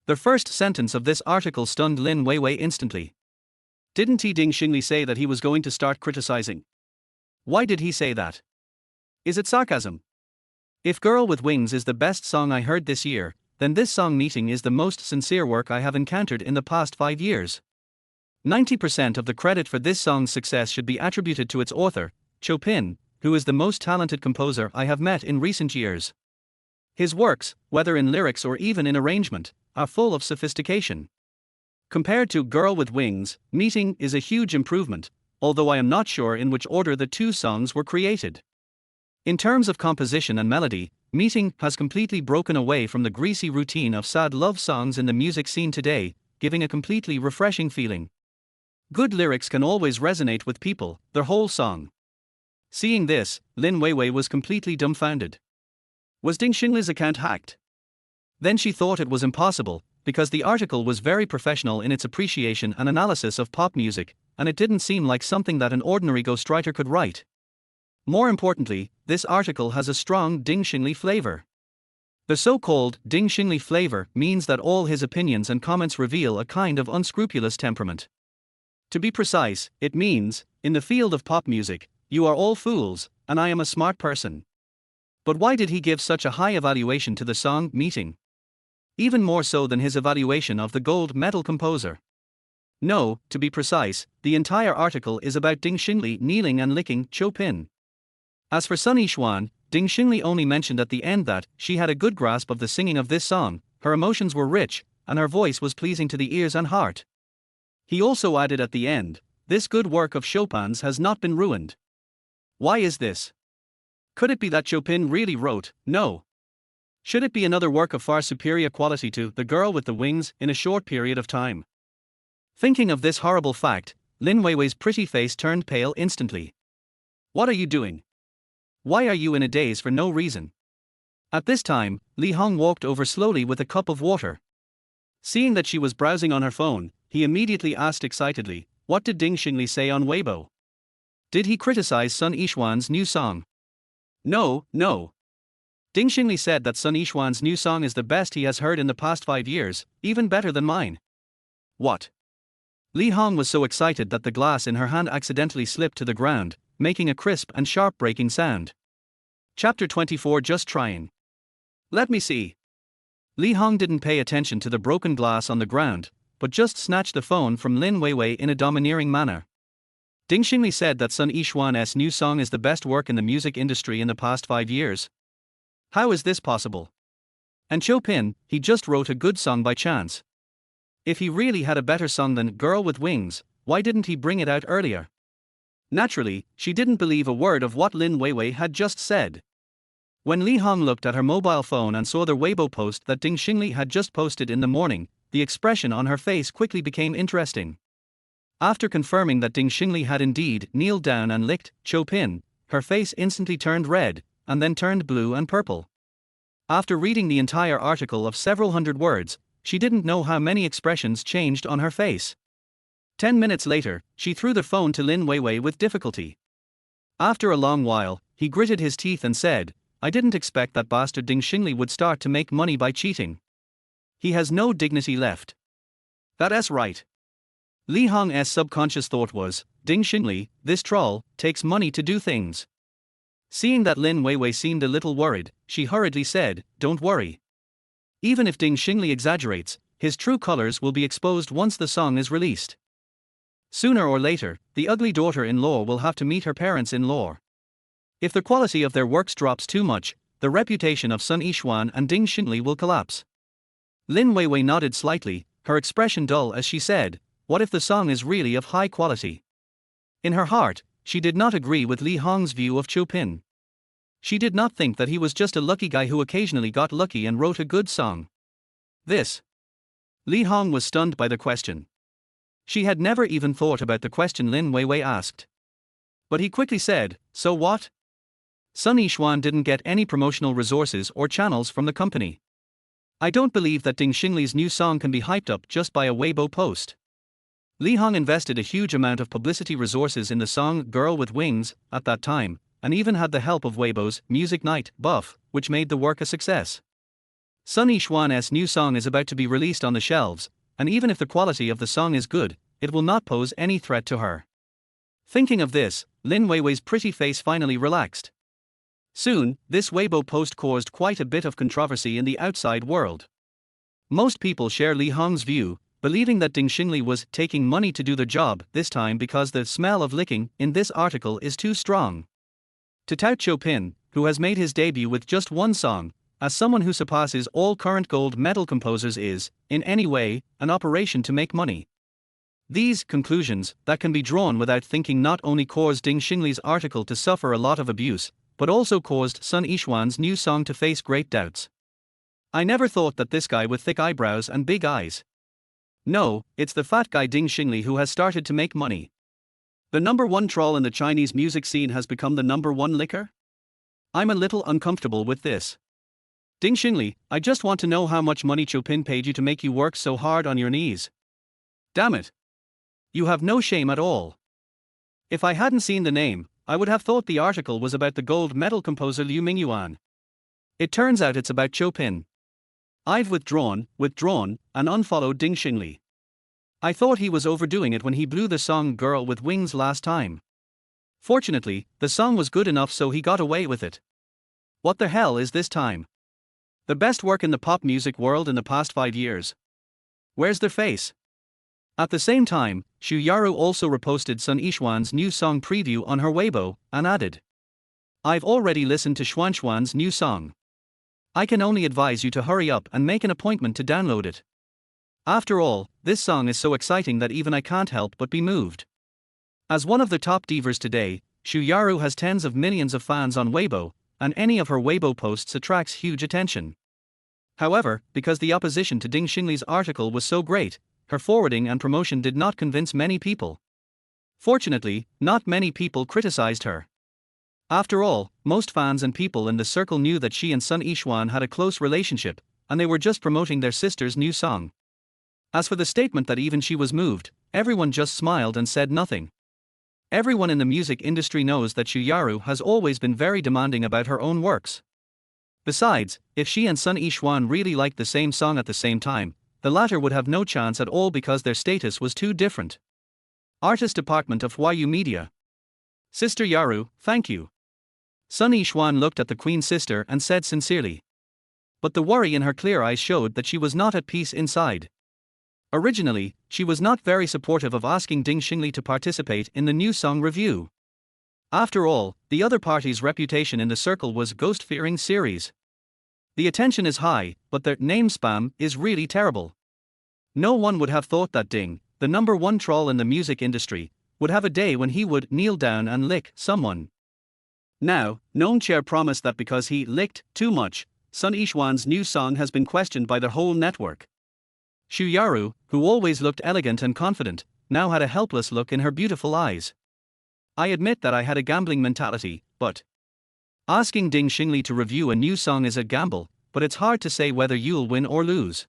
The first sentence of this article stunned Lin Weiwei instantly. Didn't Ding Xingli say that he was going to start criticizing? Why did he say that? Is it sarcasm? If Girl with Wings is the best song I heard this year, then this song Meeting is the most sincere work I have encountered in the past 5 years. 90% of the credit for this song's success should be attributed to its author, Chopin, who is the most talented composer I have met in recent years. His works, whether in lyrics or even in arrangement, are full of sophistication. Compared to Girl with Wings, Meeting is a huge improvement, although I am not sure in which order the two songs were created. In terms of composition and melody, Meeting has completely broken away from the greasy routine of sad love songs in the music scene today, giving a completely refreshing feeling. Good lyrics can always resonate with people, their whole song. Seeing this, Lin Weiwei was completely dumbfounded. Was Ding Xingli's account hacked? Then she thought it was impossible, because the article was very professional in its appreciation and analysis of pop music, and it didn't seem like something that an ordinary ghostwriter could write. More importantly, this article has a strong Ding Xingli flavor. The so-called Ding Xingli flavor means that all his opinions and comments reveal a kind of unscrupulous temperament. To be precise, it means, in the field of pop music, you are all fools, and I am a smart person. But why did he give such a high evaluation to the song Meeting? Even more so than his evaluation of the gold medal composer. No, to be precise, the entire article is about Ding Xingli kneeling and licking Chopin. As for Sun Yixuan, Ding Xingli only mentioned at the end that she had a good grasp of the singing of this song, her emotions were rich, and her voice was pleasing to the ears and heart. He also added at the end, this good work of Chopin's has not been ruined. Why is this? Could it be that Chopin really wrote, No? Should it be another work of far superior quality to The Girl with the Wings in a short period of time? Thinking of this horrible fact, Lin Weiwei's pretty face turned pale instantly. What are you doing? Why are you in a daze for no reason? At this time, Li Hong walked over slowly with a cup of water. Seeing that she was browsing on her phone, he immediately asked excitedly, what did Ding Xingli say on Weibo? Did he criticize Sun Yixuan's new song? No. Ding Xingli said that Sun Yixuan's new song is the best he has heard in the past 5 years, even better than mine. What? Li Hong was so excited that the glass in her hand accidentally slipped to the ground, making a crisp and sharp breaking sound. Chapter 24 Just Trying. Let me see. Li Hong didn't pay attention to the broken glass on the ground, but just snatched the phone from Lin Weiwei in a domineering manner. Ding Xingli said that Sun Yixuan's new song is the best work in the music industry in the past 5 years. How is this possible? And Chopin, he just wrote a good song by chance. If he really had a better song than Girl with Wings, why didn't he bring it out earlier? Naturally, she didn't believe a word of what Lin Weiwei had just said. When Li Hong looked at her mobile phone and saw the Weibo post that Ding Xingli had just posted in the morning, the expression on her face quickly became interesting. After confirming that Ding Xingli had indeed kneeled down and licked Chopin, her face instantly turned red, and then turned blue and purple. After reading the entire article of several hundred words, she didn't know how many expressions changed on her face. 10 minutes later, she threw the phone to Lin Weiwei with difficulty. After a long while, he gritted his teeth and said, I didn't expect that bastard Ding Xingli would start to make money by cheating. He has no dignity left. That's right. Li Hong's subconscious thought was, Ding Xingli, this troll, takes money to do things. Seeing that Lin Weiwei seemed a little worried, she hurriedly said, Don't worry. Even if Ding Xingli exaggerates, his true colors will be exposed once the song is released. Sooner or later, the ugly daughter-in-law will have to meet her parents-in-law. If the quality of their works drops too much, the reputation of Sun Yixuan and Ding Xinli will collapse. Lin Weiwei nodded slightly, her expression dull as she said, "What if the song is really of high quality?" In her heart, she did not agree with Li Hong's view of Chopin. She did not think that he was just a lucky guy who occasionally got lucky and wrote a good song. Li Hong was stunned by the question. She had never even thought about the question Lin Weiwei asked. But he quickly said, "So what? Sun Yixuan didn't get any promotional resources or channels from the company. I don't believe that Ding Xinli's new song can be hyped up just by a Weibo post." Li Hong invested a huge amount of publicity resources in the song Girl with Wings at that time, and even had the help of Weibo's Music Night buff, which made the work a success. Sun Yixuan's new song is about to be released on the shelves, and even if the quality of the song is good, it will not pose any threat to her. Thinking of this, Lin Weiwei's pretty face finally relaxed. Soon, this Weibo post caused quite a bit of controversy in the outside world. Most people share Li Hong's view, believing that Ding Xinli was taking money to do the job this time because the smell of licking in this article is too strong. To tout Chopin, who has made his debut with just one song, as someone who surpasses all current gold medal composers is, in any way, an operation to make money. These conclusions that can be drawn without thinking not only caused Ding Xinli's article to suffer a lot of abuse, but also caused Sun Yixuan's new song to face great doubts. "I never thought that this guy with thick eyebrows and big eyes. No, it's the fat guy Ding Xinli who has started to make money. The number one troll in the Chinese music scene has become the number one licker? I'm a little uncomfortable with this. Ding Xinli, I just want to know how much money Chopin paid you to make you work so hard on your knees. Damn it. You have no shame at all." If I hadn't seen the name, I would have thought the article was about the gold medal composer Liu Mingyuan. It turns out it's about Chopin. I've withdrawn, and unfollowed Ding Xinli. I thought he was overdoing it when he blew the song Girl with Wings last time. Fortunately, the song was good enough so he got away with it. What the hell is this time? The best work in the pop music world in the past 5 years. Where's their face? At the same time, Xu Yaru also reposted Sun Yixuan's new song preview on her Weibo, and added, "I've already listened to Xuanxuan's new song. I can only advise you to hurry up and make an appointment to download it. After all, this song is so exciting that even I can't help but be moved." As one of the top divas today, Xu Yaru has tens of millions of fans on Weibo, and any of her Weibo posts attracts huge attention. However, because the opposition to Ding Xinli's article was so great, her forwarding and promotion did not convince many people. Fortunately, not many people criticized her. After all, most fans and people in the circle knew that she and Sun Yixuan had a close relationship, and they were just promoting their sister's new song. As for the statement that even she was moved, everyone just smiled and said nothing. Everyone in the music industry knows that Xu Yaru has always been very demanding about her own works. Besides, if she and Sun Yixuan really liked the same song at the same time, the latter would have no chance at all because their status was too different. Artist Department of Huaguo Media. Sister Yaru, thank you. Sun Yixuan looked at the Queen's sister and said sincerely. But the worry in her clear eyes showed that she was not at peace inside. Originally, she was not very supportive of asking Ding Xinli to participate in the new song review. After all, the other party's reputation in the circle was ghost-fearing series. The attention is high, but their name spam is really terrible. No one would have thought that Ding, the number one troll in the music industry, would have a day when he would kneel down and lick someone. Now, Nong Chair promised that because he licked too much, Sun Yixuan's new song has been questioned by the whole network. Xu Yaru, who always looked elegant and confident, now had a helpless look in her beautiful eyes. I admit that I had a gambling mentality, but asking Ding Xinli to review a new song is a gamble, but it's hard to say whether you'll win or lose.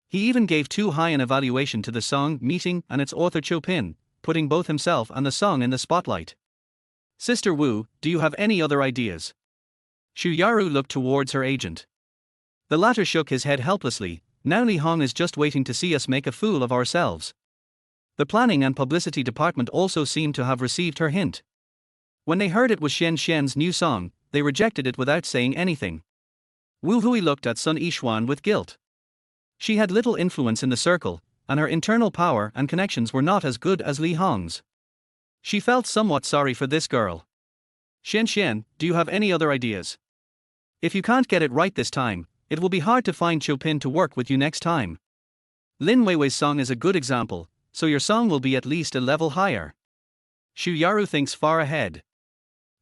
He even gave too high an evaluation to the song Meeting and its author Chopin, putting both himself and the song in the spotlight. Sister Wu, do you have any other ideas? Xu Yaru looked towards her agent. The latter shook his head helplessly. Now Li Hong is just waiting to see us make a fool of ourselves. The planning and publicity department also seemed to have received her hint. When they heard it was Xian Xian's new song, they rejected it without saying anything. Wu Hui looked at Sun Yixuan with guilt. She had little influence in the circle, and her internal power and connections were not as good as Li Hong's. She felt somewhat sorry for this girl. Xian, do you have any other ideas? If you can't get it right this time, it will be hard to find Chopin to work with you next time. Lin Weiwei's song is a good example, so your song will be at least a level higher. Xu Yaru thinks far ahead.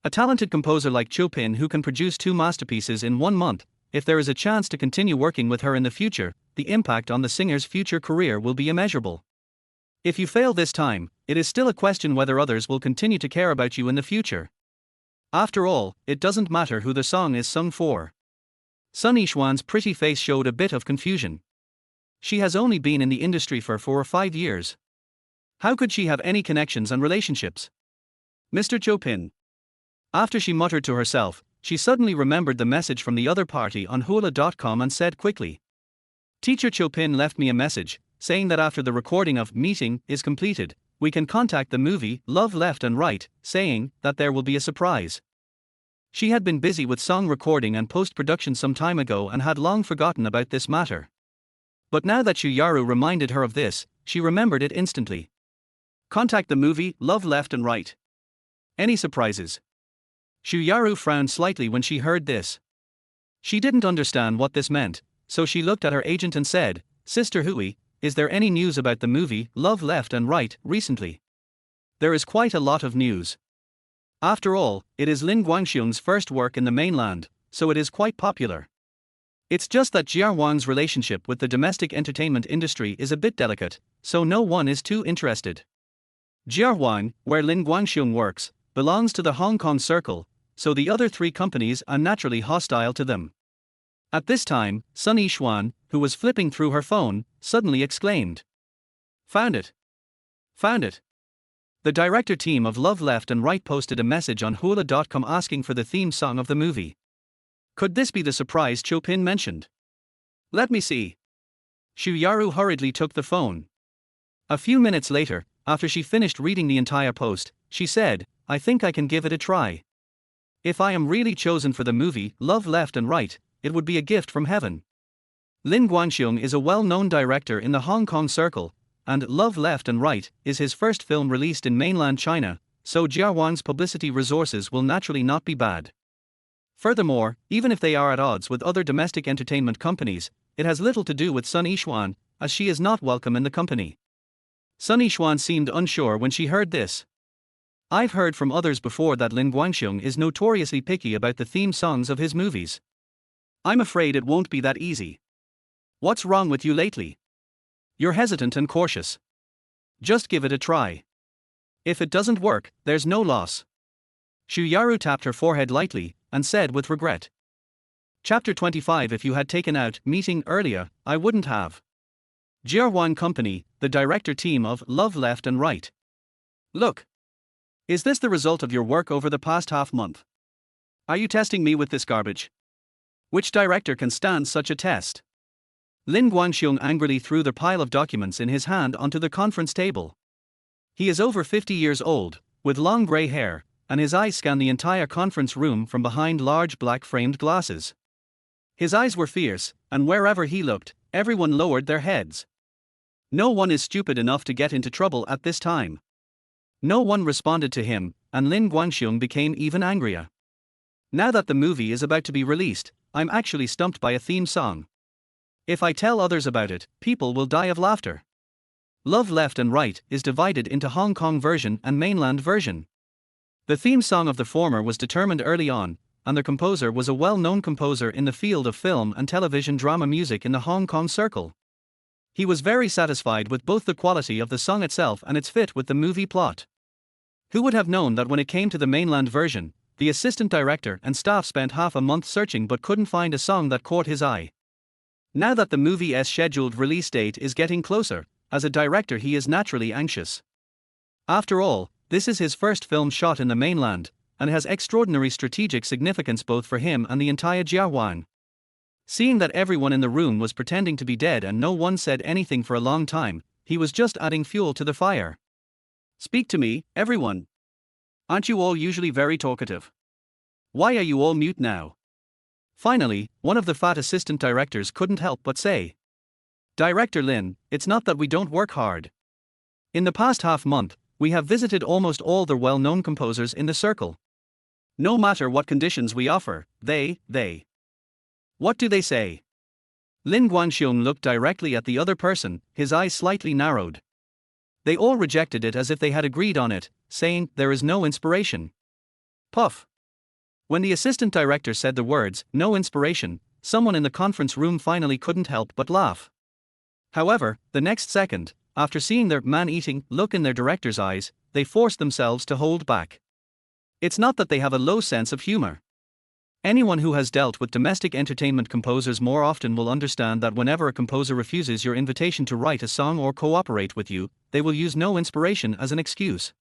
A talented composer like Chopin who can produce 2 masterpieces in 1 month, if there is a chance to continue working with her in the future, the impact on the singer's future career will be immeasurable. If you fail this time, it is still a question whether others will continue to care about you in the future. After all, it doesn't matter who the song is sung for. Sun Yixuan's pretty face showed a bit of confusion. She has only been in the industry for 4 or 5 years. How could she have any connections and relationships? Mr. Chopin. After she muttered to herself, she suddenly remembered the message from the other party on Huaguo.com and said quickly. Teacher Chopin left me a message, saying that after the recording of meeting is completed, we can contact the movie Love Left and Right, saying that there will be a surprise. She had been busy with song recording and post-production some time ago and had long forgotten about this matter. But now that Xu Yaru reminded her of this, she remembered it instantly. Contact the movie Love Left and Right. Any surprises? Xu Yaru frowned slightly when she heard this. She didn't understand what this meant, so she looked at her agent and said, Sister Hui, is there any news about the movie Love Left and Right recently? There is quite a lot of news. After all, it is Lin Guangxiong's first work in the mainland, so it is quite popular. It's just that Jia Wang's relationship with the domestic entertainment industry is a bit delicate, so no one is too interested. Jia Wang, where Lin Guangxiong works, belongs to the Hong Kong circle, so the other 3 companies are naturally hostile to them. At this time, Sun Yixuan, who was flipping through her phone, suddenly exclaimed. Found it! Found it! The director team of Love Left and Right posted a message on Huaguo.com asking for the theme song of the movie. Could this be the surprise Chopin mentioned? Let me see. Xu Yaru hurriedly took the phone. A few minutes later, after she finished reading the entire post, she said, I think I can give it a try. If I am really chosen for the movie Love Left and Right, it would be a gift from heaven. Lin Guangxiong is a well-known director in the Hong Kong circle, and Love Left and Right is his first film released in mainland China, so Jia Wang's publicity resources will naturally not be bad. Furthermore, even if they are at odds with other domestic entertainment companies, it has little to do with Sun Yixuan, as she is not welcome in the company. Sun Yixuan seemed unsure when she heard this. I've heard from others before that Lin Guangxiong is notoriously picky about the theme songs of his movies. I'm afraid it won't be that easy. What's wrong with you lately? You're hesitant and cautious. Just give it a try. If it doesn't work, there's no loss. Xu Yaru tapped her forehead lightly, and said with regret. Chapter 25 If you had taken out meeting earlier, I wouldn't have. Jia Wang Company, the director team of Love Left and Right. Look. Is this the result of your work over the past half month? Are you testing me with this garbage? Which director can stand such a test? Lin Guangxiong angrily threw the pile of documents in his hand onto the conference table. He is over 50 years old, with long grey hair, and his eyes scanned the entire conference room from behind large black-framed glasses. His eyes were fierce, and wherever he looked, everyone lowered their heads. No one is stupid enough to get into trouble at this time. No one responded to him, and Lin Guangxiong became even angrier. Now that the movie is about to be released, I'm actually stumped by a theme song. If I tell others about it, people will die of laughter. Love Left and Right is divided into Hong Kong version and mainland version. The theme song of the former was determined early on, and the composer was a well-known composer in the field of film and television drama music in the Hong Kong circle. He was very satisfied with both the quality of the song itself and its fit with the movie plot. Who would have known that when it came to the mainland version, the assistant director and staff spent half a month searching but couldn't find a song that caught his eye. Now that the movie's scheduled release date is getting closer, as a director he is naturally anxious. After all, this is his first film shot in the mainland, and has extraordinary strategic significance both for him and the entire Jia Wang. Seeing that everyone in the room was pretending to be dead and no one said anything for a long time, he was just adding fuel to the fire. Speak to me, everyone. Aren't you all usually very talkative? Why are you all mute now? Finally, one of the fat assistant directors couldn't help but say. Director Lin, it's not that we don't work hard. In the past half month, we have visited almost all the well-known composers in the circle. No matter what conditions we offer, they. What do they say? Lin Guangxiong looked directly at the other person, his eyes slightly narrowed. They all rejected it as if they had agreed on it, saying, there is no inspiration. Puff. When the assistant director said the words, no inspiration, someone in the conference room finally couldn't help but laugh. However, the next second, after seeing their man-eating look in their director's eyes, they forced themselves to hold back. It's not that they have a low sense of humor. Anyone who has dealt with domestic entertainment composers more often will understand that whenever a composer refuses your invitation to write a song or cooperate with you, they will use no inspiration as an excuse.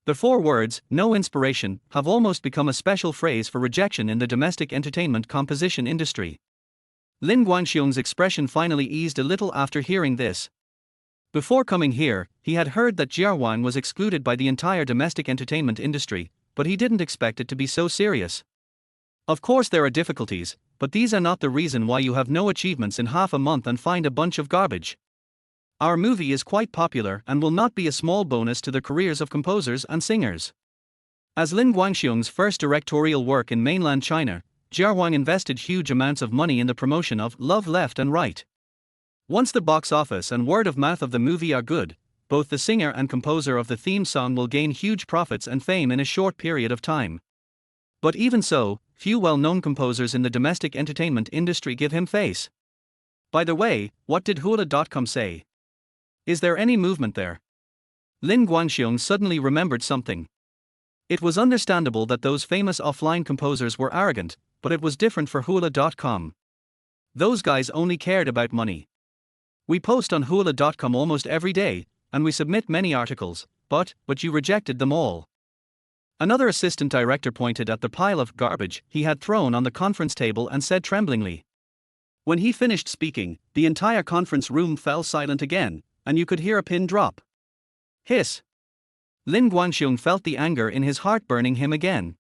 The 4 words, no inspiration, have almost become a special phrase for rejection in the domestic entertainment composition industry. Lin Guangxiong's expression finally eased a little after hearing this. Before coming here, he had heard that Jia Wang was excluded by the entire domestic entertainment industry, but he didn't expect it to be so serious. Of course there are difficulties, but these are not the reason why you have no achievements in half a month and find a bunch of garbage. Our movie is quite popular and will not be a small bonus to the careers of composers and singers. As Lin Guangxiong's first directorial work in mainland China, Jia Wang invested huge amounts of money in the promotion of Love Left and Right. Once the box office and word of mouth of the movie are good, both the singer and composer of the theme song will gain huge profits and fame in a short period of time. But even so, few well-known composers in the domestic entertainment industry give him face. By the way, what did Huaguo.com say? Is there any movement there? Lin Guangxiong suddenly remembered something. It was understandable that those famous offline composers were arrogant, but it was different for Huaguo.com. Those guys only cared about money. We post on Huaguo.com almost every day, and we submit many articles, but you rejected them all. Another assistant director pointed at the pile of garbage he had thrown on the conference table and said tremblingly. When he finished speaking, the entire conference room fell silent again, and you could hear a pin drop. Hiss. Lin Guangxiong felt the anger in his heart burning him again.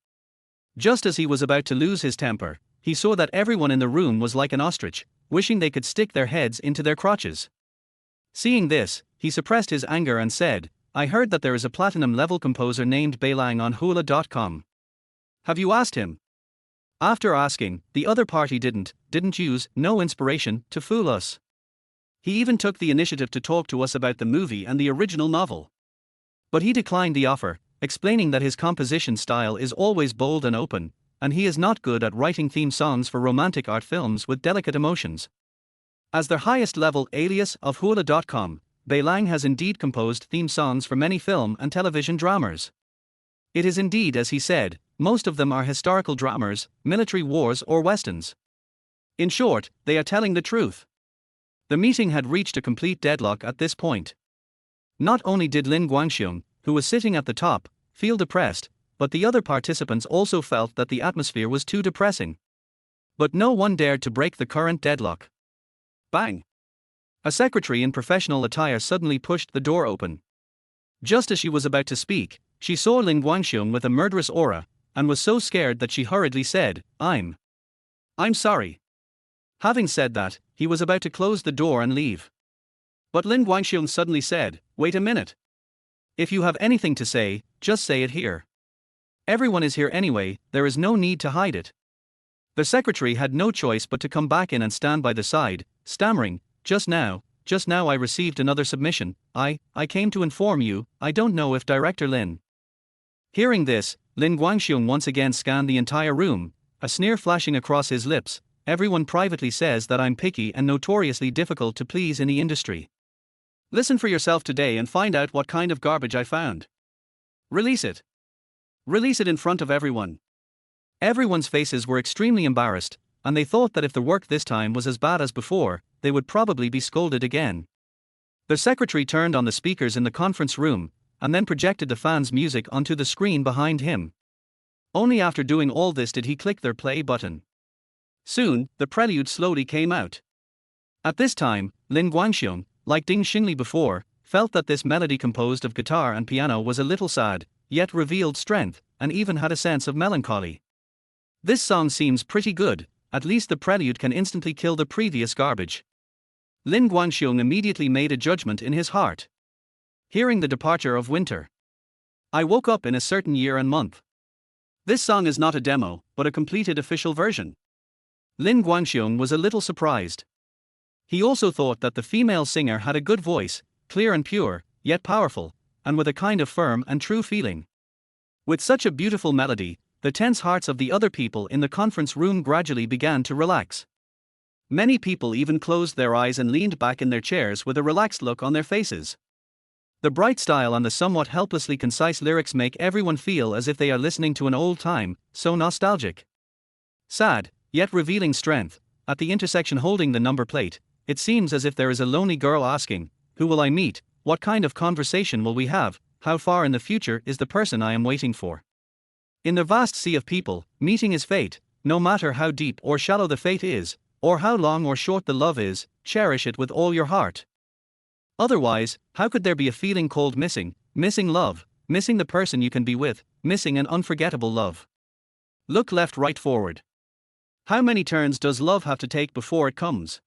Just as he was about to lose his temper, he saw that everyone in the room was like an ostrich, wishing they could stick their heads into their crotches. Seeing this, he suppressed his anger and said, I heard that there is a platinum-level composer named Beilang on Huaguo.com. Have you asked him? After asking, the other party didn't use no inspiration to fool us. He even took the initiative to talk to us about the movie and the original novel. But he declined the offer, explaining that his composition style is always bold and open, and he is not good at writing theme songs for romantic art films with delicate emotions. As their highest-level alias of Huaguo.com, Beilang has indeed composed theme songs for many film and television dramas. It is indeed as he said, most of them are historical dramas, military wars or westerns. In short, they are telling the truth. The meeting had reached a complete deadlock at this point. Not only did Lin Guangxiong, who was sitting at the top, feel depressed, but the other participants also felt that the atmosphere was too depressing. But no one dared to break the current deadlock. Bang! A secretary in professional attire suddenly pushed the door open. Just as she was about to speak, she saw Lin Guangxiong with a murderous aura, and was so scared that she hurriedly said, I'm sorry. Having said that, he was about to close the door and leave. But Lin Guangxiong suddenly said, wait a minute. If you have anything to say, just say it here. Everyone is here anyway, there is no need to hide it. The secretary had no choice but to come back in and stand by the side, stammering, Just now I received another submission. I came to inform you, I don't know if Director Lin. Hearing this, Lin Guangxiong once again scanned the entire room, a sneer flashing across his lips. Everyone privately says that I'm picky and notoriously difficult to please in the industry. Listen for yourself today and find out what kind of garbage I found. Release it. Release it in front of everyone. Everyone's faces were extremely embarrassed, and they thought that if the work this time was as bad as before, they would probably be scolded again. The secretary turned on the speakers in the conference room, and then projected the fans' music onto the screen behind him. Only after doing all this did he click their play button. Soon, the prelude slowly came out. At this time, Lin Guangxiong, like Ding Xingli before, felt that this melody composed of guitar and piano was a little sad, yet revealed strength, and even had a sense of melancholy. This song seems pretty good, at least the prelude can instantly kill the previous garbage. Lin Guangxiong immediately made a judgment in his heart. Hearing the departure of winter. I woke up in a certain year and month. This song is not a demo, but a completed official version. Lin Guangxiong was a little surprised. He also thought that the female singer had a good voice, clear and pure, yet powerful, and with a kind of firm and true feeling. With such a beautiful melody, the tense hearts of the other people in the conference room gradually began to relax. Many people even closed their eyes and leaned back in their chairs with a relaxed look on their faces. The bright style and the somewhat helplessly concise lyrics make everyone feel as if they are listening to an old time, so nostalgic. Sad, yet revealing strength, at the intersection holding the number plate, it seems as if there is a lonely girl asking, "Who will I meet? What kind of conversation will we have? How far in the future is the person I am waiting for?" In the vast sea of people, meeting is fate, no matter how deep or shallow the fate is, or how long or short the love is, cherish it with all your heart. Otherwise, how could there be a feeling called missing love, missing the person you can be with, missing an unforgettable love? Look left, right, forward. How many turns does love have to take before it comes?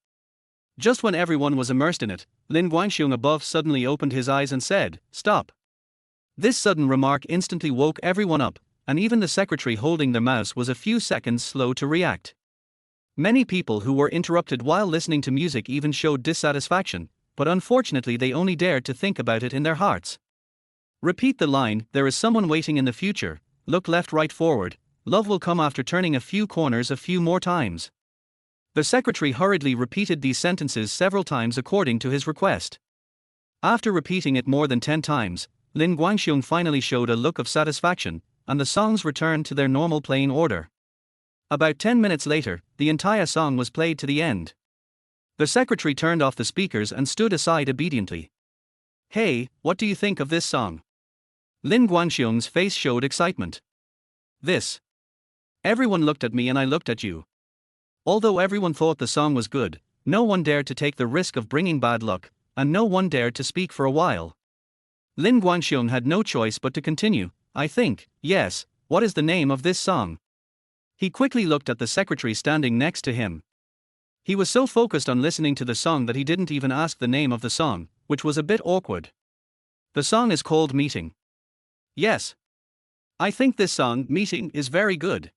Just when everyone was immersed in it, Lin Guangxiong above suddenly opened his eyes and said, "Stop." This sudden remark instantly woke everyone up, and even the secretary holding the mouse was a few seconds slow to react. Many people who were interrupted while listening to music even showed dissatisfaction, but unfortunately they only dared to think about it in their hearts. Repeat the line, "There is someone waiting in the future, look left, right, forward, love will come after turning a few corners a few more times." The secretary hurriedly repeated these sentences several times according to his request. After repeating it more than 10 times, Lin Guangxiong finally showed a look of satisfaction, and the songs returned to their normal playing order. About 10 minutes later, the entire song was played to the end. The secretary turned off the speakers and stood aside obediently. "Hey, what do you think of this song?" Lin Guangxiong's face showed excitement. "This. Everyone looked at me and I looked at you. Although everyone thought the song was good, no one dared to take the risk of bringing bad luck, and no one dared to speak for a while." Lin Guangxiong had no choice but to continue, "I think, yes, what is the name of this song?" He quickly looked at the secretary standing next to him. He was so focused on listening to the song that he didn't even ask the name of the song, which was a bit awkward. "The song is called Meeting." "Yes. I think this song, Meeting, is very good.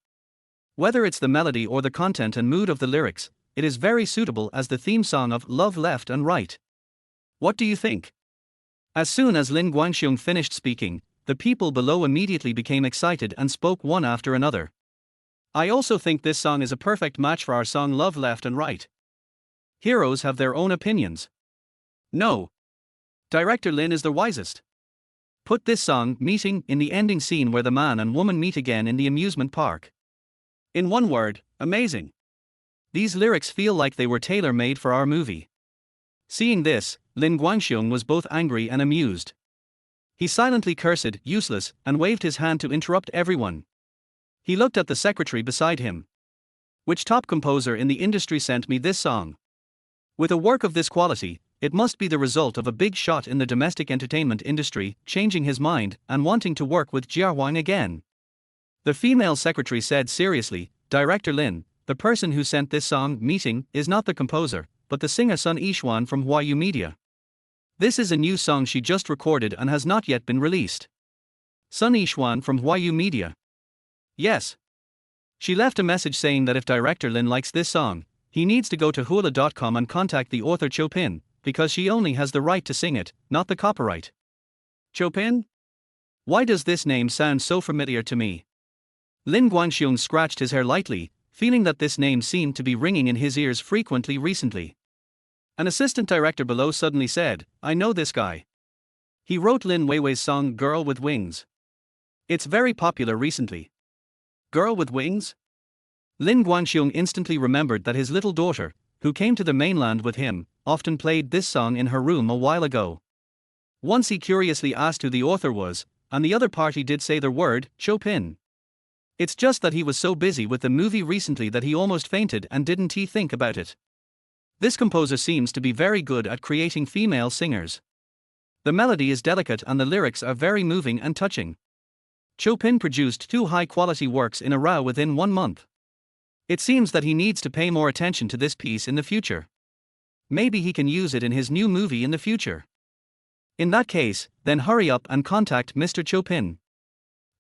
Whether it's the melody or the content and mood of the lyrics, it is very suitable as the theme song of Love Left and Right. What do you think?" As soon as Lin Guangxiong finished speaking, the people below immediately became excited and spoke one after another. "I also think this song is a perfect match for our song Love Left and Right." Heroes have their own opinions. No. Director Lin is the wisest. Put this song, Meeting, in the ending scene where the man and woman meet again in the amusement park. In one word, amazing. These lyrics feel like they were tailor-made for our movie. Seeing this, Lin Guangxiong was both angry and amused. He silently cursed, "Useless," and waved his hand to interrupt everyone. He looked at the secretary beside him. "Which top composer in the industry sent me this song? With a work of this quality, it must be the result of a big shot in the domestic entertainment industry, changing his mind and wanting to work with Jia Huang again." The female secretary said seriously, "Director Lin, the person who sent this song, Meeting, is not the composer, but the singer Sun Yixuan from Huayu Media. This is a new song she just recorded and has not yet been released." "Sun Yixuan from Huayu Media?" "Yes. She left a message saying that if Director Lin likes this song, he needs to go to hula.com and contact the author Chopin, because she only has the right to sing it, not the copyright." "Chopin? Why does this name sound so familiar to me?" Lin Guangxiong scratched his hair lightly, feeling that this name seemed to be ringing in his ears frequently recently. An assistant director below suddenly said, "I know this guy. He wrote Lin Weiwei's song Girl with Wings. It's very popular recently." "Girl with Wings?" Lin Guangxiong instantly remembered that his little daughter, who came to the mainland with him, often played this song in her room a while ago. Once he curiously asked who the author was, and the other party did say the word, Chopin. It's just that he was so busy with the movie recently that he almost fainted and didn't he think about it. This composer seems to be very good at creating female singers. The melody is delicate and the lyrics are very moving and touching. Chopin produced 2 high-quality works in a row within 1 month. It seems that he needs to pay more attention to this piece in the future. Maybe he can use it in his new movie in the future. In that case, then hurry up and contact Mr. Chopin.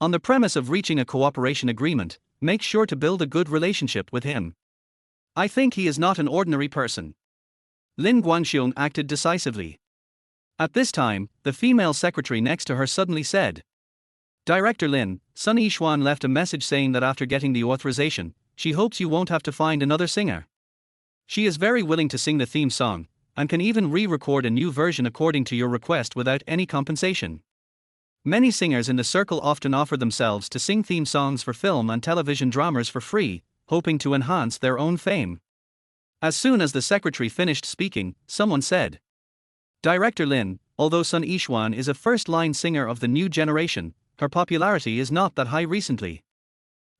On the premise of reaching a cooperation agreement, make sure to build a good relationship with him. I think he is not an ordinary person. Lin Guangxiong acted decisively. At this time, the female secretary next to her suddenly said, Director Lin, Sun Yixuan left a message saying that after getting the authorization, she hopes you won't have to find another singer. She is very willing to sing the theme song, and can even re-record a new version according to your request without any compensation. Many singers in the circle often offer themselves to sing theme songs for film and television dramas for free, hoping to enhance their own fame. As soon as the secretary finished speaking, someone said, Director Lin, although Sun Yixuan is a first-line singer of the new generation, her popularity is not that high recently.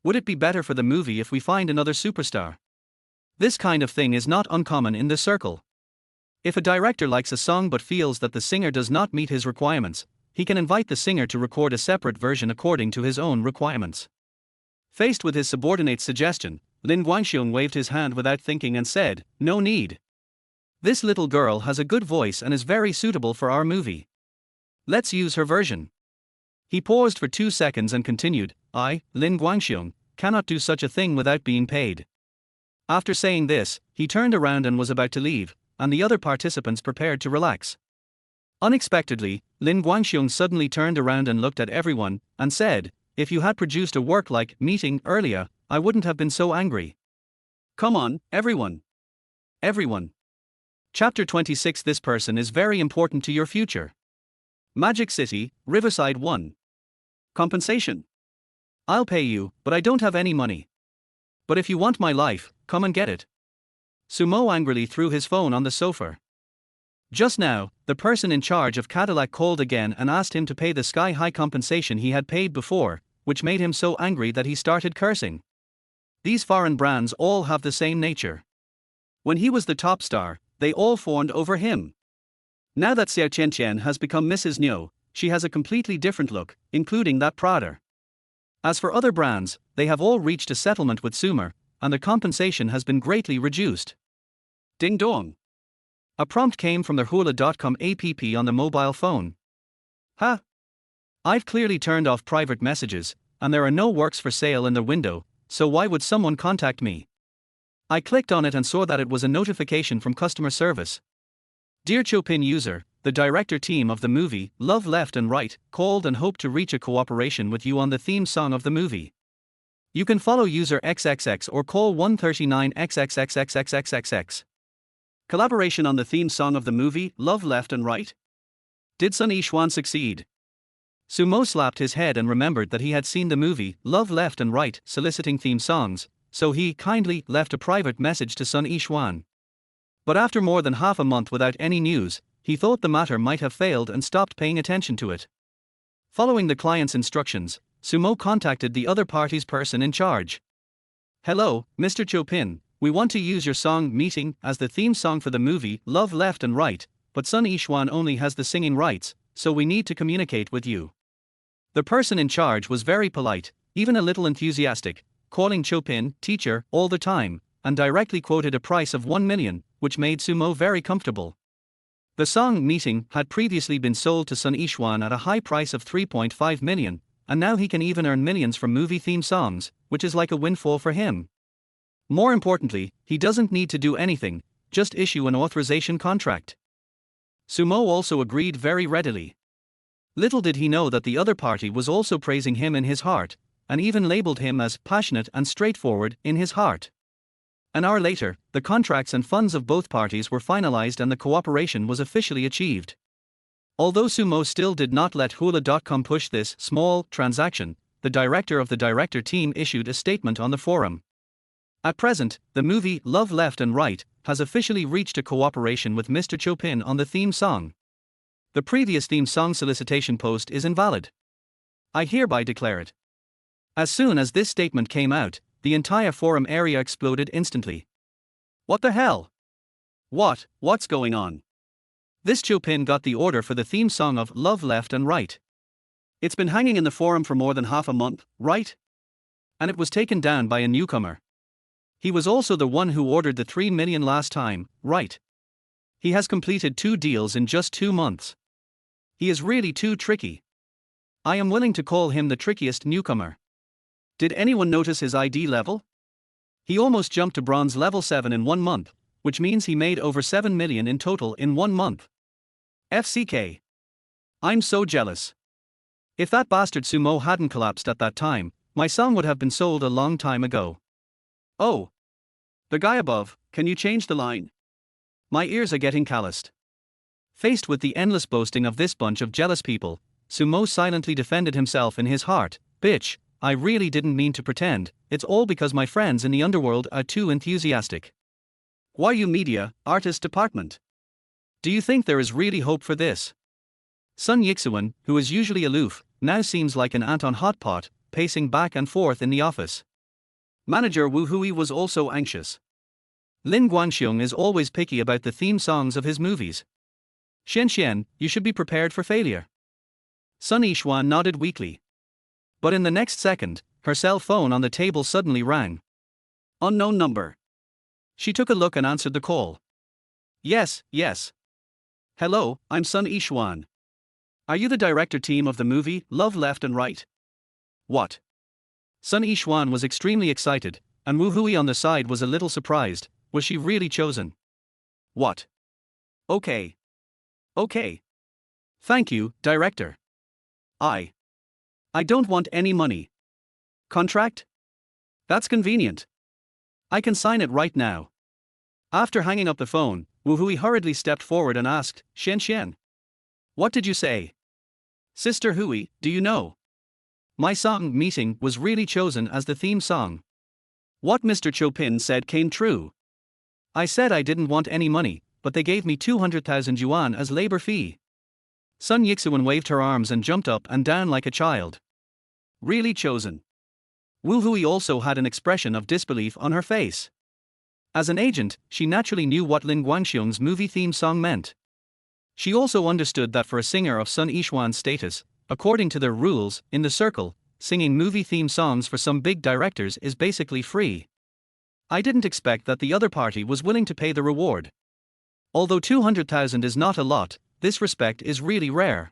Would it be better for the movie if we find another superstar? This kind of thing is not uncommon in the circle. If a director likes a song but feels that the singer does not meet his requirements, he can invite the singer to record a separate version according to his own requirements. Faced with his subordinate's suggestion, Lin Guangxiong waved his hand without thinking and said, No need. This little girl has a good voice and is very suitable for our movie. Let's use her version. He paused for 2 seconds and continued, I, Lin Guangxiong, cannot do such a thing without being paid. After saying this, he turned around and was about to leave, and the other participants prepared to relax. Unexpectedly, Lin Guangxiong suddenly turned around and looked at everyone, and said, If you had produced a work like Meeting earlier, I wouldn't have been so angry. Come on, everyone. Everyone. Chapter 26. This person is very important to your future. Magic City, Riverside 1. Compensation. I'll pay you, but I don't have any money. But if you want my life, come and get it. Sumo angrily threw his phone on the sofa. Just now, the person in charge of Cadillac called again and asked him to pay the sky-high compensation he had paid before, which made him so angry that he started cursing. These foreign brands all have the same nature. When he was the top star, they all fawned over him. Now that Xiao Qianqian has become Mrs. Niu, she has a completely different look, including that Prada. As for other brands, they have all reached a settlement with Sumer, and the compensation has been greatly reduced. Ding dong. A prompt came from the Hula.com app on the mobile phone. Ha! I've clearly turned off private messages, and there are no works for sale in the window, so why would someone contact me? I clicked on it and saw that it was a notification from customer service. Dear Chopin user, the director team of the movie, Love Left and Right, called and hoped to reach a cooperation with you on the theme song of the movie. You can follow user XXX or call 139 XXXXXXXX. Collaboration on the theme song of the movie, Love Left and Right? Did Sun Yixuan succeed? Sumo slapped his head and remembered that he had seen the movie, Love Left and Right, soliciting theme songs, so he kindly left a private message to Sun Yixuan. But after more than half a month without any news, he thought the matter might have failed and stopped paying attention to it. Following the client's instructions, Sumo contacted the other party's person in charge. Hello, Mr. Chopin, we want to use your song Meeting as the theme song for the movie Love Left and Right, but Sun Yixuan only has the singing rights, so we need to communicate with you. The person in charge was very polite, even a little enthusiastic, calling Chopin teacher all the time, and directly quoted a price of 1 million, which made Sumo very comfortable. The song Meeting had previously been sold to Sun Yixuan at a high price of 3.5 million, and now he can even earn millions from movie theme songs, which is like a windfall for him. More importantly, he doesn't need to do anything, just issue an authorization contract. Sumo also agreed very readily. Little did he know that the other party was also praising him in his heart, and even labeled him as passionate and straightforward in his heart. An hour later, the contracts and funds of both parties were finalized and the cooperation was officially achieved. Although Sumo still did not let Hula.com push this small transaction, the director of the director team issued a statement on the forum. At present, the movie Love Left and Right has officially reached a cooperation with Mr. Chopin on the theme song. The previous theme song solicitation post is invalid. I hereby declare it. As soon as this statement came out, the entire forum area exploded instantly. What the hell? What's going on? This Chopin got the order for the theme song of Love Left and Right. It's been hanging in the forum for more than half a month, right? And it was taken down by a newcomer. He was also the one who ordered the 3 million last time, right? He has completed 2 deals in just 2 months. He is really too tricky. I am willing to call him the trickiest newcomer. Did anyone notice his ID level? He almost jumped to bronze level 7 in 1 month, which means he made over 7 million in total in 1 month. FCK. I'm so jealous. If that bastard sumo hadn't collapsed at that time, my song would have been sold a long time ago. Oh. The guy above, can you change the line? My ears are getting calloused. Faced with the endless boasting of this bunch of jealous people, Sumo silently defended himself in his heart. Bitch, I really didn't mean to pretend, it's all because my friends in the underworld are too enthusiastic. Why you media, artist department? Do you think there is really hope for this? Sun Yixuan, who is usually aloof, now seems like an ant on hot pot, pacing back and forth in the office. Manager Wu Hui was also anxious. Lin Guanxiong is always picky about the theme songs of his movies. Xian, you should be prepared for failure. Sun Yixuan nodded weakly. But in the next second, her cell phone on the table suddenly rang. Unknown number. She took a look and answered the call. Yes. Hello, I'm Sun Yixuan. Are you the director team of the movie Love Left and Right? What? Sun Yixuan was extremely excited, and Wu Hui on the side was a little surprised. Was she really chosen? What? Okay. Thank you, director. I don't want any money. Contract? That's convenient. I can sign it right now. After hanging up the phone, Wu Hui hurriedly stepped forward and asked, Xian. What did you say? Sister Hui, do you know? My song Meeting was really chosen as the theme song. What Mr. Chopin said came true. I said I didn't want any money, but they gave me 200,000 yuan as labor fee. Sun Yixuan waved her arms and jumped up and down like a child. Really chosen. Wu Hui also had an expression of disbelief on her face. As an agent, she naturally knew what Lin Guanxiong's movie theme song meant. She also understood that for a singer of Sun Yixuan's status, according to their rules, in the circle, singing movie theme songs for some big directors is basically free. I didn't expect that the other party was willing to pay the reward. Although 200,000 is not a lot, this respect is really rare.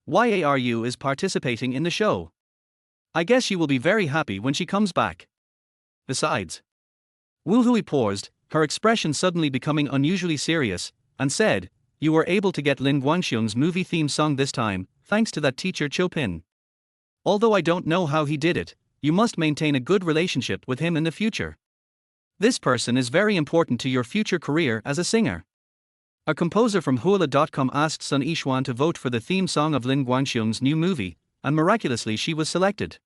YARU is participating in the show. I guess she will be very happy when she comes back. Besides. Wu Hui paused, her expression suddenly becoming unusually serious, and said, You were able to get Lin Guanxiong's movie theme song this time, thanks to that teacher Chopin. Although I don't know how he did it, you must maintain a good relationship with him in the future. This person is very important to your future career as a singer. A composer from Huala.com asked Sun Yixuan to vote for the theme song of Lin Guanxiong's new movie, and miraculously she was selected.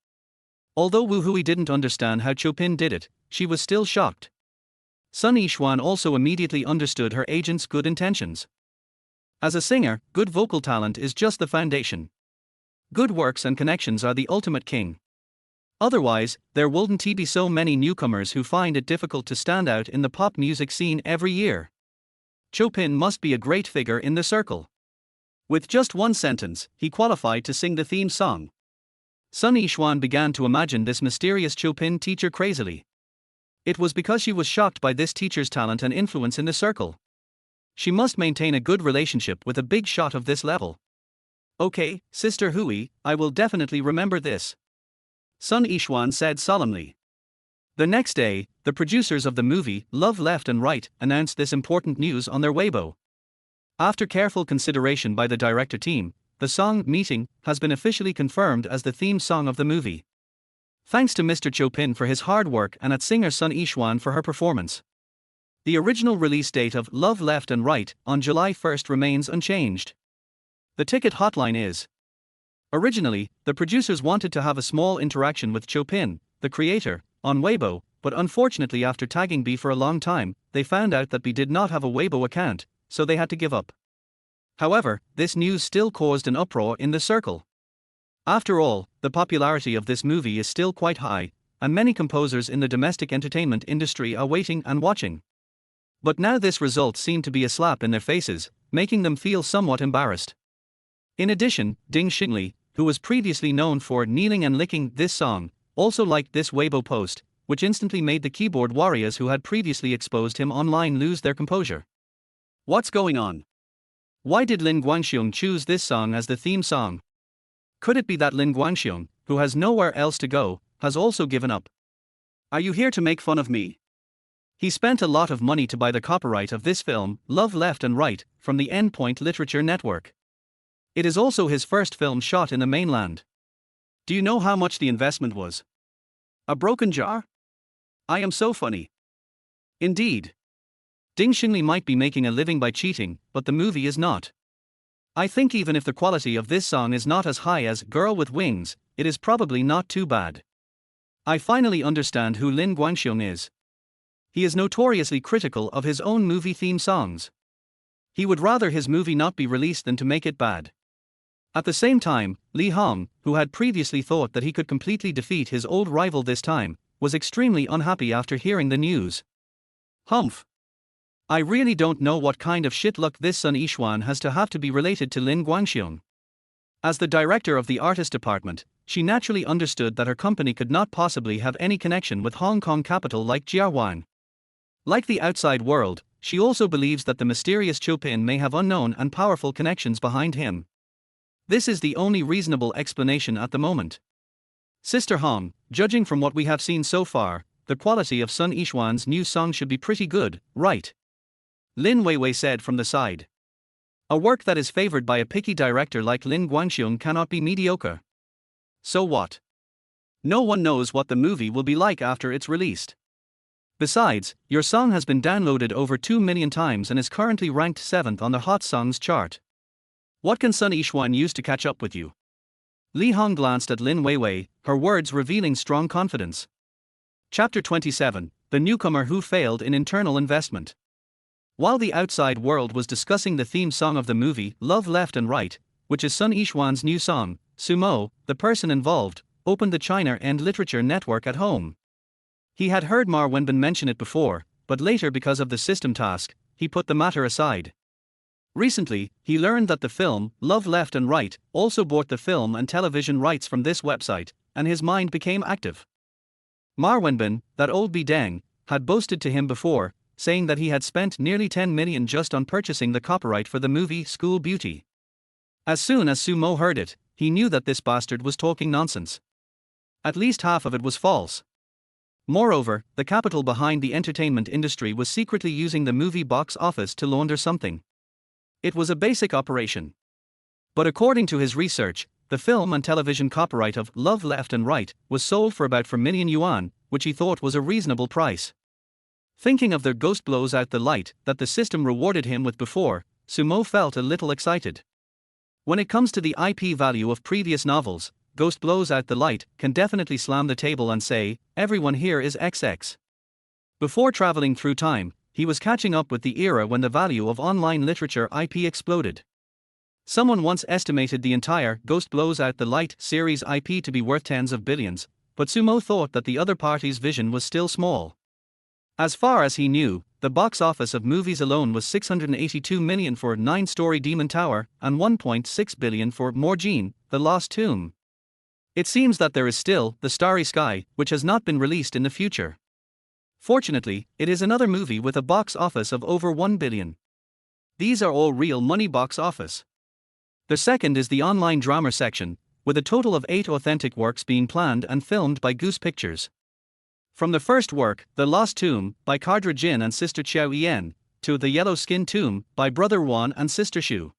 Although Wu Hui didn't understand how Chopin did it, she was still shocked. Sun Yixuan also immediately understood her agent's good intentions. As a singer, good vocal talent is just the foundation. Good works and connections are the ultimate king. Otherwise, there wouldn't be so many newcomers who find it difficult to stand out in the pop music scene every year. Chopin must be a great figure in the circle. With just one sentence, he qualified to sing the theme song. Sun Yixuan began to imagine this mysterious Chopin teacher crazily. It was because she was shocked by this teacher's talent and influence in the circle. She must maintain a good relationship with a big shot of this level. Okay, Sister Hui, I will definitely remember this. Sun Yixuan said solemnly. The next day, the producers of the movie Love Left and Right announced this important news on their Weibo. After careful consideration by the director team, the song Meeting has been officially confirmed as the theme song of the movie. Thanks to Mr. Chopin for his hard work and at singer Sun Yixuan for her performance. The original release date of Love Left and Right on July 1st remains unchanged. The ticket hotline is. Originally, the producers wanted to have a small interaction with Chopin, the creator, on Weibo, but unfortunately after tagging B for a long time, they found out that B did not have a Weibo account, so they had to give up. However, this news still caused an uproar in the circle. After all, the popularity of this movie is still quite high, and many composers in the domestic entertainment industry are waiting and watching. But now this result seemed to be a slap in their faces, making them feel somewhat embarrassed. In addition, Ding Xingli, who was previously known for kneeling and licking this song, also liked this Weibo post, which instantly made the keyboard warriors who had previously exposed him online lose their composure. What's going on? Why did Lin Guanxiong choose this song as the theme song? Could it be that Lin Guangxiong, who has nowhere else to go, has also given up? Are you here to make fun of me? He spent a lot of money to buy the copyright of this film, Love Left and Right, from the Endpoint Literature Network. It is also his first film shot in the mainland. Do you know how much the investment was? A broken jar? I am so funny. Indeed. Ding Xingli might be making a living by cheating, but the movie is not. I think even if the quality of this song is not as high as Girl with Wings, it is probably not too bad. I finally understand who Lin Guangxiong is. He is notoriously critical of his own movie theme songs. He would rather his movie not be released than to make it bad. At the same time, Li Hong, who had previously thought that he could completely defeat his old rival this time, was extremely unhappy after hearing the news. Humph. I really don't know what kind of shit luck this Sun Yixuan has to have to be related to Lin Guangxiong. As the director of the artist department, she naturally understood that her company could not possibly have any connection with Hong Kong capital like Jiahuan. Like the outside world, she also believes that the mysterious Chopin may have unknown and powerful connections behind him. This is the only reasonable explanation at the moment. Sister Hong, judging from what we have seen so far, the quality of Sun Yixuan's new song should be pretty good, right? Lin Weiwei said from the side. A work that is favored by a picky director like Lin Guangxiong cannot be mediocre. So what? No one knows what the movie will be like after it's released. Besides, your song has been downloaded over 2 million times and is currently ranked 7th on the Hot Songs chart. What can Sun Yixuan use to catch up with you? Li Hong glanced at Lin Weiwei, her words revealing strong confidence. Chapter 27, The Newcomer Who Failed in Internal Investment. While the outside world was discussing the theme song of the movie, Love Left and Right, which is Sun Yixuan's new song, Sumo, the person involved, opened the China and Literature Network at home. He had heard Ma Wenbin mention it before, but later because of the system task, he put the matter aside. Recently, he learned that the film, Love Left and Right, also bought the film and television rights from this website, and his mind became active. Ma Wenbin, that old bidang, had boasted to him before, saying that he had spent nearly 10 million just on purchasing the copyright for the movie School Beauty. As soon as Sumo heard it, he knew that this bastard was talking nonsense. At least half of it was false. Moreover, the capital behind the entertainment industry was secretly using the movie box office to launder something. It was a basic operation. But according to his research, the film and television copyright of Love Left and Right was sold for about 4 million yuan, which he thought was a reasonable price. Thinking of the Ghost Blows Out the Light that the system rewarded him with before, Sumo felt a little excited. When it comes to the IP value of previous novels, Ghost Blows Out the Light can definitely slam the table and say, everyone here is XX. Before traveling through time, he was catching up with the era when the value of online literature IP exploded. Someone once estimated the entire Ghost Blows Out the Light series IP to be worth tens of billions, but Sumo thought that the other party's vision was still small. As far as he knew, the box office of movies alone was 682 million for 9-story Demon Tower and 1.6 billion for Morjin, The Lost Tomb. It seems that there is still The Starry Sky, which has not been released in the future. Fortunately, it is another movie with a box office of over 1 billion. These are all real money box office. The second is the online drama section, with a total of 8 authentic works being planned and filmed by Goose Pictures. From the first work, The Lost Tomb, by Kardra Jin and Sister Qiao Yen, to The Yellow Skin Tomb, by Brother Wan and Sister Shu.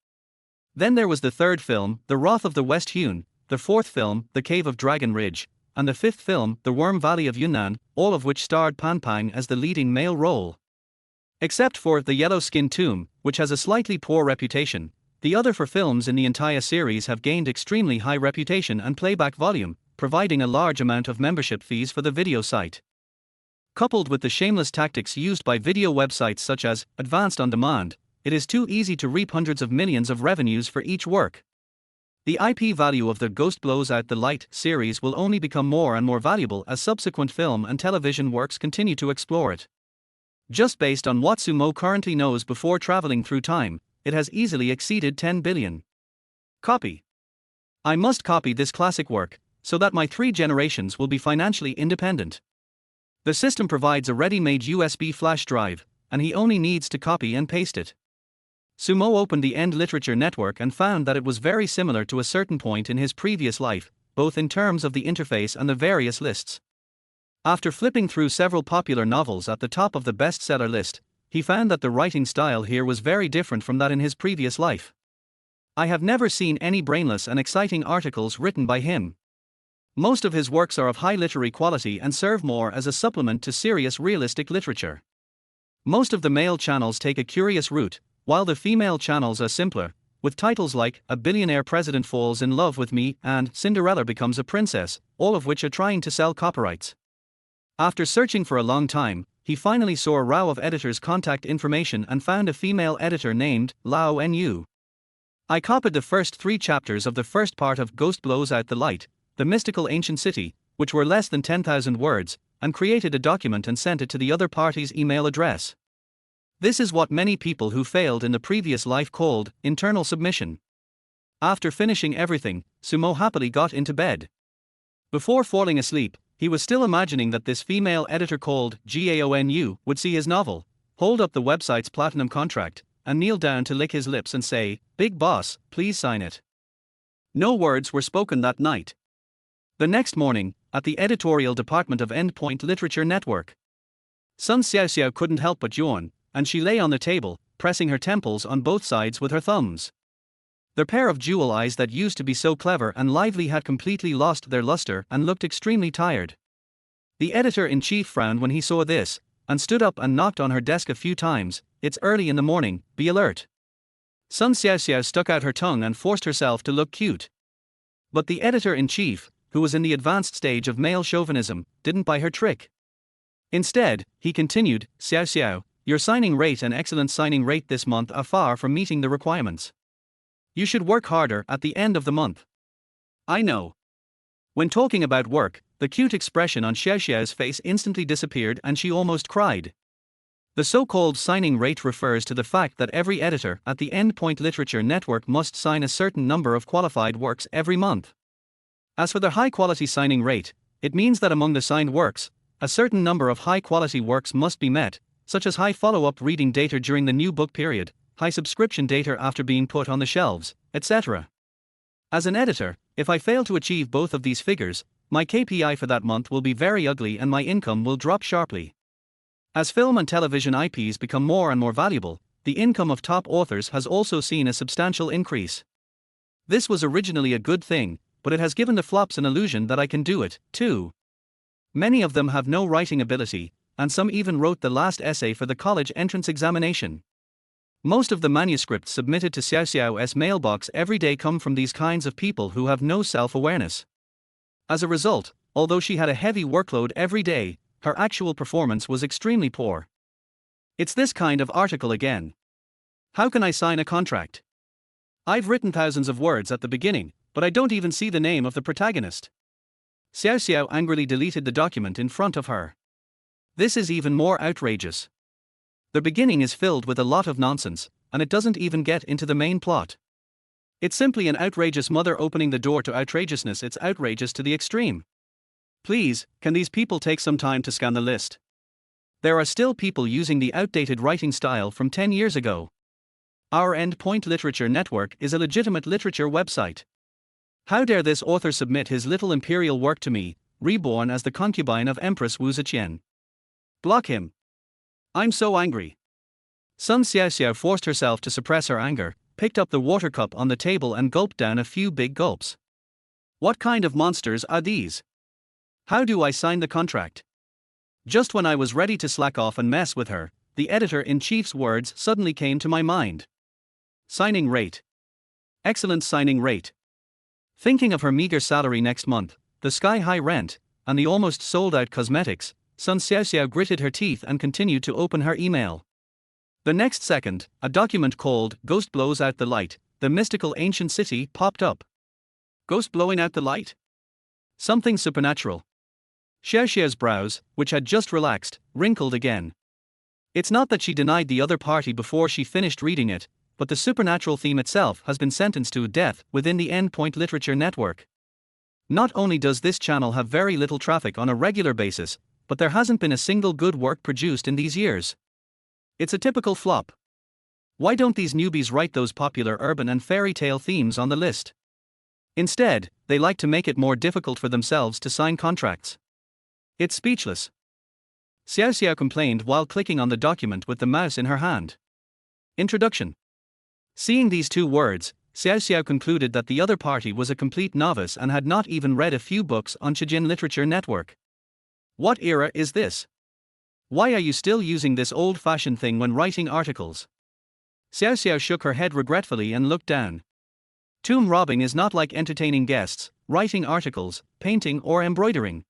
Then there was the third film, The Wrath of the West Hun, the fourth film, The Cave of Dragon Ridge, and the fifth film, The Worm Valley of Yunnan, all of which starred Pan Pang as the leading male role. Except for The Yellow Skin Tomb, which has a slightly poor reputation, the other 4 films in the entire series have gained extremely high reputation and playback volume, providing a large amount of membership fees for the video site. Coupled with the shameless tactics used by video websites such as Advanced On Demand, it is too easy to reap hundreds of millions of revenues for each work. The IP value of the Ghost Blows Out the Light series will only become more and more valuable as subsequent film and television works continue to explore it. Just based on what Sumo currently knows before traveling through time, it has easily exceeded 10 billion. Copy. I must copy this classic work, so that my 3 generations will be financially independent. The system provides a ready-made USB flash drive, and he only needs to copy and paste it. Sumo opened the End Literature Network and found that it was very similar to a certain point in his previous life, both in terms of the interface and the various lists. After flipping through several popular novels at the top of the bestseller list, he found that the writing style here was very different from that in his previous life. I have never seen any brainless and exciting articles written by him. Most of his works are of high literary quality and serve more as a supplement to serious realistic literature. Most of the male channels take a curious route, while the female channels are simpler, with titles like A Billionaire President Falls in Love with Me and Cinderella Becomes a Princess, all of which are trying to sell copyrights. After searching for a long time, he finally saw a row of editors' contact information and found a female editor named Lao Nu. I copied the first 3 chapters of the first part of Ghost Blows Out the Light, The Mystical Ancient City, which were less than 10,000 words, and created a document and sent it to the other party's email address. This is what many people who failed in the previous life called internal submission. After finishing everything, Sumo happily got into bed. Before falling asleep, he was still imagining that this female editor called Gaonu would see his novel, hold up the website's platinum contract, and kneel down to lick his lips and say, "Big boss, please sign it." No words were spoken that night. The next morning, at the editorial department of Endpoint Literature Network, Sun Xiaoxiao couldn't help but yawn, and she lay on the table, pressing her temples on both sides with her thumbs. The pair of jewel eyes that used to be so clever and lively had completely lost their luster and looked extremely tired. The editor-in-chief frowned when he saw this, and stood up and knocked on her desk a few times. "It's early in the morning, be alert." Sun Xiaoxiao stuck out her tongue and forced herself to look cute. But the editor-in-chief, who was in the advanced stage of male chauvinism, didn't buy her trick. Instead, he continued, "Xiaoxiao, your signing rate and excellent signing rate this month are far from meeting the requirements. You should work harder at the end of the month." "I know." When talking about work, the cute expression on Xiaoxiao's face instantly disappeared and she almost cried. The so-called signing rate refers to the fact that every editor at the Endpoint Literature Network must sign a certain number of qualified works every month. As for the high-quality signing rate, it means that among the signed works, a certain number of high-quality works must be met, such as high follow-up reading data during the new book period, high subscription data after being put on the shelves, etc. As an editor, if I fail to achieve both of these figures, my KPI for that month will be very ugly and my income will drop sharply. As film and television IPs become more and more valuable, the income of top authors has also seen a substantial increase. This was originally a good thing, but it has given the flops an illusion that I can do it, too. Many of them have no writing ability, and some even wrote the last essay for the college entrance examination. Most of the manuscripts submitted to Xiaoxiao's mailbox every day come from these kinds of people who have no self-awareness. As a result, although she had a heavy workload every day, her actual performance was extremely poor. It's this kind of article again. How can I sign a contract? I've written thousands of words at the beginning, but I don't even see the name of the protagonist. Xiaoxiao angrily deleted the document in front of her. This is even more outrageous. The beginning is filled with a lot of nonsense, and it doesn't even get into the main plot. It's simply an outrageous mother opening the door to outrageousness. It's outrageous to the extreme. Please, can these people take some time to scan the list? There are still people using the outdated writing style from 10 years ago. Our Endpoint Literature Network is a legitimate literature website. How dare this author submit his little imperial work to me, reborn as the concubine of Empress Wu Zetian? Block him. I'm so angry. Sun Xiaoxiao forced herself to suppress her anger, picked up the water cup on the table and gulped down a few big gulps. What kind of monsters are these? How do I sign the contract? Just when I was ready to slack off and mess with her, the editor-in-chief's words suddenly came to my mind. Signing rate. Excellent signing rate. Thinking of her meager salary next month, the sky-high rent, and the almost sold-out cosmetics, Sun Xiaoxiao gritted her teeth and continued to open her email. The next second, a document called Ghost Blows Out the Light, The Mystical Ancient City popped up. Ghost blowing out the light? Something supernatural. Xiaoxiao's brows, which had just relaxed, wrinkled again. It's not that she denied the other party before she finished reading it, but the supernatural theme itself has been sentenced to death within the Endpoint Literature Network. Not only does this channel have very little traffic on a regular basis, but there hasn't been a single good work produced in these years. It's a typical flop. Why don't these newbies write those popular urban and fairy tale themes on the list? Instead, they like to make it more difficult for themselves to sign contracts. It's speechless. Xiao Xiao complained while clicking on the document with the mouse in her hand. Introduction. Seeing these two words, Xiao Xiao concluded that the other party was a complete novice and had not even read a few books on Chijin Literature Network. What era is this? Why are you still using this old-fashioned thing when writing articles? Xiao Xiao shook her head regretfully and looked down. Tomb robbing is not like entertaining guests, writing articles, painting or embroidering.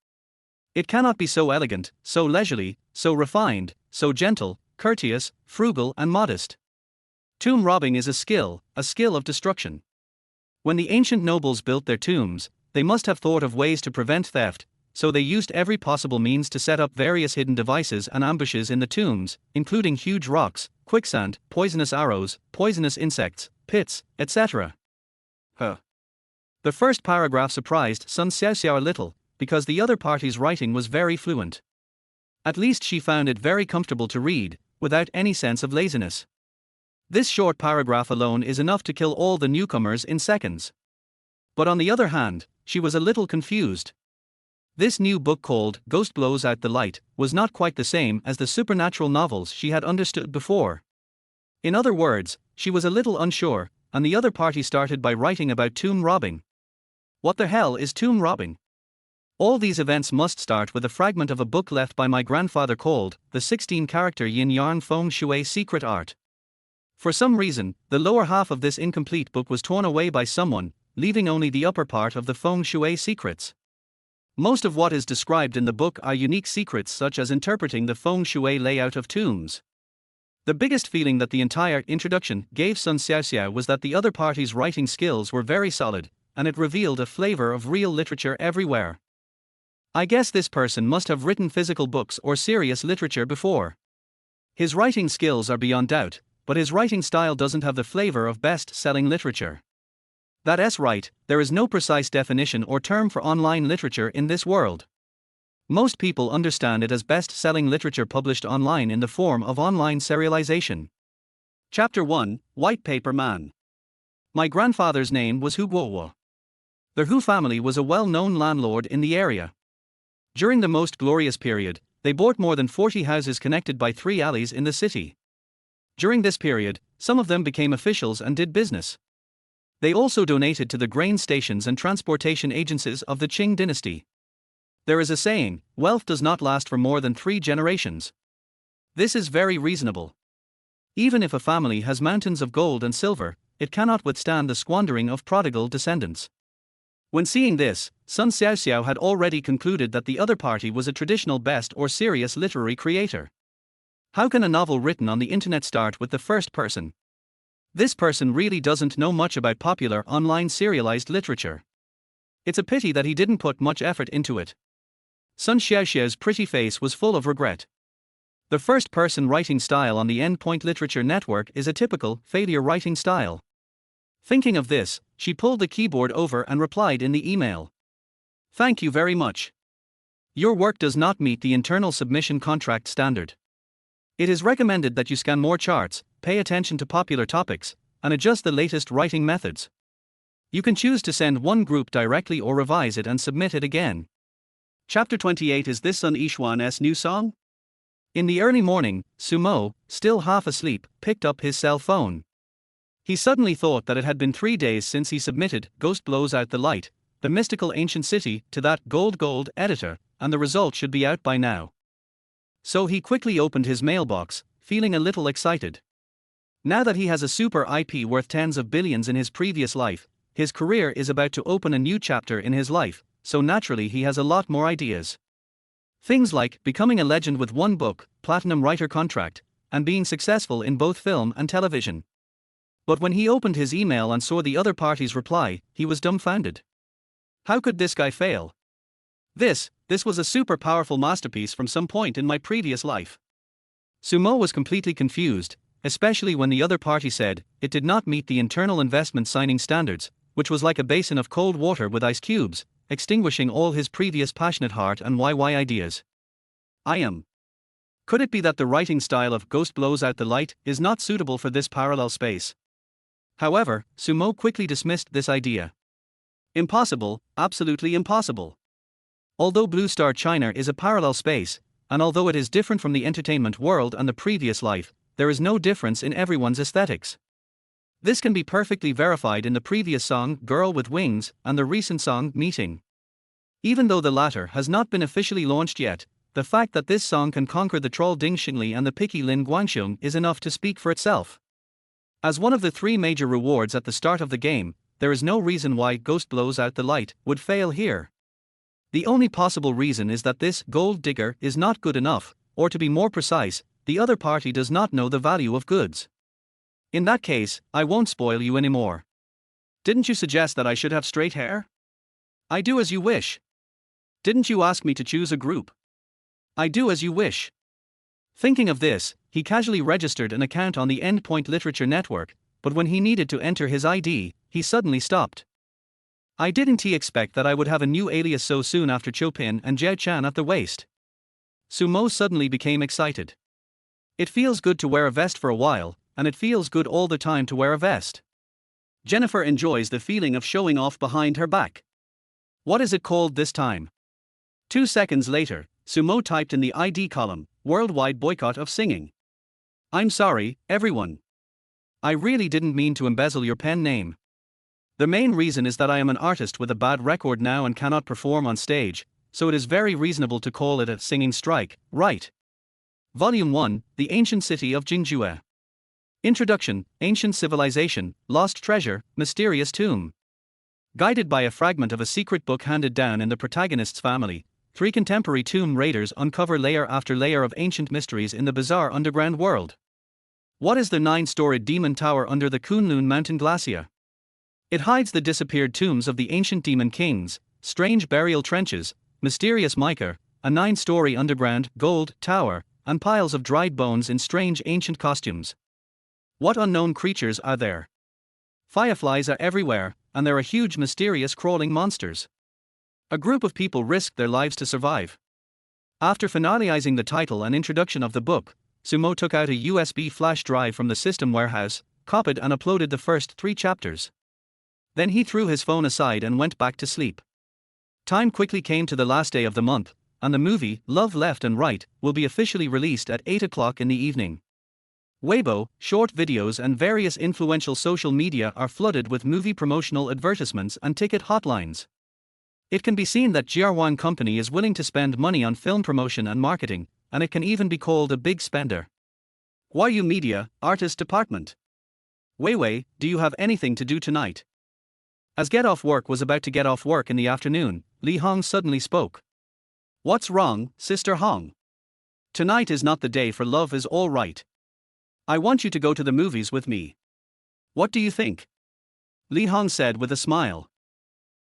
It cannot be so elegant, so leisurely, so refined, so gentle, courteous, frugal and modest. Tomb robbing is a skill of destruction. When the ancient nobles built their tombs, they must have thought of ways to prevent theft, so they used every possible means to set up various hidden devices and ambushes in the tombs, including huge rocks, quicksand, poisonous arrows, poisonous insects, pits, etc. The first paragraph surprised Sun Xiaoxiao a little, because the other party's writing was very fluent. At least she found it very comfortable to read, without any sense of laziness. This short paragraph alone is enough to kill all the newcomers in seconds. But on the other hand, she was a little confused. This new book called Ghost Blows Out the Light was not quite the same as the supernatural novels she had understood before. In other words, she was a little unsure, and the other party started by writing about tomb robbing. What the hell is tomb robbing? All these events must start with a fragment of a book left by my grandfather called The 16-Character Yin Yarn Feng Shui Secret Art. For some reason, the lower half of this incomplete book was torn away by someone, leaving only the upper part of the Feng Shui secrets. Most of what is described in the book are unique secrets such as interpreting the Feng Shui layout of tombs. The biggest feeling that the entire introduction gave Sun Xiaoxiao was that the other party's writing skills were very solid, and it revealed a flavor of real literature everywhere. I guess this person must have written physical books or serious literature before. His writing skills are beyond doubt, but his writing style doesn't have the flavor of best-selling literature. That's right, there is no precise definition or term for online literature in this world. Most people understand it as best-selling literature published online in the form of online serialization. Chapter 1, White Paper Man. My grandfather's name was Huaguo. The Hu family was a well-known landlord in the area. During the most glorious period, they bought more than 40 houses connected by 3 alleys in the city. During this period, some of them became officials and did business. They also donated to the grain stations and transportation agencies of the Qing dynasty. There is a saying, wealth does not last for more than 3 generations. This is very reasonable. Even if a family has mountains of gold and silver, it cannot withstand the squandering of prodigal descendants. When seeing this, Sun Xiaoxiao had already concluded that the other party was a traditional best or serious literary creator. How can a novel written on the internet start with the first person? This person really doesn't know much about popular online serialized literature. It's a pity that he didn't put much effort into it. Sun Xiaoxiao's pretty face was full of regret. The first-person writing style on the Endpoint Literature Network is a typical failure writing style. Thinking of this, she pulled the keyboard over and replied in the email. Thank you very much. Your work does not meet the internal submission contract standard. It is recommended that you scan more charts, pay attention to popular topics, and adjust the latest writing methods. You can choose to send one group directly or revise it and submit it again. Chapter 28. Is this Sun Yishuan's new song? In the early morning, Sumo, still half asleep, picked up his cell phone. He suddenly thought that it had been 3 days since he submitted Ghost Blows Out the Light, the mystical ancient city, to that gold editor, and the result should be out by now. So he quickly opened his mailbox, feeling a little excited. Now that he has a super IP worth tens of billions in his previous life, his career is about to open a new chapter in his life, so naturally he has a lot more ideas. Things like becoming a legend with 1 book, platinum writer contract, and being successful in both film and television. But when he opened his email and saw the other party's reply, he was dumbfounded. How could this guy fail? This was a super powerful masterpiece from some point in my previous life. Sumo was completely confused, especially when the other party said it did not meet the internal investment signing standards, which was like a basin of cold water with ice cubes, extinguishing all his previous passionate heart and YY ideas. I am Could it be that the writing style of Ghost Blows Out the Light is not suitable for this parallel space? However, Sumo quickly dismissed this idea. Impossible, absolutely impossible. Although Blue Star China is a parallel space, and although it is different from the entertainment world and the previous life, there is no difference in everyone's aesthetics. This can be perfectly verified in the previous song Girl with Wings and the recent song Meeting. Even though the latter has not been officially launched yet, the fact that this song can conquer the troll Ding Xingli and the picky Lin Guangxiong is enough to speak for itself. As one of the 3 major rewards at the start of the game, there is no reason why Ghost Blows Out the Light would fail here. The only possible reason is that this gold digger is not good enough, or to be more precise, the other party does not know the value of goods. In that case, I won't spoil you anymore. Didn't you suggest that I should have straight hair? I do as you wish. Didn't you ask me to choose a group? I do as you wish. Thinking of this, he casually registered an account on the Endpoint Literature Network, but when he needed to enter his ID, he suddenly stopped. I didn't expect that I would have a new alias so soon after Chopin and Jia Chan at the waist. Sumo suddenly became excited. It feels good to wear a vest for a while, and it feels good all the time to wear a vest. Jennifer enjoys the feeling of showing off behind her back. What is it called this time? 2 seconds later, Sumo typed in the ID column, Worldwide Boycott of Singing. I'm sorry, everyone. I really didn't mean to embezzle your pen name. The main reason is that I am an artist with a bad record now and cannot perform on stage, so it is very reasonable to call it a singing strike, right? Volume 1, The Ancient City of Jingjue. Introduction, Ancient Civilization, Lost Treasure, Mysterious Tomb. Guided by a fragment of a secret book handed down in the protagonist's family, 3 contemporary tomb raiders uncover layer after layer of ancient mysteries in the bizarre underground world. What is the 9-storied demon tower under the Kunlun mountain glacier? It hides the disappeared tombs of the ancient demon kings, strange burial trenches, mysterious mica, a 9-story underground gold tower, and piles of dried bones in strange ancient costumes. What unknown creatures are there? Fireflies are everywhere, and there are huge mysterious crawling monsters. A group of people risked their lives to survive. After finalizing the title and introduction of the book, Sumo took out a USB flash drive from the system warehouse, copied and uploaded the first 3 chapters. Then he threw his phone aside and went back to sleep. Time quickly came to the last day of the month, and the movie, Love Left and Right, will be officially released at 8 o'clock in the evening. Weibo, short videos and various influential social media are flooded with movie promotional advertisements and ticket hotlines. It can be seen that Jiarwan Company is willing to spend money on film promotion and marketing, and it can even be called a big spender. Huaguo Media, Artist Department. Weiwei, do you have anything to do tonight? As Get Off Work was about to get off work in the afternoon, Li Hong suddenly spoke. What's wrong, Sister Hong? Tonight is not the day for Love Is All Right. I want you to go to the movies with me. What do you think? Li Hong said with a smile.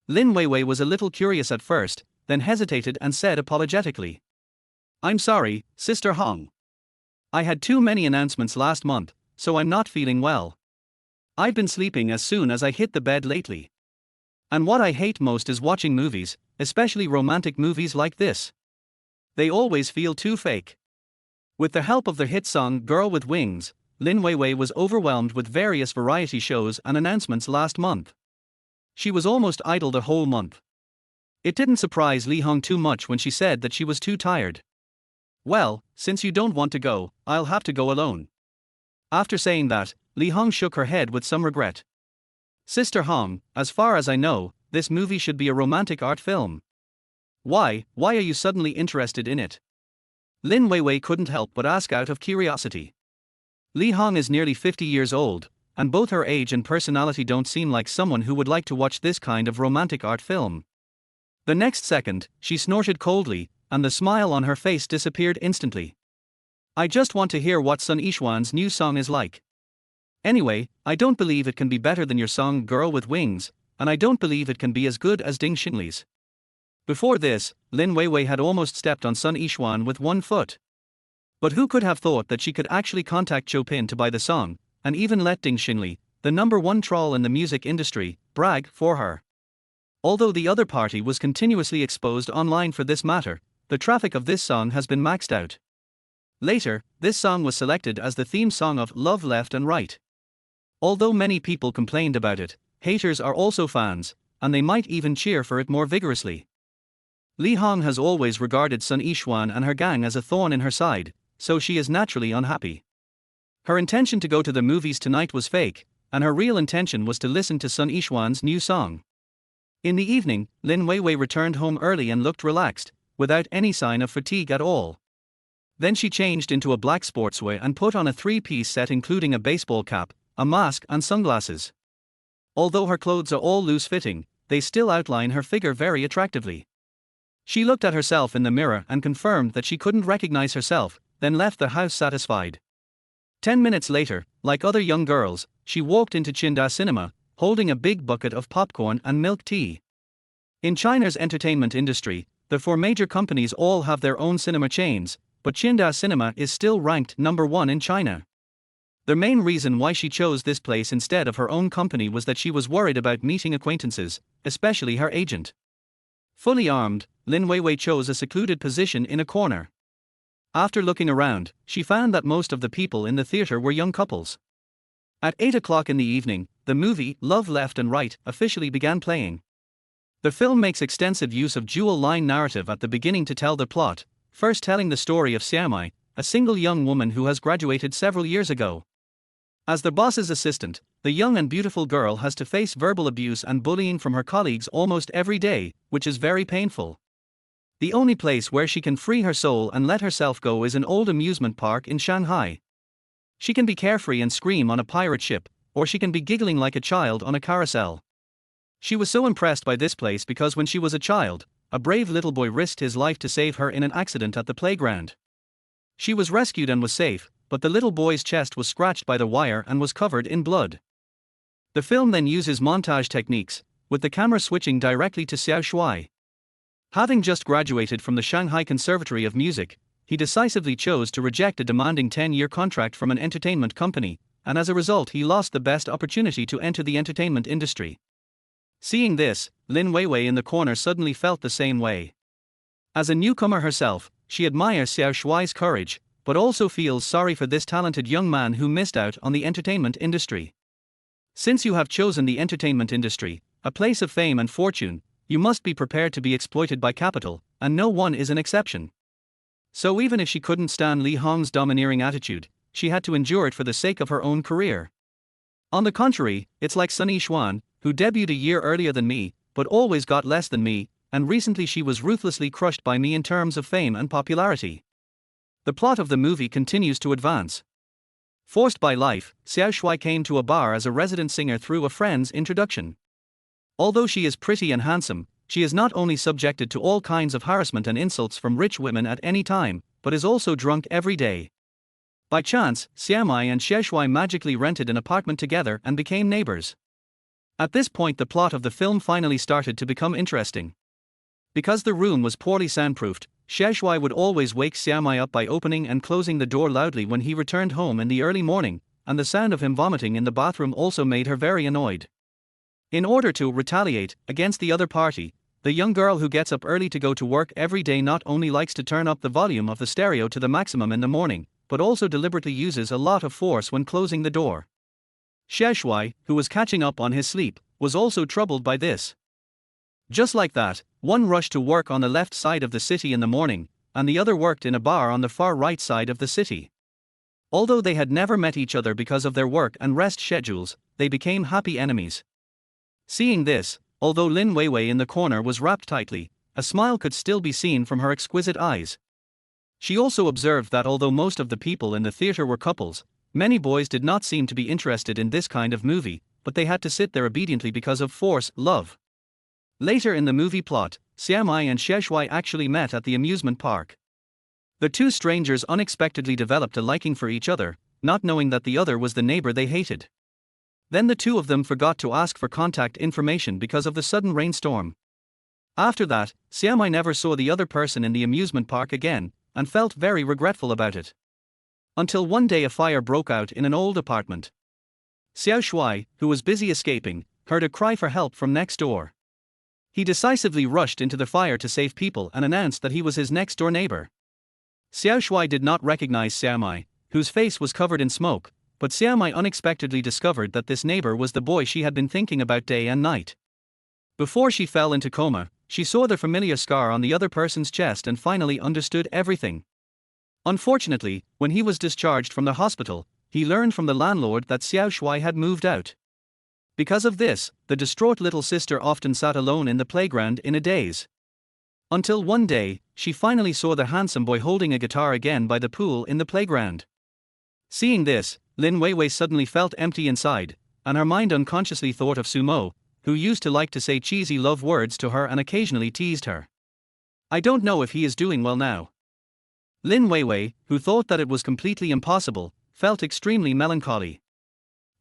Lin Weiwei was a little curious at first, then hesitated and said apologetically. I'm sorry, Sister Hong. I had too many announcements last month, so I'm not feeling well. I've been sleeping as soon as I hit the bed lately. And what I hate most is watching movies, especially romantic movies like this. They always feel too fake. With the help of the hit song Girl with Wings, Lin Weiwei was overwhelmed with various variety shows and announcements last month. She was almost idle the whole month. It didn't surprise Li Hong too much when she said that she was too tired. Well, since you don't want to go, I'll have to go alone. After saying that, Li Hong shook her head with some regret. Sister Hong, as far as I know, this movie should be a romantic art film. Why are you suddenly interested in it? Lin Weiwei couldn't help but ask out of curiosity. Li Hong is nearly 50 years old, and both her age and personality don't seem like someone who would like to watch this kind of romantic art film. The next second, she snorted coldly, and the smile on her face disappeared instantly. I just want to hear what Sun Yixuan's new song is like. Anyway, I don't believe it can be better than your song Girl with Wings, and I don't believe it can be as good as Ding Xinli's. Before this, Lin Weiwei had almost stepped on Sun Yixuan with one foot. But who could have thought that she could actually contact Chopin to buy the song, and even let Ding Xinli, the #1 troll in the music industry, brag for her? Although the other party was continuously exposed online for this matter, the traffic of this song has been maxed out. Later, this song was selected as the theme song of Love Left and Right. Although many people complained about it, haters are also fans, and they might even cheer for it more vigorously. Li Hong has always regarded Sun Yixuan and her gang as a thorn in her side, so she is naturally unhappy. Her intention to go to the movies tonight was fake, and her real intention was to listen to Sun Yixuan's new song. In the evening, Lin Weiwei returned home early and looked relaxed, without any sign of fatigue at all. Then she changed into a black sportswear and put on a three-piece set including a baseball cap, a mask and sunglasses. Although her clothes are all loose-fitting, they still outline her figure very attractively. She looked at herself in the mirror and confirmed that she couldn't recognize herself, then left the house satisfied. 10 minutes later, like other young girls, she walked into Qingda Cinema, holding a big bucket of popcorn and milk tea. In China's entertainment industry, the four major companies all have their own cinema chains, but Qingda Cinema is still ranked number 1 in China. The main reason why she chose this place instead of her own company was that she was worried about meeting acquaintances, especially her agent. Fully armed, Lin Weiwei chose a secluded position in a corner. After looking around, she found that most of the people in the theater were young couples. At 8 o'clock in the evening, the movie Love Left and Right officially began playing. The film makes extensive use of dual-line narrative at the beginning to tell the plot, first telling the story of Xiaomai, a single young woman who has graduated several years ago. As the boss's assistant, the young and beautiful girl has to face verbal abuse and bullying from her colleagues almost every day, which is very painful. The only place where she can free her soul and let herself go is an old amusement park in Shanghai. She can be carefree and scream on a pirate ship, or she can be giggling like a child on a carousel. She was so impressed by this place because when she was a child, a brave little boy risked his life to save her in an accident at the playground. She was rescued and was safe, but the little boy's chest was scratched by the wire and was covered in blood. The film then uses montage techniques, with the camera switching directly to Xiao Shuai. Having just graduated from the Shanghai Conservatory of Music, he decisively chose to reject a demanding 10-year contract from an entertainment company, and as a result he lost the best opportunity to enter the entertainment industry. Seeing this, Lin Weiwei in the corner suddenly felt the same way. As a newcomer herself, she admires Xiao Shuai's courage, but also feels sorry for this talented young man who missed out on the entertainment industry. Since you have chosen the entertainment industry, a place of fame and fortune, you must be prepared to be exploited by capital, and no one is an exception. So even if she couldn't stand Li Hong's domineering attitude, she had to endure it for the sake of her own career. On the contrary, it's like Sun Yixuan, who debuted a year earlier than me, but always got less than me, and recently she was ruthlessly crushed by me in terms of fame and popularity. The plot of the movie continues to advance. Forced by life, Xiao Shuai came to a bar as a resident singer through a friend's introduction. Although she is pretty and handsome, she is not only subjected to all kinds of harassment and insults from rich women at any time, but is also drunk every day. By chance, Xiaomai and Xiao Shuai magically rented an apartment together and became neighbors. At this point the plot of the film finally started to become interesting. Because the room was poorly soundproofed, Xiao Shuai would always wake Xiaomai up by opening and closing the door loudly when he returned home in the early morning, and the sound of him vomiting in the bathroom also made her very annoyed. In order to retaliate against the other party, the young girl who gets up early to go to work every day not only likes to turn up the volume of the stereo to the maximum in the morning, but also deliberately uses a lot of force when closing the door. Xiao Shuai, who was catching up on his sleep, was also troubled by this. Just like that, one rushed to work on the left side of the city in the morning, and the other worked in a bar on the far right side of the city. Although they had never met each other because of their work and rest schedules, they became happy enemies. Seeing this, although Lin Weiwei in the corner was wrapped tightly, a smile could still be seen from her exquisite eyes. She also observed that although most of the people in the theater were couples, many boys did not seem to be interested in this kind of movie, but they had to sit there obediently because of force, love. Later in the movie plot, Xiaomai and Xiao Shuai actually met at the amusement park. The two strangers unexpectedly developed a liking for each other, not knowing that the other was the neighbor they hated. Then the two of them forgot to ask for contact information because of the sudden rainstorm. After that, Xiaomai never saw the other person in the amusement park again, and felt very regretful about it. Until one day a fire broke out in an old apartment. Xiao Shuai, who was busy escaping, heard a cry for help from next door. He decisively rushed into the fire to save people and announced that he was his next door neighbor. Xiao Shui did not recognize Xiao Mai, whose face was covered in smoke, but Xiao Mai unexpectedly discovered that this neighbor was the boy she had been thinking about day and night. Before she fell into coma, she saw the familiar scar on the other person's chest and finally understood everything. Unfortunately, when he was discharged from the hospital, he learned from the landlord that Xiao Shui had moved out. Because of this, the distraught little sister often sat alone in the playground in a daze. Until one day, she finally saw the handsome boy holding a guitar again by the pool in the playground. Seeing this, Lin Weiwei suddenly felt empty inside, and her mind unconsciously thought of Sumo, who used to like to say cheesy love words to her and occasionally teased her. I don't know if he is doing well now. Lin Weiwei, who thought that it was completely impossible, felt extremely melancholy.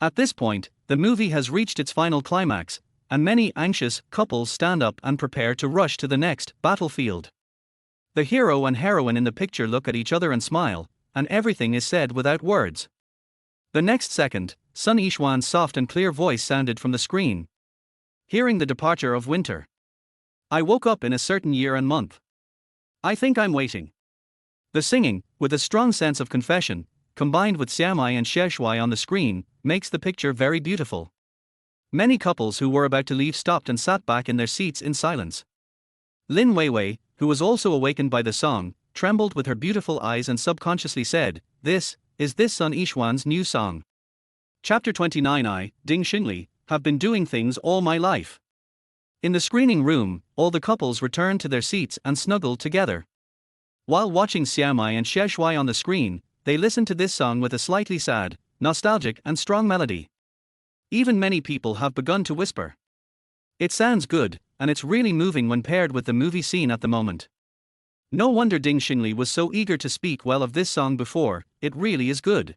At this point, the movie has reached its final climax, and many anxious couples stand up and prepare to rush to the next battlefield. The hero and heroine in the picture look at each other and smile, and everything is said without words. The next second, Sun Yixuan's soft and clear voice sounded from the screen. Hearing the departure of winter. I woke up in a certain year and month. I think I'm waiting. The singing, with a strong sense of confession, combined with Xiao Mai and Xie Shui on the screen, makes the picture very beautiful. Many couples who were about to leave stopped and sat back in their seats in silence. Lin Weiwei, who was also awakened by the song, trembled with her beautiful eyes and subconsciously said, This Sun Yixuan's new song. Chapter 29. I, Ding Xingli, have been doing things all my life. In the screening room, all the couples returned to their seats and snuggled together. While watching Xiao Mai and Xie Shui on the screen, they listened to this song with a slightly sad, nostalgic and strong melody. Even many people have begun to whisper. It sounds good, and it's really moving when paired with the movie scene at the moment. No wonder Ding Xingli was so eager to speak well of this song before, it really is good.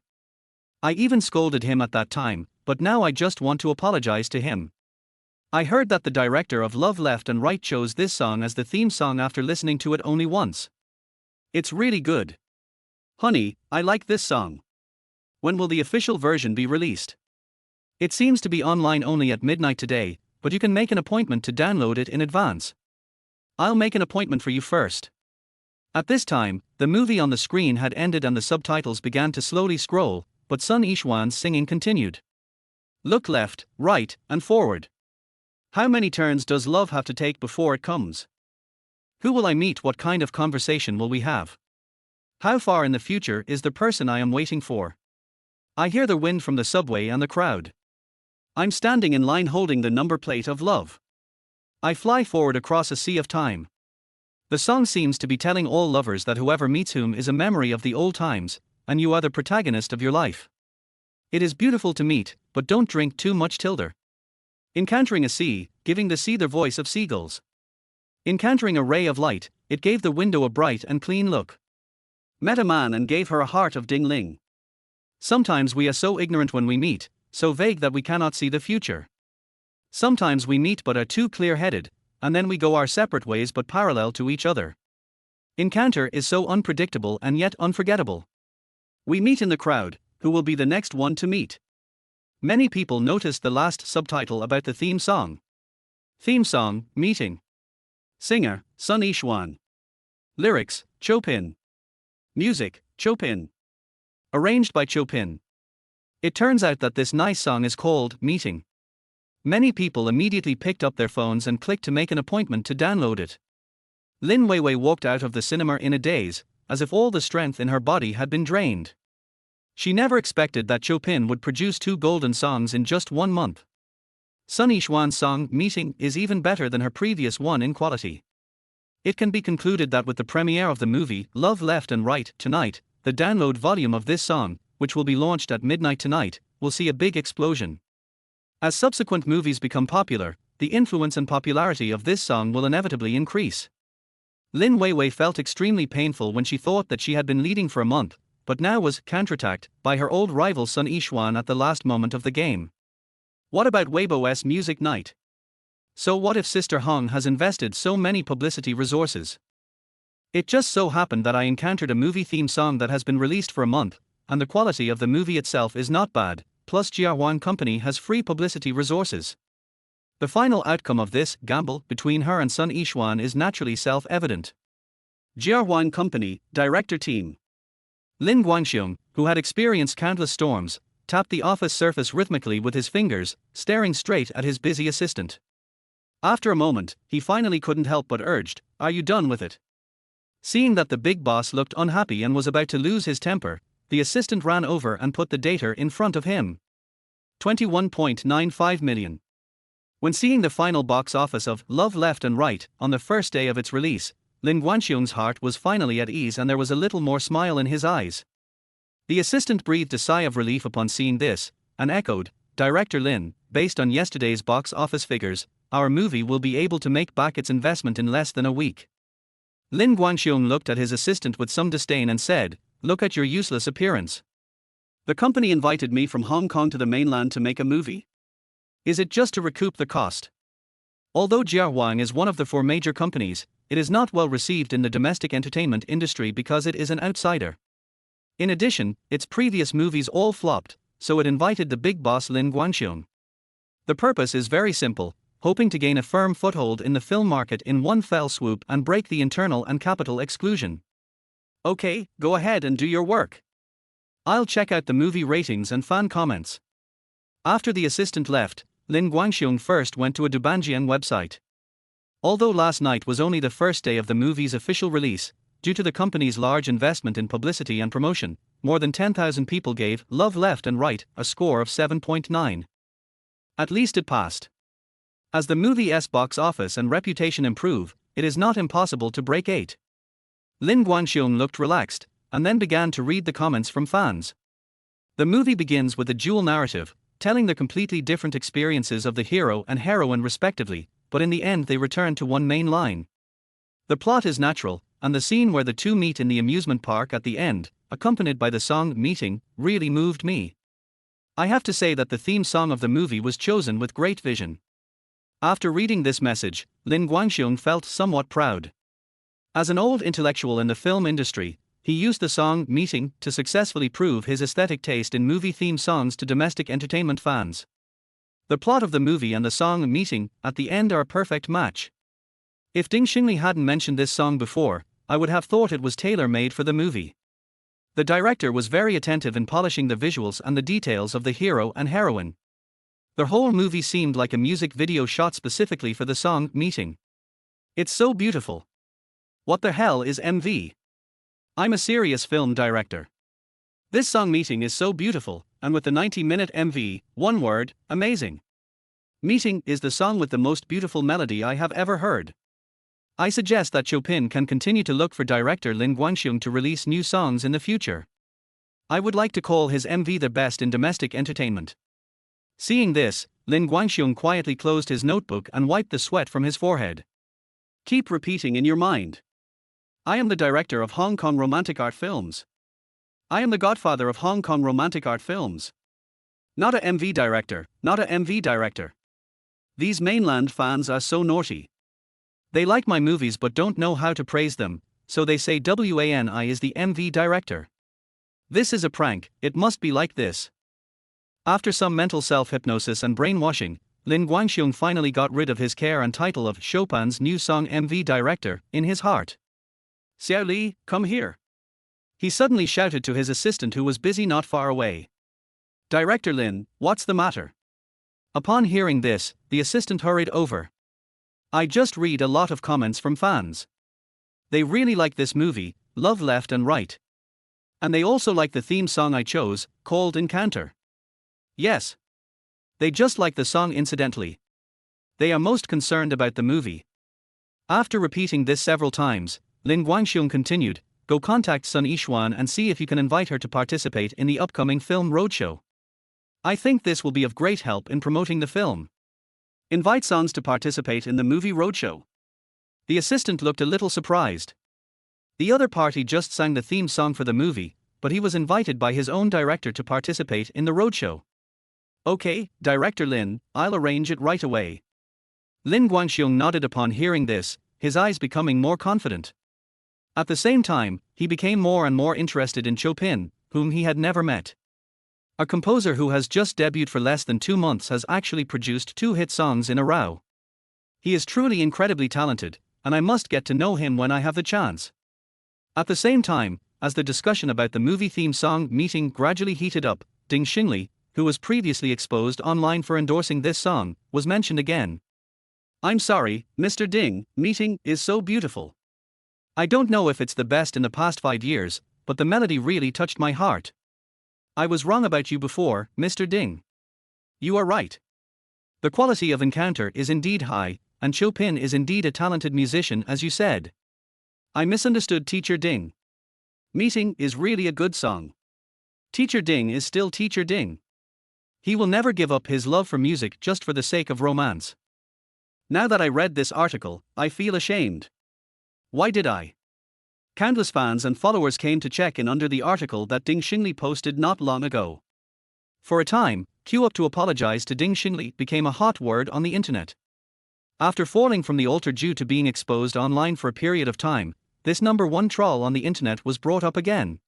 I even scolded him at that time, but now I just want to apologize to him. I heard that the director of Love Left and Right chose this song as the theme song after listening to it only once. It's really good. Honey, I like this song. When will the official version be released? It seems to be online only at midnight today, but you can make an appointment to download it in advance. I'll make an appointment for you first. At this time, the movie on the screen had ended and the subtitles began to slowly scroll, but Sun Yixuan's singing continued. Look left, right, and forward. How many turns does love have to take before it comes? Who will I meet? What kind of conversation will we have? How far in the future is the person I am waiting for? I hear the wind from the subway and the crowd. I'm standing in line holding the number plate of love. I fly forward across a sea of time. The song seems to be telling all lovers that whoever meets whom is a memory of the old times, and you are the protagonist of your life. It is beautiful to meet, but don't drink too much tilde. Encountering a sea, giving the sea the voice of seagulls. Encountering a ray of light, it gave the window a bright and clean look. Met a man and gave her a heart of ding ling. Sometimes we are so ignorant when we meet, so vague that we cannot see the future. Sometimes we meet but are too clear-headed, and then we go our separate ways but parallel to each other. Encounter is so unpredictable and yet unforgettable. We meet in the crowd, who will be the next one to meet? Many people noticed the last subtitle about the theme song. Theme song, meeting. Singer, Sun Yixuan. Lyrics, Chopin. Music, Chopin. Arranged by Chopin. It turns out that this nice song is called Meeting. Many people immediately picked up their phones and clicked to make an appointment to download it. Lin Weiwei walked out of the cinema in a daze, as if all the strength in her body had been drained. She never expected that Chopin would produce two golden songs in just 1 month. Sun Yixuan's song Meeting is even better than her previous one in quality. It can be concluded that with the premiere of the movie Love Left and Right tonight, the download volume of this song, which will be launched at midnight tonight, will see a big explosion. As subsequent movies become popular, the influence and popularity of this song will inevitably increase. Lin Weiwei felt extremely painful when she thought that she had been leading for a month, but now was counterattacked by her old rival Sun Yixuan at the last moment of the game. What about Weibo's music night? So what if Sister Hong has invested so many publicity resources? It just so happened that I encountered a movie theme song that has been released for a month, and the quality of the movie itself is not bad, plus Jiahuan Company has free publicity resources. The final outcome of this gamble between her and Sun Yixuan is naturally self-evident. Jiahwan Company, Director Team. Lin Guangxiong, who had experienced countless storms, tapped the office surface rhythmically with his fingers, staring straight at his busy assistant. After a moment, he finally couldn't help but urged, "Are you done with it?" Seeing that the big boss looked unhappy and was about to lose his temper, the assistant ran over and put the data in front of him. 21.95 million. When seeing the final box office of Love Left and Right on the first day of its release, Lin Guangxiong's heart was finally at ease and there was a little more smile in his eyes. The assistant breathed a sigh of relief upon seeing this, and echoed, "Director Lin, based on yesterday's box office figures, our movie will be able to make back its investment in less than a week." Lin Guangxiong looked at his assistant with some disdain and said, "Look at your useless appearance. The company invited me from Hong Kong to the mainland to make a movie? Is it just to recoup the cost?" Although Jiahwang is one of the 4 major companies, it is not well received in the domestic entertainment industry because it is an outsider. In addition, its previous movies all flopped, so it invited the big boss Lin Guangxiong. The purpose is very simple, hoping to gain a firm foothold in the film market in one fell swoop and break the internal and capital exclusion. Okay, go ahead and do your work. I'll check out the movie ratings and fan comments. After the assistant left, Lin Guangxiong first went to a Dubanjian website. Although last night was only the first day of the movie's official release, due to the company's large investment in publicity and promotion, more than 10,000 people gave Love Left and Right a score of 7.9. At least it passed. As the movie's box office and reputation improve, it is not impossible to break 8. Lin Guangxiong looked relaxed, and then began to read the comments from fans. The movie begins with a dual narrative, telling the completely different experiences of the hero and heroine respectively, but in the end they return to one main line. The plot is natural, and the scene where the two meet in the amusement park at the end, accompanied by the song "Meeting," really moved me. I have to say that the theme song of the movie was chosen with great vision. After reading this message, Lin Guangxiong felt somewhat proud. As an old intellectual in the film industry, he used the song "Meeting" to successfully prove his aesthetic taste in movie theme songs to domestic entertainment fans. The plot of the movie and the song "Meeting" at the end are a perfect match. If Ding Xingli hadn't mentioned this song before, I would have thought it was tailor-made for the movie. The director was very attentive in polishing the visuals and the details of the hero and heroine. The whole movie seemed like a music video shot specifically for the song "Meeting." It's so beautiful. What the hell is MV? I'm a serious film director. This song "Meeting" is so beautiful, and with the 90-minute MV, one word, amazing. "Meeting" is the song with the most beautiful melody I have ever heard. I suggest that Chopin can continue to look for director Lin Guangxiong to release new songs in the future. I would like to call his MV the best in domestic entertainment. Seeing this, Lin Guangxiong quietly closed his notebook and wiped the sweat from his forehead. Keep repeating in your mind. I am the director of Hong Kong romantic art films. I am the godfather of Hong Kong romantic art films. Not a MV director, not a MV director. These mainland fans are so naughty. They like my movies but don't know how to praise them, so they say WANI is the MV director. This is a prank, it must be like this. After some mental self-hypnosis and brainwashing, Lin Guangxiong finally got rid of his care and title of Chopin's new song MV director in his heart. "Xiao Li, come here." He suddenly shouted to his assistant who was busy not far away. "Director Lin, what's the matter?" Upon hearing this, the assistant hurried over. "I just read a lot of comments from fans. They really like this movie, Love Left and Right. And they also like the theme song I chose, called Encounter. Yes. They just like the song incidentally. They are most concerned about the movie." After repeating this several times, Lin Guangxiong continued, "Go contact Sun Yixuan and see if you can invite her to participate in the upcoming film roadshow. I think this will be of great help in promoting the film. Invite Sons to participate in the movie roadshow." The assistant looked a little surprised. The other party just sang the theme song for the movie, but he was invited by his own director to participate in the roadshow. "Okay, Director Lin, I'll arrange it right away." Lin Guangxiong nodded upon hearing this, his eyes becoming more confident. At the same time, he became more and more interested in Chopin, whom he had never met. A composer who has just debuted for less than 2 months has actually produced 2 hit songs in a row. He is truly incredibly talented, and I must get to know him when I have the chance. At the same time, as the discussion about the movie theme song Meeting gradually heated up, Ding Xinli, who was previously exposed online for endorsing this song, was mentioned again. "I'm sorry, Mr. Ding, Meeting is so beautiful. I don't know if it's the best in the past 5 years, but the melody really touched my heart. I was wrong about you before, Mr. Ding. You are right. The quality of Encounter is indeed high, and Chopin is indeed a talented musician as you said. I misunderstood Teacher Ding. Meeting is really a good song. Teacher Ding is still Teacher Ding. He will never give up his love for music just for the sake of romance. Now that I read this article, I feel ashamed. Why did I?" Countless fans and followers came to check in under the article that Ding Xinli posted not long ago. For a time, queue up to apologize to Ding Xinli became a hot word on the internet. After falling from the altar due to being exposed online for a period of time, this number one troll on the internet was brought up again.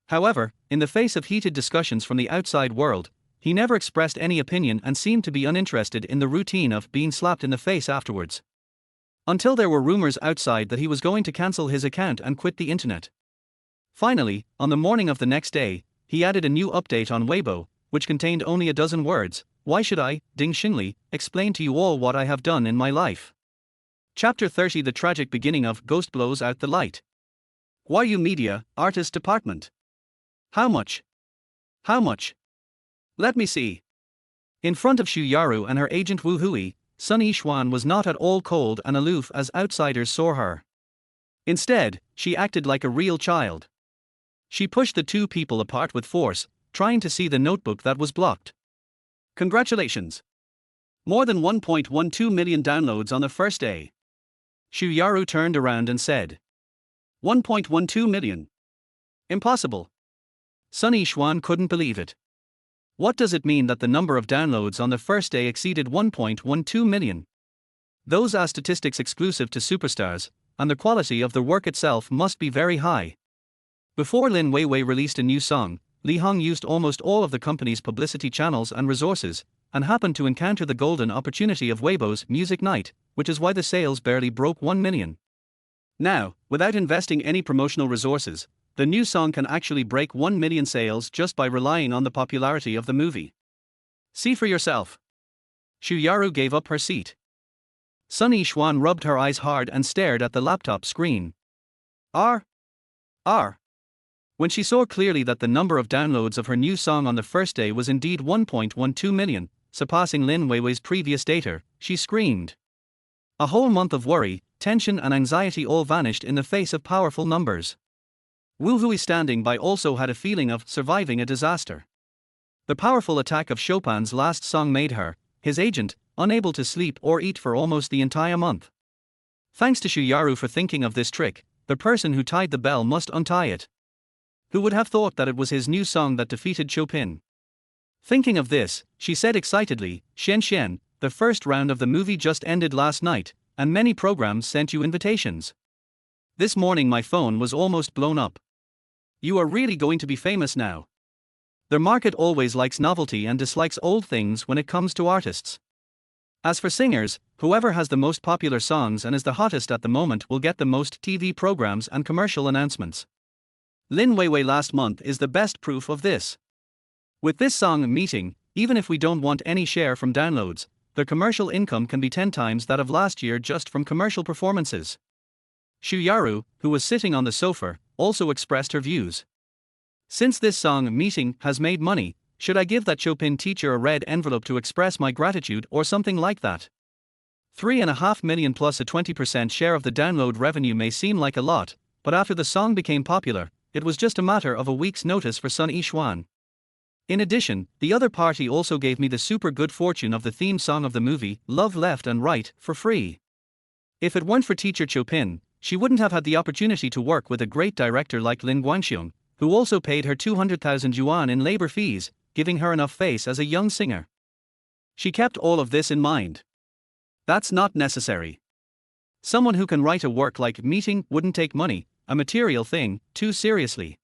However, in the face of heated discussions from the outside world, he never expressed any opinion and seemed to be uninterested in the routine of being slapped in the face afterwards. Until there were rumors outside that he was going to cancel his account and quit the internet. Finally, on the morning of the next day, he added a new update on Weibo, which contained only a dozen words. "Why should I, Ding Xinli, explain to you all what I have done in my life?" Chapter 30 The tragic beginning of Ghost blows out the light. Huaguo Media, Artist Department. How much? How much? Let me see. In front of Xu Yaru and her agent Wu Hui, Sun Yixuan was not at all cold and aloof as outsiders saw her. Instead, she acted like a real child. She pushed the two people apart with force, trying to see the notebook that was blocked. "Congratulations! More than 1.12 million downloads on the first day." Xu Yaru turned around and said. 1.12 million. Impossible. Sun Yixuan couldn't believe it. What does it mean that the number of downloads on the first day exceeded 1.12 million? Those are statistics exclusive to superstars, and the quality of the work itself must be very high. Before Lin Weiwei released a new song, Li Hong used almost all of the company's publicity channels and resources, and happened to encounter the golden opportunity of Weibo's Music Night, which is why the sales barely broke 1 million. Now, without investing any promotional resources, the new song can actually break 1 million sales just by relying on the popularity of the movie. See for yourself. Xu Yaru gave up her seat. Sun Yixuan rubbed her eyes hard and stared at the laptop screen. R. When she saw clearly that the number of downloads of her new song on the first day was indeed 1.12 million, surpassing Lin Weiwei's previous data, she screamed. A whole month of worry, tension and anxiety all vanished in the face of powerful numbers. Wu Hui standing by also had a feeling of surviving a disaster. The powerful attack of Chopin's last song made her, his agent, unable to sleep or eat for almost the entire month. Thanks to Xu Yaru for thinking of this trick, the person who tied the bell must untie it. Who would have thought that it was his new song that defeated Chopin? Thinking of this, she said excitedly, Xian, the first round of the movie just ended last night, and many programs sent you invitations. This morning my phone was almost blown up. You are really going to be famous now. The market always likes novelty and dislikes old things when it comes to artists. As for singers, whoever has the most popular songs and is the hottest at the moment will get the most TV programs and commercial announcements. Lin Weiwei last month is the best proof of this. With this song Meeting, even if we don't want any share from downloads, the commercial income can be 10 times that of last year just from commercial performances. Xu Yaru, who was sitting on the sofa, also expressed her views. Since this song Meeting has made money, should I give that Chopin teacher a red envelope to express my gratitude or something like that? 3.5 million plus a 20% share of the download revenue may seem like a lot, but after the song became popular, it was just a matter of a week's notice for Sun Yixuan. In addition, the other party also gave me the super good fortune of the theme song of the movie, Love Left and Right, for free. If it weren't for teacher Chopin, she wouldn't have had the opportunity to work with a great director like Lin Guangxiong, who also paid her 200,000 yuan in labor fees, giving her enough face as a young singer. She kept all of this in mind. That's not necessary. Someone who can write a work like Meeting wouldn't take money, a material thing, too seriously.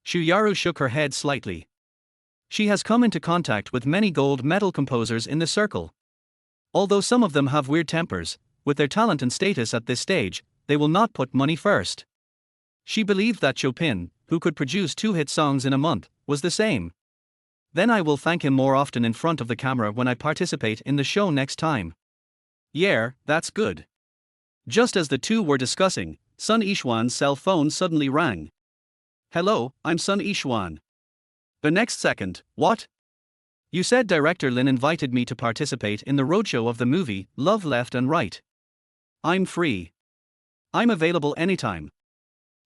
Xu Yaru shook her head slightly. She has come into contact with many gold medal composers in the circle. Although some of them have weird tempers, with their talent and status at this stage, they will not put money first. She believed that Chopin, who could produce 2 hit songs in a month, was the same. Then I will thank him more often in front of the camera when I participate in the show next time. Yeah, that's good. Just as the two were discussing, Sun Yishuan's cell phone suddenly rang. Hello, I'm Sun Yishuan. The next second, what? You said director Lin invited me to participate in the roadshow of the movie, Love Left and Right. I'm free. I'm available anytime.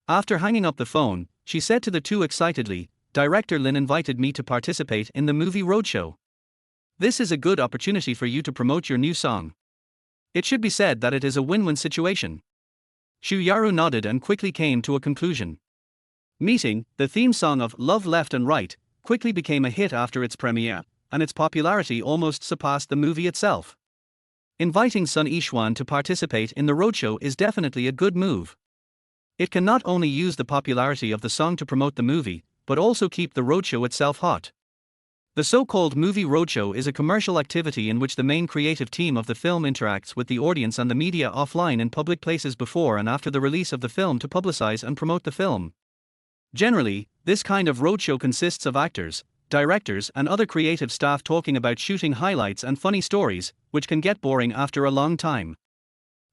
After hanging up the phone, she said to the two excitedly, Director Lin invited me to participate in the movie roadshow. This is a good opportunity for you to promote your new song. It should be said that it is a win-win situation. Xu Yaru nodded and quickly came to a conclusion. Meeting, the theme song of Love Left and Right, quickly became a hit after its premiere, and its popularity almost surpassed the movie itself. Inviting Sun Yishuan to participate in the roadshow is definitely a good move. It can not only use the popularity of the song to promote the movie, but also keep the roadshow itself hot. The so-called movie roadshow is a commercial activity in which the main creative team of the film interacts with the audience and the media offline in public places before and after the release of the film to publicize and promote the film. Generally, this kind of roadshow consists of actors, directors and other creative staff talking about shooting highlights and funny stories, which can get boring after a long time.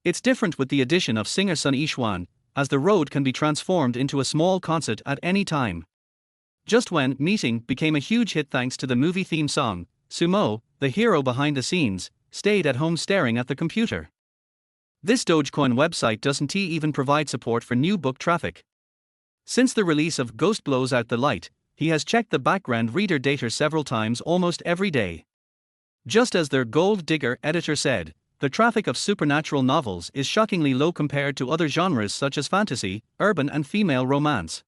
It's different with the addition of singer Sun Yishuan, as the road can be transformed into a small concert at any time. Just when Meeting became a huge hit thanks to the movie theme song, Sumo, the hero behind the scenes, stayed at home staring at the computer. This Dogecoin website doesn't even provide support for new book traffic. Since the release of Ghost Blows Out the Light, he has checked the background reader data several times almost every day. Just as their Gold Digger editor said, the traffic of supernatural novels is shockingly low compared to other genres such as fantasy, urban and female romance.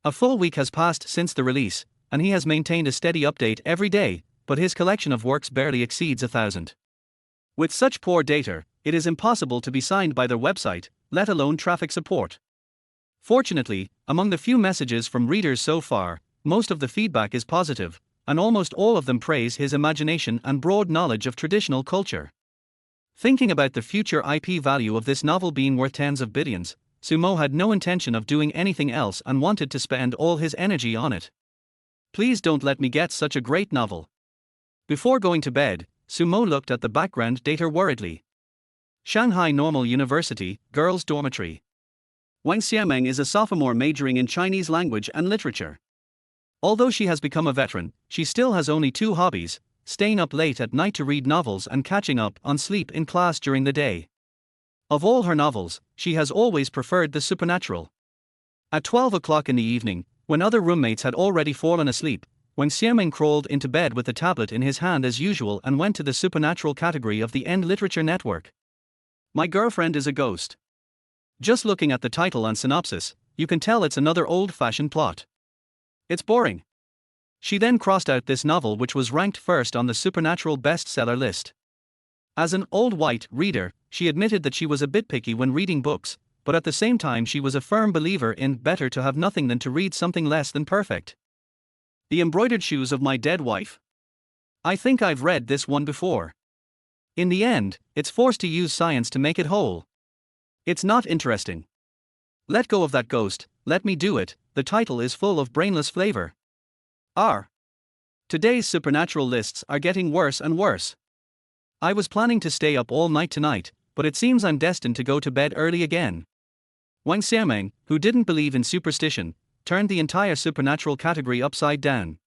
A full week has passed since the release, and he has maintained a steady update every day, but his collection of works barely exceeds 1,000. With such poor data, it is impossible to be signed by their website, let alone traffic support. Fortunately, among the few messages from readers so far, most of the feedback is positive, and almost all of them praise his imagination and broad knowledge of traditional culture. Thinking about the future IP value of this novel being worth tens of billions, Sumo had no intention of doing anything else and wanted to spend all his energy on it. Please don't let me get such a great novel. Before going to bed, Sumo looked at the background data worriedly. Shanghai Normal University, Girls' Dormitory. Wang Xiameng is a sophomore majoring in Chinese language and literature. Although she has become a veteran, she still has only 2 hobbies: staying up late at night to read novels and catching up on sleep in class during the day. Of all her novels, she has always preferred the supernatural. At 12 o'clock in the evening, when other roommates had already fallen asleep, Wang Xiameng crawled into bed with the tablet in his hand as usual and went to the supernatural category of the End Literature Network. My Girlfriend is a Ghost. Just looking at the title and synopsis, you can tell it's another old-fashioned plot. It's boring. She then crossed out this novel, which was ranked first on the supernatural bestseller list. As an old white reader, she admitted that she was a bit picky when reading books, but at the same time she was a firm believer in better to have nothing than to read something less than perfect. The Embroidered Shoes of My Dead Wife. I think I've read this one before. In the end, it's forced to use science to make it whole. It's not interesting. Let go of that ghost, let me do it. The title is full of brainless flavor. Today's supernatural lists are getting worse and worse. I was planning to stay up all night tonight, but it seems I'm destined to go to bed early again. Wang Xiameng, who didn't believe in superstition, turned the entire supernatural category upside down.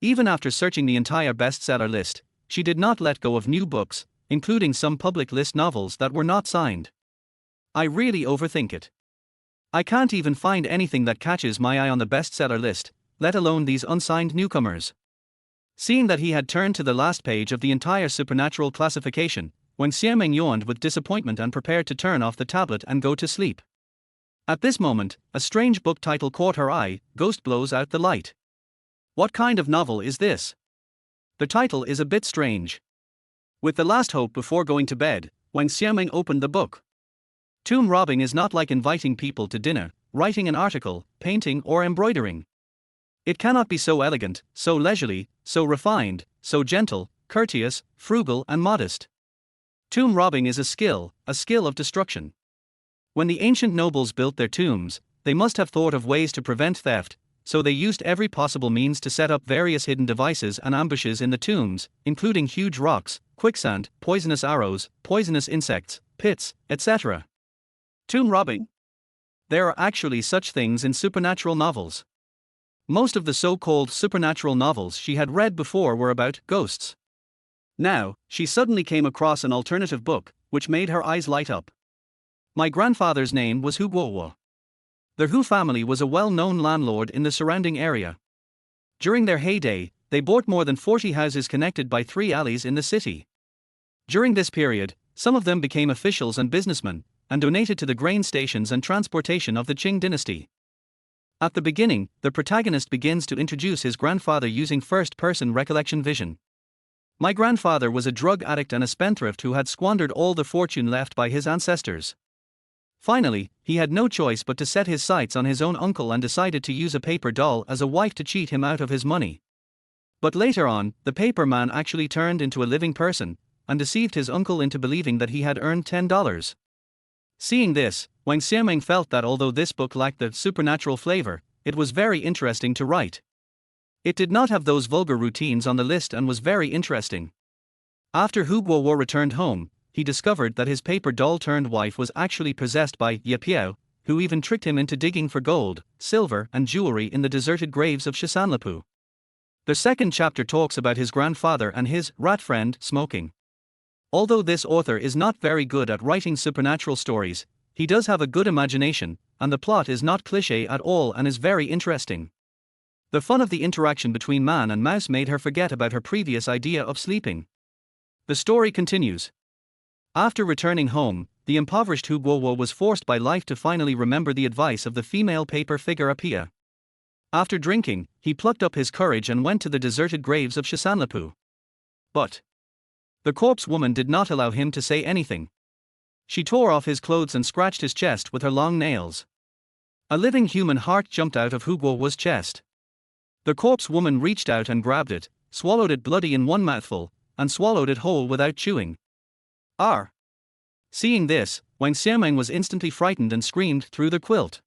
Even after searching the entire bestseller list, she did not let go of new books, including some public list novels that were not signed. I really overthink it. I can't even find anything that catches my eye on the bestseller list, let alone these unsigned newcomers. Seeing that he had turned to the last page of the entire supernatural classification, Wang Xiameng yawned with disappointment and prepared to turn off the tablet and go to sleep. At this moment, a strange book title caught her eye: Ghost Blows Out the Light. What kind of novel is this? The title is a bit strange. With the last hope before going to bed, Wang Xiameng opened the book. Tomb robbing is not like inviting people to dinner, writing an article, painting or embroidering. It cannot be so elegant, so leisurely, so refined, so gentle, courteous, frugal and modest. Tomb robbing is a skill of destruction. When the ancient nobles built their tombs, they must have thought of ways to prevent theft, so they used every possible means to set up various hidden devices and ambushes in the tombs, including huge rocks, quicksand, poisonous arrows, poisonous insects, pits, etc. Tomb robbing. There are actually such things in supernatural novels. Most of the so-called supernatural novels she had read before were about ghosts. Now, she suddenly came across an alternative book, which made her eyes light up. My grandfather's name was Huaguo. The Hu family was a well-known landlord in the surrounding area. During their heyday, they bought more than 40 houses connected by 3 alleys in the city. During this period, some of them became officials and businessmen, and donated to the grain stations and transportation of the Qing dynasty. At the beginning, the protagonist begins to introduce his grandfather using first-person recollection vision. My grandfather was a drug addict and a spendthrift who had squandered all the fortune left by his ancestors. Finally, he had no choice but to set his sights on his own uncle and decided to use a paper doll as a wife to cheat him out of his money. But later on, the paper man actually turned into a living person, and deceived his uncle into believing that he had earned $10. Seeing this, Wang Xiaoming felt that although this book lacked the supernatural flavor, it was very interesting to write. It did not have those vulgar routines on the list and was very interesting. After Huaguo returned home, he discovered that his paper doll-turned-wife was actually possessed by Ye Piao, who even tricked him into digging for gold, silver, and jewelry in the deserted graves of Shisanlipu. The second chapter talks about his grandfather and his rat friend smoking. Although this author is not very good at writing supernatural stories, he does have a good imagination, and the plot is not cliché at all and is very interesting. The fun of the interaction between man and mouse made her forget about her previous idea of sleeping. The story continues. After returning home, the impoverished Huaguo was forced by life to finally remember the advice of the female paper figure Apia. After drinking, he plucked up his courage and went to the deserted graves of Shisanlipu. But the corpse woman did not allow him to say anything. She tore off his clothes and scratched his chest with her long nails. A living human heart jumped out of Huaguo's chest. The corpse woman reached out and grabbed it, swallowed it bloody in one mouthful, and swallowed it whole without chewing. R. Seeing this, Wang Xiaoming was instantly frightened and screamed through the quilt.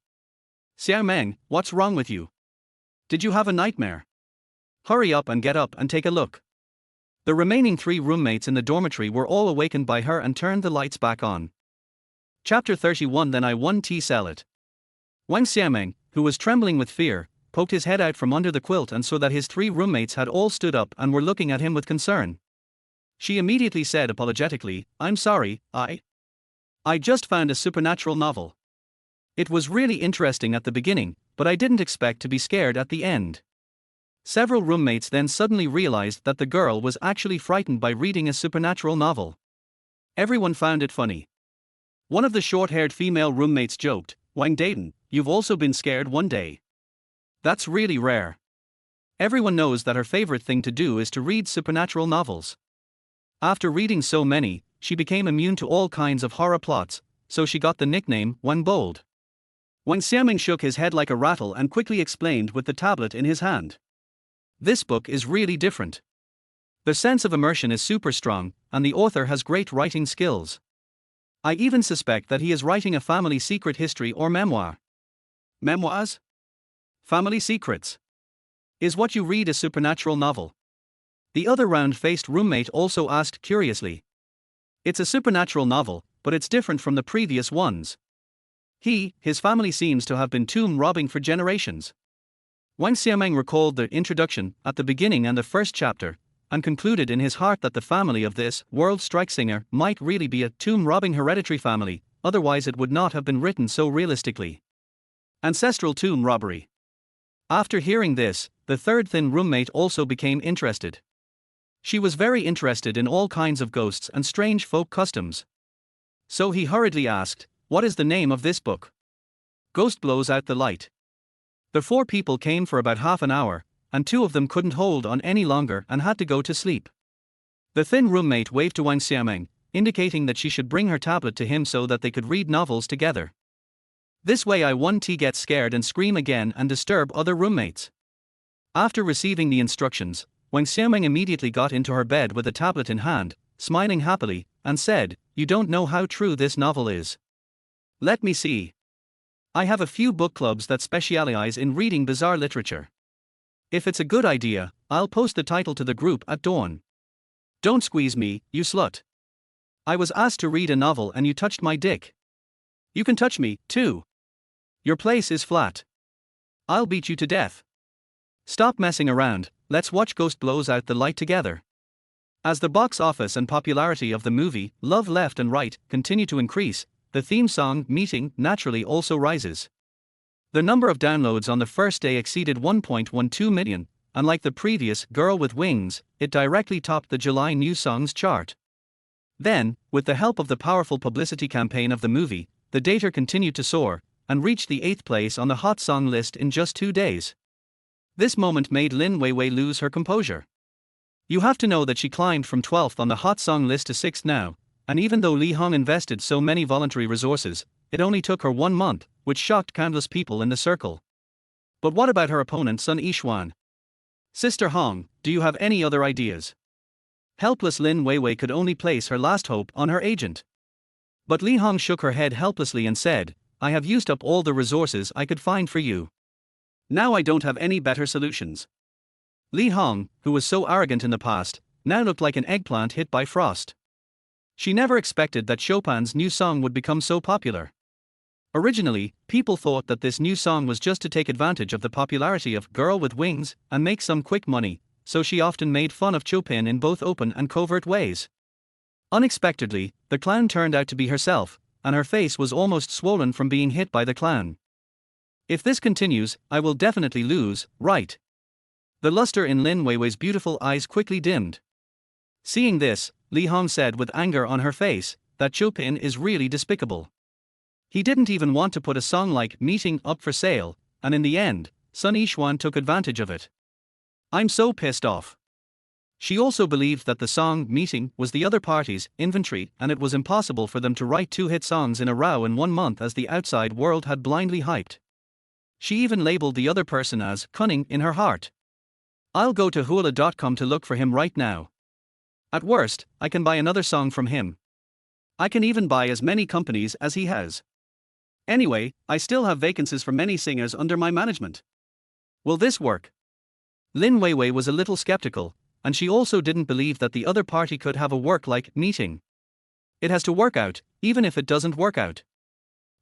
Xiaoming, what's wrong with you? Did you have a nightmare? Hurry up and get up and take a look. The remaining 3 roommates in the dormitory were all awakened by her and turned the lights back on. Chapter 31. Then I won tea sell it. Wang Xiaoming, who was trembling with fear, poked his head out from under the quilt and saw that his 3 roommates had all stood up and were looking at him with concern. She immediately said apologetically, "I'm sorry, I just found a supernatural novel. It was really interesting at the beginning, but I didn't expect to be scared at the end." Several roommates then suddenly realized that the girl was actually frightened by reading a supernatural novel. Everyone found it funny. One of the short-haired female roommates joked, "Wang Dayton, you've also been scared one day. That's really rare." Everyone knows that her favorite thing to do is to read supernatural novels. After reading so many, she became immune to all kinds of horror plots, so she got the nickname Wang Bold. Wang Xiaoming shook his head like a rattle and quickly explained with the tablet in his hand. This book is really different. The sense of immersion is super strong, and the author has great writing skills. I even suspect that he is writing a family secret history or memoir. Memoirs? Family secrets. Is what you read a supernatural novel? The other round-faced roommate also asked curiously. It's a supernatural novel, but it's different from the previous ones. His family seems to have been tomb robbing for generations. Wang Xiaoming recalled the introduction at the beginning and the first chapter, and concluded in his heart that the family of this world strike singer might really be a tomb-robbing hereditary family, otherwise it would not have been written so realistically. Ancestral tomb robbery. After hearing this, the third thin roommate also became interested. She was very interested in all kinds of ghosts and strange folk customs. So he hurriedly asked, "What is the name of this book?" Ghost blows out the light. The 4 people came for about half an hour, and 2 of them couldn't hold on any longer and had to go to sleep. The thin roommate waved to Wang Xiaoming, indicating that she should bring her tablet to him so that they could read novels together. This way I won tea gets scared and scream again and disturb other roommates. After receiving the instructions, Wang Xiaoming immediately got into her bed with a tablet in hand, smiling happily, and said, "You don't know how true this novel is. Let me see." I have a few book clubs that specialize in reading bizarre literature. If it's a good idea, I'll post the title to the group at dawn. Don't squeeze me, you slut. I was asked to read a novel and you touched my dick. You can touch me, too. Your place is flat. I'll beat you to death. Stop messing around, let's watch Ghost blows out the light together. As the box office and popularity of the movie, Love Left and Right, continue to increase, the theme song, Meeting, naturally also rises. The number of downloads on the first day exceeded 1.12 million, and like the previous Girl with Wings, it directly topped the July New Songs chart. Then, with the help of the powerful publicity campaign of the movie, the data continued to soar, and reached the 8th place on the Hot Song list in just 2 days. This moment made Lin Weiwei lose her composure. You have to know that she climbed from 12th on the Hot Song list to 6th now, and even though Li Hong invested so many voluntary resources, it only took her 1 month, which shocked countless people in the circle. But what about her opponent Sun Yixuan? Sister Hong, do you have any other ideas? Helpless Lin Weiwei could only place her last hope on her agent. But Li Hong shook her head helplessly and said, I have used up all the resources I could find for you. Now I don't have any better solutions. Li Hong, who was so arrogant in the past, now looked like an eggplant hit by frost. She never expected that Chopin's new song would become so popular. Originally, people thought that this new song was just to take advantage of the popularity of Girl with Wings and make some quick money, so she often made fun of Chopin in both open and covert ways. Unexpectedly, the clown turned out to be herself, and her face was almost swollen from being hit by the clown. If this continues, I will definitely lose, right? The luster in Lin Weiwei's beautiful eyes quickly dimmed. Seeing this, Li Hong said with anger on her face, that Chopin is really despicable. He didn't even want to put a song like Meeting up for sale, and in the end, Sun Yixuan took advantage of it. I'm so pissed off. She also believed that the song Meeting was the other party's inventory and it was impossible for them to write 2 hit songs in a row in 1 month as the outside world had blindly hyped. She even labeled the other person as cunning in her heart. I'll go to Huaguo.com to look for him right now. At worst, I can buy another song from him. I can even buy as many companies as he has. Anyway, I still have vacancies for many singers under my management. Will this work? Lin Weiwei was a little skeptical, and she also didn't believe that the other party could have a work like Meeting. It has to work out, even if it doesn't work out.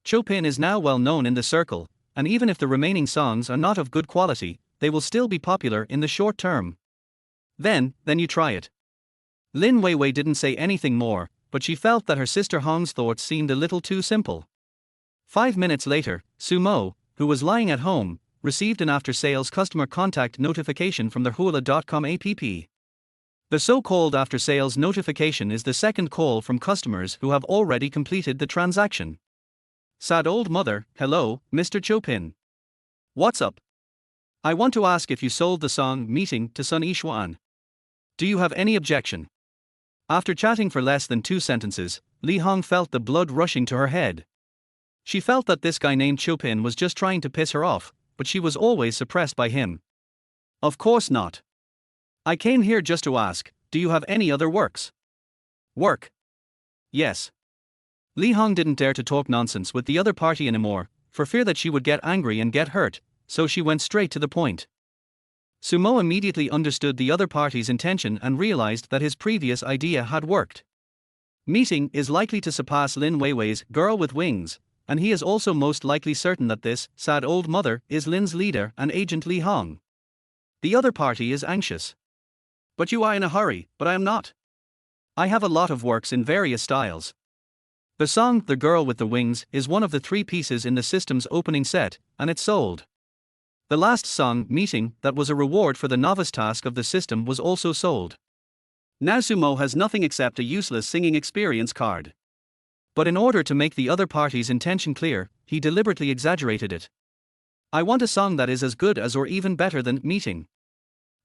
Chopin is now well known in the circle, and even if the remaining songs are not of good quality, they will still be popular in the short term. Then you try it. Lin Weiwei didn't say anything more, but she felt that her sister Hong's thoughts seemed a little too simple. 5 minutes later, Sumo, who was lying at home, received an after-sales customer contact notification from the Huaguo.com app. The so-called after-sales notification is the second call from customers who have already completed the transaction. Sad old mother, hello, Mr. Chopin. What's up? I want to ask if you sold the song Meeting to Sun Yixuan. Do you have any objection? After chatting for less than 2 sentences, Li Hong felt the blood rushing to her head. She felt that this guy named Chopin was just trying to piss her off, but she was always suppressed by him. Of course not. I came here just to ask, do you have any other works? Work? Yes. Li Hong didn't dare to talk nonsense with the other party anymore, for fear that she would get angry and get hurt, so she went straight to the point. Sumo immediately understood the other party's intention and realized that his previous idea had worked. Meeting is likely to surpass Lin Weiwei's Girl with Wings, and he is also most likely certain that this sad old mother is Lin's leader and agent Li Hong. The other party is anxious. But you are in a hurry, but I am not. I have a lot of works in various styles. The song The Girl with the Wings is one of the 3 pieces in the system's opening set, and it's sold. The last song, Meeting, that was a reward for the novice task of the system was also sold. Now Sumo has nothing except a useless singing experience card. But in order to make the other party's intention clear, he deliberately exaggerated it. I want a song that is as good as or even better than Meeting.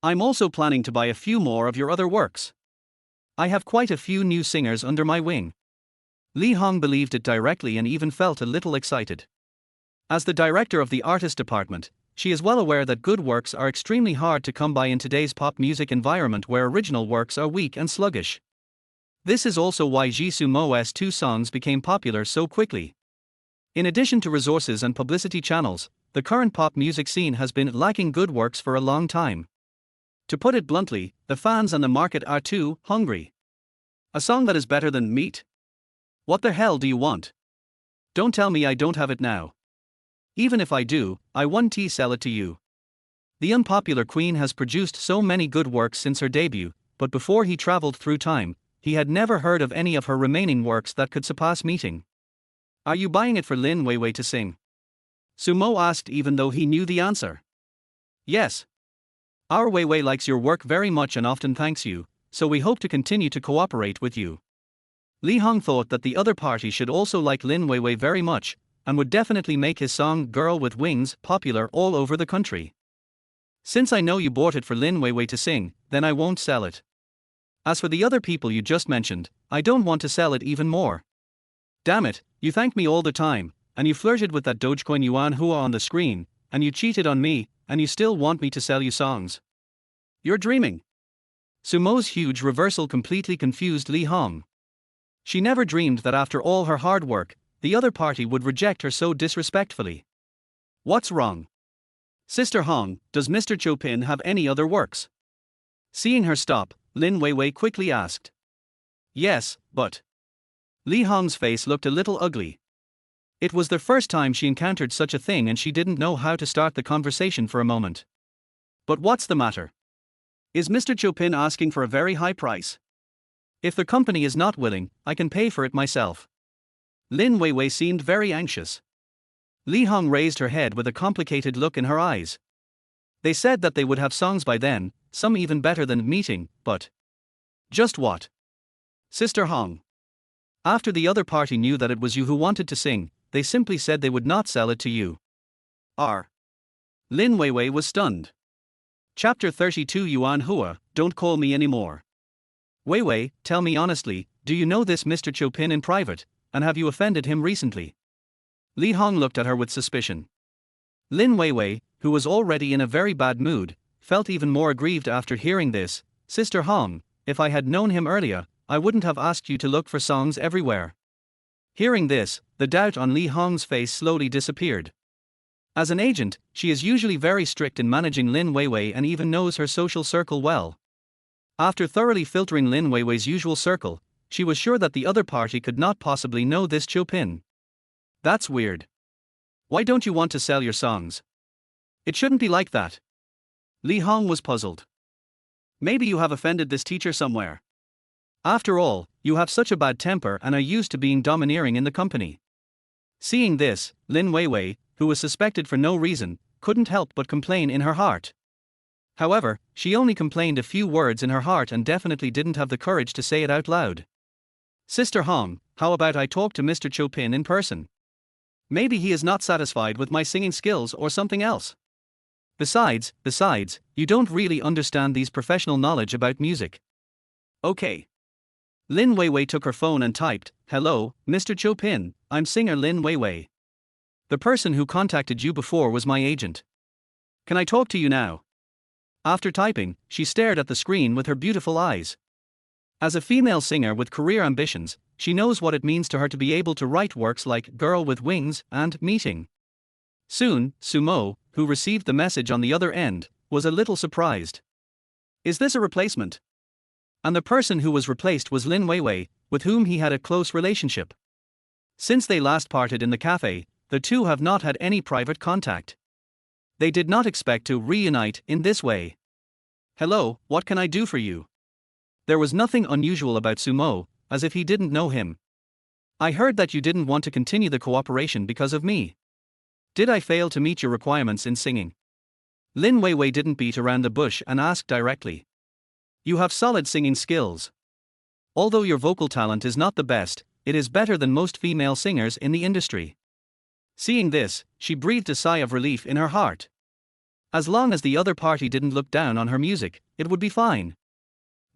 I'm also planning to buy a few more of your other works. I have quite a few new singers under my wing. Li Hong believed it directly and even felt a little excited. As the director of the artist department, she is well aware that good works are extremely hard to come by in today's pop music environment where original works are weak and sluggish. This is also why Ji Sumo's 2 songs became popular so quickly. In addition to resources and publicity channels, the current pop music scene has been lacking good works for a long time. To put it bluntly, the fans and the market are too hungry. A song that is better than meat? What the hell do you want? Don't tell me I don't have it now. Even if I do, I won't sell it to you. The unpopular queen has produced so many good works since her debut, but before he traveled through time, he had never heard of any of her remaining works that could surpass Meeting. Are you buying it for Lin Weiwei to sing? Sumo asked even though he knew the answer. Yes. Our Weiwei likes your work very much and often thanks you, so we hope to continue to cooperate with you. Li Hong thought that the other party should also like Lin Weiwei very much, and would definitely make his song Girl with Wings popular all over the country. Since I know you bought it for Lin Weiwei to sing, then I won't sell it. As for the other people you just mentioned, I don't want to sell it even more. Damn it, you thank me all the time, and you flirted with that Dogecoin Yuan Hua on the screen, and you cheated on me, and you still want me to sell you songs. You're dreaming. Sumo's huge reversal completely confused Li Hong. She never dreamed that after all her hard work, the other party would reject her so disrespectfully. What's wrong? Sister Hong, does Mr. Chopin have any other works? Seeing her stop, Lin Weiwei quickly asked. Yes, but... Li Hong's face looked a little ugly. It was the first time she encountered such a thing and she didn't know how to start the conversation for a moment. But what's the matter? Is Mr. Chopin asking for a very high price? If the company is not willing, I can pay for it myself. Lin Weiwei seemed very anxious. Li Hong raised her head with a complicated look in her eyes. They said that they would have songs by then, some even better than Meeting, but... Just what? Sister Hong. After the other party knew that it was you who wanted to sing, they simply said they would not sell it to you. Lin Weiwei was stunned. Chapter 32 Yuan Hua, Don't Call Me Anymore. Weiwei, tell me honestly, do you know this Mr. Chopin in private, and have you offended him recently? Li Hong looked at her with suspicion. Lin Weiwei, who was already in a very bad mood, felt even more aggrieved after hearing this. Sister Hong, if I had known him earlier, I wouldn't have asked you to look for songs everywhere. Hearing this, the doubt on Li Hong's face slowly disappeared. As an agent, she is usually very strict in managing Lin Weiwei and even knows her social circle well. After thoroughly filtering Lin Weiwei's usual circle, she was sure that the other party could not possibly know this Chopin. That's weird. Why don't you want to sell your songs? It shouldn't be like that. Li Hong was puzzled. Maybe you have offended this teacher somewhere. After all, you have such a bad temper and are used to being domineering in the company. Seeing this, Lin Weiwei, who was suspected for no reason, couldn't help but complain in her heart. However, she only complained a few words in her heart and definitely didn't have the courage to say it out loud. Sister Hong, how about I talk to Mr. Chopin in person? Maybe he is not satisfied with my singing skills or something else. Besides, you don't really understand these professional knowledge about music. Okay. Lin Weiwei took her phone and typed, "Hello, Mr. Chopin, I'm singer Lin Weiwei. The person who contacted you before was my agent. Can I talk to you now?" After typing, she stared at the screen with her beautiful eyes. As a female singer with career ambitions, she knows what it means to her to be able to write works like Girl with Wings and Meeting. Soon, Sumo, who received the message on the other end, was a little surprised. Is this a replacement? And the person who was replaced was Lin Weiwei, with whom he had a close relationship. Since they last parted in the cafe, the two have not had any private contact. They did not expect to reunite in this way. "Hello, what can I do for you?" There was nothing unusual about Sumo, as if he didn't know him. "I heard that you didn't want to continue the cooperation because of me. Did I fail to meet your requirements in singing?" Lin Weiwei didn't beat around the bush and asked directly. "You have solid singing skills. Although your vocal talent is not the best, it is better than most female singers in the industry." Seeing this, she breathed a sigh of relief in her heart. As long as the other party didn't look down on her music, it would be fine.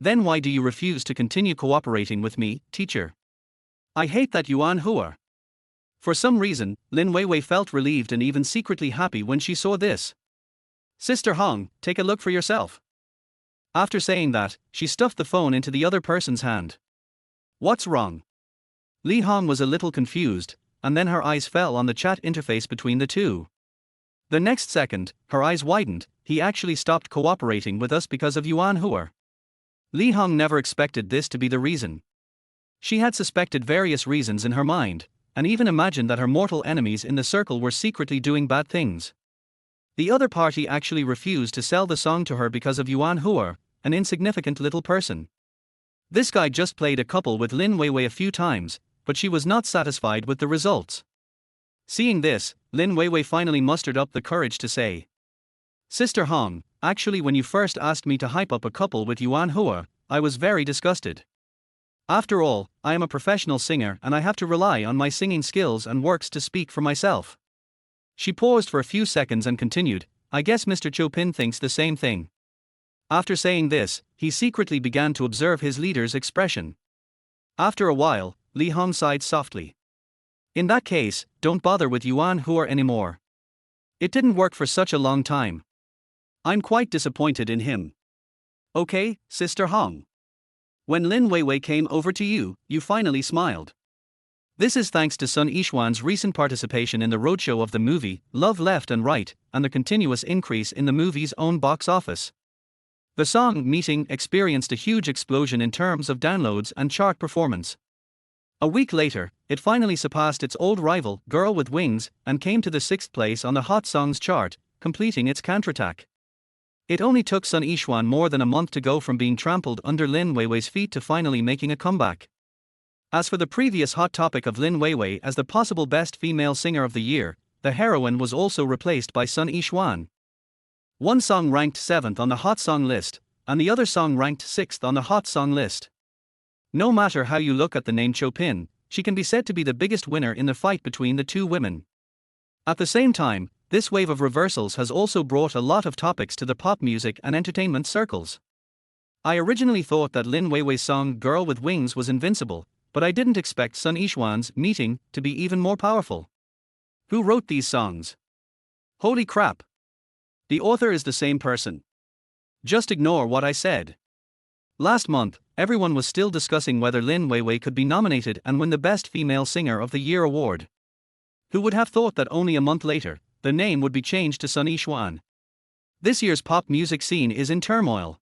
Then why do you refuse to continue cooperating with me, teacher? I hate that Yuan Hua. For some reason, Lin Weiwei felt relieved and even secretly happy when she saw this. Sister Hong, take a look for yourself. After saying that, she stuffed the phone into the other person's hand. What's wrong? Li Hong was a little confused, and then her eyes fell on the chat interface between the two. The next second, her eyes widened. He actually stopped cooperating with us because of Yuan Hua. Li Hong never expected this to be the reason. She had suspected various reasons in her mind, and even imagined that her mortal enemies in the circle were secretly doing bad things. The other party actually refused to sell the song to her because of Yuan Hua, an insignificant little person. This guy just played a couple with Lin Weiwei a few times, but she was not satisfied with the results. Seeing this, Lin Weiwei finally mustered up the courage to say, "Sister Hong, actually when you first asked me to hype up a couple with Yuan Hua, I was very disgusted. After all, I am a professional singer and I have to rely on my singing skills and works to speak for myself." She paused for a few seconds and continued, "I guess Mr. Chopin thinks the same thing." After saying this, he secretly began to observe his leader's expression. After a while, Li Hong sighed softly. "In that case, don't bother with Yuan Hua anymore. It didn't work for such a long time. I'm quite disappointed in him." "Okay, Sister Hong. When Lin Weiwei came over to you, you finally smiled. This is thanks to Sun Yixuan's recent participation in the roadshow of the movie Love Left and Right, and the continuous increase in the movie's own box office. The song Meeting experienced a huge explosion in terms of downloads and chart performance. A week later, it finally surpassed its old rival, Girl with Wings, and came to the 6th place on the Hot Songs chart, completing its counterattack. It only took Sun Yixuan more than a month to go from being trampled under Lin Weiwei's feet to finally making a comeback. As for the previous hot topic of Lin Weiwei as the possible best female singer of the year, the heroine was also replaced by Sun Yixuan. One song ranked 7th on the Hot Song list, and the other song ranked 6th on the Hot Song list. No matter how you look at the name Chopin, she can be said to be the biggest winner in the fight between the two women. At the same time, this wave of reversals has also brought a lot of topics to the pop music and entertainment circles. I originally thought that Lin Weiwei's song Girl with Wings was invincible, but I didn't expect Sun Yixuan's Meeting to be even more powerful. Who wrote these songs? Holy crap! The author is the same person. Just ignore what I said. Last month, everyone was still discussing whether Lin Weiwei could be nominated and win the Best Female Singer of the Year award. Who would have thought that only a month later, the name would be changed to Sun Yixuan? This year's pop music scene is in turmoil.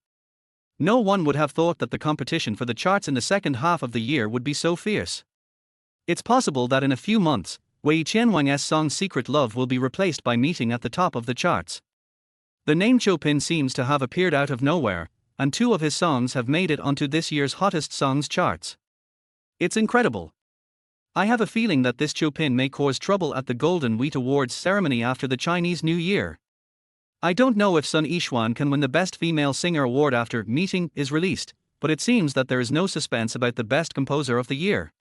No one would have thought that the competition for the charts in the second half of the year would be so fierce. It's possible that in a few months, Wei Qianwang's song Secret Love will be replaced by Meeting at the top of the charts. The name Chopin seems to have appeared out of nowhere, and 2 of his songs have made it onto this year's hottest songs charts. It's incredible. I have a feeling that this Chopin may cause trouble at the Golden Wheat Awards ceremony after the Chinese New Year. I don't know if Sun Yixuan can win the Best Female Singer award after Meeting is released, but it seems that there is no suspense about the Best Composer of the Year.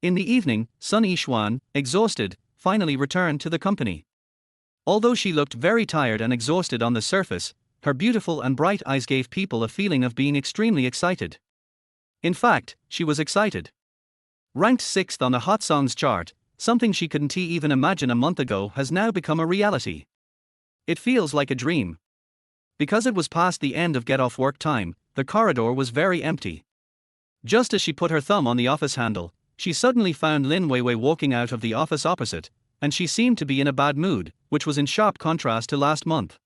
In the evening, Sun Yixuan, exhausted, finally returned to the company. Although she looked very tired and exhausted on the surface, her beautiful and bright eyes gave people a feeling of being extremely excited. In fact, she was excited. Ranked 6th on the Hot Songs chart, something she couldn't even imagine a month ago has now become a reality. It feels like a dream. Because it was past the end of get-off work time, the corridor was very empty. Just as she put her thumb on the office handle, she suddenly found Lin Weiwei walking out of the office opposite, and she seemed to be in a bad mood, which was in sharp contrast to last month.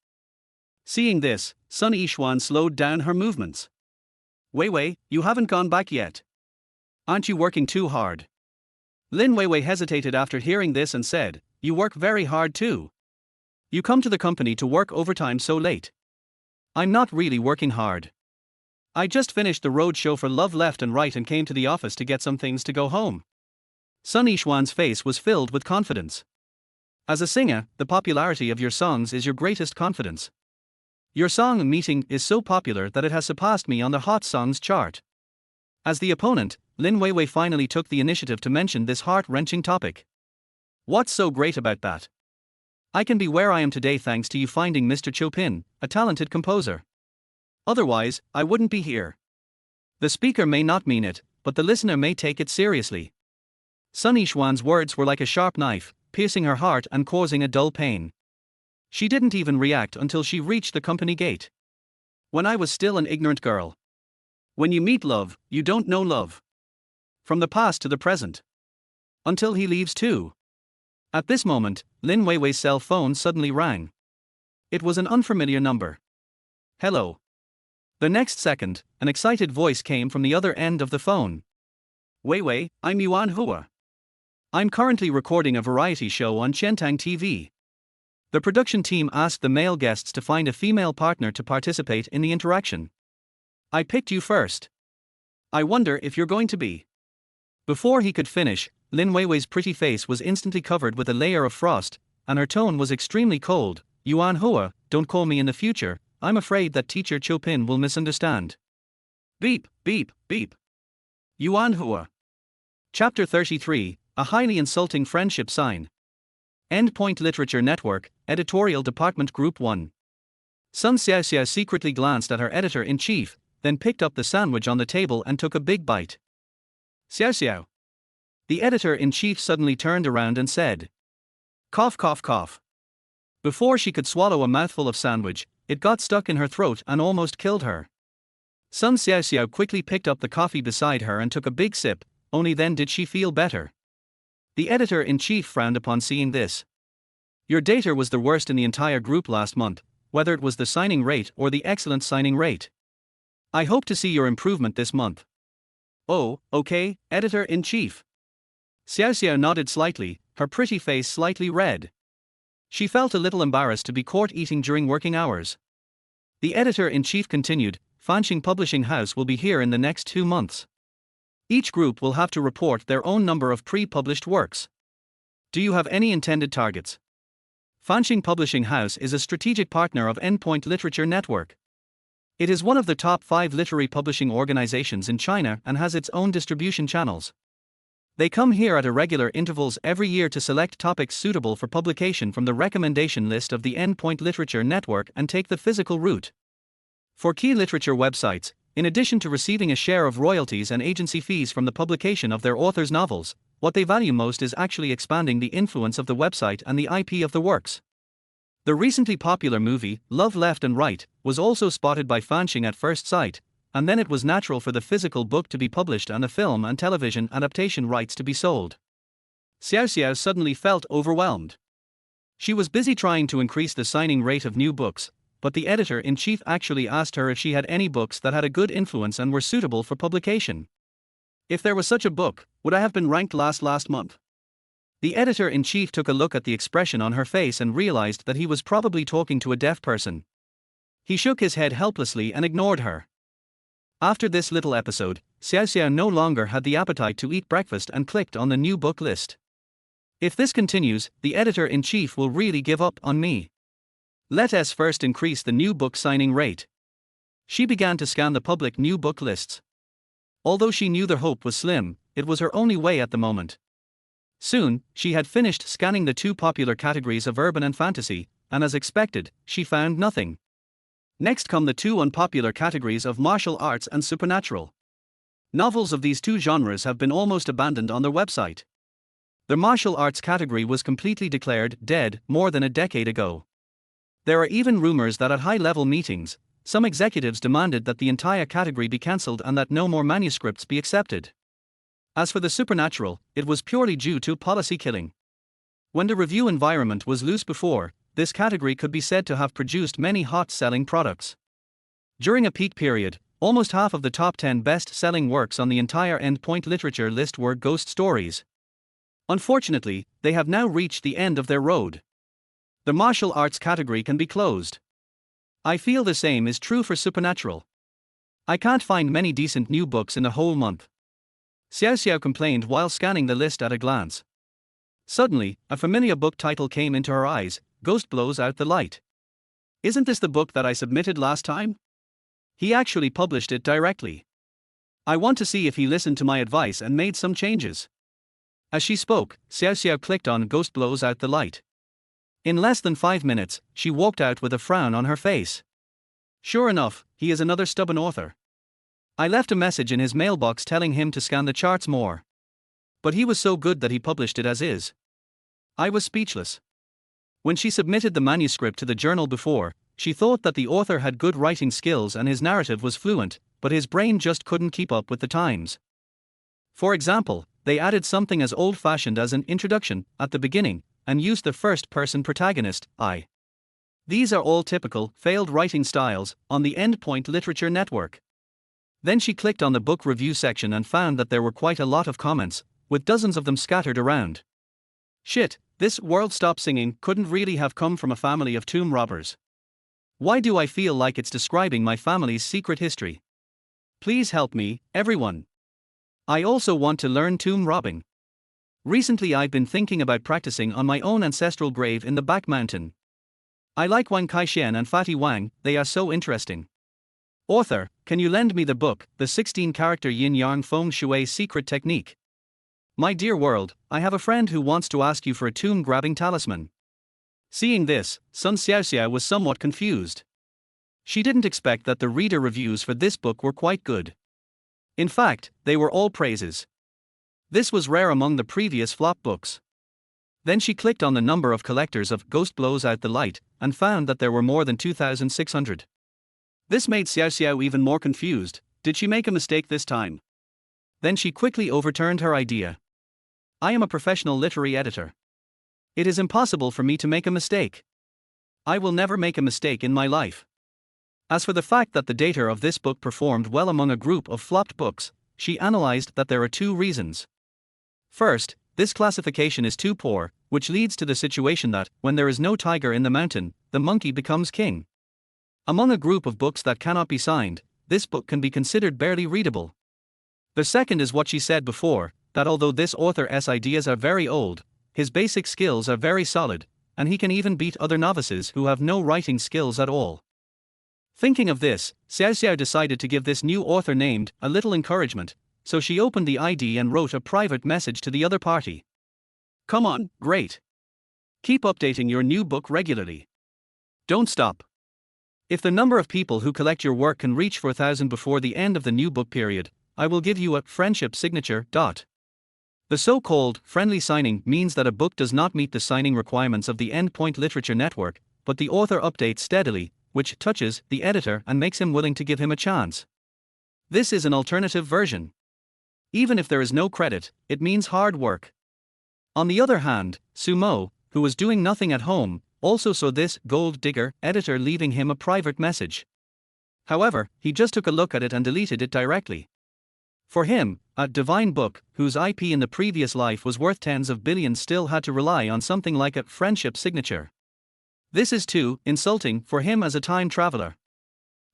Seeing this, Sun Yixuan slowed down her movements. "Weiwei, you haven't gone back yet. Aren't you working too hard?" Lin Weiwei hesitated after hearing this and said, "You work very hard too. You come to the company to work overtime so late." "I'm not really working hard. I just finished the road show for Love Left and Right and came to the office to get some things to go home." Sun Yixuan's face was filled with confidence. As a singer, the popularity of your songs is your greatest confidence. Your song Meeting is so popular that it has surpassed me on the Hot Songs chart. As the opponent, Lin Weiwei finally took the initiative to mention this heart-wrenching topic. "What's so great about that? I can be where I am today thanks to you finding Mr. Chopin, a talented composer. Otherwise, I wouldn't be here." The speaker may not mean it, but the listener may take it seriously. Sun Yixuan's words were like a sharp knife, piercing her heart and causing a dull pain. She didn't even react until she reached the company gate. "When I was still an ignorant girl. When you meet love, you don't know love. From the past to the present. Until he leaves too. At this moment, Lin Weiwei's cell phone suddenly rang. It was an unfamiliar number. Hello. The next second, an excited voice came from the other end of the phone. Weiwei, I'm Huaguo. I'm currently recording a variety show on Chentang TV. The production team asked the male guests to find a female partner to participate in the interaction. I picked you first. I wonder if you're going to be. Before he could finish, Lin Weiwei's pretty face was instantly covered with a layer of frost, and her tone was extremely cold. Yuan Hua, don't call me in the future, I'm afraid that teacher Chopin will misunderstand. Beep, beep, beep. Yuan Hua. Chapter 33, A Highly Insulting Friendship Sign. Endpoint Literature Network, Editorial Department Group 1. Sun Xiaoxiao secretly glanced at her editor-in-chief, then picked up the sandwich on the table and took a big bite. Xiaoxiao. The editor-in-chief suddenly turned around and said. Cough, cough, cough. Before she could swallow a mouthful of sandwich, it got stuck in her throat and almost killed her. Sun Xiaoxiao quickly picked up the coffee beside her and took a big sip, only then did she feel better. The editor-in-chief frowned upon seeing this. Your data was the worst in the entire group last month, whether it was the signing rate or the excellent signing rate. I hope to see your improvement this month. Oh, okay, editor-in-chief. Xiaoxiao nodded slightly, her pretty face slightly red. She felt a little embarrassed to be caught eating during working hours. The editor-in-chief continued, Fanxing Publishing House will be here in the next 2 months. Each group will have to report their own number of pre-published works. Do you have any intended targets? Fanxing Publishing House is a strategic partner of Endpoint Literature Network. It is one of the top 5 literary publishing organizations in China and has its own distribution channels. They come here at irregular intervals every year to select topics suitable for publication from the recommendation list of the Endpoint Literature Network and take the physical route. For key literature websites, in addition to receiving a share of royalties and agency fees from the publication of their authors' novels, what they value most is actually expanding the influence of the website and the IP of the works. The recently popular movie, Love Left and Right, was also spotted by Fanxing at first sight, and then it was natural for the physical book to be published and the film and television adaptation rights to be sold. Xiaoxiao suddenly felt overwhelmed. She was busy trying to increase the signing rate of new books, but the editor-in-chief actually asked her if she had any books that had a good influence and were suitable for publication. If there was such a book, would I have been ranked last month? The editor-in-chief took a look at the expression on her face and realized that he was probably talking to a deaf person. He shook his head helplessly and ignored her. After this little episode, Xiaoxiao no longer had the appetite to eat breakfast and clicked on the new book list. If this continues, the editor-in-chief will really give up on me. Let us first increase the new book signing rate. She began to scan the public new book lists. Although she knew the hope was slim, it was her only way at the moment. Soon, she had finished scanning the 2 popular categories of urban and fantasy, and as expected, she found nothing. Next come the 2 unpopular categories of martial arts and supernatural. Novels of these 2 genres have been almost abandoned on their website. The martial arts category was completely declared dead more than a decade ago. There are even rumors that at high-level meetings, some executives demanded that the entire category be cancelled and that no more manuscripts be accepted. As for the supernatural, it was purely due to policy killing. When the review environment was loose before, this category could be said to have produced many hot-selling products. During a peak period, almost half of the top 10 best-selling works on the entire Endpoint literature list were ghost stories. Unfortunately, they have now reached the end of their road. The martial arts category can be closed. I feel the same is true for supernatural. I can't find many decent new books in the whole month. Xiaoxiao complained while scanning the list at a glance. Suddenly, a familiar book title came into her eyes, Ghost Blows Out the Light. Isn't this the book that I submitted last time? He actually published it directly. I want to see if he listened to my advice and made some changes. As she spoke, Xiaoxiao clicked on Ghost Blows Out the Light. In less than 5 minutes, she walked out with a frown on her face. Sure enough, he is another stubborn author. I left a message in his mailbox telling him to scan the charts more. But he was so good that he published it as is. I was speechless. When she submitted the manuscript to the journal before, she thought that the author had good writing skills and his narrative was fluent, but his brain just couldn't keep up with the times. For example, they added something as old-fashioned as an introduction at the beginning, and used the first-person protagonist, I. These are all typical, failed writing styles on the Endpoint Literature Network. Then she clicked on the book review section and found that there were quite a lot of comments, with dozens of them scattered around. Shit, this world stop singing couldn't really have come from a family of tomb robbers. Why do I feel like it's describing my family's secret history? Please help me, everyone. I also want to learn tomb robbing. Recently I've been thinking about practicing on my own ancestral grave in the back mountain. I like Wang Kaixian and Fatty Wang, they are so interesting. Author, can you lend me the book, The 16-Character Yin-Yang Feng Shui Secret Technique? My dear world, I have a friend who wants to ask you for a tomb-grabbing talisman. Seeing this, Sun Xiaoxiao was somewhat confused. She didn't expect that the reader reviews for this book were quite good. In fact, they were all praises. This was rare among the previous flop books. Then she clicked on the number of collectors of Ghost Blows Out the Light, and found that there were more than 2,600. This made Xiaoxiao even more confused. Did she make a mistake this time? Then she quickly overturned her idea. I am a professional literary editor. It is impossible for me to make a mistake. I will never make a mistake in my life. As for the fact that the data of this book performed well among a group of flopped books, she analyzed that there are two reasons. First, this classification is too poor, which leads to the situation that, when there is no tiger in the mountain, the monkey becomes king. Among a group of books that cannot be signed, this book can be considered barely readable. The second is what she said before, that although this author's ideas are very old, his basic skills are very solid, and he can even beat other novices who have no writing skills at all. Thinking of this, Xiaoxiao decided to give this new author named a little encouragement, so she opened the ID and wrote a private message to the other party. Come on, great. Keep updating your new book regularly. Don't stop. If the number of people who collect your work can reach 4,000 before the end of the new book period, I will give you a friendship signature. The so-called friendly signing means that a book does not meet the signing requirements of the Endpoint Literature Network, but the author updates steadily, which touches the editor and makes him willing to give him a chance. This is an alternative version. Even if there is no credit, it means hard work. On the other hand, Sumo, who was doing nothing at home, also saw this gold digger editor leaving him a private message. However, he just took a look at it and deleted it directly. For him, a divine book, whose IP in the previous life was worth tens of billions, still had to rely on something like a friendship signature. This is too insulting for him as a time traveler.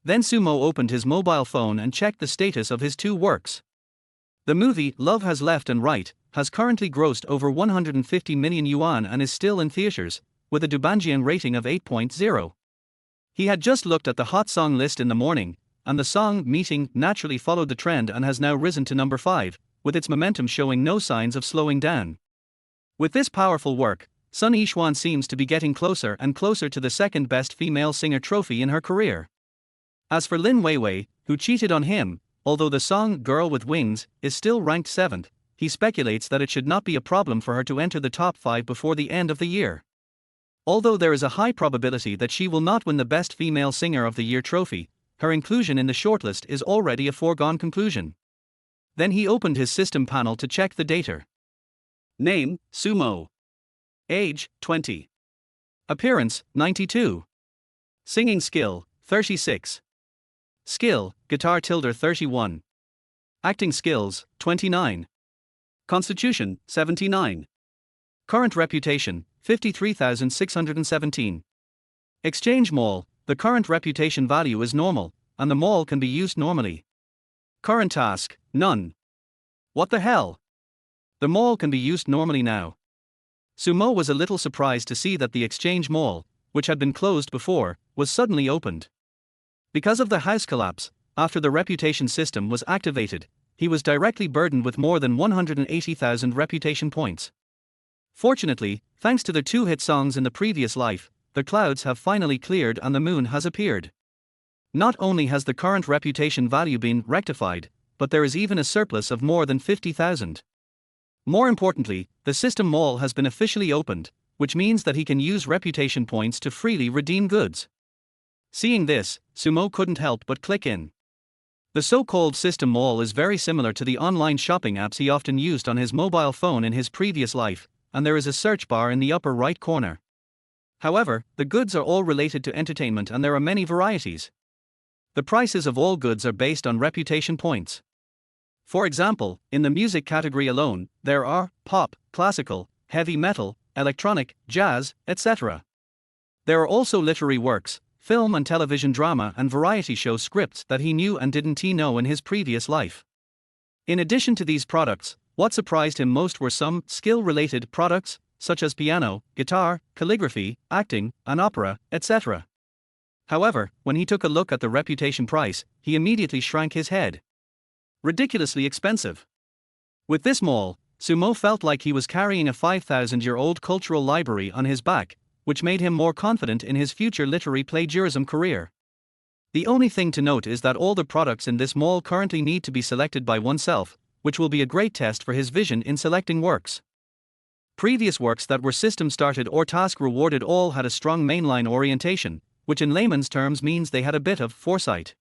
Then Sumo opened his mobile phone and checked the status of his two works. The movie Love Has Left and Right has currently grossed over 150 million yuan and is still in theaters, with a Dubanjian rating of 8.0. He had just looked at the hot song list in the morning, and the song Meeting naturally followed the trend and has now risen to number 5, with its momentum showing no signs of slowing down. With this powerful work, Sun Yixuan seems to be getting closer and closer to the second best female singer trophy in her career. As for Lin Weiwei, who cheated on him, although the song Girl with Wings is still ranked 7th, he speculates that it should not be a problem for her to enter the top 5 before the end of the year. Although there is a high probability that she will not win the Best Female Singer of the Year trophy, her inclusion in the shortlist is already a foregone conclusion. Then he opened his system panel to check the data. Name, Sumo. Age, 20. Appearance, 92. Singing skill, 36. Skill, guitar 31. Acting skills, 29. Constitution, 79. Current reputation, 53,617. Exchange Mall, the current reputation value is normal, and the mall can be used normally. Current task, none. What the hell? The mall can be used normally now. Sumo was a little surprised to see that the exchange mall, which had been closed before, was suddenly opened. Because of the house collapse, after the reputation system was activated, he was directly burdened with more than 180,000 reputation points. Fortunately, thanks to the 2 hit songs in the previous life, the clouds have finally cleared and the moon has appeared. Not only has the current reputation value been rectified, but there is even a surplus of more than 50,000. More importantly, the system mall has been officially opened, which means that he can use reputation points to freely redeem goods. Seeing this, Sumo couldn't help but click in. The so-called system mall is very similar to the online shopping apps he often used on his mobile phone in his previous life, and there is a search bar in the upper right corner. However, the goods are all related to entertainment and there are many varieties. The prices of all goods are based on reputation points. For example, in the music category alone, there are pop, classical, heavy metal, electronic, jazz, etc. There are also literary works, film and television drama and variety show scripts that he knew and didn't he know in his previous life. In addition to these products, what surprised him most were some skill-related products, such as piano, guitar, calligraphy, acting, and opera, etc. However, when he took a look at the reputation price, he immediately shrank his head. Ridiculously expensive. With this mall, Sumo felt like he was carrying a 5,000-year-old cultural library on his back, which made him more confident in his future literary plagiarism career. The only thing to note is that all the products in this mall currently need to be selected by oneself, which will be a great test for his vision in selecting works. Previous works that were system-started or task-rewarded all had a strong mainline orientation, which in layman's terms means they had a bit of foresight.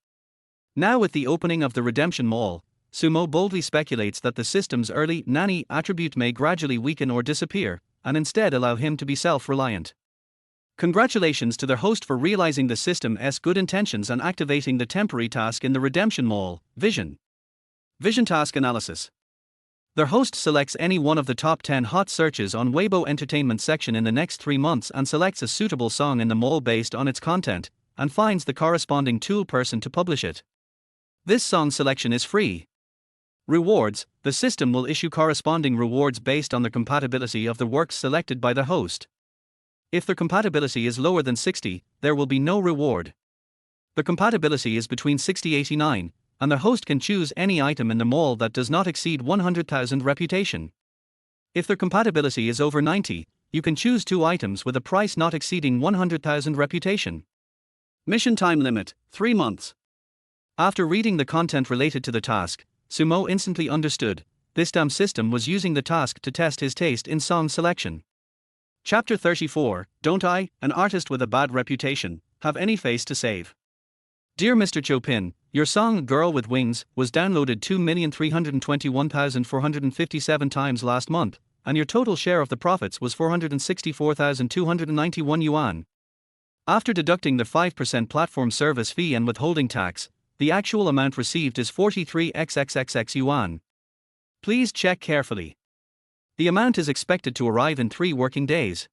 Now with the opening of the Redemption Mall, Sumo boldly speculates that the system's early nanny attribute may gradually weaken or disappear, and instead allow him to be self-reliant. Congratulations to their host for realizing the system's good intentions and activating the temporary task in the Redemption Mall, Vision. Vision Task Analysis. Their host selects any one of the top 10 hot searches on Weibo Entertainment section in the next 3 months and selects a suitable song in the mall based on its content, and finds the corresponding tool person to publish it. This song selection is free. Rewards. The system will issue corresponding rewards based on the compatibility of the works selected by the host. If their compatibility is lower than 60, there will be no reward. The compatibility is between 60-89, and the host can choose any item in the mall that does not exceed 100,000 reputation. If their compatibility is over 90, you can choose 2 items with a price not exceeding 100,000 reputation. Mission time limit, 3 months. After reading the content related to the task, Sumo instantly understood, this damn system was using the task to test his taste in song selection. Chapter 34, Don't I, an artist with a bad reputation, have any face to save? Dear Mr. Chopin, your song Girl with Wings was downloaded 2,321,457 times last month, and your total share of the profits was 464,291 yuan. After deducting the 5% platform service fee and withholding tax, the actual amount received is 43xxxx yuan. Please check carefully. The amount is expected to arrive in 3 working days.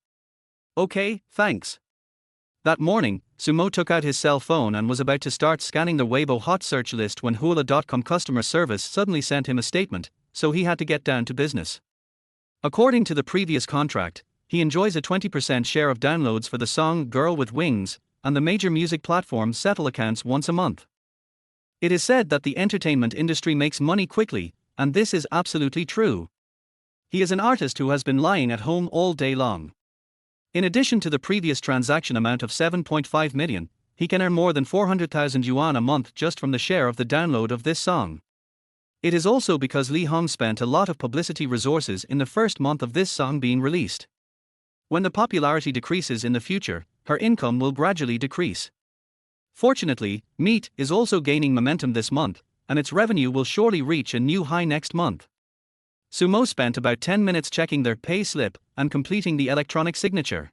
Okay, thanks. That morning, Sumo took out his cell phone and was about to start scanning the Weibo hot search list when Huaguo.com customer service suddenly sent him a statement, so he had to get down to business. According to the previous contract, he enjoys a 20% share of downloads for the song Girl with Wings, and the major music platforms settle accounts once a month. It is said that the entertainment industry makes money quickly, and this is absolutely true. He is an artist who has been lying at home all day long. In addition to the previous transaction amount of 7.5 million, he can earn more than 400,000 yuan a month just from the share of the download of this song. It is also because Li Hong spent a lot of publicity resources in the first month of this song being released. When the popularity decreases in the future, her income will gradually decrease. Fortunately, Meet is also gaining momentum this month, and its revenue will surely reach a new high next month. Sumo spent about 10 minutes checking their pay slip and completing the electronic signature.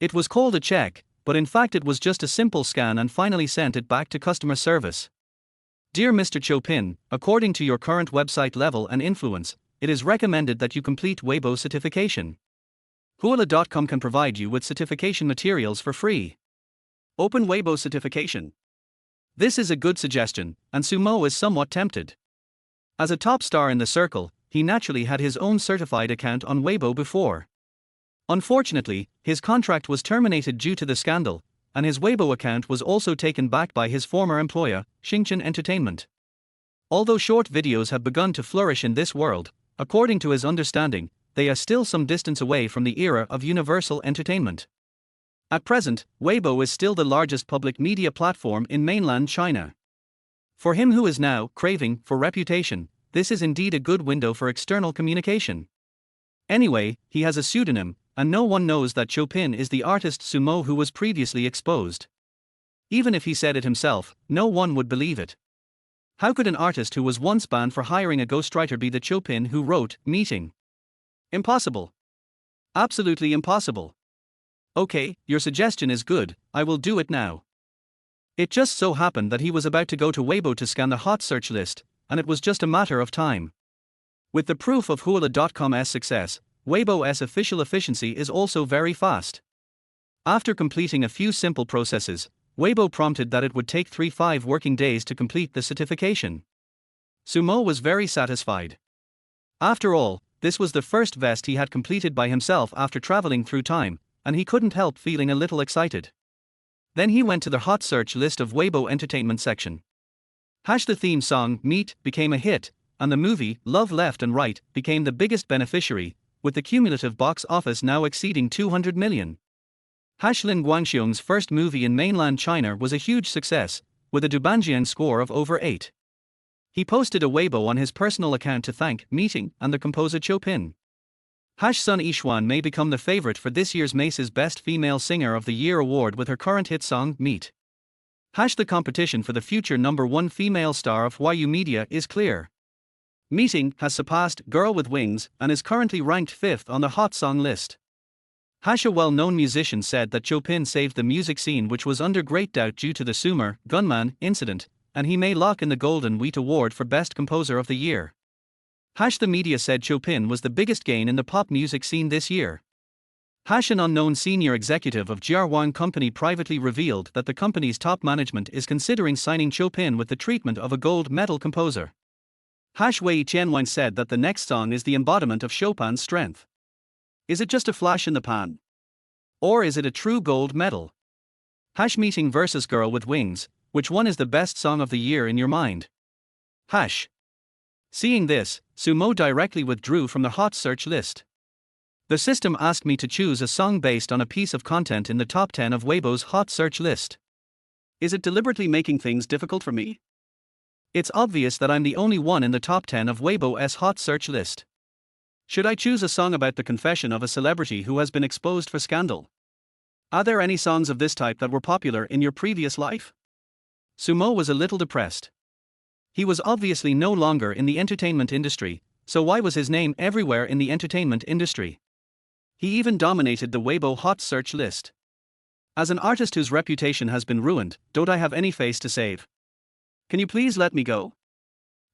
It was called a check, but in fact it was just a simple scan and finally sent it back to customer service. Dear Mr. Chopin, according to your current website level and influence, it is recommended that you complete Weibo certification. Huaguo.com can provide you with certification materials for free. Open Weibo certification. This is a good suggestion, and Sumo is somewhat tempted. As a top star in the circle, he naturally had his own certified account on Weibo before. Unfortunately, his contract was terminated due to the scandal, and his Weibo account was also taken back by his former employer, Xingchen Entertainment. Although short videos have begun to flourish in this world, according to his understanding, they are still some distance away from the era of universal entertainment. At present, Weibo is still the largest public media platform in mainland China. For him who is now craving for reputation, this is indeed a good window for external communication. Anyway, he has a pseudonym, and no one knows that Chopin is the artist Sumo who was previously exposed. Even if he said it himself, no one would believe it. How could an artist who was once banned for hiring a ghostwriter be the Chopin who wrote Meeting? Impossible. Absolutely impossible. Okay, your suggestion is good, I will do it now. It just so happened that he was about to go to Weibo to scan the hot search list, and it was just a matter of time. With the proof of Huaguo.com's success, Weibo's official efficiency is also very fast. After completing a few simple processes, Weibo prompted that it would take 3-5 working days to complete the certification. Sumo was very satisfied. After all, this was the first vest he had completed by himself after traveling through time, and he couldn't help feeling a little excited. Then he went to the hot search list of Weibo entertainment section. The theme song, Meet, became a hit, and the movie, Love Left and Right, became the biggest beneficiary, with the cumulative box office now exceeding 200 million. Lin Guangxiong's first movie in mainland China was a huge success, with a Dubanjian score of over 8. He posted a Weibo on his personal account to thank Meeting and the composer Chopin. Sun Yixuan may become the favorite for this year's Mace's Best Female Singer of the Year award with her current hit song, Meet. The competition for the future #1 female star of Huaguo media is clear. Meeting has surpassed Girl with Wings and is currently ranked 5th on the hot song list. A well-known musician said that Chopin saved the music scene, which was under great doubt due to the Sumer gunman incident, and he may lock in the Golden Wheat Award for Best Composer of the Year. The media said Chopin was the biggest gain in the pop music scene this year. An unknown senior executive of Jiarhuang Company privately revealed that the company's top management is considering signing Chopin with the treatment of a gold medal composer. Wei Qianwen said that the next song is the embodiment of Chopin's strength. Is it just a flash in the pan? Or is it a true gold medal? Meeting versus Girl with Wings, which one is the best song of the year in your mind? Seeing this, Sumo directly withdrew from the hot search list. The system asked me to choose a song based on a piece of content in the top 10 of Weibo's hot search list. Is it deliberately making things difficult for me? It's obvious that I'm the only one in the top 10 of Weibo's hot search list. Should I choose a song about the confession of a celebrity who has been exposed for scandal? Are there any songs of this type that were popular in your previous life? Sumo was a little depressed. He was obviously no longer in the entertainment industry, so why was his name everywhere in the entertainment industry? He even dominated the Weibo hot search list. As an artist whose reputation has been ruined, don't I have any face to save? Can you please let me go?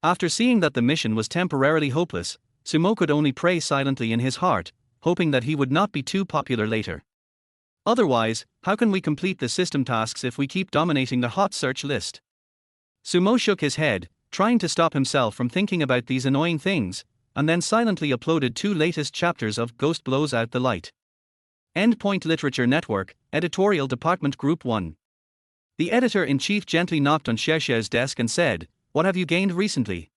After seeing that the mission was temporarily hopeless, Sumo could only pray silently in his heart, hoping that he would not be too popular later. Otherwise, how can we complete the system tasks if we keep dominating the hot search list? Sumo shook his head, trying to stop himself from thinking about these annoying things, and then silently uploaded 2 latest chapters of Ghost Blows Out the Light. Endpoint Literature Network, Editorial Department Group 1. The editor-in-chief gently knocked on Xiaoxiao's desk and said, "What have you gained recently?"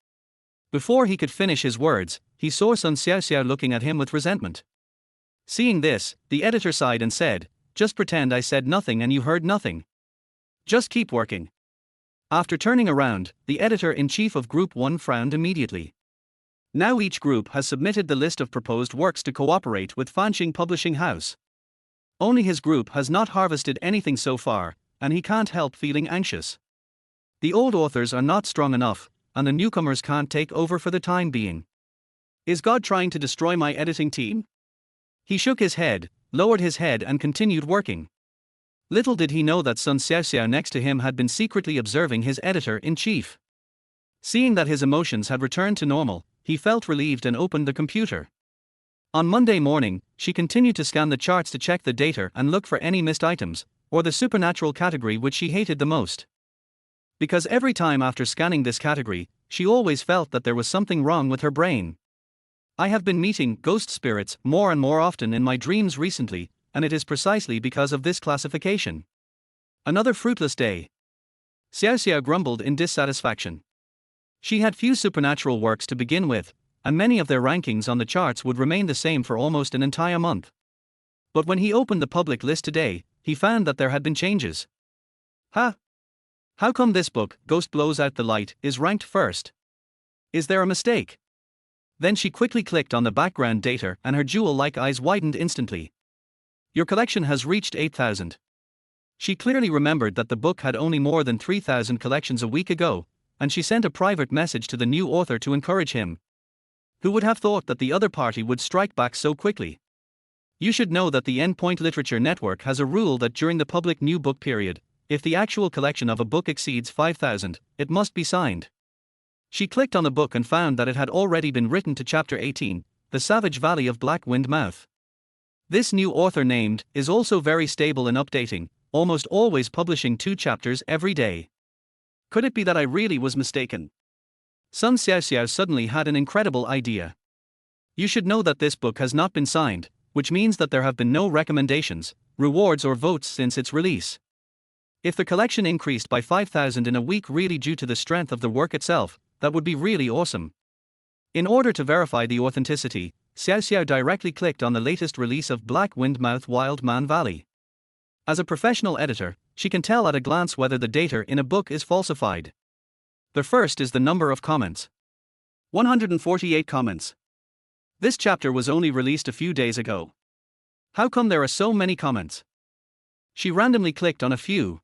Before he could finish his words, he saw Sun Xiaoxiao looking at him with resentment. Seeing this, the editor sighed and said, "Just pretend I said nothing and you heard nothing. Just keep working." After turning around, the editor-in-chief of Group 1 frowned immediately. Now each group has submitted the list of proposed works to cooperate with Fanxing Publishing House. Only his group has not harvested anything so far, and he can't help feeling anxious. The old authors are not strong enough, and the newcomers can't take over for the time being. Is God trying to destroy my editing team? He shook his head, lowered his head and continued working. Little did he know that Sun Xiaoxiao next to him had been secretly observing his editor-in-chief. Seeing that his emotions had returned to normal, he felt relieved and opened the computer. On Monday morning, she continued to scan the charts to check the data and look for any missed items, or the supernatural category which she hated the most. Because every time after scanning this category, she always felt that there was something wrong with her brain. I have been meeting ghost spirits more and more often in my dreams recently, and it is precisely because of this classification. Another fruitless day. Xiaoxiao grumbled in dissatisfaction. She had few supernatural works to begin with, and many of their rankings on the charts would remain the same for almost an entire month. But when he opened the public list today, he found that there had been changes. How come this book, Ghost Blows Out the Light, is ranked first? Is there a mistake? Then she quickly clicked on the background data and her jewel-like eyes widened instantly. Your collection has reached 8,000. She clearly remembered that the book had only more than 3,000 collections a week ago, and she sent a private message to the new author to encourage him. Who would have thought that the other party would strike back so quickly? You should know that the Endpoint Literature Network has a rule that during the public new book period, if the actual collection of a book exceeds 5,000, it must be signed. She clicked on the book and found that it had already been written to Chapter 18, The Savage Valley of Black Wind Mouth. This new author named is also very stable in updating, almost always publishing 2 chapters every day. Could it be that I really was mistaken? Sun Xiaoxiao suddenly had an incredible idea. You should know that this book has not been signed, which means that there have been no recommendations, rewards or votes since its release. If the collection increased by 5,000 in a week really due to the strength of the work itself, that would be really awesome. In order to verify the authenticity, Xiaoxiao directly clicked on the latest release of Black Wind Mouth Wild Man Valley. As a professional editor, she can tell at a glance whether the data in a book is falsified. The first is the number of comments. 148 comments. This chapter was only released a few days ago. How come there are so many comments? She randomly clicked on a few.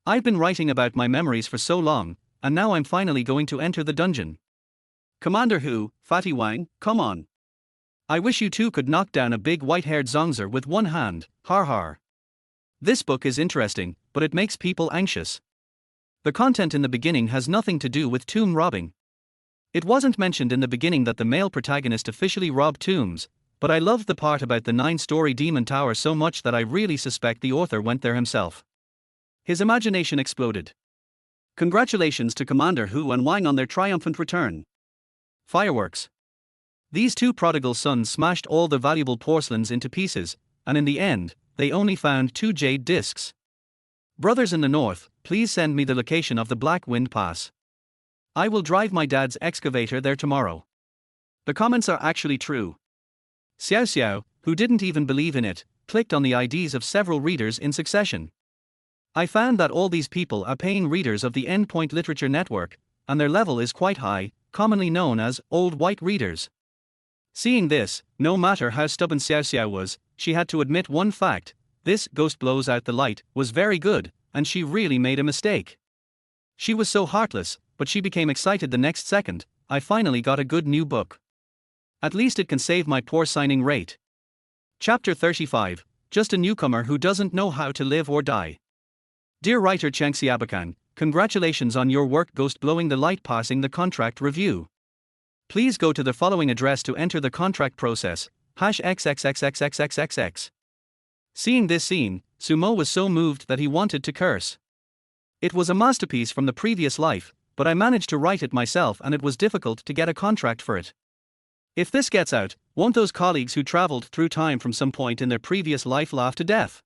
I've been writing about my memories for so long, and now I'm finally going to enter the dungeon. Commander Hu, Fatty Wang, come on. I wish you two could knock down a big white-haired Zongzer with one hand, har har. This book is interesting, but it makes people anxious. The content in the beginning has nothing to do with tomb robbing. It wasn't mentioned in the beginning that the male protagonist officially robbed tombs, but I loved the part about the 9-story demon tower so much that I really suspect the author went there himself. His imagination exploded. Congratulations to Commander Hu and Wang on their triumphant return. Fireworks. These 2 prodigal sons smashed all the valuable porcelains into pieces, and in the end, they only found 2 jade discs. Brothers in the north, please send me the location of the Black Wind Pass. I will drive my dad's excavator there tomorrow. The comments are actually true. Xiaoxiao, who didn't even believe in it, clicked on the IDs of several readers in succession. I found that all these people are paying readers of the Endpoint Literature Network, and their level is quite high, commonly known as old white readers. Seeing this, no matter how stubborn Xiaoxiao was, she had to admit one fact: this Ghost Blows Out the Light was very good, and she really made a mistake. She was so heartless, but she became excited the next second. I finally got a good new book. At least it can save my poor signing rate. Chapter 35, Just a Newcomer Who Doesn't Know How to Live or Die. Dear writer Chang Xiaobakan, congratulations on your work Ghost Blowing the Light passing the contract review. Please go to the following address to enter the contract process, #XXXXXXXX. Seeing this scene, Sumo was so moved that he wanted to curse. It was a masterpiece from the previous life, but I managed to write it myself and it was difficult to get a contract for it. If this gets out, won't those colleagues who traveled through time from some point in their previous life laugh to death?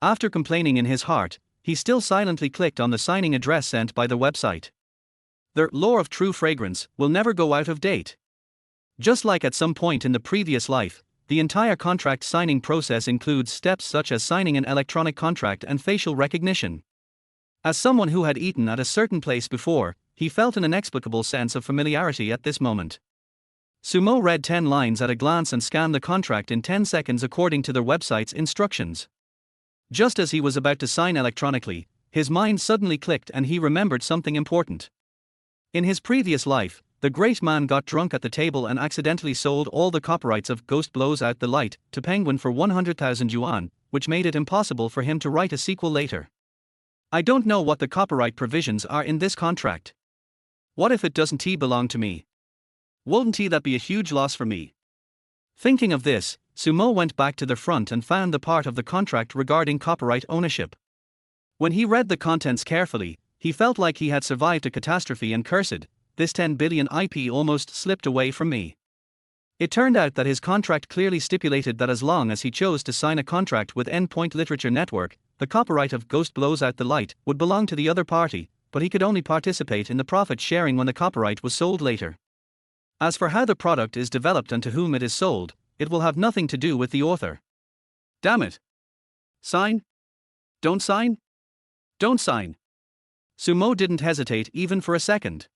After complaining in his heart, he still silently clicked on the signing address sent by the website. The law of true fragrance will never go out of date. Just like at some point in the previous life, the entire contract signing process includes steps such as signing an electronic contract and facial recognition. As someone who had eaten at a certain place before, he felt an inexplicable sense of familiarity at this moment. Sumo read 10 lines at a glance and scanned the contract in 10 seconds according to the website's instructions. Just as he was about to sign electronically, his mind suddenly clicked and he remembered something important. In his previous life, the great man got drunk at the table and accidentally sold all the copyrights of Ghost Blows Out the Light to Penguin for 100,000 yuan, which made it impossible for him to write a sequel later. I don't know what the copyright provisions are in this contract. What if it doesn't belong to me? Wouldn't that be a huge loss for me? Thinking of this, Sumo went back to the front and found the part of the contract regarding copyright ownership. When he read the contents carefully, he felt like he had survived a catastrophe and cursed, this 10 billion IP almost slipped away from me. It turned out that his contract clearly stipulated that as long as he chose to sign a contract with Endpoint Literature Network, the copyright of Ghost Blows Out the Light would belong to the other party, but he could only participate in the profit sharing when the copyright was sold later. As for how the product is developed and to whom it is sold, it will have nothing to do with the author. Damn it. Sign? Don't sign? Don't sign. Sumo didn't hesitate even for a second.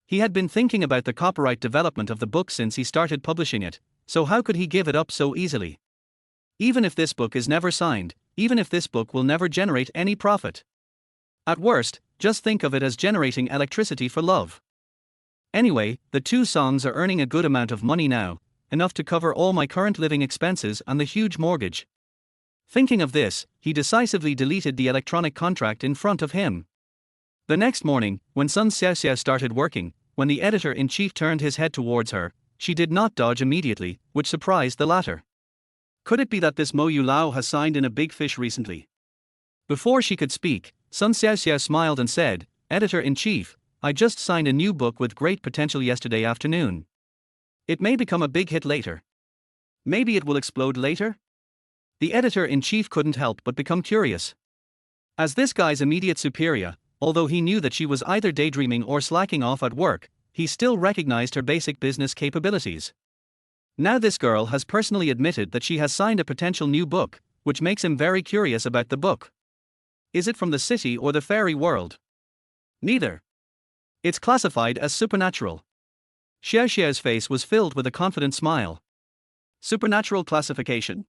He had been thinking about the copyright development of the book since he started publishing it, so how could he give it up so easily? Even if this book is never signed, even if this book will never generate any profit. At worst, Just think of it as generating electricity for love. Anyway, the two songs are earning a good amount of money now, enough to cover all my current living expenses and the huge mortgage. Thinking of this, he decisively deleted the electronic contract in front of him. The next morning, when Sun Xiaoxiao started working, when the editor-in-chief turned his head towards her, she did not dodge immediately, which surprised the latter. Could it be that this Mo Yulao has signed in a big fish recently? Before she could speak, Sun Xiaoxiao smiled and said, "Editor-in-chief, I just signed a new book with great potential yesterday afternoon. It may become a big hit later. Maybe it will explode later?" The editor-in-chief couldn't help but become curious. As this guy's immediate superior, although he knew that she was either daydreaming or slacking off at work, he still recognized her basic business capabilities. Now this girl has personally admitted that she has signed a potential new book, which makes him very curious about the book. Is it from the city or the fairy world? Neither. It's classified as supernatural. Xiao Xiao's face was filled with a confident smile. Supernatural classification.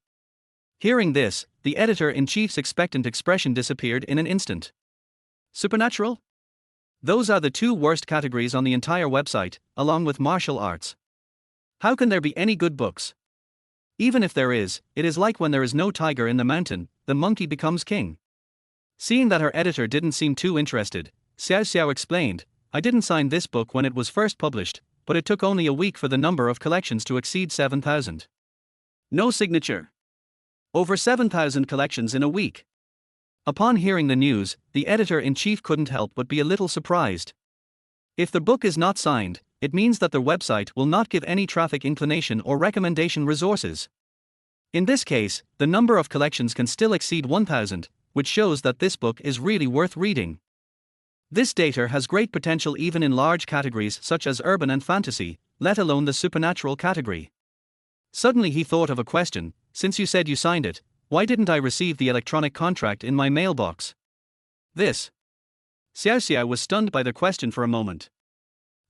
Hearing this, the editor-in-chief's expectant expression disappeared in an instant. Supernatural? Those are the two worst categories on the entire website, along with martial arts. How can there be any good books? Even if there is, it is like when there is no tiger in the mountain, the monkey becomes king. Seeing that her editor didn't seem too interested, Xiao Xiao explained, "I didn't sign this book when it was first published, but it took only a week for the number of collections to exceed 7,000. No signature. Over 7,000 collections in a week." Upon hearing the news, the editor-in-chief couldn't help but be a little surprised. If the book is not signed, it means that the website will not give any traffic inclination or recommendation resources. In this case, the number of collections can still exceed 1,000, which shows that this book is really worth reading. This data has great potential even in large categories such as urban and fantasy, let alone the supernatural category. Suddenly he thought of a question: since you said you signed it, why didn't I receive the electronic contract in my mailbox? This. Xiao Xiao was stunned by the question for a moment.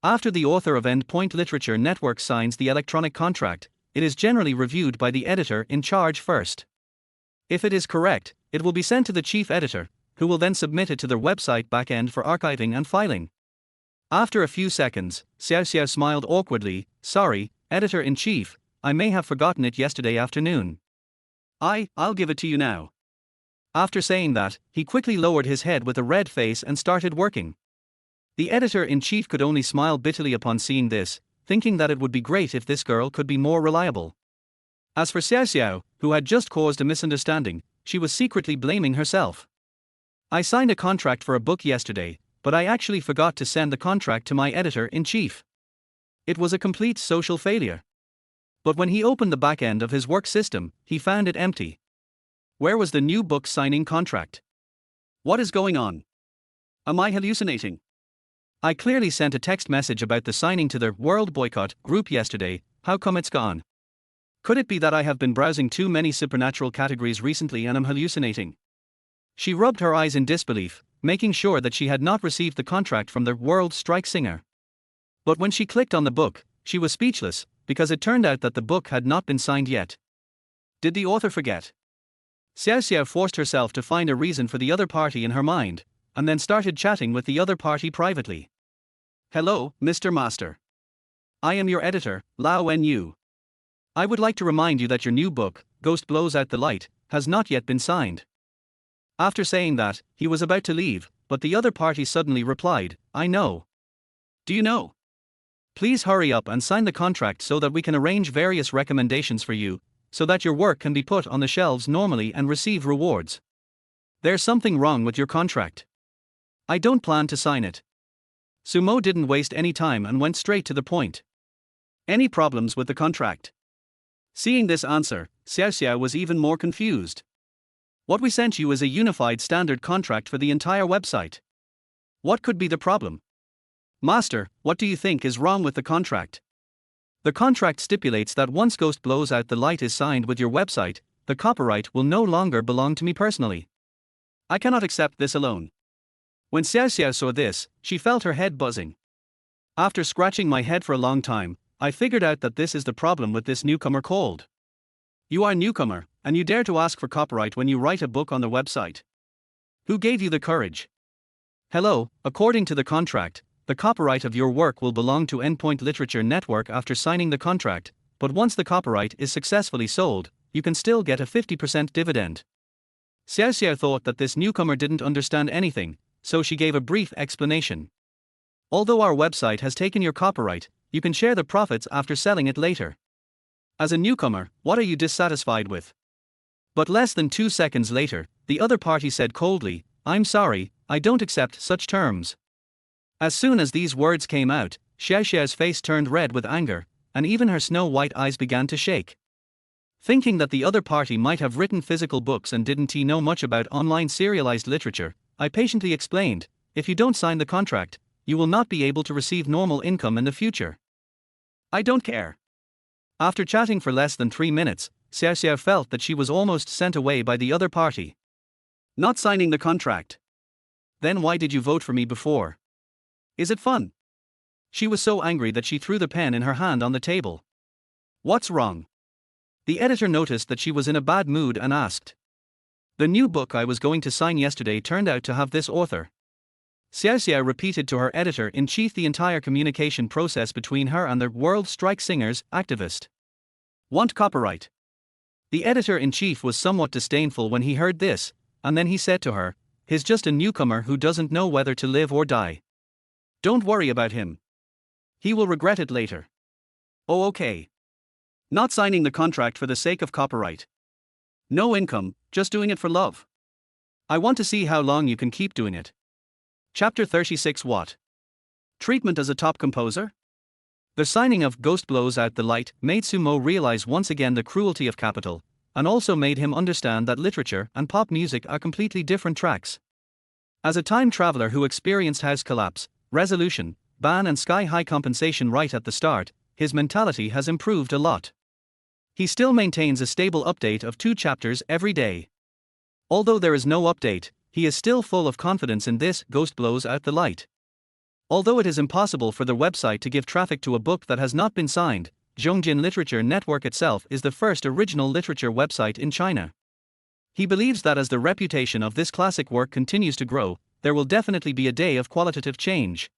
After the author of Endpoint Literature Network signs the electronic contract, it is generally reviewed by the editor in charge first. If it is correct, it will be sent to the chief editor, who will then submit it to their website backend for archiving and filing. After a few seconds, Xiao Xiao smiled awkwardly. "Sorry, editor-in-chief, I may have forgotten it yesterday afternoon. I'll give it to you now." After saying that, he quickly lowered his head with a red face and started working. The editor-in-chief could only smile bitterly upon seeing this, thinking that it would be great if this girl could be more reliable. As for Xiao Xiao, who had just caused a misunderstanding, she was secretly blaming herself. "I signed a contract for a book yesterday, but I actually forgot to send the contract to my editor-in-chief. It was a complete social failure." But when he opened the back end of his work system, he found it empty. Where was the new book signing contract? What is going on? Am I hallucinating? I clearly sent a text message about the signing to the World Boycott group yesterday. How come it's gone? Could it be that I have been browsing too many supernatural categories recently and am hallucinating? She rubbed her eyes in disbelief, making sure that she had not received the contract from the World Strike Singer. But when she clicked on the book, she was speechless, because it turned out that the book had not been signed yet. Did the author forget? Xiao Xiao forced herself to find a reason for the other party in her mind, and then started chatting with the other party privately. "Hello, Mr. Master. I am your editor, Lao Yu. I would like to remind you that your new book, Ghost Blows Out the Light, has not yet been signed." After saying that, he was about to leave, but the other party suddenly replied, "I know. Do you know? Please hurry up and sign the contract so that we can arrange various recommendations for you, so that your work can be put on the shelves normally and receive rewards. There's something wrong with your contract. I don't plan to sign it." Sumo didn't waste any time and went straight to the point. "Any problems with the contract?" Seeing this answer, Xiao Xiao was even more confused. "What we sent you is a unified standard contract for the entire website. What could be the problem?" "Master, what do you think is wrong with the contract?" "The contract stipulates that once Ghost Blows Out the Light is signed with your website, the copyright will no longer belong to me personally. I cannot accept this alone." When Xiao Xiao saw this, she felt her head buzzing. "After scratching my head for a long time, I figured out that this is the problem with this newcomer called. You are a newcomer, and you dare to ask for copyright when you write a book on the website. Who gave you the courage? Hello, according to the contract, the copyright of your work will belong to Endpoint Literature Network after signing the contract, but once the copyright is successfully sold, you can still get a 50% dividend. Xiao Xiao thought that this newcomer didn't understand anything, so she gave a brief explanation. Although our website has taken your copyright, you can share the profits after selling it later. As a newcomer, what are you dissatisfied with? But less than 2 seconds later, the other party said coldly, I'm sorry, I don't accept such terms. As soon as these words came out, Xiao Xiao's face turned red with anger, and even her snow-white eyes began to shake. Thinking that the other party might have written physical books and didn't know much about online serialized literature, I patiently explained, if you don't sign the contract, you will not be able to receive normal income in the future. I don't care. After chatting for less than 3 minutes, Xiao Xiao felt that she was almost sent away by the other party. Not signing the contract. Then why did you vote for me before? Is it fun? She was so angry that she threw the pen in her hand on the table. What's wrong? The editor noticed that she was in a bad mood and asked. The new book I was going to sign yesterday turned out to have this author. Xiao Xiao repeated to her editor-in-chief the entire communication process between her and the World Strike Singers activist. Want copyright? The editor-in-chief was somewhat disdainful when he heard this, and then he said to her, he's just a newcomer who doesn't know whether to live or die. Don't worry about him. He will regret it later. Oh, okay. Not signing the contract for the sake of copyright. No income, just doing it for love. I want to see how long you can keep doing it. Chapter 36. What? Treatment as a top composer? The signing of Ghost Blows Out the Light made Sumo realize once again the cruelty of capital, and also made him understand that literature and pop music are completely different tracks. As a time traveler who experienced house collapse, resolution, ban and sky-high compensation right at the start, his mentality has improved a lot. He still maintains a stable update of 2 chapters every day. Although there is no update, he is still full of confidence in this Ghost Blows Out the Light. Although it is impossible for the website to give traffic to a book that has not been signed, Zhongjin Literature Network itself is the first original literature website in China. He believes that as the reputation of this classic work continues to grow, there will definitely be a day of qualitative change.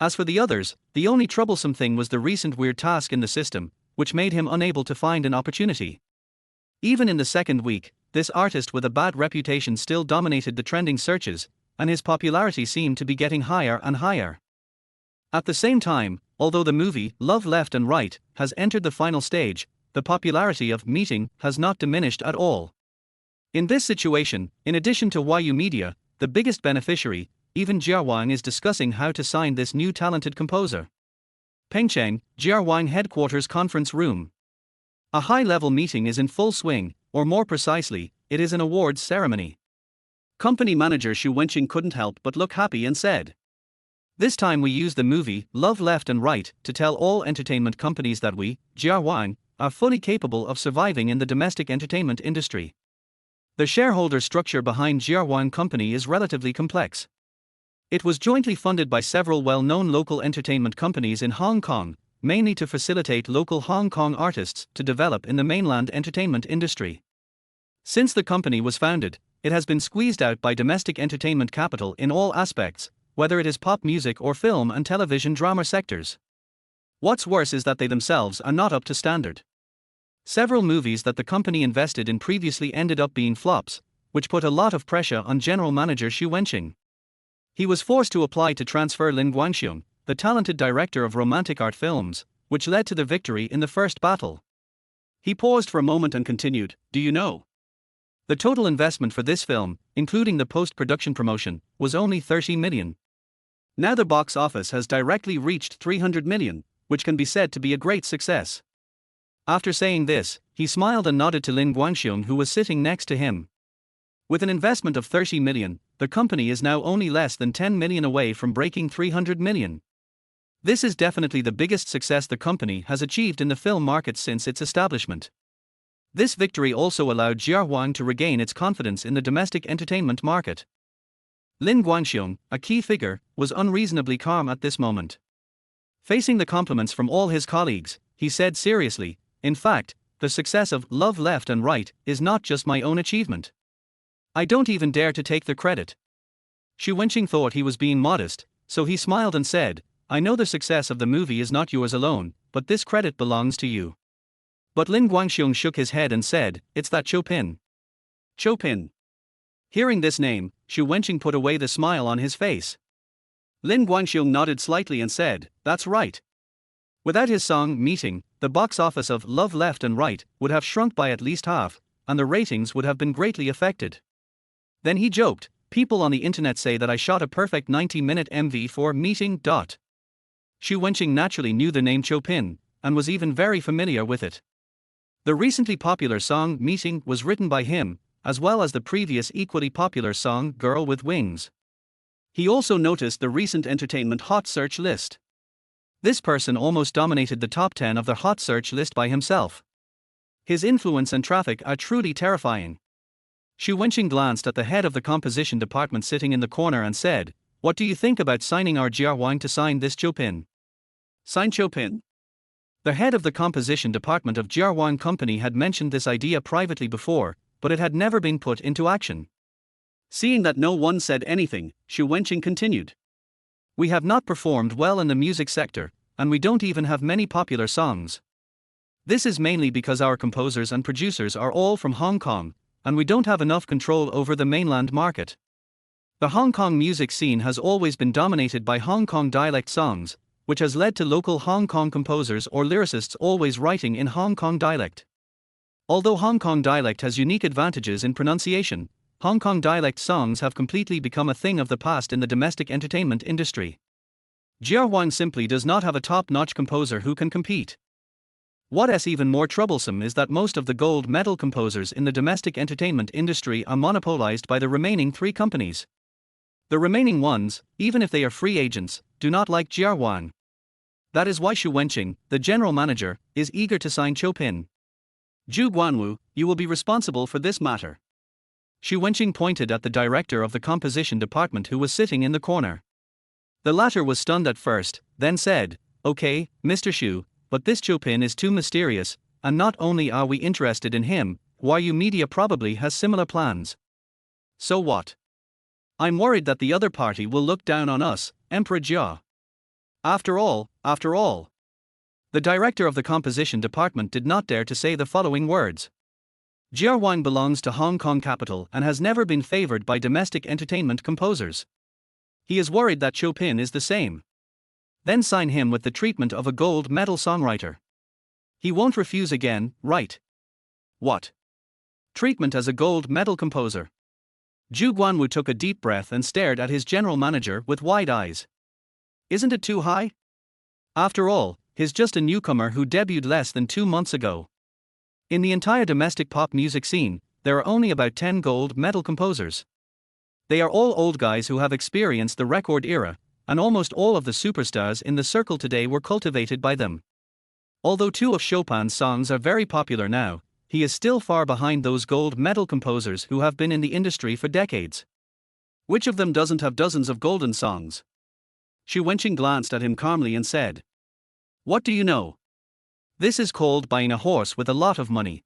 As for the others, the only troublesome thing was the recent weird task in the system, which made him unable to find an opportunity. Even in the second week, this artist with a bad reputation still dominated the trending searches, and his popularity seemed to be getting higher and higher. At the same time, although the movie Love Left and Right has entered the final stage, the popularity of Meeting has not diminished at all. In this situation, in addition to YU Media, the biggest beneficiary, even Jia Wang is discussing how to sign this new talented composer. Pengcheng, Jia Wang headquarters conference room. A high-level meeting is in full swing, or more precisely, it is an awards ceremony. Company manager Xu Wenqing couldn't help but look happy and said, this time we use the movie Love Left and Right to tell all entertainment companies that we, Jia Wang, are fully capable of surviving in the domestic entertainment industry. The shareholder structure behind Jia Wang Company is relatively complex. It was jointly funded by several well-known local entertainment companies in Hong Kong, mainly to facilitate local Hong Kong artists to develop in the mainland entertainment industry. Since the company was founded, it has been squeezed out by domestic entertainment capital in all aspects, whether it is pop music or film and television drama sectors. What's worse is that they themselves are not up to standard. Several movies that the company invested in previously ended up being flops, which put a lot of pressure on general manager Xu Wenqing. He was forced to apply to transfer Lin Guangxiong, the talented director of romantic art films, which led to the victory in the first battle. He paused for a moment and continued, do you know? The total investment for this film, including the post-production promotion, was only 30 million. Now the box office has directly reached 300 million, which can be said to be a great success. After saying this, he smiled and nodded to Lin Guangxiong, who was sitting next to him. With an investment of 30 million, the company is now only less than 10 million away from breaking 300 million. This is definitely the biggest success the company has achieved in the film market since its establishment. This victory also allowed Jia Wang to regain its confidence in the domestic entertainment market. Lin Guangxiong, a key figure, was unreasonably calm at this moment. Facing the compliments from all his colleagues, he said seriously, in fact, the success of Love Left and Right is not just my own achievement. I don't even dare to take the credit. Xu Wenqing thought he was being modest, so he smiled and said, I know the success of the movie is not yours alone, but this credit belongs to you. But Lin Guangxiong shook his head and said, it's that Chopin. Chopin. Hearing this name, Xu Wenqing put away the smile on his face. Lin Guangxiong nodded slightly and said, that's right. Without his song Meeting, the box office of Love Left and Right would have shrunk by at least half, and the ratings would have been greatly affected. Then he joked, people on the internet say that I shot a perfect 90-minute MV for Meeting. Xu Wenqing naturally knew the name Chopin, and was even very familiar with it. The recently popular song Meeting was written by him, as well as the previous equally popular song Girl with Wings. He also noticed the recent entertainment hot search list. This person almost dominated the top 10 of the hot search list by himself. His influence and traffic are truly terrifying. Xu Wenqing glanced at the head of the composition department sitting in the corner and said, what do you think about signing our Jiawang to sign this Chopin? Sign Chopin? The head of the composition department of Jiawang Company had mentioned this idea privately before, but it had never been put into action. Seeing that no one said anything, Xu Wenqing continued. We have not performed well in the music sector, and we don't even have many popular songs. This is mainly because our composers and producers are all from Hong Kong, and we don't have enough control over the mainland market. The Hong Kong music scene has always been dominated by Hong Kong dialect songs, which has led to local Hong Kong composers or lyricists always writing in Hong Kong dialect. Although Hong Kong dialect has unique advantages in pronunciation, Hong Kong dialect songs have completely become a thing of the past in the domestic entertainment industry. Jiawang simply does not have a top-notch composer who can compete. What's even more troublesome is that most of the gold medal composers in the domestic entertainment industry are monopolized by the remaining 3 companies. The remaining ones, even if they are free agents, do not like Jiawang. That is why Xu Wenqing, the general manager, is eager to sign Chopin. Zhu Guanwu, you will be responsible for this matter. Xu Wenqing pointed at the director of the composition department who was sitting in the corner. The latter was stunned at first, then said, okay, Mr. Xu, but this Chopin is too mysterious, and not only are we interested in him, Huaguo Media probably has similar plans. So what? I'm worried that the other party will look down on us, Emperor Jia. After all. The director of the composition department did not dare to say the following words. Jiawang belongs to Hong Kong capital and has never been favored by domestic entertainment composers. He is worried that Chopin is the same. Then sign him with the treatment of a gold medal songwriter. He won't refuse again, right? What? Treatment as a gold medal composer. Zhu Guanwu took a deep breath and stared at his general manager with wide eyes. Isn't it too high? After all, he's just a newcomer who debuted less than 2 months ago. In the entire domestic pop music scene, there are only about 10 gold medal composers. They are all old guys who have experienced the record era, and almost all of the superstars in the circle today were cultivated by them. Although 2 of Chopin's songs are very popular now, he is still far behind those gold medal composers who have been in the industry for decades. Which of them doesn't have dozens of golden songs? Xu Wenqing glanced at him calmly and said, what do you know? This is called buying a horse with a lot of money.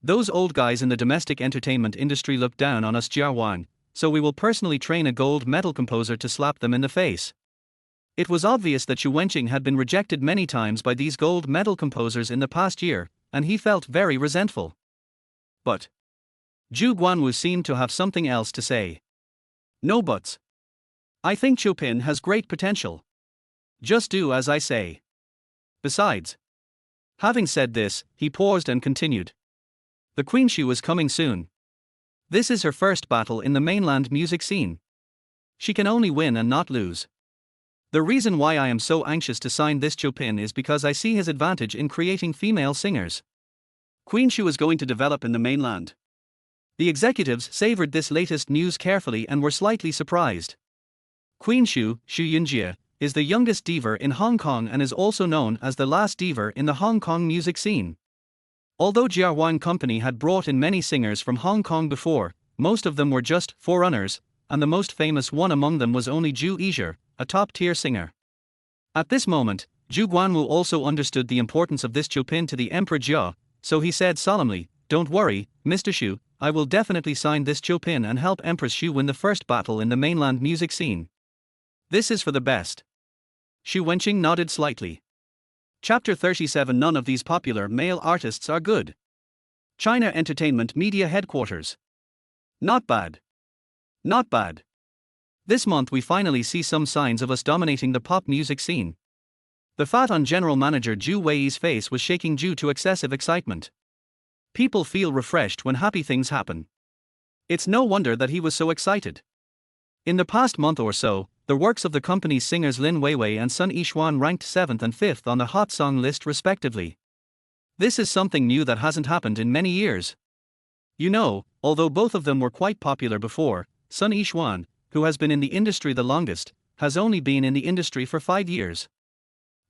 Those old guys in the domestic entertainment industry look down on us Jiawang, so we will personally train a gold medal composer to slap them in the face. It was obvious that Xu Wenqing had been rejected many times by these gold medal composers in the past year, and he felt very resentful. But Zhu Guanwu seemed to have something else to say. No buts. I think Chopin has great potential. Just do as I say. Besides. Having said this, he paused and continued. The Queen Xu is coming soon. This is her first battle in the mainland music scene. She can only win and not lose. The reason why I am so anxious to sign this Chopin is because I see his advantage in creating female singers. Queen Xu is going to develop in the mainland. The executives savored this latest news carefully and were slightly surprised. Queen Xu, Xu Yunjie, is the youngest diva in Hong Kong and is also known as the last diva in the Hong Kong music scene. Although Jiawang Company had brought in many singers from Hong Kong before, most of them were just forerunners, and the most famous one among them was only Zhu Yizhi, a top-tier singer. At this moment, Zhu Guanwu also understood the importance of this Chopin to the Emperor Jia, so he said solemnly, don't worry, Mr. Xu, I will definitely sign this Chopin and help Empress Xu win the first battle in the mainland music scene. This is for the best. Xu Wenqing nodded slightly. Chapter 37. None of these popular male artists are good. China Entertainment Media Headquarters. Not bad. Not bad. This month we finally see some signs of us dominating the pop music scene. The fat-on general manager Zhu Wei's face was shaking due to excessive excitement. People feel refreshed when happy things happen. It's no wonder that he was so excited. In the past month or so, the works of the company's singers Lin Weiwei and Sun Yixuan ranked 7th and 5th on the hot song list respectively. This is something new that hasn't happened in many years. You know, although both of them were quite popular before, Sun Yixuan, who has been in the industry the longest, has only been in the industry for 5 years.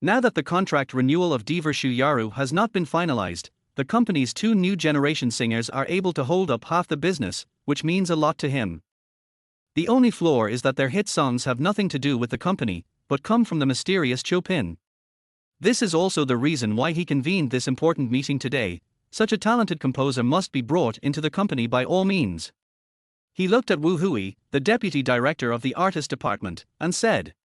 Now that the contract renewal of Diver Shu Yaru has not been finalized, the company's 2 new generation singers are able to hold up half the business, which means a lot to him. The only flaw is that their hit songs have nothing to do with the company, but come from the mysterious Chopin. This is also the reason why he convened this important meeting today. Such a talented composer must be brought into the company by all means. He looked at Wu Hui, the deputy director of the artist department, and said,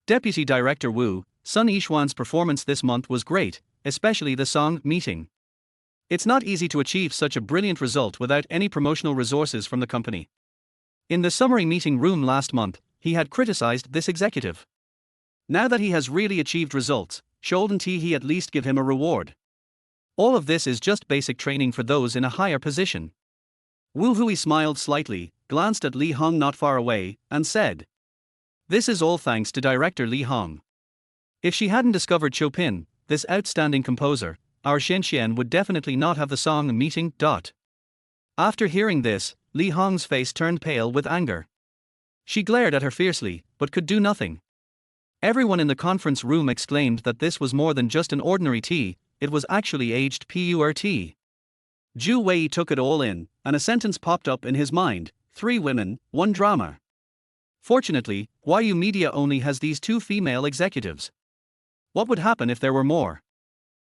"Deputy Director Wu, Sun Yixuan's performance this month was great, especially the song Meeting. It's not easy to achieve such a brilliant result without any promotional resources from the company." In the summary meeting room last month, he had criticized this executive. Now that he has really achieved results, shouldn't he at least give him a reward? All of this is just basic training for those in a higher position. Wu Hui smiled slightly, glanced at Li Hong not far away, and said, "This is all thanks to director Li Hong. If she hadn't discovered Chopin, this outstanding composer, our Xianxian would definitely not have the song Meeting. After hearing this, Li Hong's face turned pale with anger. She glared at her fiercely, but could do nothing. Everyone in the conference room exclaimed that this was more than just an ordinary tea, it was actually aged purt. Zhu Wei took it all in, and a sentence popped up in his mind: 3 women, 1 drama. Fortunately, Huaguo Media only has these 2 female executives. What would happen if there were more?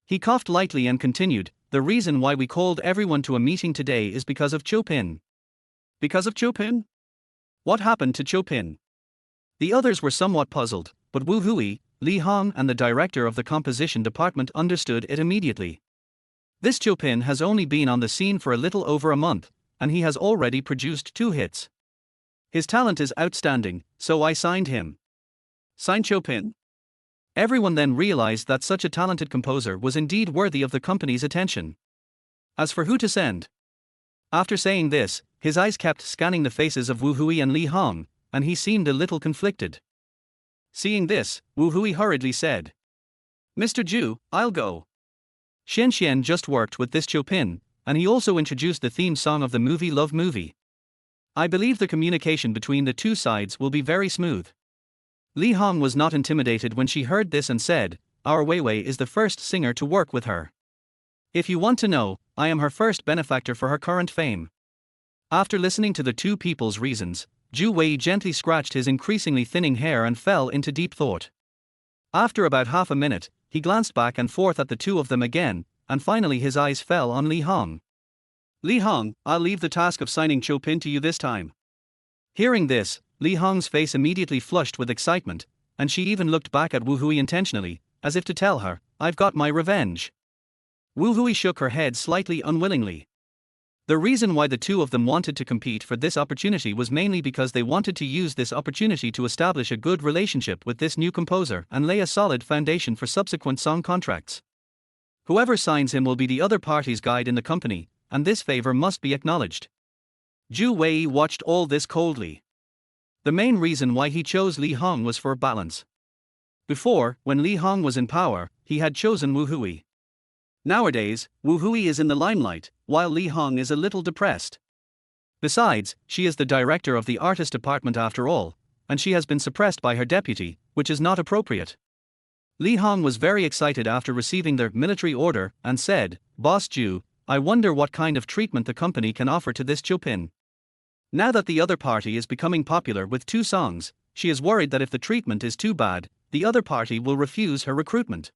He coughed lightly and continued, "The reason why we called everyone to a meeting today is because of Chopin." Because of Chopin? What happened to Chopin? The others were somewhat puzzled, but Wu Hui, Li Hong and the director of the composition department understood it immediately. This Chopin has only been on the scene for a little over a month, and he has already produced 2 hits. His talent is outstanding, so I signed him. Sign Chopin? Everyone then realized that such a talented composer was indeed worthy of the company's attention. As for who to send? After saying this, his eyes kept scanning the faces of Wu Hui and Li Hong, and he seemed a little conflicted. Seeing this, Wu Hui hurriedly said, "Mr. Zhu, I'll go. Xianxian just worked with this Chopin, and he also introduced the theme song of the movie Love Movie. I believe the communication between the 2 sides will be very smooth." Li Hong was not intimidated when she heard this and said, "Our Weiwei is the first singer to work with her. If you want to know, I am her first benefactor for her current fame." After listening to the 2 people's reasons, Zhu Wei gently scratched his increasingly thinning hair and fell into deep thought. After about half a minute, he glanced back and forth at the 2 of them again, and finally his eyes fell on Li Hong. "Li Hong, I'll leave the task of signing Chopin to you this time." Hearing this, Li Hong's face immediately flushed with excitement, and she even looked back at Wu Hui intentionally, as if to tell her, "I've got my revenge." Wu Hui shook her head slightly unwillingly. The reason why the 2 of them wanted to compete for this opportunity was mainly because they wanted to use this opportunity to establish a good relationship with this new composer and lay a solid foundation for subsequent song contracts. Whoever signs him will be the other party's guide in the company, and this favor must be acknowledged. Zhu Wei watched all this coldly. The main reason why he chose Li Hong was for balance. Before, when Li Hong was in power, he had chosen Wu Hui. Nowadays, Wu Hui is in the limelight, while Li Hong is a little depressed. Besides, she is the director of the artist department after all, and she has been suppressed by her deputy, which is not appropriate. Li Hong was very excited after receiving their military order and said, "Boss Zhu, I wonder what kind of treatment the company can offer to this Chopin. Now that the other party is becoming popular with 2 songs, she is worried that if the treatment is too bad, the other party will refuse her recruitment."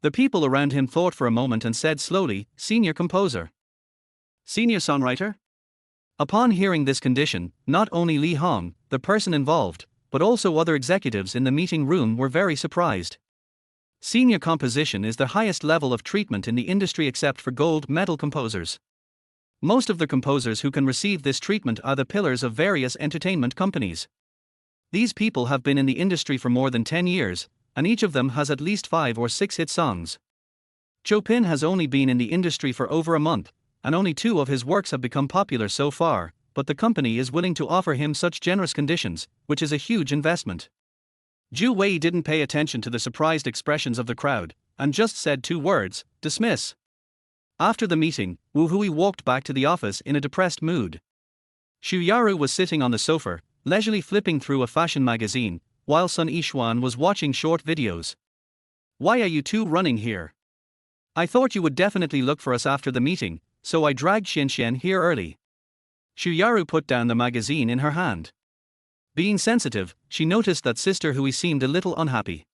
The people around him thought for a moment and said slowly, "Senior composer. Senior songwriter?" Upon hearing this condition, not only Li Hong, the person involved, but also other executives in the meeting room were very surprised. Senior composition is the highest level of treatment in the industry except for gold medal composers. Most of the composers who can receive this treatment are the pillars of various entertainment companies. These people have been in the industry for more than 10 years, and each of them has at least 5 or 6 hit songs. Chopin has only been in the industry for over a month, and only 2 of his works have become popular so far, but the company is willing to offer him such generous conditions, which is a huge investment. Zhu Wei didn't pay attention to the surprised expressions of the crowd, and just said 2 words, dismiss. After the meeting, Wu Hui walked back to the office in a depressed mood. Xu Yaru was sitting on the sofa, leisurely flipping through a fashion magazine, while Sun Yixuan was watching short videos. Why are you 2 running here? I thought you would definitely look for us after the meeting, so I dragged Xianxian here early. Xu Yaru put down the magazine in her hand. Being sensitive, she noticed that Sister Hui seemed a little unhappy.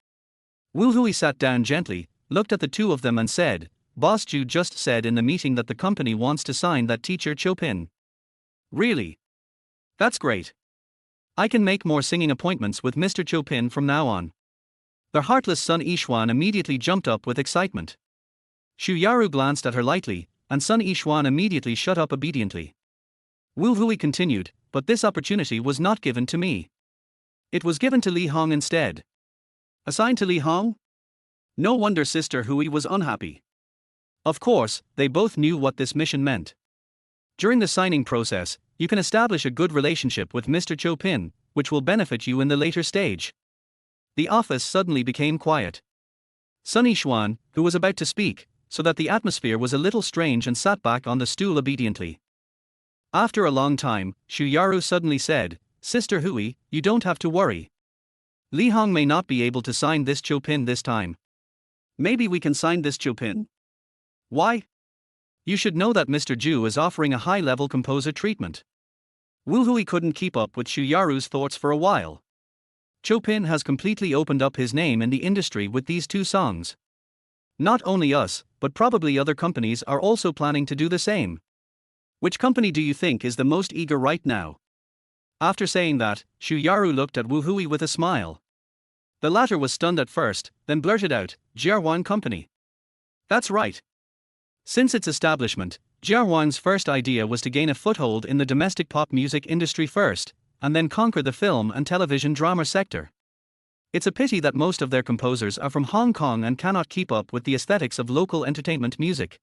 Wu Hui sat down gently, looked at the 2 of them and said, Boss Zhu just said in the meeting that the company wants to sign that teacher Chopin. Really? That's great. I can make more singing appointments with Mr. Chopin from now on. The heartless Sun Yixuan immediately jumped up with excitement. Xu Yaru glanced at her lightly, and Sun Yixuan immediately shut up obediently. Wu Hui continued, but this opportunity was not given to me. It was given to Li Hong instead. Assigned to Li Hong? No wonder Sister Hui was unhappy. Of course, they both knew what this mission meant. During the signing process, you can establish a good relationship with Mr. Chopin, which will benefit you in the later stage. The office suddenly became quiet. Sun Yixuan, who was about to speak, so that the atmosphere was a little strange and sat back on the stool obediently. After a long time, Xu Yaru suddenly said, Sister Hui, you don't have to worry. Li Hong may not be able to sign this Chopin this time. Maybe we can sign this Chopin. Why? You should know that Mr. Zhu is offering a high-level composer treatment. Wu Hui couldn't keep up with Xu Yaru's thoughts for a while. Chopin has completely opened up his name in the industry with these 2 songs. Not only us, but probably other companies are also planning to do the same. Which company do you think is the most eager right now? After saying that, Xu Yaru looked at Wu Hui with a smile. The latter was stunned at first, then blurted out, Jiarwan Company. That's right. Since its establishment, Jiarwan's first idea was to gain a foothold in the domestic pop music industry first, and then conquer the film and television drama sector. It's a pity that most of their composers are from Hong Kong and cannot keep up with the aesthetics of local entertainment music.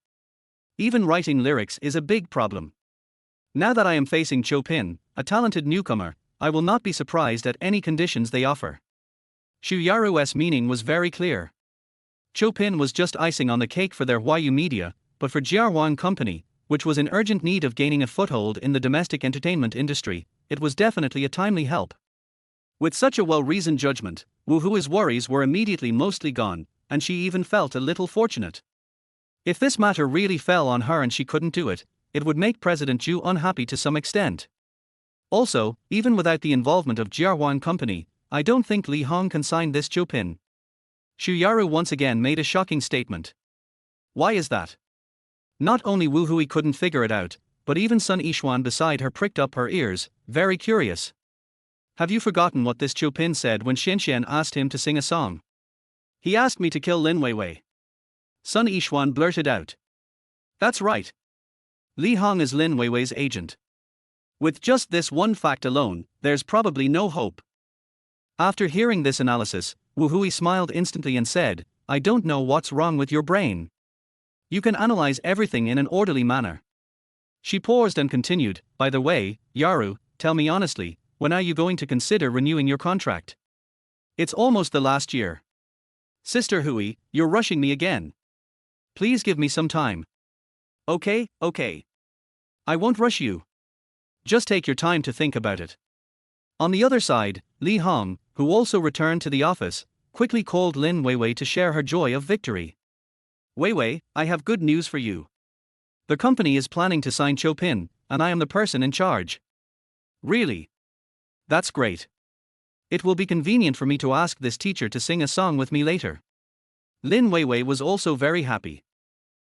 Even writing lyrics is a big problem. Now that I am facing Chopin, a talented newcomer, I will not be surprised at any conditions they offer. Xu Yaru's meaning was very clear. Chopin was just icing on the cake for their Huayu media, but for Jiarwan Company, which was in urgent need of gaining a foothold in the domestic entertainment industry, it was definitely a timely help. With such a well-reasoned judgment, Wu Hui's worries were immediately mostly gone, and she even felt a little fortunate. If this matter really fell on her and she couldn't do it, it would make President Zhu unhappy to some extent. Also, even without the involvement of Jiarwan Company, I don't think Li Hong can sign this Chopin. Xu Yaru once again made a shocking statement. Why is that? Not only Wu Hui couldn't figure it out, but even Sun Yixuan beside her pricked up her ears, very curious. Have you forgotten what this Chopin said when Xianxian asked him to sing a song? He asked me to kill Lin Weiwei. Sun Yixuan blurted out. That's right. Li Hong is Lin Weiwei's agent. With just this one fact alone, there's probably no hope. After hearing this analysis, Wu Hui smiled instantly and said, I don't know what's wrong with your brain. You can analyze everything in an orderly manner. She paused and continued, by the way, Yaru, tell me honestly, when are you going to consider renewing your contract? It's almost the last year. Sister Hui, you're rushing me again. Please give me some time. Okay. I won't rush you. Just take your time to think about it. On the other side, Li Hong, who also returned to the office, quickly called Lin Weiwei to share her joy of victory. Weiwei, I have good news for you. The company is planning to sign Chopin, and I am the person in charge. Really? That's great. It will be convenient for me to ask this teacher to sing a song with me later. Lin Weiwei was also very happy.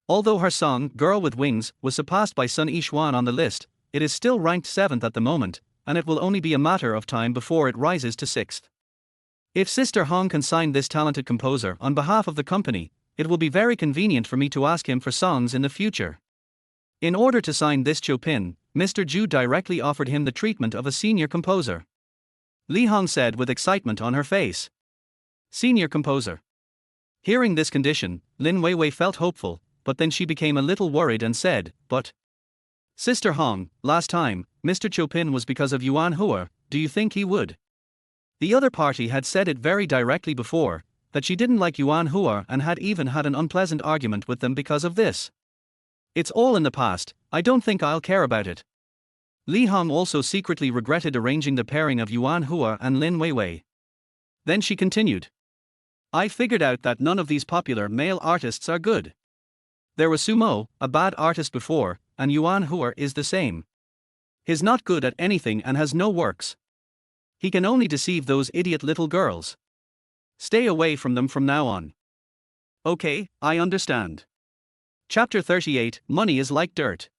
Although her song, Girl with Wings, was surpassed by Sun Yixuan on the list, it is still ranked 7th at the moment, and it will only be a matter of time before it rises to 6th. If Sister Hong can sign this talented composer on behalf of the company, it will be very convenient for me to ask him for songs in the future. In order to sign this Chopin, Mr. Zhu directly offered him the treatment of a senior composer. Li Hong said with excitement on her face. Senior composer. Hearing this condition, Lin Weiwei felt hopeful, but then she became a little worried and said, "But Sister Hong, last time, Mr. Chopin was because of Yuan Hua, do you think he would?" The other party had said it very directly before, that she didn't like Yuan Hua and had even had an unpleasant argument with them because of this. It's all in the past, I don't think I'll care about it. Li Hong also secretly regretted arranging the pairing of Yuan Hua and Lin Weiwei. Then she continued. I figured out that none of these popular male artists are good. There was Sumo, a bad artist before, and Yuan Hua is the same. He's not good at anything and has no works. He can only deceive those idiot little girls. Stay away from them from now on. Okay, I understand. Chapter 38, Money is like dirt.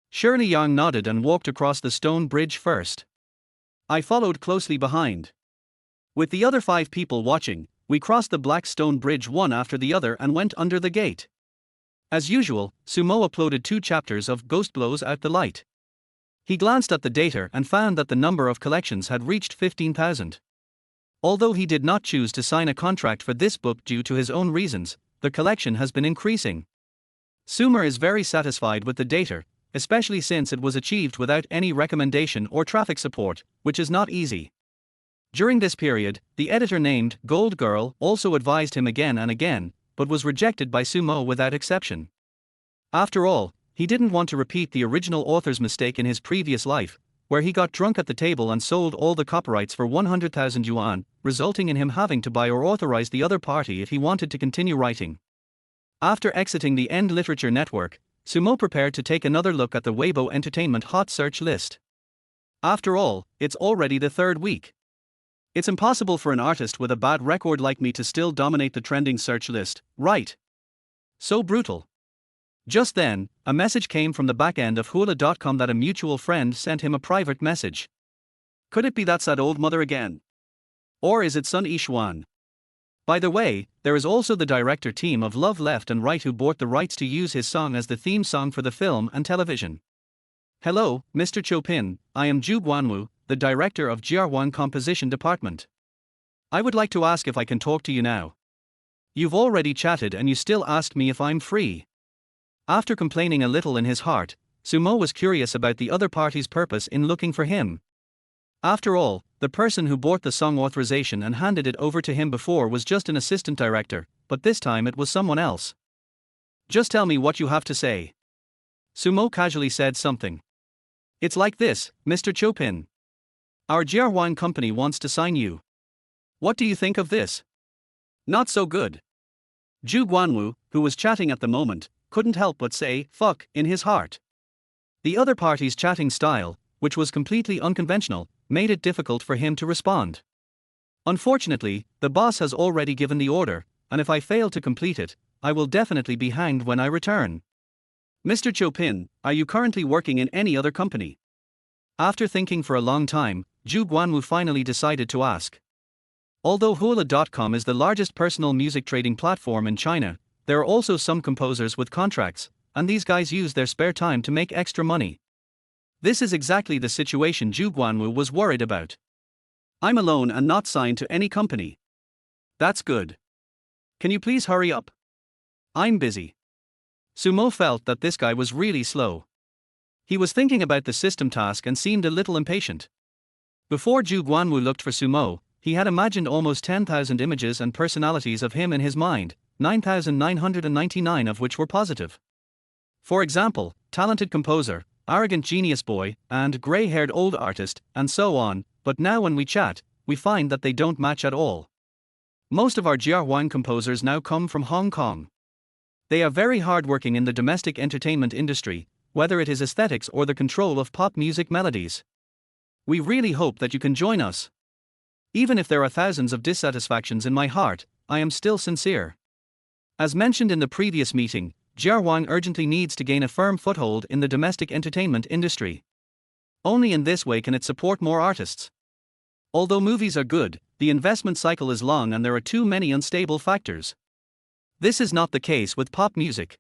Shirley Yang nodded and walked across the stone bridge first. I followed closely behind. With the other 5 people watching, we crossed the black stone bridge one after the other and went under the gate. As usual, Sumo uploaded 2 chapters of Ghost Blows Out the Light. He glanced at the data and found that the number of collections had reached 15,000. Although he did not choose to sign a contract for this book due to his own reasons, the collection has been increasing. Sumer is very satisfied with the data, especially since it was achieved without any recommendation or traffic support, which is not easy. During this period, the editor named Gold Girl also advised him again and again, but was rejected by Sumo without exception. After all, he didn't want to repeat the original author's mistake in his previous life, where he got drunk at the table and sold all the copyrights for 100,000 yuan, resulting in him having to buy or authorize the other party if he wanted to continue writing. After exiting the End Literature Network, Sumo prepared to take another look at the Weibo Entertainment Hot Search list. After all, it's already the 3rd week. It's impossible for an artist with a bad record like me to still dominate the trending search list, right? So brutal. Just then, a message came from the back end of Huaguo.com that a mutual friend sent him a private message. Could it be that's that old mother again? Or is it Sun Yishuan? By the way, there is also the director team of Love Left and Right who bought the rights to use his song as the theme song for the film and television. Hello, Mr. Chopin, I am Zhu Guanwu, the director of Jiarwan Composition Department. I would like to ask if I can talk to you now. You've already chatted and you still asked me if I'm free. After complaining a little in his heart, Sumo was curious about the other party's purpose in looking for him. After all, the person who bought the song authorization and handed it over to him before was just an assistant director, but this time it was someone else. Just tell me what you have to say. Sumo casually said something. It's like this, Mr. Chopin. Our Jiarwan company wants to sign you. What do you think of this? Not so good. Zhu Guanwu, who was chatting at the moment, couldn't help but say, fuck, in his heart. The other party's chatting style, which was completely unconventional, made it difficult for him to respond. Unfortunately, the boss has already given the order, and if I fail to complete it, I will definitely be hanged when I return. Mr. Chopin, are you currently working in any other company? After thinking for a long time, Zhu Guanwu finally decided to ask. Although Huaguo.com is the largest personal music trading platform in China, there are also some composers with contracts, and these guys use their spare time to make extra money. This is exactly the situation Zhu Guanwu was worried about. I'm alone and not signed to any company. That's good. Can you please hurry up? I'm busy. Sumo felt that this guy was really slow. He was thinking about the system task and seemed a little impatient. Before Zhu Guanwu looked for Sumo, he had imagined almost 10,000 images and personalities of him in his mind, 9,999 of which were positive. For example, talented composer, arrogant genius boy, and grey-haired old artist, and so on, but now when we chat, we find that they don't match at all. Most of our Jiarwan composers now come from Hong Kong. They are very hardworking in the domestic entertainment industry, whether it is aesthetics or the control of pop music melodies. We really hope that you can join us. Even if there are thousands of dissatisfactions in my heart, I am still sincere. As mentioned in the previous meeting, Jiarwan urgently needs to gain a firm foothold in the domestic entertainment industry. Only in this way can it support more artists. Although movies are good, the investment cycle is long and there are too many unstable factors. This is not the case with pop music.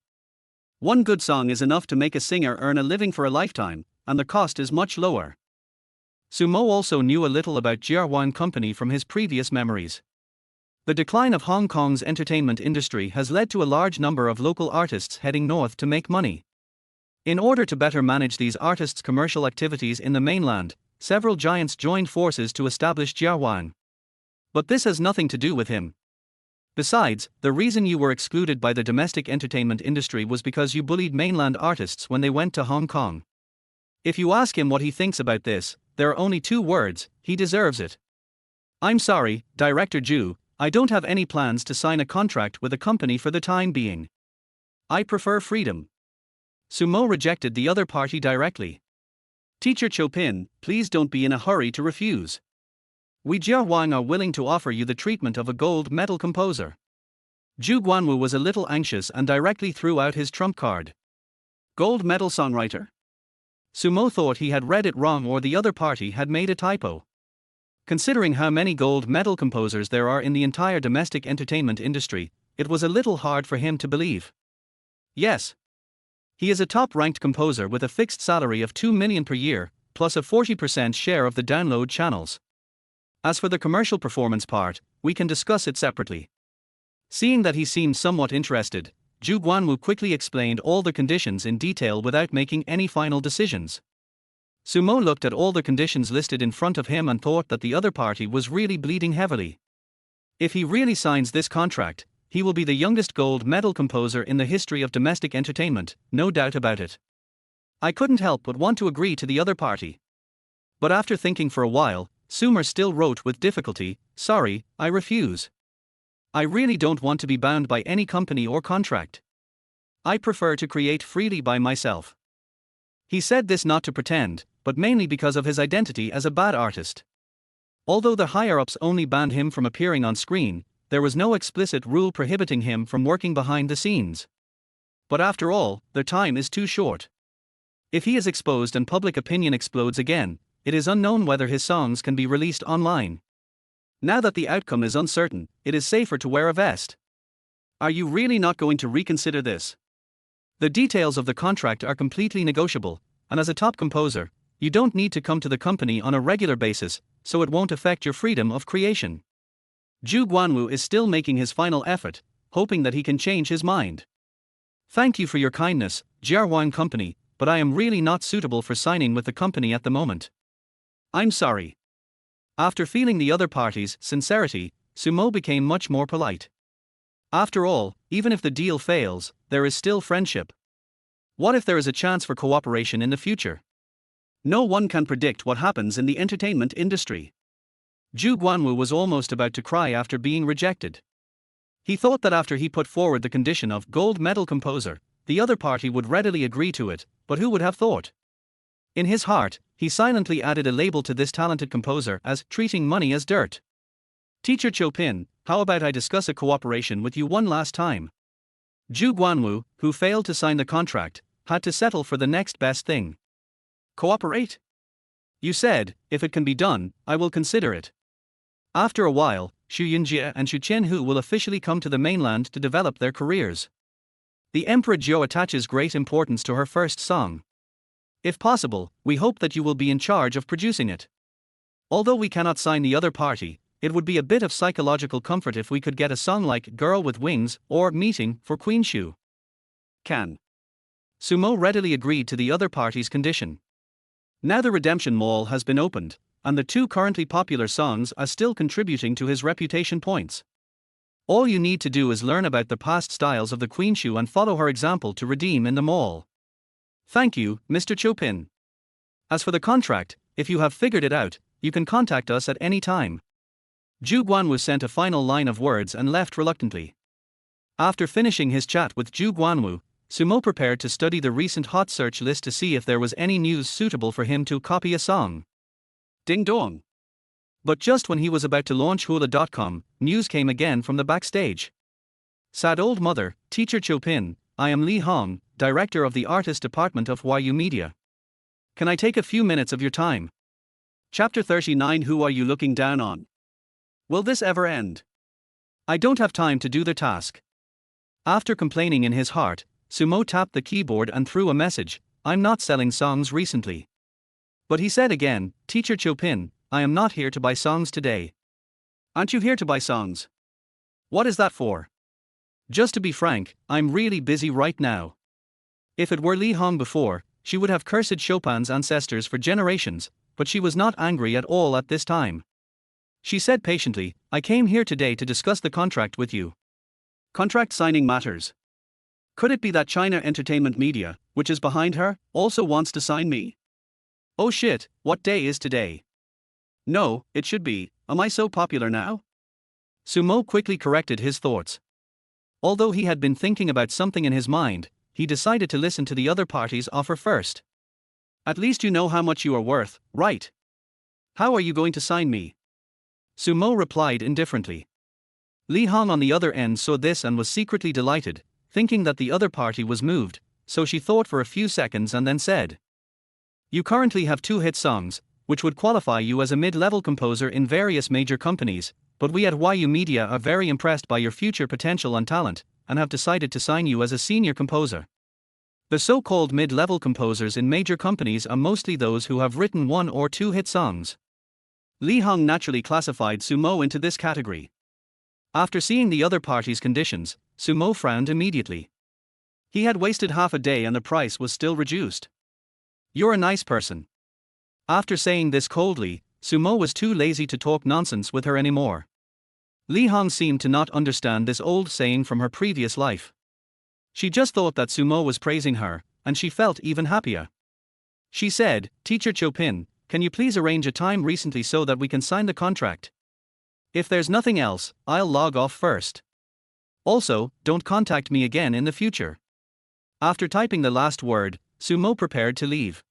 One good song is enough to make a singer earn a living for a lifetime, and the cost is much lower. Sumo also knew a little about Jiarwan Company from his previous memories. The decline of Hong Kong's entertainment industry has led to a large number of local artists heading north to make money. In order to better manage these artists' commercial activities in the mainland, several giants joined forces to establish Jiarwan. But this has nothing to do with him. Besides, the reason you were excluded by the domestic entertainment industry was because you bullied mainland artists when they went to Hong Kong. If you ask him what he thinks about this, there are only 2 words: he deserves it. I'm sorry, Director Ju, I don't have any plans to sign a contract with a company for the time being. I prefer freedom. Sumo rejected the other party directly. Teacher Chopin, please don't be in a hurry to refuse. We Jiarwan are willing to offer you the treatment of a gold medal composer. Zhu Guanwu was a little anxious and directly threw out his trump card. Gold medal songwriter? Sumo thought he had read it wrong or the other party had made a typo. Considering how many gold medal composers there are in the entire domestic entertainment industry, it was a little hard for him to believe. Yes. He is a top-ranked composer with a fixed salary of 2 million per year, plus a 40% share of the download channels. As for the commercial performance part, we can discuss it separately. Seeing that he seemed somewhat interested, Zhu Guanwu quickly explained all the conditions in detail without making any final decisions. Sumo looked at all the conditions listed in front of him and thought that the other party was really bleeding heavily. If he really signs this contract, he will be the youngest gold medal composer in the history of domestic entertainment, no doubt about it. I couldn't help but want to agree to the other party. But after thinking for a while, Sumer still wrote with difficulty, "Sorry, I refuse. I really don't want to be bound by any company or contract. I prefer to create freely by myself." He said this not to pretend, but mainly because of his identity as a bad artist. Although the higher-ups only banned him from appearing on screen, there was no explicit rule prohibiting him from working behind the scenes. But after all, their time is too short. If he is exposed and public opinion explodes again, it is unknown whether his songs can be released online. Now that the outcome is uncertain, it is safer to wear a vest. Are you really not going to reconsider this? The details of the contract are completely negotiable, and as a top composer, you don't need to come to the company on a regular basis, so it won't affect your freedom of creation. Zhu Guanwu is still making his final effort, hoping that he can change his mind. Thank you for your kindness, Jiarwan Company, but I am really not suitable for signing with the company at the moment. I'm sorry. After feeling the other party's sincerity, Sumo became much more polite. After all, even if the deal fails, there is still friendship. What if there is a chance for cooperation in the future? No one can predict what happens in the entertainment industry. Zhu Guanwu was almost about to cry after being rejected. He thought that after he put forward the condition of gold medal composer, the other party would readily agree to it, but who would have thought? In his heart, he silently added a label to this talented composer as treating money as dirt. Teacher Chopin, how about I discuss a cooperation with you one last time? Zhu Guanwu, who failed to sign the contract, had to settle for the next best thing. Cooperate? You said, if it can be done, I will consider it. After a while, Xu Yunjie and Xu Qianhu will officially come to the mainland to develop their careers. The Emperor Jiao attaches great importance to her first song. If possible, we hope that you will be in charge of producing it. Although we cannot sign the other party, it would be a bit of psychological comfort if we could get a song like Girl with Wings or Meeting for Queen Xu. Can. Sumo readily agreed to the other party's condition. Now the Redemption Mall has been opened, and the 2 currently popular songs are still contributing to his reputation points. All you need to do is learn about the past styles of the Queen Xu and follow her example to redeem in the mall. Thank you, Mr. Chopin. As for the contract, if you have figured it out, you can contact us at any time. Zhu Guanwu sent a final line of words and left reluctantly. After finishing his chat with Zhu Guanwu, Sumo prepared to study the recent hot search list to see if there was any news suitable for him to copy a song. Ding dong. But just when he was about to launch hula.com, news came again from the backstage. Sad old mother, Teacher Chopin, I am Li Hong, director of the artist department of Huaguo Media. Can I take a few minutes of your time? Chapter 39. Who are you looking down on? Will this ever end? I don't have time to do the task. After complaining in his heart, Sumo tapped the keyboard and threw a message. I'm not selling songs recently. But he said again, Teacher Chopin, I am not here to buy songs today. Aren't you here to buy songs? What is that for? Just to be frank, I'm really busy right now. If it were Li Hong before, she would have cursed Chopin's ancestors for generations, but she was not angry at all at this time. She said patiently, I came here today to discuss the contract with you. Contract signing matters. Could it be that China Entertainment Media, which is behind her, also wants to sign me? Oh shit, what day is today? No, it should be, am I so popular now? Sumo quickly corrected his thoughts. Although he had been thinking about something in his mind, he decided to listen to the other party's offer first. At least you know how much you are worth, right? How are you going to sign me? Sumo replied indifferently. Li Hong on the other end saw this and was secretly delighted, thinking that the other party was moved, so she thought for a few seconds and then said, You currently have 2 hit songs, which would qualify you as a mid-level composer in various major companies, but we at Huaguo Media are very impressed by your future potential and talent, and have decided to sign you as a senior composer. The so-called mid-level composers in major companies are mostly those who have written 1 or 2 hit songs. Li Hong naturally classified Sumo into this category. After seeing the other party's conditions, Sumo frowned immediately. He had wasted half a day and the price was still reduced. You're a nice person. After saying this coldly, Sumo was too lazy to talk nonsense with her anymore. Li Hong seemed to not understand this old saying from her previous life. She just thought that Sumo was praising her, and she felt even happier. She said, Teacher Chopin, can you please arrange a time recently so that we can sign the contract? If there's nothing else, I'll log off first. Also, don't contact me again in the future. After typing the last word, Sumo prepared to leave.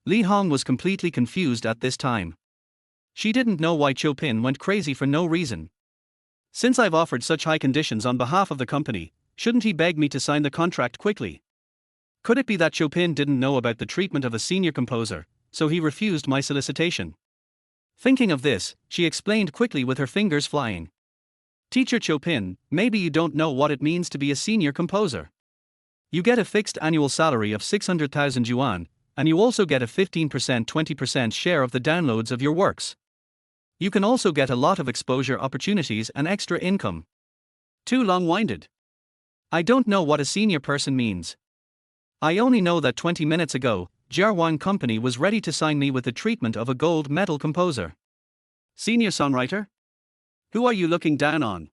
Li Hong was completely confused at this time. She didn't know why Chopin went crazy for no reason. Since I've offered such high conditions on behalf of the company, shouldn't he beg me to sign the contract quickly? Could it be that Chopin didn't know about the treatment of a senior composer, so he refused my solicitation? Thinking of this, she explained quickly with her fingers flying. Teacher Chopin, maybe you don't know what it means to be a senior composer. You get a fixed annual salary of 600,000 yuan, and you also get a 15% 20% share of the downloads of your works. You can also get a lot of exposure opportunities and extra income. Too long-winded. I don't know what a senior person means. I only know that 20 minutes ago, Jiarwan Company was ready to sign me with the treatment of a gold medal composer. Senior songwriter? Who are you looking down on?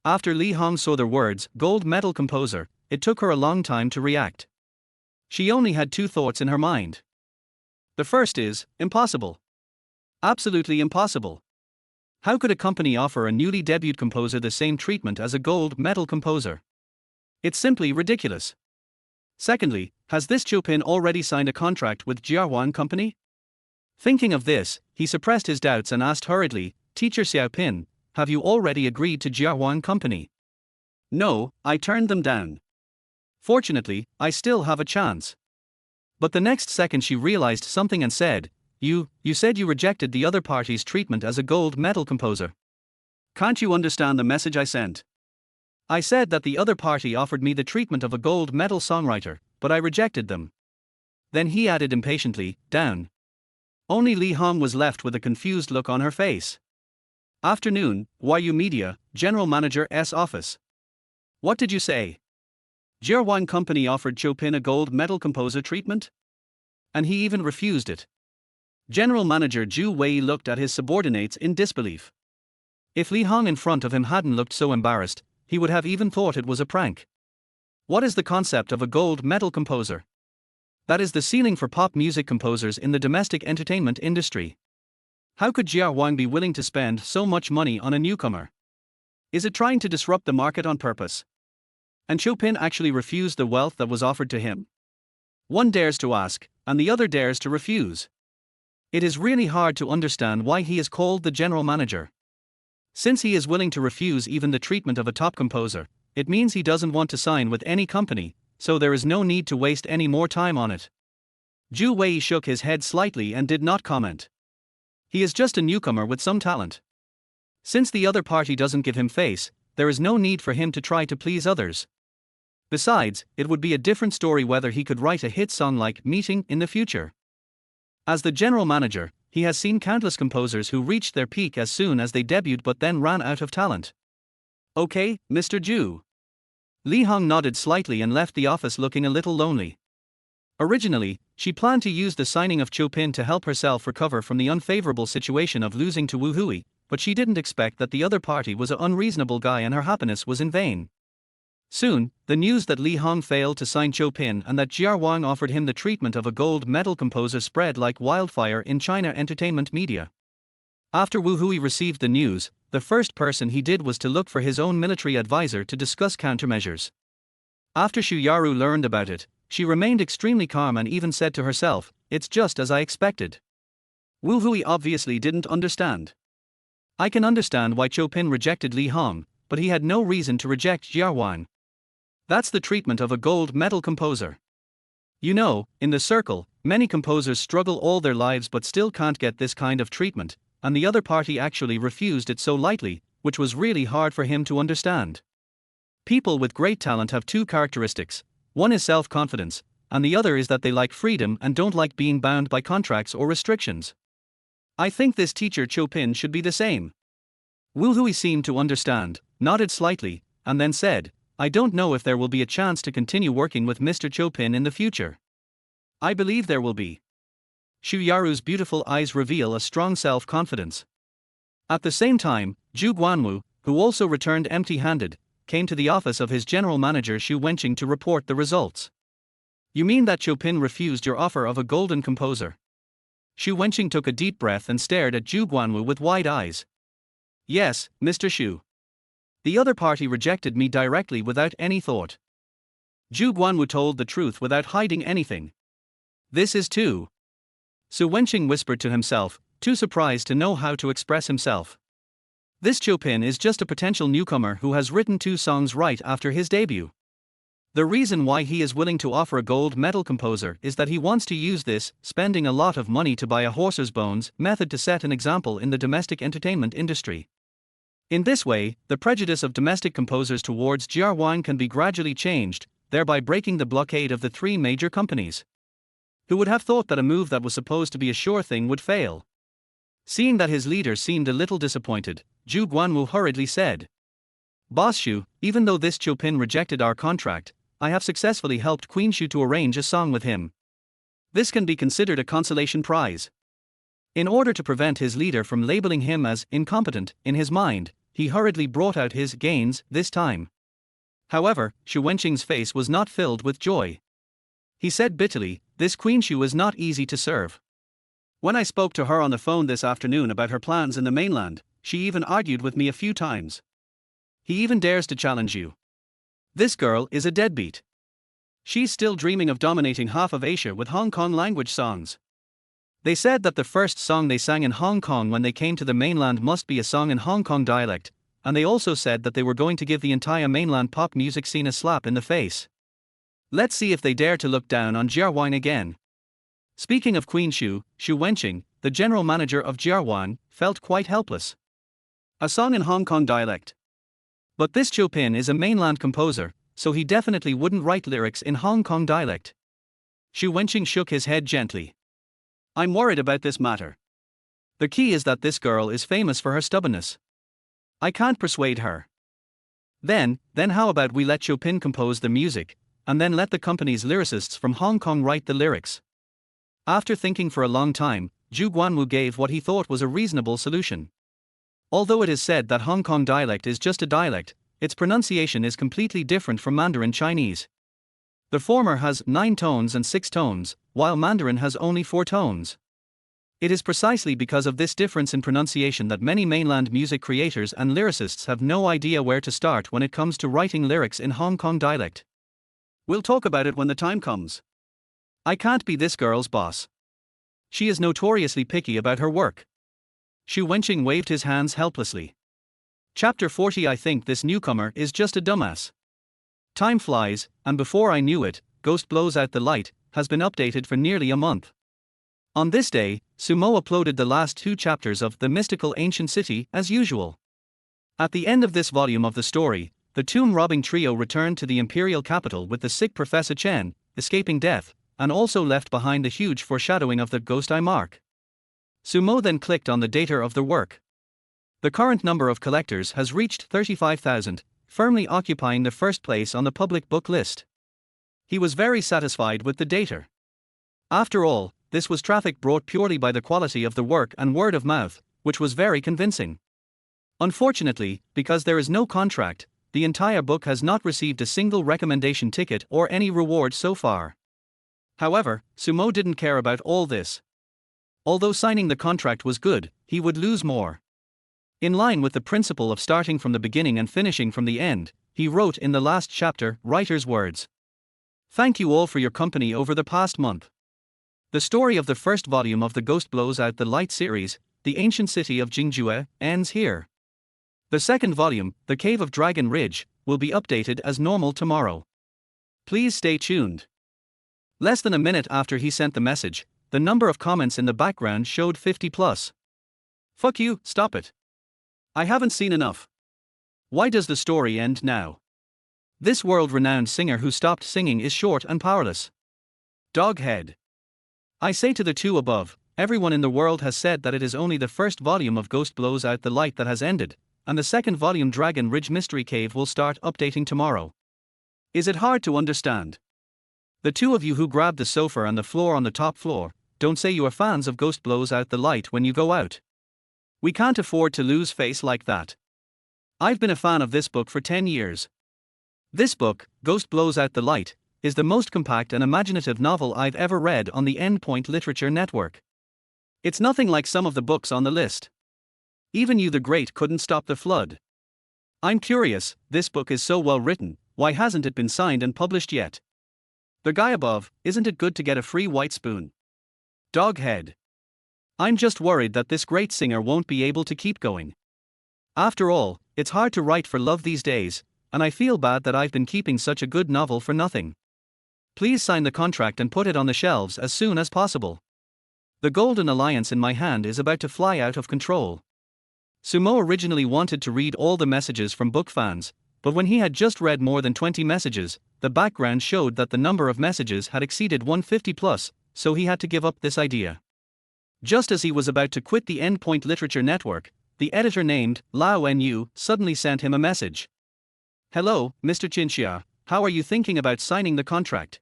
After Li Hong saw their words, gold medal composer, it took her a long time to react. She only had 2 thoughts in her mind. The first is, impossible. Absolutely impossible. How could a company offer a newly debuted composer the same treatment as a gold medal composer? It's simply ridiculous. Secondly, has this Chopin already signed a contract with Jiarwan Company? Thinking of this, he suppressed his doubts and asked hurriedly, Teacher Xiaopin, have you already agreed to Jiarwan Company? No, I turned them down. Fortunately, I still have a chance. But the next second she realized something and said, You said you rejected the other party's treatment as a gold medal composer. Can't you understand the message I sent? I said that the other party offered me the treatment of a gold medal songwriter, but I rejected them. Then he added impatiently, down. Only Li Hong was left with a confused look on her face. Afternoon, Huaguo Media, General Manager's office. What did you say? Jiarwan Company offered Chopin a gold medal composer treatment? And he even refused it. General Manager Zhu Wei looked at his subordinates in disbelief. If Li Hong in front of him hadn't looked so embarrassed, he would have even thought it was a prank. What is the concept of a gold medal composer? That is the ceiling for pop music composers in the domestic entertainment industry. How could Jiarwan be willing to spend so much money on a newcomer? Is it trying to disrupt the market on purpose? And Chopin actually refused the wealth that was offered to him. One dares to ask, and the other dares to refuse. It is really hard to understand why he is called the general manager. Since he is willing to refuse even the treatment of a top composer, it means he doesn't want to sign with any company, so there is no need to waste any more time on it. Zhu Wei shook his head slightly and did not comment. He is just a newcomer with some talent. Since the other party doesn't give him face, there is no need for him to try to please others. Besides, it would be a different story whether he could write a hit song like Meeting in the future. As the general manager, he has seen countless composers who reached their peak as soon as they debuted but then ran out of talent. Okay, Mr. Zhu. Li Hong nodded slightly and left the office looking a little lonely. Originally, she planned to use the signing of Chopin to help herself recover from the unfavorable situation of losing to Wu Hui, but she didn't expect that the other party was an unreasonable guy and her happiness was in vain. Soon, the news that Li Hong failed to sign Chopin and that Jia Wang offered him the treatment of a gold medal composer spread like wildfire in China entertainment media. After Wu Hui received the news, the first person he did was to look for his own military advisor to discuss countermeasures. After Xu Yaru learned about it, she remained extremely calm and even said to herself, "It's just as I expected." Wu Hui obviously didn't understand. I can understand why Chopin rejected Li Hong, but he had no reason to reject Jia Wang. That's the treatment of a gold medal composer. You know, in the circle, many composers struggle all their lives but still can't get this kind of treatment, and the other party actually refused it so lightly, which was really hard for him to understand. People with great talent have two characteristics: one is self-confidence, and the other is that they like freedom and don't like being bound by contracts or restrictions. I think this teacher Chopin should be the same. Wu Hui seemed to understand, nodded slightly, and then said, "I don't know if there will be a chance to continue working with Mr. Chopin in the future." "I believe there will be." Xu Yaru's beautiful eyes reveal a strong self-confidence. At the same time, Zhu Guanwu, who also returned empty-handed, came to the office of his general manager Xu Wenqing to report the results. "You mean that Chopin refused your offer of a golden composer?" Xu Wenqing took a deep breath and stared at Zhu Guanwu with wide eyes. "Yes, Mr. Xu. The other party rejected me directly without any thought." Zhu Guanwu told the truth without hiding anything. "This is too." Xu Wenqing whispered to himself, too surprised to know how to express himself. This Chopin is just a potential newcomer who has written 2 songs right after his debut. The reason why he is willing to offer a gold medal composer is that he wants to use this spending a lot of money to buy a horse's bones method to set an example in the domestic entertainment industry. In this way, the prejudice of domestic composers towards Jia Wang can be gradually changed, thereby breaking the blockade of the 3 major companies. Who would have thought that a move that was supposed to be a sure thing would fail? Seeing that his leader seemed a little disappointed, Zhu Guanwu hurriedly said, "Boss Xu, even though this Chopin rejected our contract, I have successfully helped Queen Xu to arrange a song with him. This can be considered a consolation prize." In order to prevent his leader from labeling him as incompetent in his mind, he hurriedly brought out his gains this time. However, Xu Wenqing's face was not filled with joy. He said bitterly, "This Queen Xu is not easy to serve. When I spoke to her on the phone this afternoon about her plans in the mainland, she even argued with me a few times. He even dares to challenge you. This girl is a deadbeat. She's still dreaming of dominating half of Asia with Hong Kong language songs. They said that the first song they sang in Hong Kong when they came to the mainland must be a song in Hong Kong dialect, and they also said that they were going to give the entire mainland pop music scene a slap in the face. Let's see if they dare to look down on Jia Wang again." Speaking of Queen Xu, Xu Wenqing, the general manager of Jia Wang, felt quite helpless. A song in Hong Kong dialect. But this Chopin is a mainland composer, so he definitely wouldn't write lyrics in Hong Kong dialect. Xu Wenqing shook his head gently. "I'm worried about this matter. The key is that this girl is famous for her stubbornness. I can't persuade her. Then how about we let Chopin compose the music, and then let the company's lyricists from Hong Kong write the lyrics?" After thinking for a long time, Zhu Guanwu gave what he thought was a reasonable solution. Although it is said that Hong Kong dialect is just a dialect, its pronunciation is completely different from Mandarin Chinese. The former has 9 tones and 6 tones, while Mandarin has only 4 tones. It is precisely because of this difference in pronunciation that many mainland music creators and lyricists have no idea where to start when it comes to writing lyrics in Hong Kong dialect. We'll talk about it when the time comes. I can't be this girl's boss. She is notoriously picky about her work. Xu Wenqing waved his hands helplessly. Chapter 40. I think this newcomer is just a dumbass. Time flies, and before I knew it, Ghost blows out the light, has been updated for nearly a month. On this day, Sumo uploaded the last 2 chapters of The Mystical Ancient City as usual. At the end of this volume of the story, the tomb-robbing trio returned to the imperial capital with the sick Professor Chen, escaping death, and also left behind a huge foreshadowing of the ghost eye mark. Sumo then clicked on the data of the work. The current number of collectors has reached 35,000, firmly occupying the first place on the public book list. He was very satisfied with the data. After all, this was traffic brought purely by the quality of the work and word of mouth, which was very convincing. Unfortunately, because there is no contract, the entire book has not received a single recommendation ticket or any reward so far. However, Sumo didn't care about all this. Although signing the contract was good, he would lose more. In line with the principle of starting from the beginning and finishing from the end, he wrote in the last chapter, writer's words. Thank you all for your company over the past month. The story of the first volume of the Ghost Blows Out the Light series, The Ancient City of Jingjue, ends here. The second volume, The Cave of Dragon Ridge, will be updated as normal tomorrow. Please stay tuned. Less than a minute after he sent the message, the number of comments in the background showed 50 plus. Fuck you, stop it. I haven't seen enough. Why does the story end now? This world-renowned singer who stopped singing is short and powerless. Doghead. I say to the two above, everyone in the world has said that it is only the first volume of Ghost Blows Out the Light that has ended, and the second volume Dragon Ridge Mystery Cave will start updating tomorrow. Is it hard to understand? The two of you who grabbed the sofa and the floor on the top floor, don't say you are fans of Ghost Blows Out the Light when you go out. We can't afford to lose face like that. I've been a fan of this book for 10 years. This book, Ghost Blows Out the Light, is the most compact and imaginative novel I've ever read on the Endpoint Literature Network. It's nothing like some of the books on the list. Even You the Great couldn't stop the flood. I'm curious, this book is so well written, why hasn't it been signed and published yet? The guy above, isn't it good to get a free white spoon? Doghead. I'm just worried that this great singer won't be able to keep going. After all, it's hard to write for love these days, and I feel bad that I've been keeping such a good novel for nothing. Please sign the contract and put it on the shelves as soon as possible. The Golden Alliance in my hand is about to fly out of control. Sumo originally wanted to read all the messages from book fans, but when he had just read more than 20 messages, the background showed that the number of messages had exceeded 150 plus, so he had to give up this idea. Just as he was about to quit the Endpoint Literature Network, the editor named Lao Nu suddenly sent him a message. Hello, Mr. Chinchia, how are you thinking about signing the contract?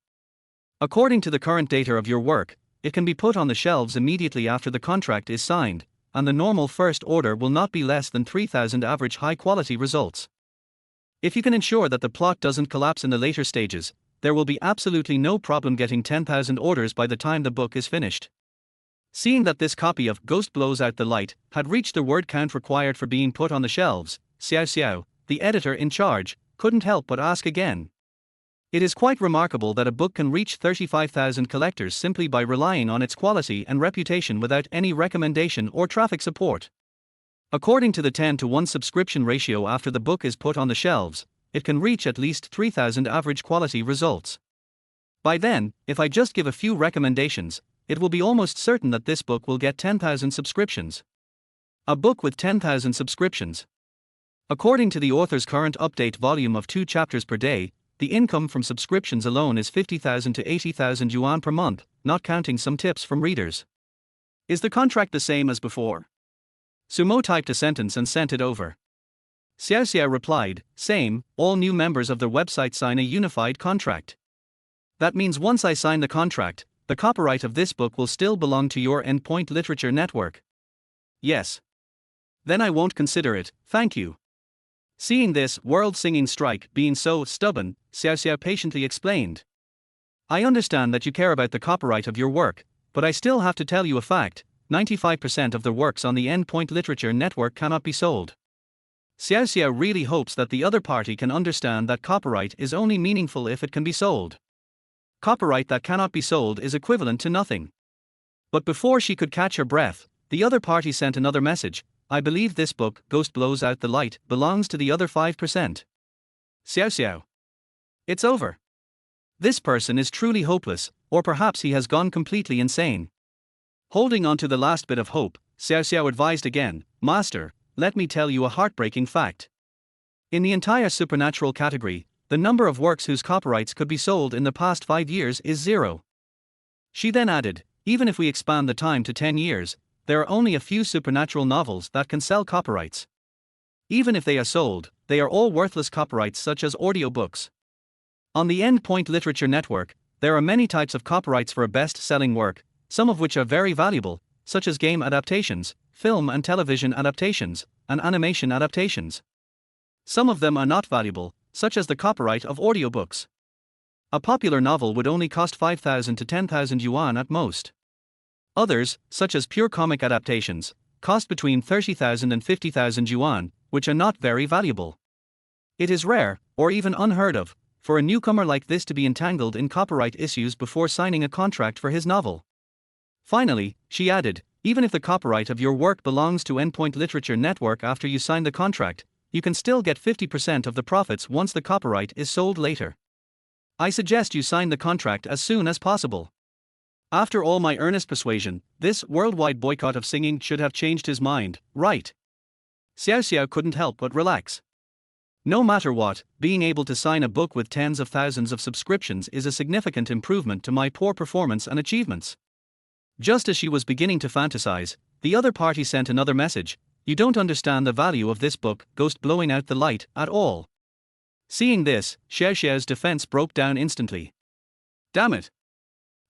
According to the current data of your work, it can be put on the shelves immediately after the contract is signed, and the normal first order will not be less than 3,000 average high-quality results. If you can ensure that the plot doesn't collapse in the later stages, there will be absolutely no problem getting 10,000 orders by the time the book is finished. Seeing that this copy of Ghost Blows Out the Light had reached the word count required for being put on the shelves, Xiao Xiao, the editor in charge, couldn't help but ask again. It is quite remarkable that a book can reach 35,000 collectors simply by relying on its quality and reputation without any recommendation or traffic support. According to the 10-to-1 subscription ratio after the book is put on the shelves, it can reach at least 3,000 average quality results. By then, if I just give a few recommendations, it will be almost certain that this book will get 10,000 subscriptions. A book with 10,000 subscriptions. According to the author's current update volume of 2 chapters per day, the income from subscriptions alone is 50,000 to 80,000 yuan per month, not counting some tips from readers. Is the contract the same as before? Sumo typed a sentence and sent it over. Xiao Xiao replied, same, all new members of the website sign a unified contract. That means once I sign the contract, the copyright of this book will still belong to your Endpoint Literature Network. Yes. Then I won't consider it, thank you. Seeing this world singing strike being so stubborn, Xiao Xiao patiently explained. I understand that you care about the copyright of your work, but I still have to tell you a fact, 95% of the works on the Endpoint Literature Network cannot be sold. Xiao Xiao really hopes that the other party can understand that copyright is only meaningful if it can be sold. Copyright that cannot be sold is equivalent to nothing. But before she could catch her breath, the other party sent another message. I believe this book, Ghost Blows Out the Light, belongs to the other 5%. Xiao Xiao. It's over. This person is truly hopeless, or perhaps he has gone completely insane. Holding on to the last bit of hope, Xiao Xiao advised again, Master, let me tell you a heartbreaking fact. In the entire supernatural category, the number of works whose copyrights could be sold in the past 5 years is 0. She then added, even if we expand the time to 10 years, there are only a few supernatural novels that can sell copyrights. Even if they are sold, they are all worthless copyrights such as audiobooks. On the Endpoint Literature Network, there are many types of copyrights for a best-selling work, some of which are very valuable, such as game adaptations, film and television adaptations, and animation adaptations. Some of them are not valuable, such as the copyright of audiobooks. A popular novel would only cost 5,000 to 10,000 yuan at most. Others, such as pure comic adaptations, cost between 30,000 and 50,000 yuan, which are not very valuable. It is rare, or even unheard of, for a newcomer like this to be entangled in copyright issues before signing a contract for his novel. Finally, she added, even if the copyright of your work belongs to Endpoint Literature Network after you sign the contract, you can still get 50% of the profits once the copyright is sold later. I suggest you sign the contract as soon as possible. After all my earnest persuasion, this worldwide boycott of singing should have changed his mind, right? Xiao Xiao couldn't help but relax. No matter what, being able to sign a book with tens of thousands of subscriptions is a significant improvement to my poor performance and achievements. Just as she was beginning to fantasize, the other party sent another message, you don't understand the value of this book, Ghost Blowing Out the Light, at all. Seeing this, Xiao Xiao's defense broke down instantly. Damn it!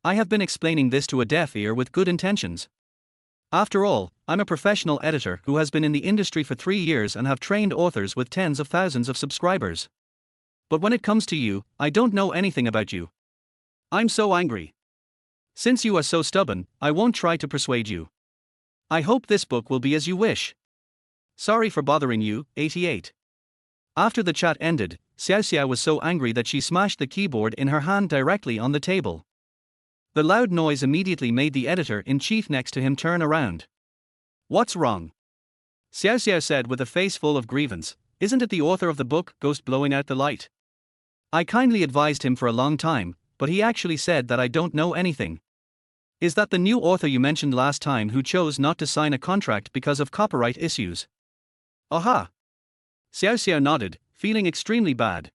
I have been explaining this to a deaf ear with good intentions. After all, I'm a professional editor who has been in the industry for 3 years and have trained authors with tens of thousands of subscribers. But when it comes to you, I don't know anything about you. I'm so angry. Since you are so stubborn, I won't try to persuade you. I hope this book will be as you wish. Sorry for bothering you, 88. After the chat ended, Xiao Xiao was so angry that she smashed the keyboard in her hand directly on the table. The loud noise immediately made the editor-in-chief next to him turn around. What's wrong? Xiao Xiao said with a face full of grievance, isn't it the author of the book, Ghost Blowing Out the Light? I kindly advised him for a long time, but he actually said that I don't know anything. Is that the new author you mentioned last time who chose not to sign a contract because of copyright issues? Aha! Xiao Xiao nodded, feeling extremely bad.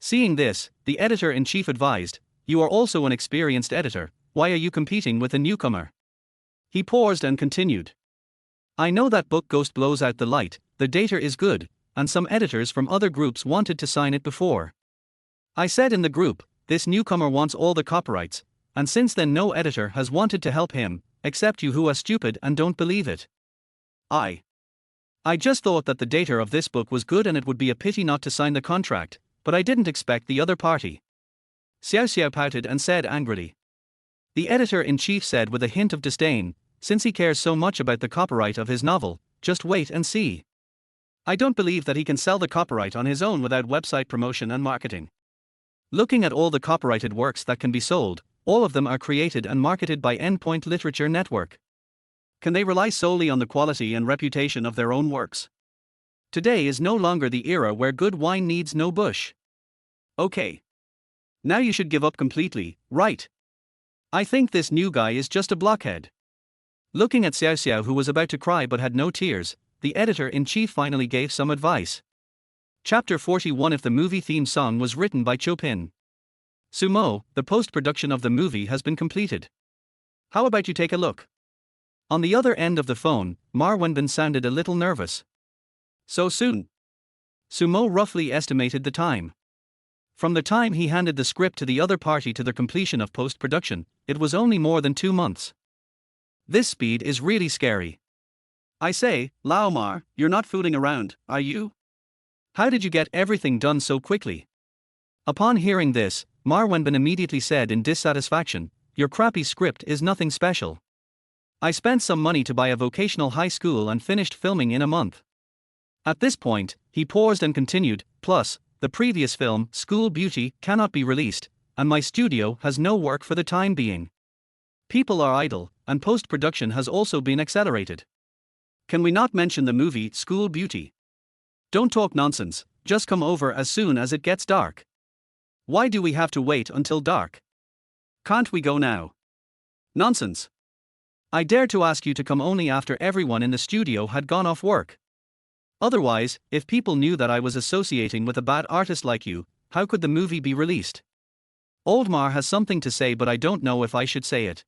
Seeing this, the editor-in-chief advised, you are also an experienced editor, why are you competing with a newcomer? He paused and continued. I know that book Ghost Blows Out the Light, the data is good, and some editors from other groups wanted to sign it before. I said in the group, this newcomer wants all the copyrights, and since then no editor has wanted to help him, except you who are stupid and don't believe it. I just thought that the data of this book was good and it would be a pity not to sign the contract, but I didn't expect the other party. Xiao Xiao pouted and said angrily. The editor-in-chief said with a hint of disdain, since he cares so much about the copyright of his novel, just wait and see. I don't believe that he can sell the copyright on his own without website promotion and marketing. Looking at all the copyrighted works that can be sold, all of them are created and marketed by Endpoint Literature Network. Can they rely solely on the quality and reputation of their own works? Today is no longer the era where good wine needs no bush. Okay. Now you should give up completely, right? I think this new guy is just a blockhead. Looking at Xiao Xiao who was about to cry but had no tears, the editor-in-chief finally gave some advice. Chapter 41 If the movie theme song was written by Chopin. Sumo, the post-production of the movie has been completed. How about you take a look? On the other end of the phone, Ma Wenbin sounded a little nervous. So soon? Sumo roughly estimated the time. From the time he handed the script to the other party to the completion of post-production, it was only more than 2 months. This speed is really scary. I say, Lao Mar, you're not fooling around, are you? How did you get everything done so quickly? Upon hearing this, Ma Wenbin immediately said in dissatisfaction, your crappy script is nothing special. I spent some money to buy a vocational high school and finished filming in a month. At this point, he paused and continued, plus, the previous film, School Beauty, cannot be released, and my studio has no work for the time being. People are idle, and post-production has also been accelerated. Can we not mention the movie, School Beauty? Don't talk nonsense, just come over as soon as it gets dark. Why do we have to wait until dark? Can't we go now? Nonsense. I dare to ask you to come only after everyone in the studio had gone off work. Otherwise, if people knew that I was associating with a bad artist like you, how could the movie be released? Oldmar has something to say, but I don't know if I should say it.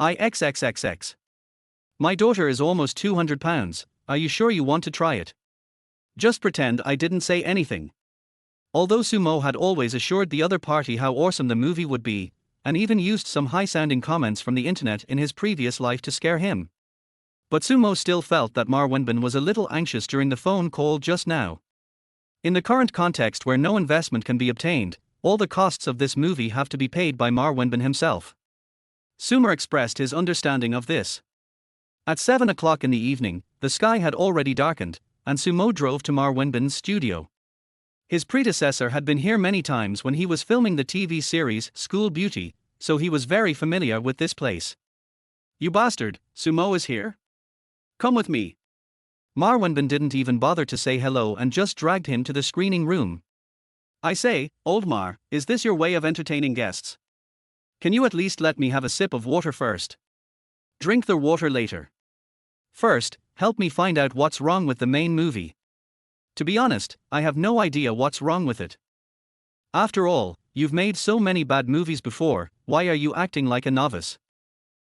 XXXX. My daughter is almost 200 pounds, are you sure you want to try it? Just pretend I didn't say anything. Although Sumo had always assured the other party how awesome the movie would be, and even used some high-sounding comments from the internet in his previous life to scare him. But Sumo still felt that Ma Wenbin was a little anxious during the phone call just now. In the current context where no investment can be obtained, all the costs of this movie have to be paid by Ma Wenbin himself. Sumer expressed his understanding of this. At 7 o'clock in the evening, the sky had already darkened, and Sumo drove to Ma Wenbin's studio. His predecessor had been here many times when he was filming the TV series School Beauty, so he was very familiar with this place. You bastard, Sumo is here? Come with me. Ma Wenbin didn't even bother to say hello and just dragged him to the screening room. I say, old Mar, is this your way of entertaining guests? Can you at least let me have a sip of water first? Drink the water later. First, help me find out what's wrong with the main movie. To be honest, I have no idea what's wrong with it. After all, you've made so many bad movies before, why are you acting like a novice?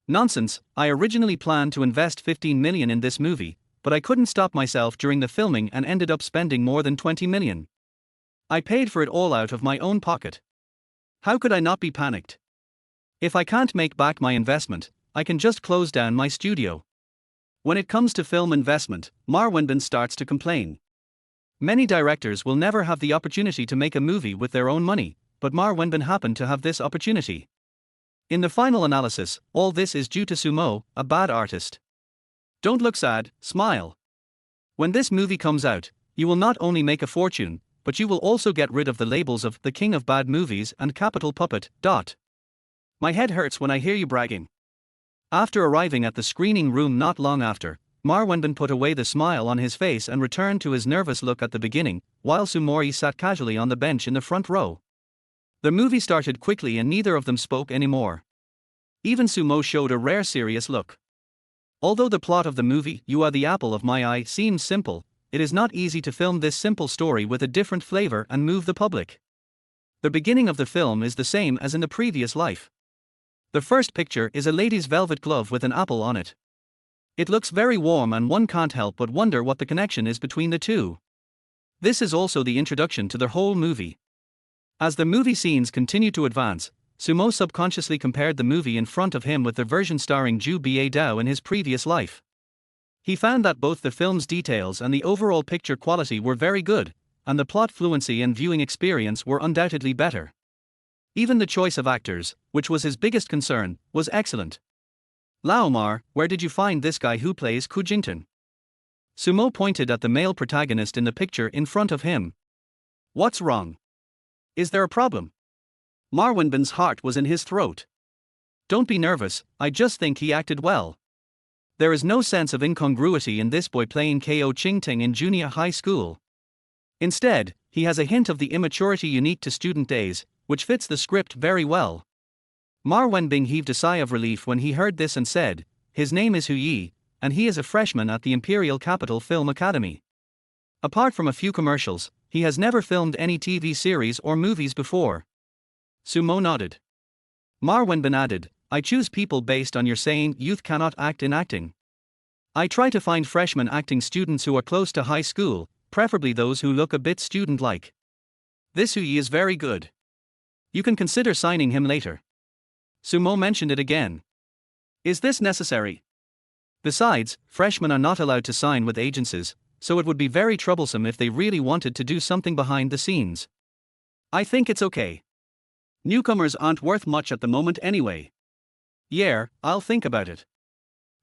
Nonsense, I originally planned to invest 15 million in this movie, but I couldn't stop myself during the filming and ended up spending more than 20 million. I paid for it all out of my own pocket. How could I not be panicked? If I can't make back my investment, I can just close down my studio. When it comes to film investment, Ma Wenbin starts to complain. Many directors will never have the opportunity to make a movie with their own money, but Ma Wenbin happened to have this opportunity. In the final analysis, all this is due to Sumo, a bad artist. Don't look sad, smile. When this movie comes out, you will not only make a fortune, but you will also get rid of the labels of the King of Bad Movies and Capital Puppet. My head hurts when I hear you bragging. After arriving at the screening room not long after, Ma Wenbin put away the smile on his face and returned to his nervous look at the beginning, while Sumori sat casually on the bench in the front row. The movie started quickly and neither of them spoke anymore. Even Sumo showed a rare serious look. Although the plot of the movie, You Are the Apple of My Eye, seems simple, it is not easy to film this simple story with a different flavor and move the public. The beginning of the film is the same as in the previous life. The first picture is a lady's velvet glove with an apple on it. It looks very warm and one can't help but wonder what the connection is between the two. This is also the introduction to the whole movie. As the movie scenes continue to advance, Sumo subconsciously compared the movie in front of him with the version starring Ju Ba Dao in his previous life. He found that both the film's details and the overall picture quality were very good, and the plot fluency and viewing experience were undoubtedly better. Even the choice of actors, which was his biggest concern, was excellent. Laomar, where did you find this guy who plays Ku Jington? Sumo pointed at the male protagonist in the picture in front of him. What's wrong? Is there a problem? Ma Wenbin's heart was in his throat. Don't be nervous, I just think he acted well. There is no sense of incongruity in this boy playing Ko Ching-ting in junior high school. Instead, he has a hint of the immaturity unique to student days, which fits the script very well. Ma Wenbin heaved a sigh of relief when he heard this and said, his name is Hu Yi, and he is a freshman at the Imperial Capital Film Academy. Apart from a few commercials, he has never filmed any TV series or movies before. Sumo nodded. Ma Wenbin added, I choose people based on your saying youth cannot act in acting. I try to find freshman acting students who are close to high school, preferably those who look a bit student-like. This Hu Yi is very good. You can consider signing him later. Sumo mentioned it again. Is this necessary? Besides, freshmen are not allowed to sign with agencies, so it would be very troublesome if they really wanted to do something behind the scenes. I think it's okay. Newcomers aren't worth much at the moment anyway. Yeah, I'll think about it.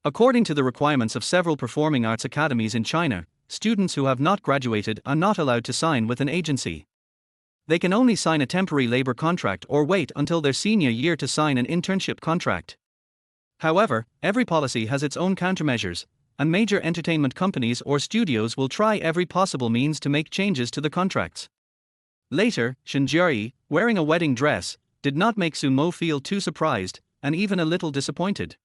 According to the requirements of several performing arts academies in China, students who have not graduated are not allowed to sign with an agency. They can only sign a temporary labor contract or wait until their senior year to sign an internship contract. However, every policy has its own countermeasures, and major entertainment companies or studios will try every possible means to make changes to the contracts. Later, Shinjiai, wearing a wedding dress, did not make Sumo feel too surprised, and even a little disappointed.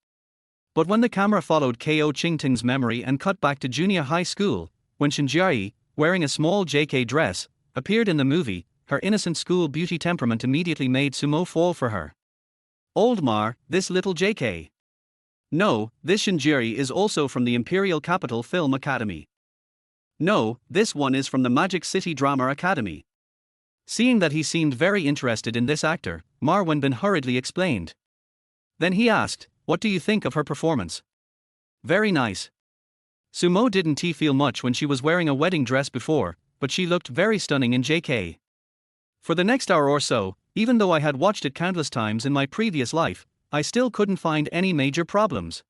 But when the camera followed Ko Chingting's memory and cut back to junior high school, when Shinjiai, wearing a small JK dress, appeared in the movie, her innocent school beauty temperament immediately made Sumo fall for her. Old Mar, this little JK. No, this Shinjiri is also from the Imperial Capital Film Academy. No, this one is from the Magic City Drama Academy. Seeing that he seemed very interested in this actor, Mar Wenbin hurriedly explained. Then he asked, "What do you think of her performance?" "Very nice." Sumo didn't feel much when she was wearing a wedding dress before, but she looked very stunning in JK. For the next hour or so, even though I had watched it countless times in my previous life, I still couldn't find any major problems.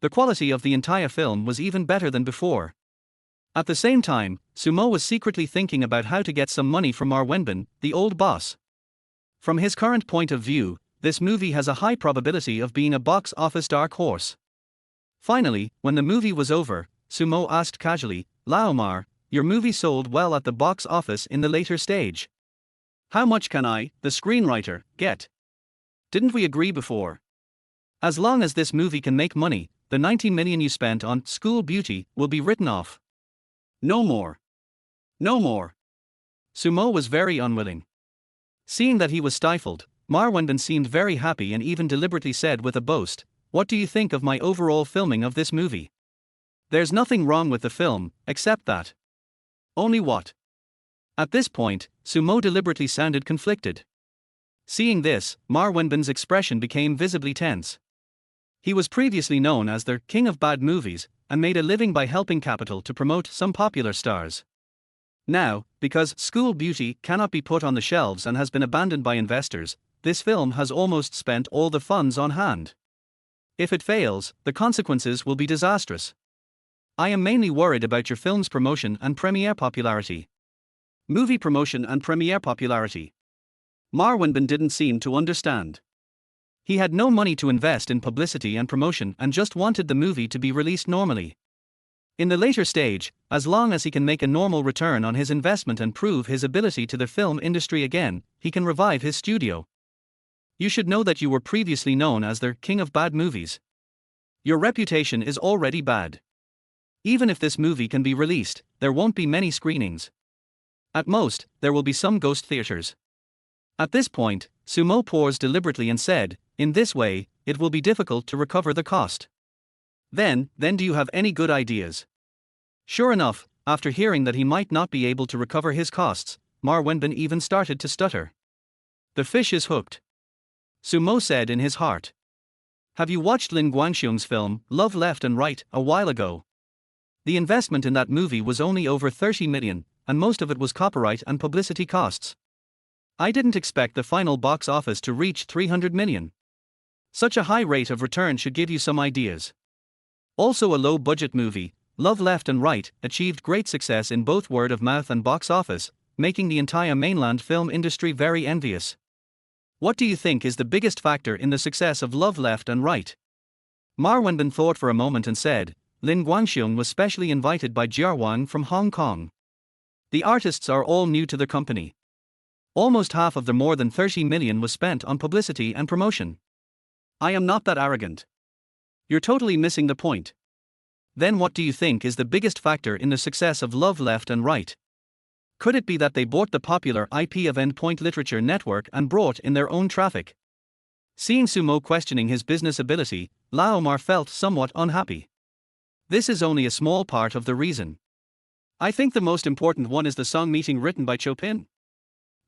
The quality of the entire film was even better than before. At the same time, Sumo was secretly thinking about how to get some money from Mar Wenbin, the old boss. From his current point of view, this movie has a high probability of being a box office dark horse. Finally, when the movie was over, Sumo asked casually, "Lao Mar, your movie sold well at the box office in the later stage. How much can I, the screenwriter, get? Didn't we agree before? As long as this movie can make money, the 90 million you spent on School Beauty will be written off. No more. No more." Sumo was very unwilling. Seeing that he was stifled, Mar Wenbin seemed very happy and even deliberately said with a boast, "What do you think of my overall filming of this movie? There's nothing wrong with the film, except that." "Only what?" At this point, Sumo deliberately sounded conflicted. Seeing this, Mar Wenbin's expression became visibly tense. He was previously known as the King of Bad Movies, and made a living by helping Capital to promote some popular stars. Now, because School Beauty cannot be put on the shelves and has been abandoned by investors, this film has almost spent all the funds on hand. If it fails, the consequences will be disastrous. I am mainly worried about your film's promotion and premiere popularity. Movie promotion and premiere popularity. Mar Wenbin didn't seem to understand. He had no money to invest in publicity and promotion and just wanted the movie to be released normally. In the later stage, as long as he can make a normal return on his investment and prove his ability to the film industry again, he can revive his studio. You should know that you were previously known as the King of Bad Movies. Your reputation is already bad. Even if this movie can be released, there won't be many screenings. At most, there will be some ghost theaters. At this point, Sumo paused deliberately and said, "In this way, it will be difficult to recover the cost." Then do you have any good ideas?" Sure enough, after hearing that he might not be able to recover his costs, Mar Wenbin even started to stutter. "The fish is hooked," Sumo said in his heart. "Have you watched Lin Guangxiong's film, Love Left and Right, a while ago? The investment in that movie was only over 30 million, and most of it was copyright and publicity costs. I didn't expect the final box office to reach 300 million. Such a high rate of return should give you some ideas." Also a low-budget movie, Love Left and Right, achieved great success in both word of mouth and box office, making the entire mainland film industry very envious. What do you think is the biggest factor in the success of Love Left and Right? Mar Wenbin thought for a moment and said, "Lin Guangxiong was specially invited by Jia Wang from Hong Kong. The artists are all new to the company. Almost half of the more than 30 million was spent on publicity and promotion. I am not that arrogant. You're totally missing the point. Then what do you think is the biggest factor in the success of Love Left and Right? Could it be that they bought the popular IP of Endpoint Literature Network and brought in their own traffic?" Seeing Sumo questioning his business ability, Lao Mar felt somewhat unhappy. "This is only a small part of the reason. I think the most important one is the song Meeting written by Chopin."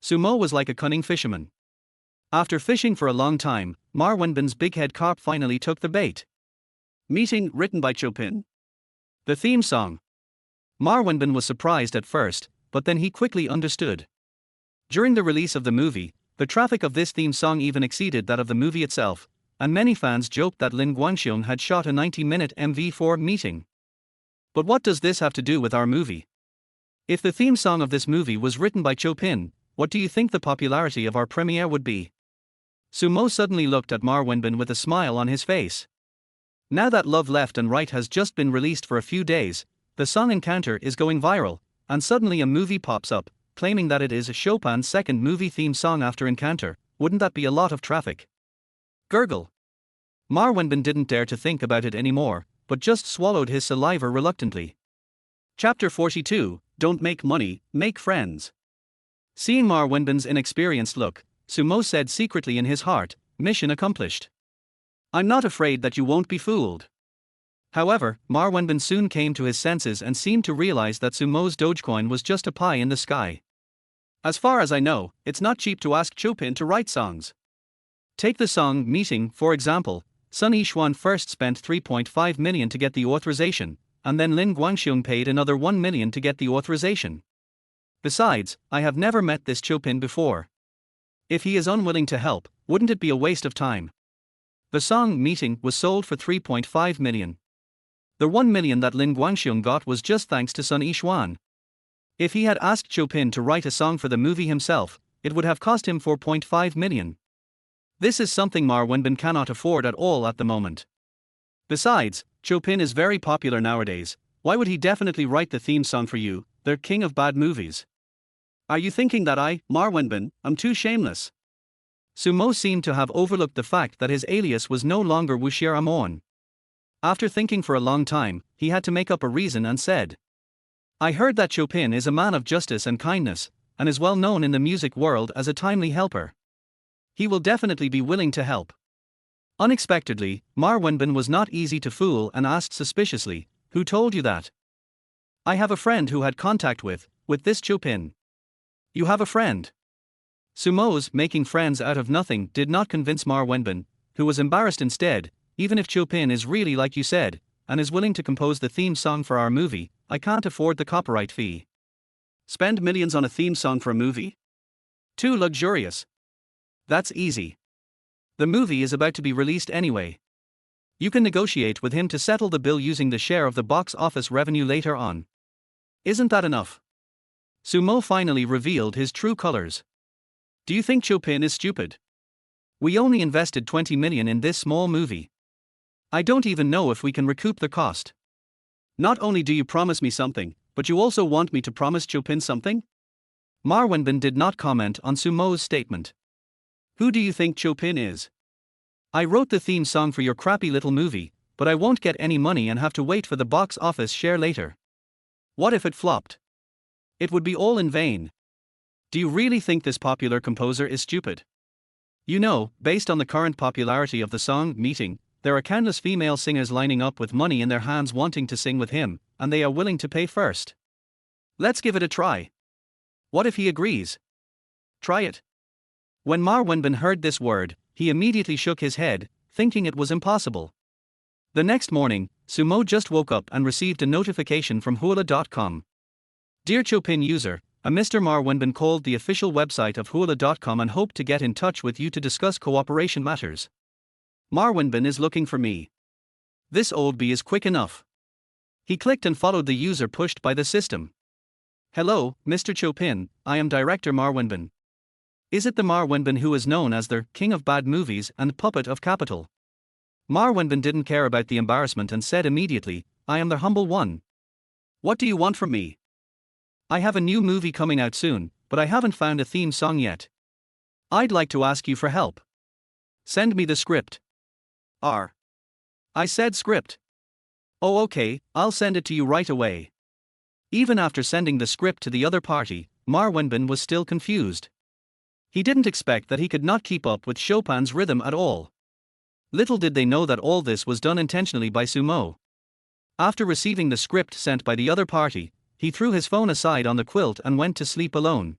Sumo was like a cunning fisherman. After fishing for a long time, Mar Wenbin's big-head carp finally took the bait. Meeting written by Chopin. The theme song. Mar Wenbin was surprised at first, but then he quickly understood. During the release of the movie, the traffic of this theme song even exceeded that of the movie itself, and many fans joked that Lin Guangxiong had shot a 90-minute MV for Meeting. But what does this have to do with our movie? If the theme song of this movie was written by Chopin, what do you think the popularity of our premiere would be? Sumo suddenly looked at Mar Wenbin with a smile on his face. Now that Love Left and Right has just been released for a few days, the song Encounter is going viral, and suddenly a movie pops up, claiming that it is Chopin's second movie theme song after Encounter, wouldn't that be a lot of traffic? Gurgle. Ma Wenbin didn't dare to think about it anymore, but just swallowed his saliva reluctantly. Chapter 42, Don't Make Money, Make Friends. Seeing Ma Wenbin's inexperienced look, Sumo said secretly in his heart, mission accomplished. I'm not afraid that you won't be fooled. However, Ma Wenbin soon came to his senses and seemed to realize that Sumo's Dogecoin was just a pie in the sky. As far as I know, it's not cheap to ask Chopin to write songs. Take the song Meeting, for example. Sun Yixuan first spent 3.5 million to get the authorization, and then Lin Guangxiong paid another 1 million to get the authorization. Besides, I have never met this Chopin before. If he is unwilling to help, wouldn't it be a waste of time? The song Meeting was sold for 3.5 million. The 1 million that Lin Guangxiong got was just thanks to Sun Yixuan. If he had asked Chopin to write a song for the movie himself, it would have cost him 4.5 million. This is something Ma Wenbin cannot afford at all at the moment. Besides, Chopin is very popular nowadays. Why would he definitely write the theme song for you, the king of bad movies? Are you thinking that I, Ma Wenbin, am too shameless? Sumo seemed to have overlooked the fact that his alias was no longer Wuxier Amon. After thinking for a long time, he had to make up a reason and said, I heard that Chopin is a man of justice and kindness, and is well known in the music world as a timely helper. He will definitely be willing to help. Unexpectedly, Ma Wenbin was not easy to fool and asked suspiciously, who told you that? I have a friend who had contact with this Chopin. You have a friend? Sumo's making friends out of nothing did not convince Ma Wenbin, who was embarrassed instead. Even if Chopin is really like you said, and is willing to compose the theme song for our movie, I can't afford the copyright fee. Spend millions on a theme song for a movie? Too luxurious. That's easy. The movie is about to be released anyway. You can negotiate with him to settle the bill using the share of the box office revenue later on. Isn't that enough? Sumo finally revealed his true colors. Do you think Chopin is stupid? We only invested 20 million in this small movie. I don't even know if we can recoup the cost. Not only do you promise me something, but you also want me to promise Chopin something? Ma Wenbin did not comment on Sumo's statement. Who do you think Chopin is? I wrote the theme song for your crappy little movie, but I won't get any money and have to wait for the box office share later. What if it flopped? It would be all in vain. Do you really think this popular composer is stupid? You know, based on the current popularity of the song Meeting, there are countless female singers lining up with money in their hands wanting to sing with him, and they are willing to pay first. Let's give it a try. What if he agrees? Try it. When Ma Wenbin heard this word, he immediately shook his head, thinking it was impossible. The next morning, Sumo just woke up and received a notification from Huaguo.com. Dear Chopin user, a Mr. Ma Wenbin called the official website of Huaguo.com and hoped to get in touch with you to discuss cooperation matters. Ma Wenbin is looking for me. This old bee is quick enough. He clicked and followed the user pushed by the system. Hello, Mr. Chopin, I am director Ma Wenbin. Is it the Ma Wenbin who is known as the king of bad movies and puppet of capital? Ma Wenbin didn't care about the embarrassment and said immediately, I am the humble one. What do you want from me? I have a new movie coming out soon, but I haven't found a theme song yet. I'd like to ask you for help. Send me the script. I said script. Oh okay, I'll send it to you right away. Even after sending the script to the other party, Ma Wenbin was still confused. He didn't expect that he could not keep up with Chopin's rhythm at all. Little did they know that all this was done intentionally by Sumo. After receiving the script sent by the other party, he threw his phone aside on the quilt and went to sleep alone.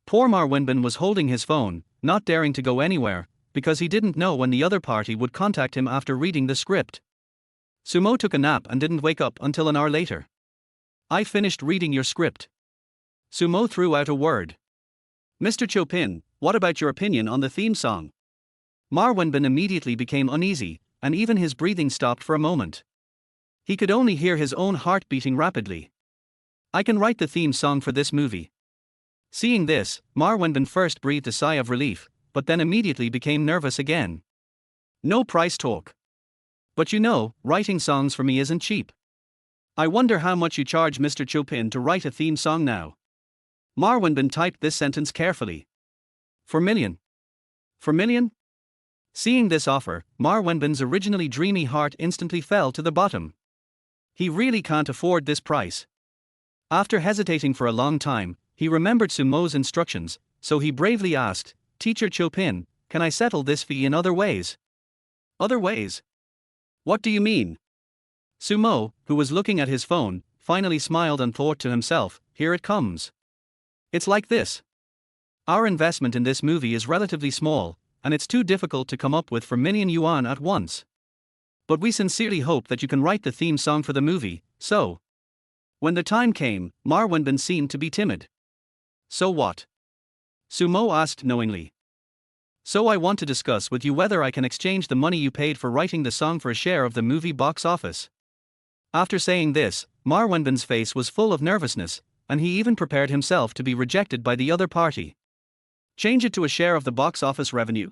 Poor Ma Wenbin was holding his phone, not daring to go anywhere, because he didn't know when the other party would contact him after reading the script. Sumo took a nap and didn't wake up until an hour later. I finished reading your script. Sumo threw out a word. Mr. Chopin, what about your opinion on the theme song? Ma Wenbin immediately became uneasy, and even his breathing stopped for a moment. He could only hear his own heart beating rapidly. I can write the theme song for this movie. Seeing this, Ma Wenbin first breathed a sigh of relief, but then immediately became nervous again. No price talk. But you know, writing songs for me isn't cheap. I wonder how much you charge Mr. Chopin to write a theme song now. Ma Wenbin typed this sentence carefully. 4 million. 4 million? Seeing this offer, Ma Wenbin's originally dreamy heart instantly fell to the bottom. He really can't afford this price. After hesitating for a long time, he remembered Sumo's instructions, so he bravely asked, "Teacher Chopin, can I settle this fee in other ways?" "Other ways? What do you mean?" Sumo, who was looking at his phone, finally smiled and thought to himself, "Here it comes. It's like this. Our investment in this movie is relatively small, and it's too difficult to come up with 4 million yuan at once. But we sincerely hope that you can write the theme song for the movie, so." When the time came, Ma Wenbin seemed to be timid. "So what?" Sumo asked knowingly. "So I want to discuss with you whether I can exchange the money you paid for writing the song for a share of the movie box office." After saying this, Ma Wenbin's face was full of nervousness, and he even prepared himself to be rejected by the other party. "Change it to a share of the box office revenue?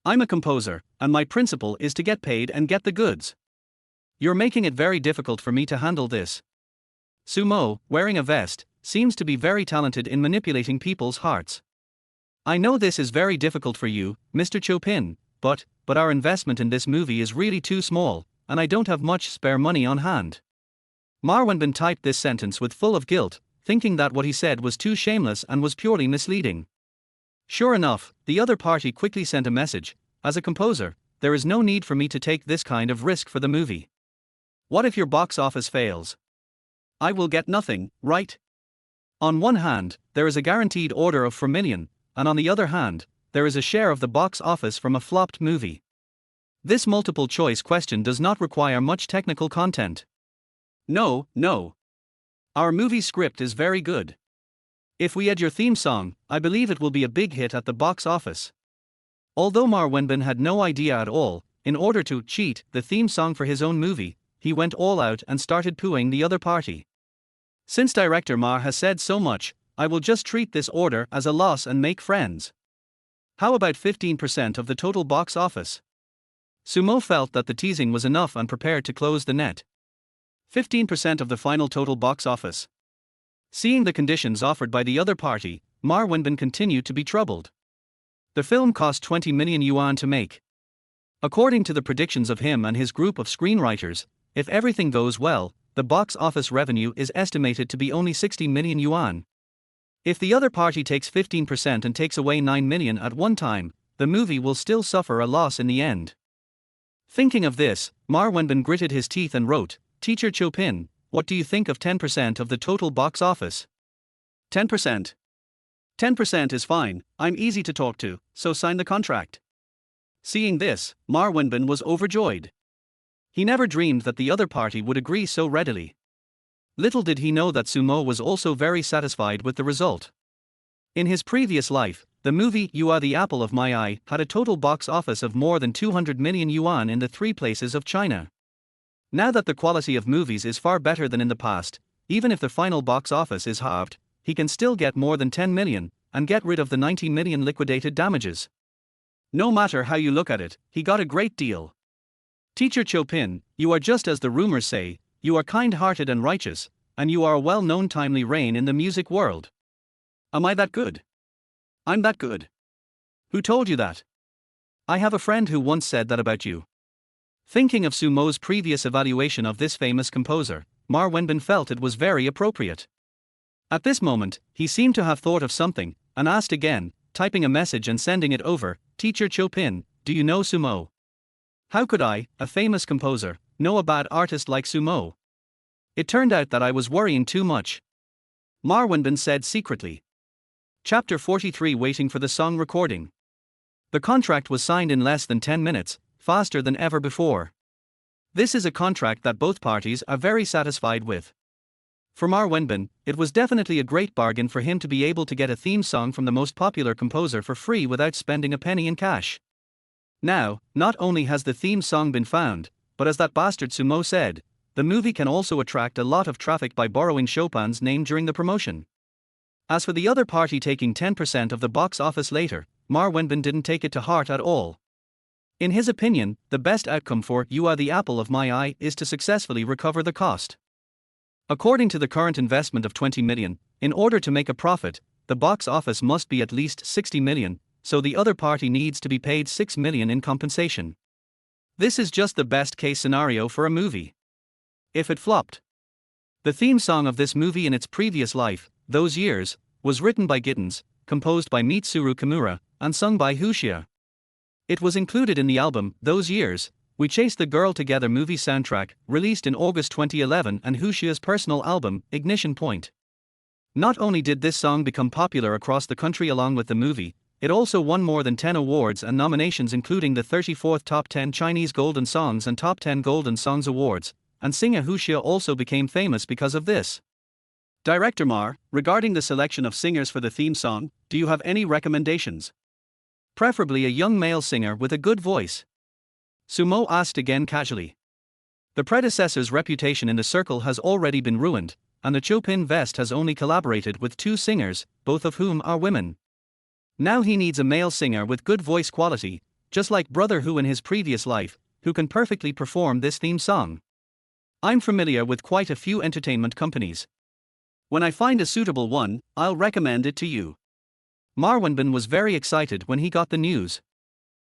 I'm a composer, and my principle is to get paid and get the goods. You're making it very difficult for me to handle this." Sumo, wearing a vest, seems to be very talented in manipulating people's hearts. "I know this is very difficult for you, Mr. Chopin, but our investment in this movie is really too small, and I don't have much spare money on hand." Ma Wenbin typed this sentence with full of guilt, thinking that what he said was too shameless and was purely misleading. Sure enough, the other party quickly sent a message, "As a composer, there is no need for me to take this kind of risk for the movie. What if your box office fails? I will get nothing, right? On one hand, there is a guaranteed order of 4 million, and on the other hand, there is a share of the box office from a flopped movie. This multiple choice question does not require much technical content. No. Our movie script is very good. If we add your theme song, I believe it will be a big hit at the box office." Although Ma Wenbin had no idea at all, in order to cheat the theme song for his own movie, he went all out and started pooing the other party. "Since director Ma has said so much, I will just treat this order as a loss and make friends. How about 15% of the total box office?" Sumo felt that the teasing was enough and prepared to close the net. 15% of the final total box office. Seeing the conditions offered by the other party, Ma Wenbin continued to be troubled. The film cost 20 million yuan to make. According to the predictions of him and his group of screenwriters, if everything goes well, the box office revenue is estimated to be only 60 million yuan. If the other party takes 15% and takes away 9 million at one time, the movie will still suffer a loss in the end. Thinking of this, Ma Wenbin gritted his teeth and wrote, "Teacher Chopin, what do you think of 10% of the total box office?" 10%? 10% is fine, I'm easy to talk to, so sign the contract. Seeing this, Ma Wenbin was overjoyed. He never dreamed that the other party would agree so readily. Little did he know that Sumo was also very satisfied with the result. In his previous life, the movie You Are the Apple of My Eye had a total box office of more than 200 million yuan in the 3 places of China. Now that the quality of movies is far better than in the past, even if the final box office is halved, he can still get more than 10 million, and get rid of the 90 million liquidated damages. No matter how you look at it, he got a great deal. Teacher Chopin, you are just as the rumors say, you are kind-hearted and righteous, and you are a well-known timely reign in the music world. Am I that good? I'm that good. Who told you that? I have a friend who once said that about you. Thinking of Sumo's previous evaluation of this famous composer, Ma Wenbin felt it was very appropriate. At this moment, he seemed to have thought of something, and asked again, typing a message and sending it over, "Teacher Chopin, do you know Sumo?" How could I, a famous composer, know a bad artist like Sumo? It turned out that I was worrying too much. Ma Wenbin said secretly. Chapter 43 Waiting for the song recording. The contract was signed in less than 10 minutes, faster than ever before. This is a contract that both parties are very satisfied with. For Ma Wenbin, it was definitely a great bargain for him to be able to get a theme song from the most popular composer for free without spending a penny in cash. Now, not only has the theme song been found, but as that bastard Sumo said, the movie can also attract a lot of traffic by borrowing Chopin's name during the promotion. As for the other party taking 10% of the box office later, Ma Wenbin didn't take it to heart at all. In his opinion, the best outcome for You Are the Apple of My Eye is to successfully recover the cost. According to the current investment of 20 million, in order to make a profit, the box office must be at least 60 million, so the other party needs to be paid 6 million in compensation. This is just the best case scenario for a movie. If it flopped. The theme song of this movie in its previous life, Those Years, was written by Gittens, composed by Mitsuru Kimura, and sung by Huaguo. It was included in the album, Those Years, We Chased the Girl Together movie soundtrack, released in August 2011, and Huaguo's personal album, Ignition Point. Not only did this song become popular across the country along with the movie, it also won more than 10 awards and nominations, including the 34th Top 10 Chinese Golden Songs and Top 10 Golden Songs Awards, and singer Huaguo also became famous because of this. Director Mar, regarding the selection of singers for the theme song, do you have any recommendations? Preferably a young male singer with a good voice. Sumo asked again casually. The predecessor's reputation in the circle has already been ruined, and the Chopin Vest has only collaborated with 2 singers, both of whom are women. Now he needs a male singer with good voice quality, just like Brother Who in his previous life, who can perfectly perform this theme song. I'm familiar with quite a few entertainment companies. When I find a suitable one, I'll recommend it to you. Ma Wenbin was very excited when he got the news.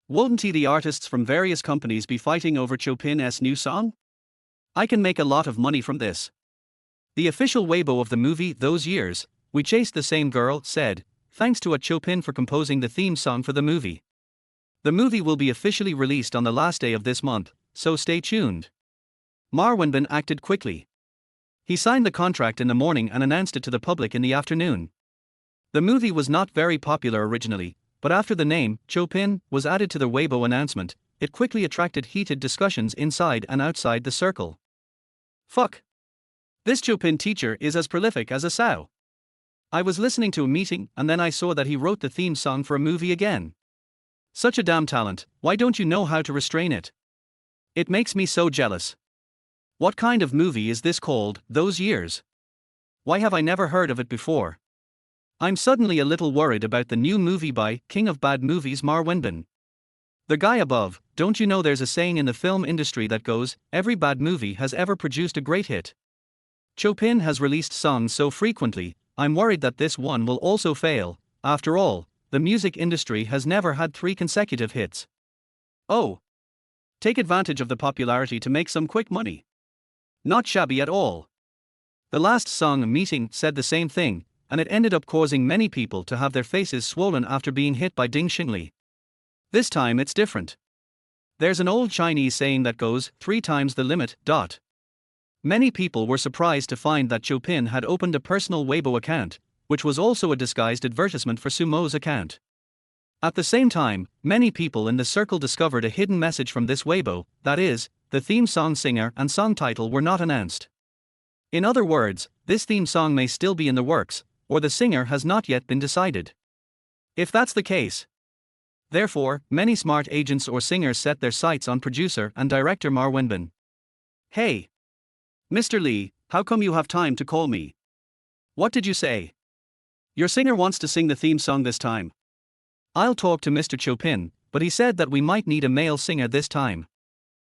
Won't the artists from various companies be fighting over Chopin's new song? I can make a lot of money from this. The official Weibo of the movie Those Years, We Chased the Same Girl, said, thanks to Chopin for composing the theme song for the movie. The movie will be officially released on the last day of this month, so stay tuned. Ma Wenbin acted quickly. He signed the contract in the morning and announced it to the public in the afternoon. The movie was not very popular originally, but after the name, Chopin, was added to the Weibo announcement, it quickly attracted heated discussions inside and outside the circle. Fuck. This Chopin teacher is as prolific as a sow. I was listening to a meeting and then I saw that he wrote the theme song for a movie again. Such a damn talent, why don't you know how to restrain it? It makes me so jealous. What kind of movie is this called, Those Years? Why have I never heard of it before? I'm suddenly a little worried about the new movie by King of Bad Movies Ma Wenbin. The guy above, don't you know there's a saying in the film industry that goes, every bad movie has ever produced a great hit. Chopin has released songs so frequently, I'm worried that this one will also fail. After all, the music industry has never had 3 consecutive hits. Oh. Take advantage of the popularity to make some quick money. Not shabby at all. The last song Meeting said the same thing, and it ended up causing many people to have their faces swollen after being hit by Ding Xingli. This time it's different. There's an old Chinese saying that goes, 3 times the limit. Many people were surprised to find that Chopin had opened a personal Weibo account, which was also a disguised advertisement for Sumo's account. At the same time, many people in the circle discovered a hidden message from this Weibo, that is, the theme song singer and song title were not announced. In other words, this theme song may still be in the works, or the singer has not yet been decided. If that's the case. Therefore, many smart agents or singers set their sights on producer and director Ma Wenbin. Hey! Mr. Lee, how come you have time to call me? What did you say? Your singer wants to sing the theme song this time. I'll talk to Mr. Chopin, but he said that we might need a male singer this time.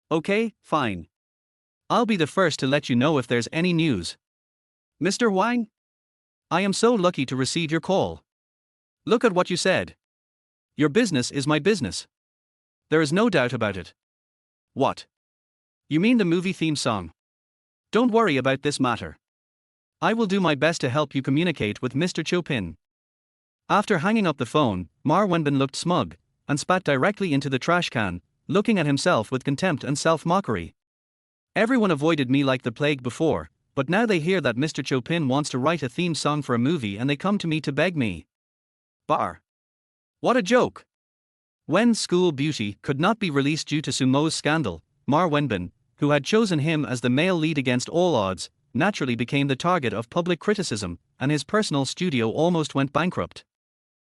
Okay, fine. I'll be the first to let you know if there's any news. Mr. Wang? I am so lucky to receive your call. Look at what you said. Your business is my business. There is no doubt about it. What? You mean the movie theme song? Don't worry about this matter. I will do my best to help you communicate with Mr. Chopin. After hanging up the phone, Ma Wenbin looked smug, and spat directly into the trash can, looking at himself with contempt and self-mockery. Everyone avoided me like the plague before, but now they hear that Mr. Chopin wants to write a theme song for a movie and they come to me to beg me. Bar. What a joke. When School Beauty could not be released due to Sumo's scandal, Ma Wenbin, who had chosen him as the male lead against all odds, naturally became the target of public criticism, and his personal studio almost went bankrupt.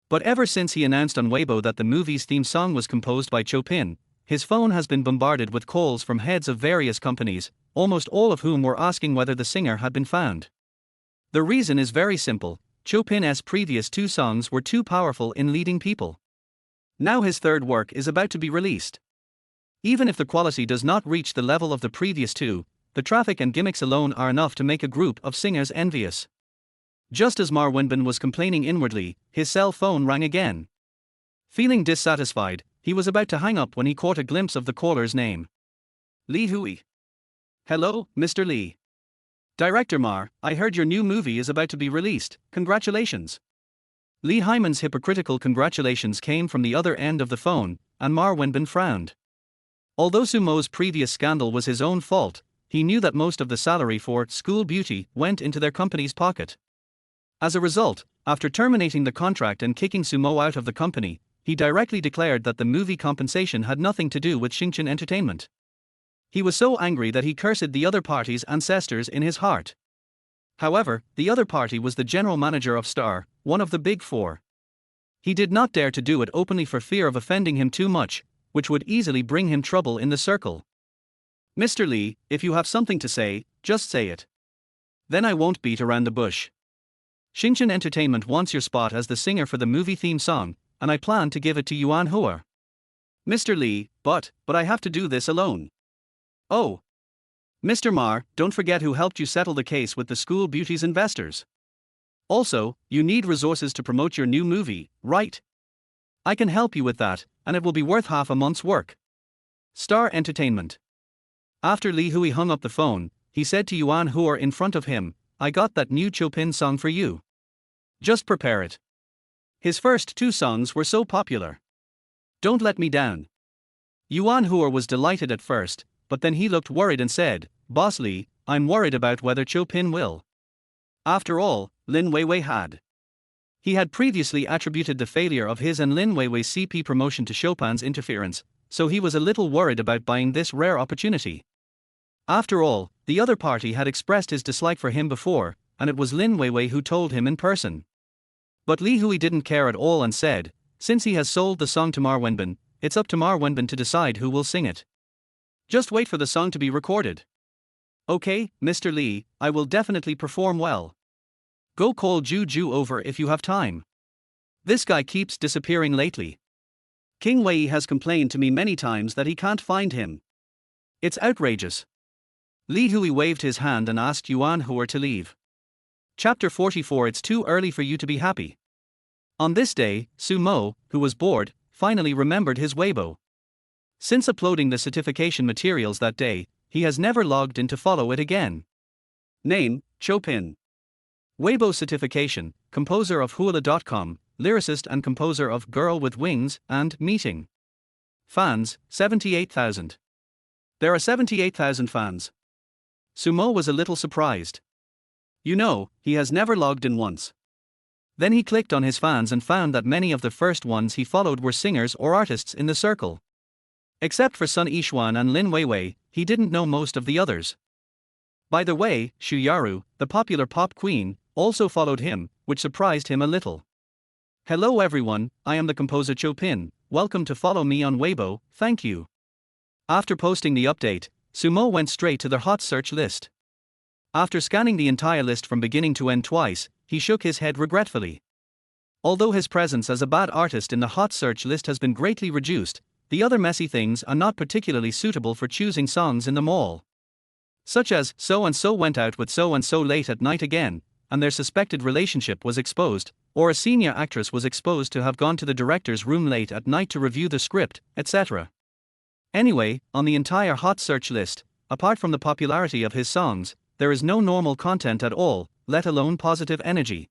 But ever since he announced on Weibo that the movie's theme song was composed by Chopin, his phone has been bombarded with calls from heads of various companies, almost all of whom were asking whether the singer had been found. The reason is very simple: Chopin's previous 2 songs were too powerful in leading people. Now his third work is about to be released. Even if the quality does not reach the level of the previous 2, the traffic and gimmicks alone are enough to make a group of singers envious. Just as Ma Wenbin was complaining inwardly, his cell phone rang again. Feeling dissatisfied, he was about to hang up when he caught a glimpse of the caller's name. Lee Hui. Hello, Mr. Lee. Director Ma, I heard your new movie is about to be released, congratulations. Lee Hyman's hypocritical congratulations came from the other end of the phone, and Ma Wenbin frowned. Although Sumo's previous scandal was his own fault, he knew that most of the salary for School Beauty went into their company's pocket. As a result, after terminating the contract and kicking Sumo out of the company, he directly declared that the movie compensation had nothing to do with Xingchen Entertainment. He was so angry that he cursed the other party's ancestors in his heart. However, the other party was the general manager of Star, one of the big four. He did not dare to do it openly for fear of offending him too much, which would easily bring him trouble in the circle. Mr. Lee, if you have something to say, just say it. Then I won't beat around the bush. Xingchen Entertainment wants your spot as the singer for the movie theme song, and I plan to give it to Yuan Hua. Mr. Lee, but I have to do this alone. Oh. Mr. Ma, don't forget who helped you settle the case with the School Beauty's investors. Also, you need resources to promote your new movie, right? I can help you with that, and it will be worth half a month's work. Star Entertainment. After Li Hui hung up the phone, he said to Yuan Hua in front of him, I got that new Chopin song for you. Just prepare it. His first two songs were so popular. Don't let me down. Yuan Hua was delighted at first, but then he looked worried and said, Boss Li, I'm worried about whether Chopin will. After all, Lin Weiwei had. He had previously attributed the failure of his and Lin Weiwei's CP promotion to Chopin's interference, so he was a little worried about buying this rare opportunity. After all, the other party had expressed his dislike for him before, and it was Lin Weiwei who told him in person. But Li Hui didn't care at all and said, since he has sold the song to Ma Wenbin, it's up to Ma Wenbin to decide who will sing it. Just wait for the song to be recorded. Okay, Mr. Lee, I will definitely perform well. Go call Ju over if you have time. This guy keeps disappearing lately. King Wei has complained to me many times that he can't find him. It's outrageous. Li Hui waved his hand and asked Yuan Hua to leave. Chapter 44. It's too early for you to be happy. On this day, Sumo, who was bored, finally remembered his Weibo. Since uploading the certification materials that day, he has never logged in to follow it again. Name, Chopin. Weibo certification, composer of Huala.com, lyricist and composer of Girl with Wings and Meeting. Fans, 78,000. There are 78,000 fans. Sumo was a little surprised. You know, he has never logged in once. Then he clicked on his fans and found that many of the first ones he followed were singers or artists in the circle. Except for Sun Yishuan and Lin Weiwei, he didn't know most of the others. By the way, Xu Yaru, the popular pop queen, also followed him, which surprised him a little. Hello everyone, I am the composer Chopin, welcome to follow me on Weibo, thank you. After posting the update, Sumo went straight to the hot search list. After scanning the entire list from beginning to end twice, he shook his head regretfully. Although his presence as a bad artist in the hot search list has been greatly reduced, the other messy things are not particularly suitable for choosing songs in the mall. Such as, so-and-so went out with so-and-so late at night again, and their suspected relationship was exposed, or a senior actress was exposed to have gone to the director's room late at night to review the script, etc. Anyway, on the entire hot search list, apart from the popularity of his songs, there is no normal content at all, let alone positive energy.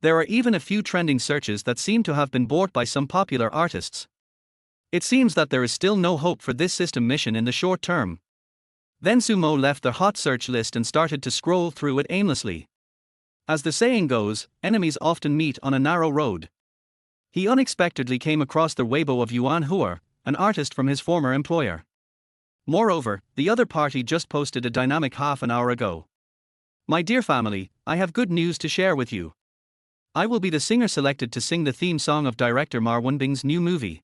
There are even a few trending searches that seem to have been bought by some popular artists. It seems that there is still no hope for this system mission in the short term. Then Sumo left the hot search list and started to scroll through it aimlessly. As the saying goes, enemies often meet on a narrow road. He unexpectedly came across the Weibo of Yuan Hua, an artist from his former employer. Moreover, the other party just posted a dynamic half an hour ago. My dear family, I have good news to share with you. I will be the singer selected to sing the theme song of director Ma Wenbing's new movie.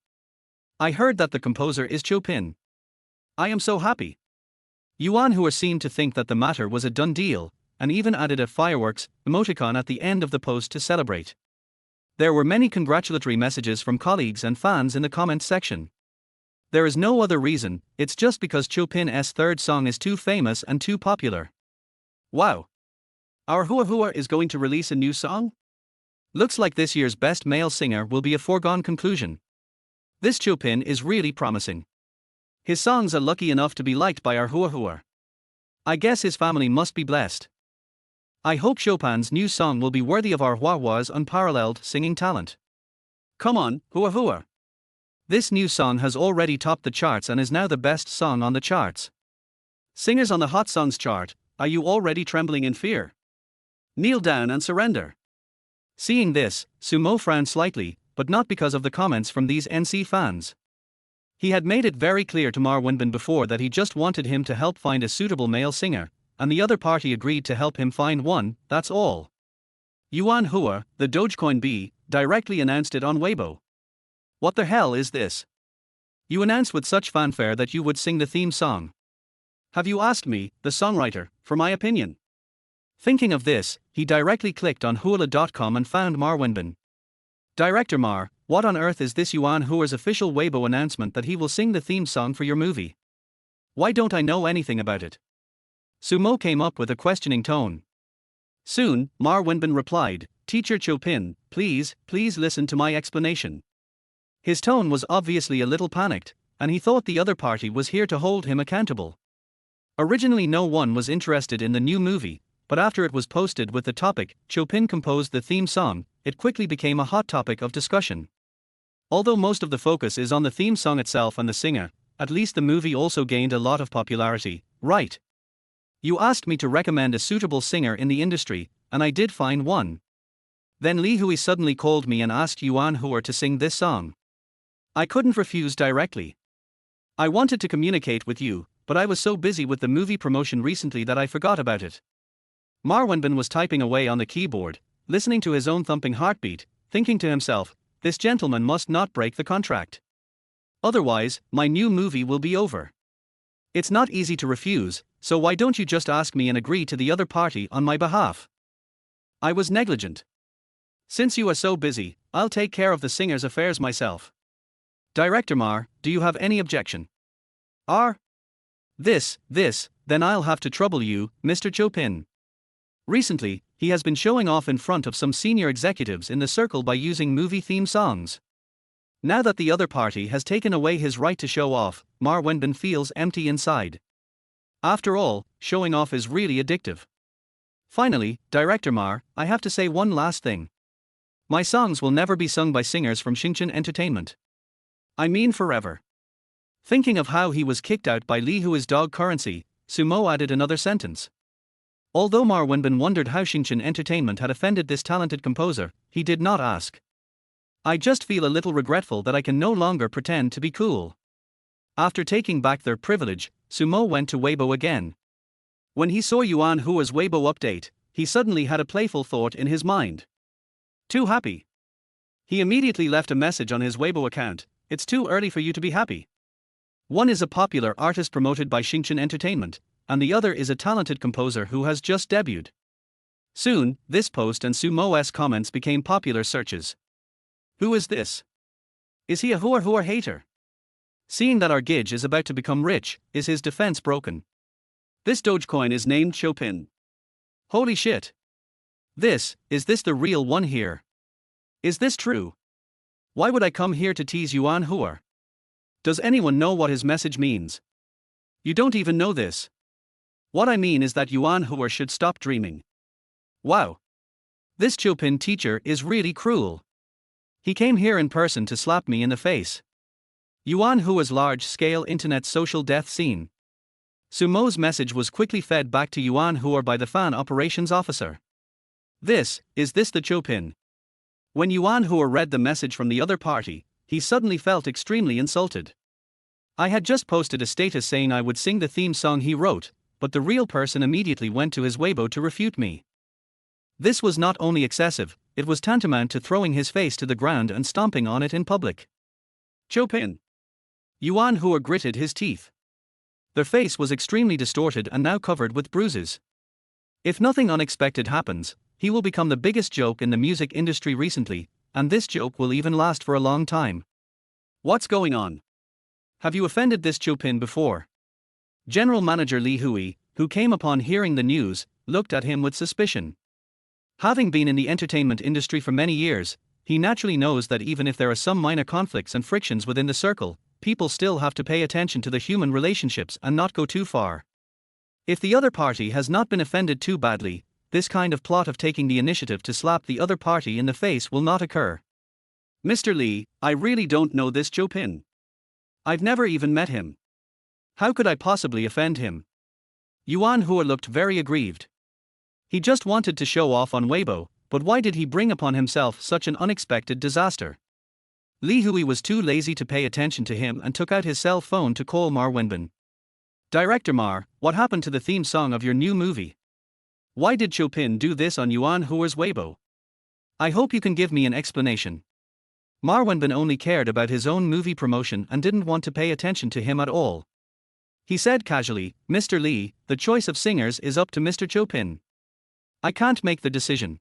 I heard that the composer is Chopin. I am so happy. Yuan Hua seemed to think that the matter was a done deal, and even added a fireworks emoticon at the end of the post to celebrate. There were many congratulatory messages from colleagues and fans in the comment section. There is no other reason, it's just because Chopin's third song is too famous and too popular. Wow! Our Hua Hua is going to release a new song? Looks like this year's best male singer will be a foregone conclusion. This Chopin is really promising. His songs are lucky enough to be liked by our Huaguo. I guess his family must be blessed. I hope Chopin's new song will be worthy of our Huaguo's unparalleled singing talent. Come on, Huaguo. This new song has already topped the charts and is now the best song on the charts. Singers on the Hot Songs chart, are you already trembling in fear? Kneel down and surrender. Seeing this, Sumo frowned slightly, but not because of the comments from these NC fans. He had made it very clear to Ma Wenbin before that he just wanted him to help find a suitable male singer, and the other party agreed to help him find one, that's all. Yuan Hua, the Dogecoin bee, directly announced it on Weibo. What the hell is this? You announced with such fanfare that you would sing the theme song. Have you asked me, the songwriter, for my opinion? Thinking of this, he directly clicked on Hula.com and found Ma Wenbin. Director Mar, what on earth is this Yuan Hua's official Weibo announcement that he will sing the theme song for your movie? Why don't I know anything about it? Sumo came up with a questioning tone. Soon, Ma Wenbin replied, Teacher Chopin, please listen to my explanation. His tone was obviously a little panicked, and he thought the other party was here to hold him accountable. Originally no one was interested in the new movie, but after it was posted with the topic, Chopin composed the theme song, it quickly became a hot topic of discussion. Although most of the focus is on the theme song itself and the singer, at least the movie also gained a lot of popularity, right? You asked me to recommend a suitable singer in the industry, and I did find one. Then Li Hui suddenly called me and asked Yuan Hua to sing this song. I couldn't refuse directly. I wanted to communicate with you, but I was so busy with the movie promotion recently that I forgot about it. Ma Wenbin was typing away on the keyboard, listening to his own thumping heartbeat, thinking to himself, this gentleman must not break the contract. Otherwise, my new movie will be over. It's not easy to refuse, so why don't you just ask me and agree to the other party on my behalf? I was negligent. Since you are so busy, I'll take care of the singer's affairs myself. Director Mar, do you have any objection? This, then I'll have to trouble you, Mr. Chopin. Recently, he has been showing off in front of some senior executives in the circle by using movie theme songs. Now that the other party has taken away his right to show off, Ma Wenbin feels empty inside. After all, showing off is really addictive. Finally, Director Mar, I have to say one last thing. My songs will never be sung by singers from Xinchen Entertainment. I mean forever. Thinking of how he was kicked out by Li Hua's dog currency, Sumo added another sentence. Although Ma Wenbin wondered how Xinchen Entertainment had offended this talented composer, he did not ask. I just feel a little regretful that I can no longer pretend to be cool. After taking back their privilege, Sumo went to Weibo again. When he saw Yuan Hua's Weibo update, he suddenly had a playful thought in his mind. Too happy. He immediately left a message on his Weibo account, it's too early for you to be happy. One is a popular artist promoted by Xinchen Entertainment, and the other is a talented composer who has just debuted. Soon, this post and Sumo's comments became popular searches. Who is this? Is he a Hua hater? Seeing that our Gidge is about to become rich, is his defense broken? This Dogecoin is named Chopin. Holy shit. Is this the real one here? Is this true? Why would I come here to tease Yuan Hua? Does anyone know what his message means? You don't even know this. What I mean is that Yuan Hua should stop dreaming. Wow. This Chopin teacher is really cruel. He came here in person to slap me in the face. Yuan Hua's large-scale internet social death scene. Sumo's message was quickly fed back to Yuan Hua by the fan operations officer. Is this the Chopin? When Yuan Hua read the message from the other party, he suddenly felt extremely insulted. I had just posted a status saying I would sing the theme song he wrote, but the real person immediately went to his Weibo to refute me. This was not only excessive, it was tantamount to throwing his face to the ground and stomping on it in public. Chopin. Yuan Hua gritted his teeth. Their face was extremely distorted and now covered with bruises. If nothing unexpected happens, he will become the biggest joke in the music industry recently, and this joke will even last for a long time. What's going on? Have you offended this Chopin before? General Manager Li Hui, who came upon hearing the news, looked at him with suspicion. Having been in the entertainment industry for many years, he naturally knows that even if there are some minor conflicts and frictions within the circle, people still have to pay attention to the human relationships and not go too far. If the other party has not been offended too badly, this kind of plot of taking the initiative to slap the other party in the face will not occur. Mr. Lee, I really don't know this Chopin. I've never even met him. How could I possibly offend him? Yuan Hua looked very aggrieved. He just wanted to show off on Weibo, but why did he bring upon himself such an unexpected disaster? Li Hui was too lazy to pay attention to him and took out his cell phone to call Mar Wenbin. Director Mar, what happened to the theme song of your new movie? Why did Chopin do this on Yuan Hua's Weibo? I hope you can give me an explanation. Mar Wenbin only cared about his own movie promotion and didn't want to pay attention to him at all. He said casually, Mr. Lee, the choice of singers is up to Mr. Chopin. I can't make the decision.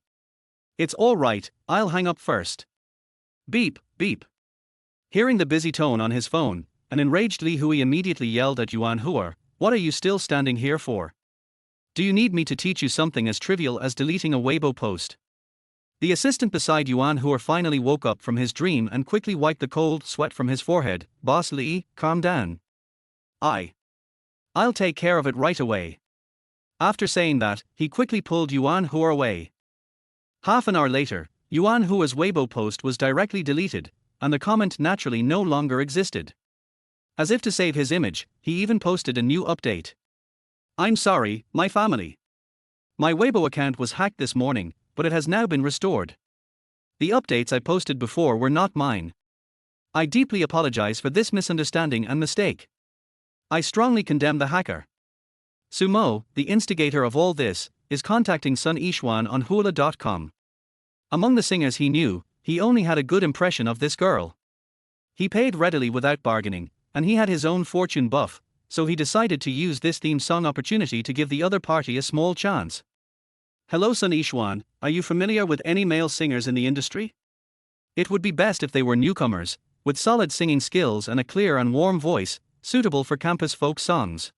It's all right, I'll hang up first. Beep, beep. Hearing the busy tone on his phone, an enraged Li Hui immediately yelled at Yuan Hua, what are you still standing here for? Do you need me to teach you something as trivial as deleting a Weibo post? The assistant beside Yuan Hua finally woke up from his dream and quickly wiped the cold sweat from his forehead. Boss Li, calm down. I'll take care of it right away. After saying that, he quickly pulled Yuan Hua away. Half an hour later, Yuan Hua's Weibo post was directly deleted, and the comment naturally no longer existed. As if to save his image, he even posted a new update. I'm sorry, my family. My Weibo account was hacked this morning, but it has now been restored. The updates I posted before were not mine. I deeply apologize for this misunderstanding and mistake. I strongly condemn the hacker. Sumo, the instigator of all this, is contacting Sun Yixuan on hula.com. Among the singers he knew, he only had a good impression of this girl. He paid readily without bargaining, and he had his own fortune buff, so he decided to use this theme song opportunity to give the other party a small chance. Hello Sun Yixuan, are you familiar with any male singers in the industry? It would be best if they were newcomers, with solid singing skills and a clear and warm voice, suitable for campus folk songs.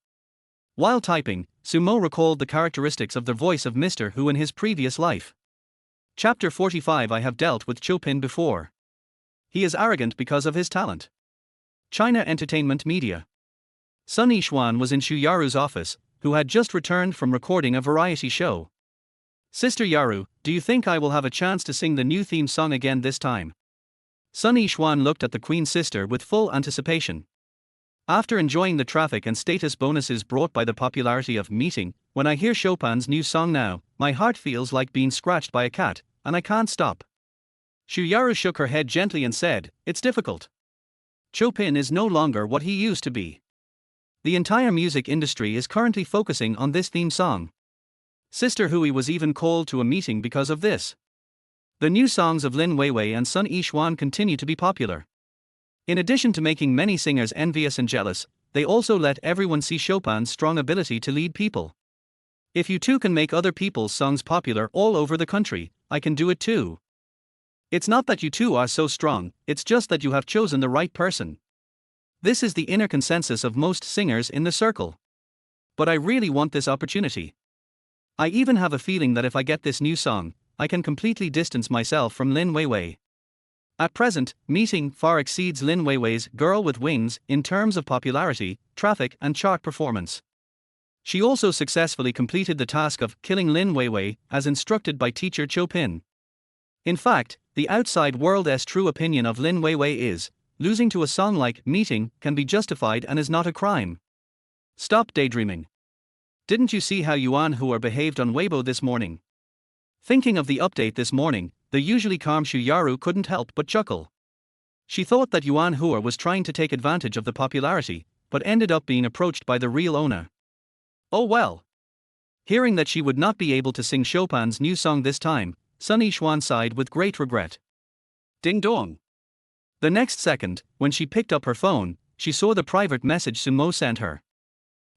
While typing, Sumo recalled the characteristics of the voice of Mr. Hu in his previous life. Chapter 45 I have dealt with Chopin before. He is arrogant because of his talent. China Entertainment Media. Sun Yixuan was in Xu Yaru's office, who had just returned from recording a variety show. Sister Yaru, do you think I will have a chance to sing the new theme song again this time? Sun Yixuan looked at the Queen sister with full anticipation. After enjoying the traffic and status bonuses brought by the popularity of Meeting, when I hear Chopin's new song now, my heart feels like being scratched by a cat, and I can't stop. Xu Yaru shook her head gently and said, it's difficult. Chopin is no longer what he used to be. The entire music industry is currently focusing on this theme song. Sister Hui was even called to a meeting because of this. The new songs of Lin Weiwei and Sun Yixuan continue to be popular. In addition to making many singers envious and jealous, they also let everyone see Chopin's strong ability to lead people. If you too can make other people's songs popular all over the country, I can do it too. It's not that you two are so strong, it's just that you have chosen the right person. This is the inner consensus of most singers in the circle. But I really want this opportunity. I even have a feeling that if I get this new song, I can completely distance myself from Lin Weiwei. At present, Meeting far exceeds Lin Weiwei's Girl with Wings in terms of popularity, traffic and chart performance. She also successfully completed the task of killing Lin Weiwei as instructed by teacher Chopin. In fact, the outside world's true opinion of Lin Weiwei is, losing to a song like Meeting can be justified and is not a crime. Stop daydreaming. Didn't you see how Yuan Hua behaved on Weibo this morning? Thinking of the update this morning, the usually calm Xu Yaru couldn't help but chuckle. She thought that Yuan Hua was trying to take advantage of the popularity, but ended up being approached by the real owner. Oh well. Hearing that she would not be able to sing Chopin's new song this time, Sun Yixuan sighed with great regret. Ding dong. The next second, when she picked up her phone, she saw the private message Sumo sent her.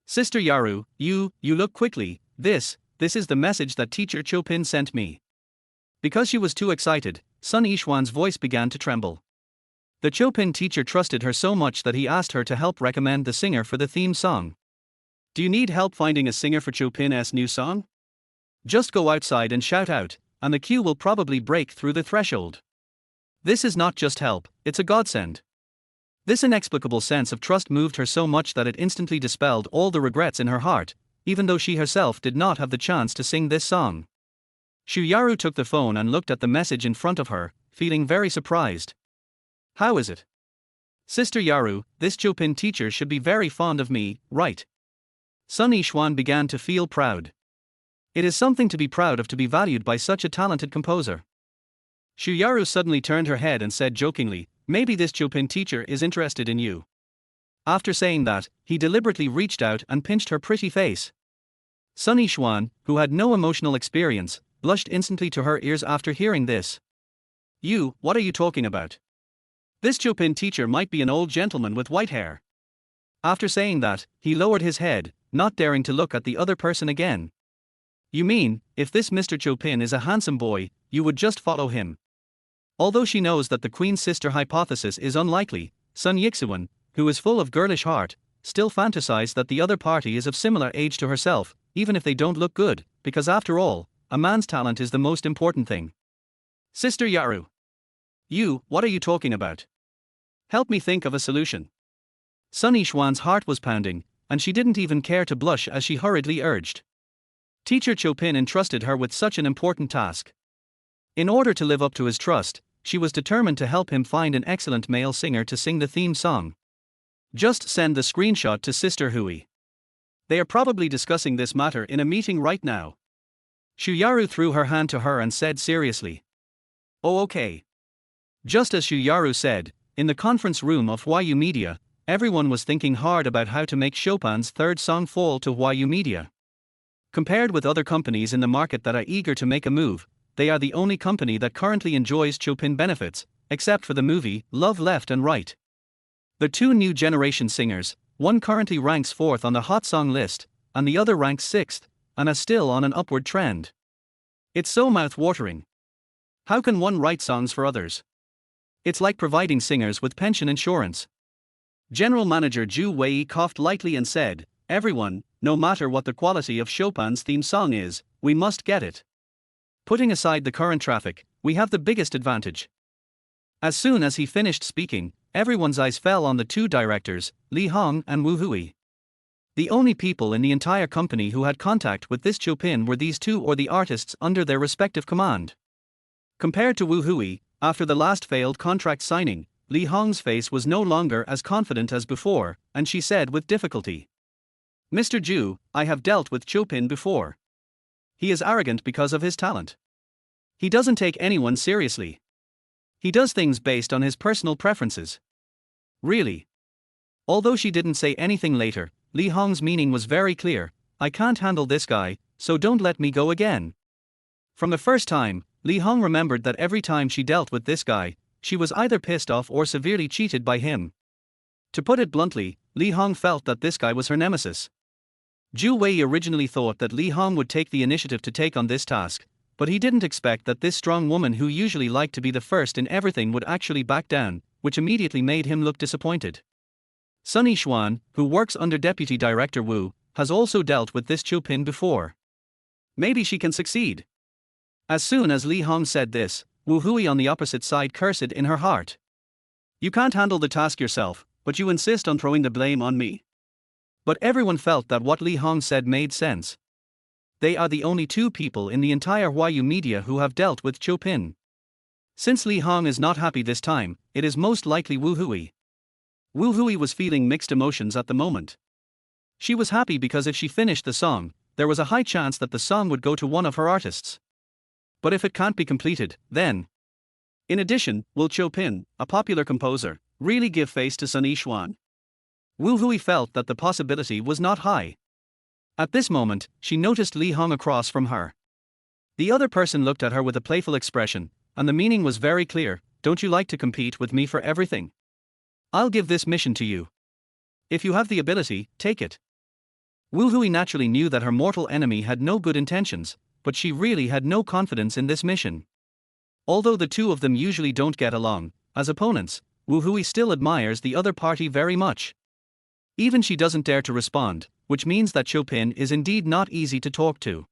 Sister Yaru, you look quickly, this is the message that teacher Chopin sent me. Because she was too excited, Sun Yixuan's voice began to tremble. The Chopin teacher trusted her so much that he asked her to help recommend the singer for the theme song. Do you need help finding a singer for Chopin's new song? Just go outside and shout out, and the queue will probably break through the threshold. This is not just help, it's a godsend. This inexplicable sense of trust moved her so much that it instantly dispelled all the regrets in her heart, even though she herself did not have the chance to sing this song. Shuyaru took the phone and looked at the message in front of her, feeling very surprised. How is it? Sister Yaru, this Chopin teacher should be very fond of me, right? Sun Yixuan began to feel proud. It is something to be proud of to be valued by such a talented composer. Shuyaru suddenly turned her head and said jokingly, maybe this Chopin teacher is interested in you. After saying that, he deliberately reached out and pinched her pretty face. Sun Yixuan, who had no emotional experience, blushed instantly to her ears after hearing this. You, what are you talking about? This Chopin teacher might be an old gentleman with white hair. After saying that, he lowered his head, not daring to look at the other person again. You mean, if this Mr. Chopin is a handsome boy, you would just follow him? Although she knows that the Queen's sister hypothesis is unlikely, Sun Yixuan, who is full of girlish heart, still fantasized that the other party is of similar age to herself, even if they don't look good, because after all, a man's talent is the most important thing. Sister Yaru. You, what are you talking about? Help me think of a solution. Sun Yixuan's heart was pounding, and she didn't even care to blush as she hurriedly urged. Teacher Chopin entrusted her with such an important task. In order to live up to his trust, she was determined to help him find an excellent male singer to sing the theme song. Just send the screenshot to Sister Hui. They are probably discussing this matter in a meeting right now. Shuyaru threw her hand to her and said seriously. Oh, okay. Just as Shuyaru said, in the conference room of Huaguo Media, everyone was thinking hard about how to make Chopin's third song fall to Huaguo Media. Compared with other companies in the market that are eager to make a move, they are the only company that currently enjoys Chopin benefits, except for the movie Love Left and Right. The two new generation singers, one currently ranks 4th on the hot song list, and the other ranks 6th, and are still on an upward trend. It's so mouth-watering. How can one write songs for others? It's like providing singers with pension insurance. General Manager Zhu Wei coughed lightly and said, everyone, no matter what the quality of Chopin's theme song is, we must get it. Putting aside the current traffic, we have the biggest advantage. As soon as he finished speaking, everyone's eyes fell on the two directors, Li Hong and Wu Hui. The only people in the entire company who had contact with this Chopin were these two or the artists under their respective command. Compared to Wu Hui, after the last failed contract signing, Li Hong's face was no longer as confident as before, and she said with difficulty. Mr. Zhu, I have dealt with Chopin before. He is arrogant because of his talent. He doesn't take anyone seriously. He does things based on his personal preferences. Really. Although she didn't say anything later, Li Hong's meaning was very clear. I can't handle this guy, so don't let me go again. From the first time, Li Hong remembered that every time she dealt with this guy, she was either pissed off or severely cheated by him. To put it bluntly, Li Hong felt that this guy was her nemesis. Zhu Wei originally thought that Li Hong would take the initiative to take on this task, but he didn't expect that this strong woman who usually liked to be the first in everything would actually back down, which immediately made him look disappointed. Sun Yixuan, who works under Deputy Director Wu, has also dealt with this Chopin before. Maybe she can succeed. As soon as Li Hong said this, Wu Hui on the opposite side cursed in her heart. You can't handle the task yourself, but you insist on throwing the blame on me. But everyone felt that what Li Hong said made sense. They are the only two people in the entire Huaguo Media who have dealt with Chopin. Since Li Hong is not happy this time, it is most likely Wu Hui. Wu Hui was feeling mixed emotions at the moment. She was happy because if she finished the song, there was a high chance that the song would go to one of her artists. But if it can't be completed, then. In addition, will Chopin, a popular composer, really give face to Sun Yixuan? Wu Hui felt that the possibility was not high. At this moment, she noticed Li Hong across from her. The other person looked at her with a playful expression, and the meaning was very clear. Don't you like to compete with me for everything? I'll give this mission to you. If you have the ability, take it. Wu Hui naturally knew that her mortal enemy had no good intentions, but she really had no confidence in this mission. Although the two of them usually don't get along, as opponents, Wu Hui still admires the other party very much. Even she doesn't dare to respond, which means that Chopin is indeed not easy to talk to.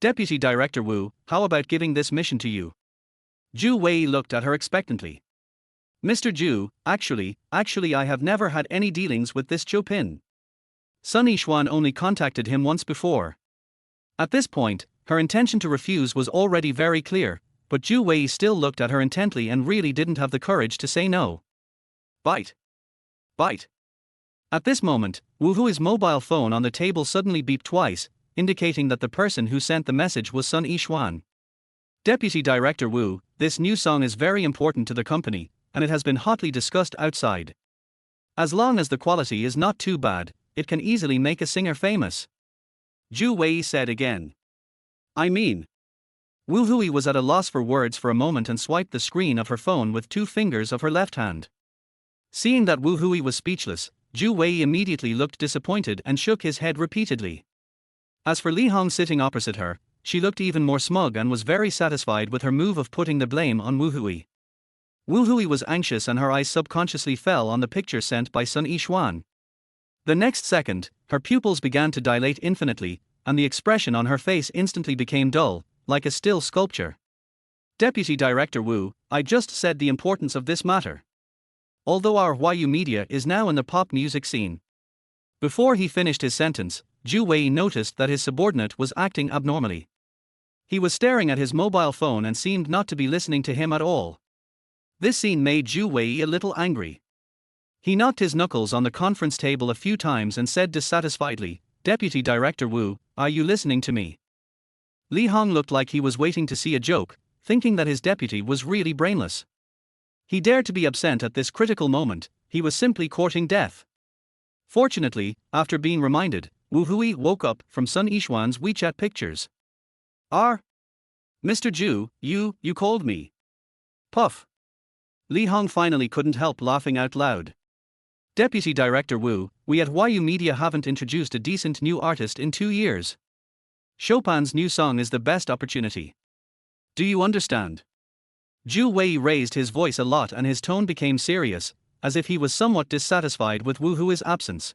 Deputy Director Wu, how about giving this mission to you? Zhu Wei looked at her expectantly. Mr. Zhu, actually, I have never had any dealings with this Chopin. Sun Yixuan only contacted him once before. At this point, her intention to refuse was already very clear, but Zhu Wei still looked at her intently and really didn't have the courage to say no. Bite. Bite. At this moment, Wu Hui's mobile phone on the table suddenly beeped twice, indicating that the person who sent the message was Sun Yixuan. Deputy Director Wu, this new song is very important to the company, and it has been hotly discussed outside. As long as the quality is not too bad, it can easily make a singer famous. Zhu Wei said again. I mean. Wu Hui was at a loss for words for a moment and swiped the screen of her phone with 2 fingers of her left hand. Seeing that Wu Hui was speechless, Zhu Wei immediately looked disappointed and shook his head repeatedly. As for Li Hong sitting opposite her, she looked even more smug and was very satisfied with her move of putting the blame on Wu Hui. Wu Hui was anxious and her eyes subconsciously fell on the picture sent by Sun Yixuan. The next second, her pupils began to dilate infinitely, and the expression on her face instantly became dull, like a still sculpture. Deputy Director Wu, I just said the importance of this matter. Although our Huaguo media is now in the pop music scene. Before he finished his sentence, Zhu Wei noticed that his subordinate was acting abnormally. He was staring at his mobile phone and seemed not to be listening to him at all. This scene made Zhu Wei a little angry. He knocked his knuckles on the conference table a few times and said dissatisfiedly, Deputy Director Wu, are you listening to me? Li Hong looked like he was waiting to see a joke, thinking that his deputy was really brainless. He dared to be absent at this critical moment, he was simply courting death. Fortunately, after being reminded, Wu Hui woke up from Sun Yixuan's WeChat pictures. Mr. Zhu, you called me. Puff. Li Hong finally couldn't help laughing out loud. Deputy Director Wu, we at Huaguo Media haven't introduced a decent new artist in 2 years. Chopin's new song is the best opportunity. Do you understand? Zhu Wei raised his voice a lot and his tone became serious, as if he was somewhat dissatisfied with Wu Hui's absence.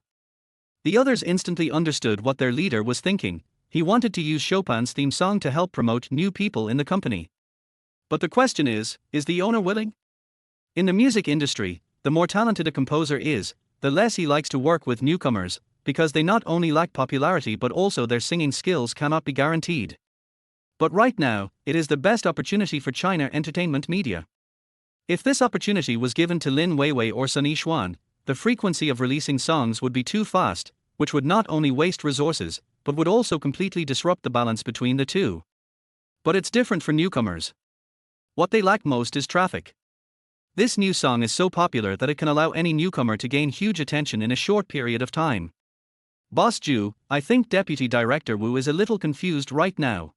The others instantly understood what their leader was thinking. He wanted to use Chopin's theme song to help promote new people in the company. But the question is the owner willing? In the music industry, the more talented a composer is, the less he likes to work with newcomers, because they not only lack popularity but also their singing skills cannot be guaranteed. But right now, it is the best opportunity for China entertainment media. If this opportunity was given to Lin Weiwei or Sun Yixuan, the frequency of releasing songs would be too fast, which would not only waste resources, but would also completely disrupt the balance between the two. But it's different for newcomers. What they lack most is traffic. This new song is so popular that it can allow any newcomer to gain huge attention in a short period of time. Boss Zhu, I think Deputy Director Wu is a little confused right now.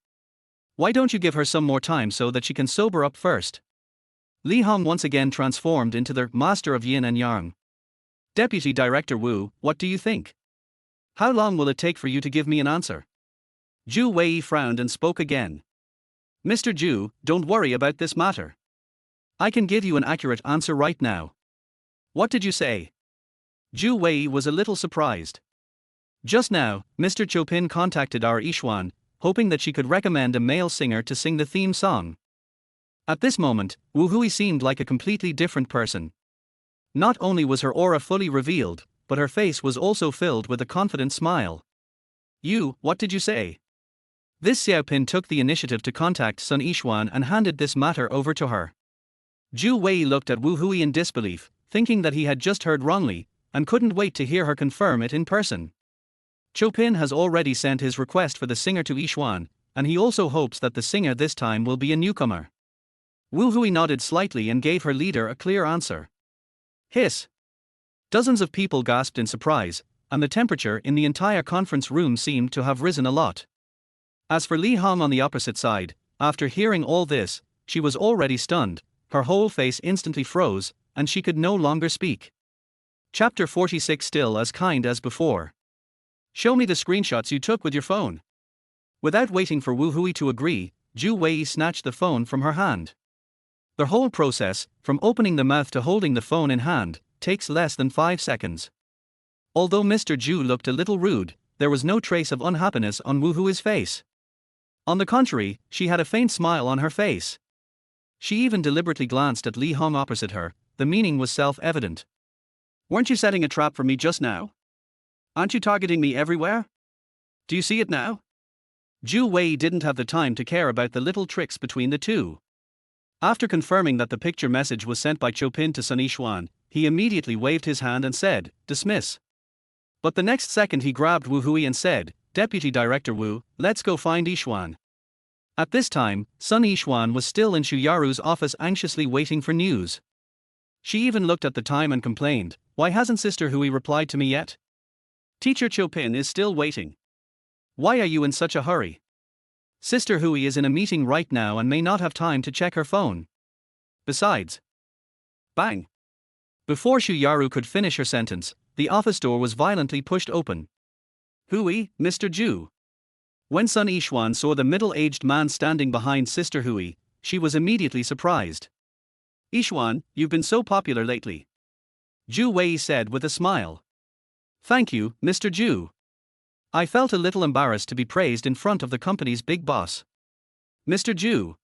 Why don't you give her some more time so that she can sober up first? Li Hong once again transformed into the master of yin and yang. Deputy Director Wu, what do you think? How long will it take for you to give me an answer? Zhu Wei frowned and spoke again. Mr. Zhu, don't worry about this matter. I can give you an accurate answer right now. What did you say? Zhu Wei was a little surprised. Just now, Mr. Chopin contacted our Yixuan, hoping that she could recommend a male singer to sing the theme song. At this moment, Wu Hui seemed like a completely different person. Not only was her aura fully revealed, but her face was also filled with a confident smile. What did you say? This Xiaopin took the initiative to contact Sun Yixuan and handed this matter over to her. Zhu Wei looked at Wu Hui in disbelief, thinking that he had just heard wrongly, and couldn't wait to hear her confirm it in person. Chopin has already sent his request for the singer to Yixuan, and he also hopes that the singer this time will be a newcomer. Wu Hui nodded slightly and gave her leader a clear answer. Hiss. Dozens of people gasped in surprise, and the temperature in the entire conference room seemed to have risen a lot. As for Li Hong on the opposite side, after hearing all this, she was already stunned, her whole face instantly froze, and she could no longer speak. Chapter 46 Still as kind as before. Show me the screenshots you took with your phone. Without waiting for Wu Hui to agree, Zhu Wei snatched the phone from her hand. The whole process, from opening the mouth to holding the phone in hand, takes less than 5 seconds. Although Mr. Zhu looked a little rude, there was no trace of unhappiness on Wu Hui's face. On the contrary, she had a faint smile on her face. She even deliberately glanced at Li Hong opposite her. The meaning was self-evident. Weren't you setting a trap for me just now? Aren't you targeting me everywhere? Do you see it now? Zhu Wei didn't have the time to care about the little tricks between the two. After confirming that the picture message was sent by Chopin to Sun Yixuan, he immediately waved his hand and said, "Dismiss." But the next second he grabbed Wu Hui and said, "Deputy Director Wu, let's go find Yixuan." At this time, Sun Yixuan was still in Shuyaru's office anxiously waiting for news. She even looked at the time and complained, "Why hasn't Sister Hui replied to me yet? Teacher Chopin is still waiting. Why are you in such a hurry? Sister Hui is in a meeting right now and may not have time to check her phone. Besides..." Bang! Before Shuyaru could finish her sentence, the office door was violently pushed open. "Hui, Mr. Zhu." When Sun Yixuan saw the middle-aged man standing behind Sister Hui, she was immediately surprised. "Yixuan, you've been so popular lately," Zhu Wei said with a smile. "Thank you, Mr. Zhu. I felt a little embarrassed to be praised in front of the company's big boss. Mr. Zhu."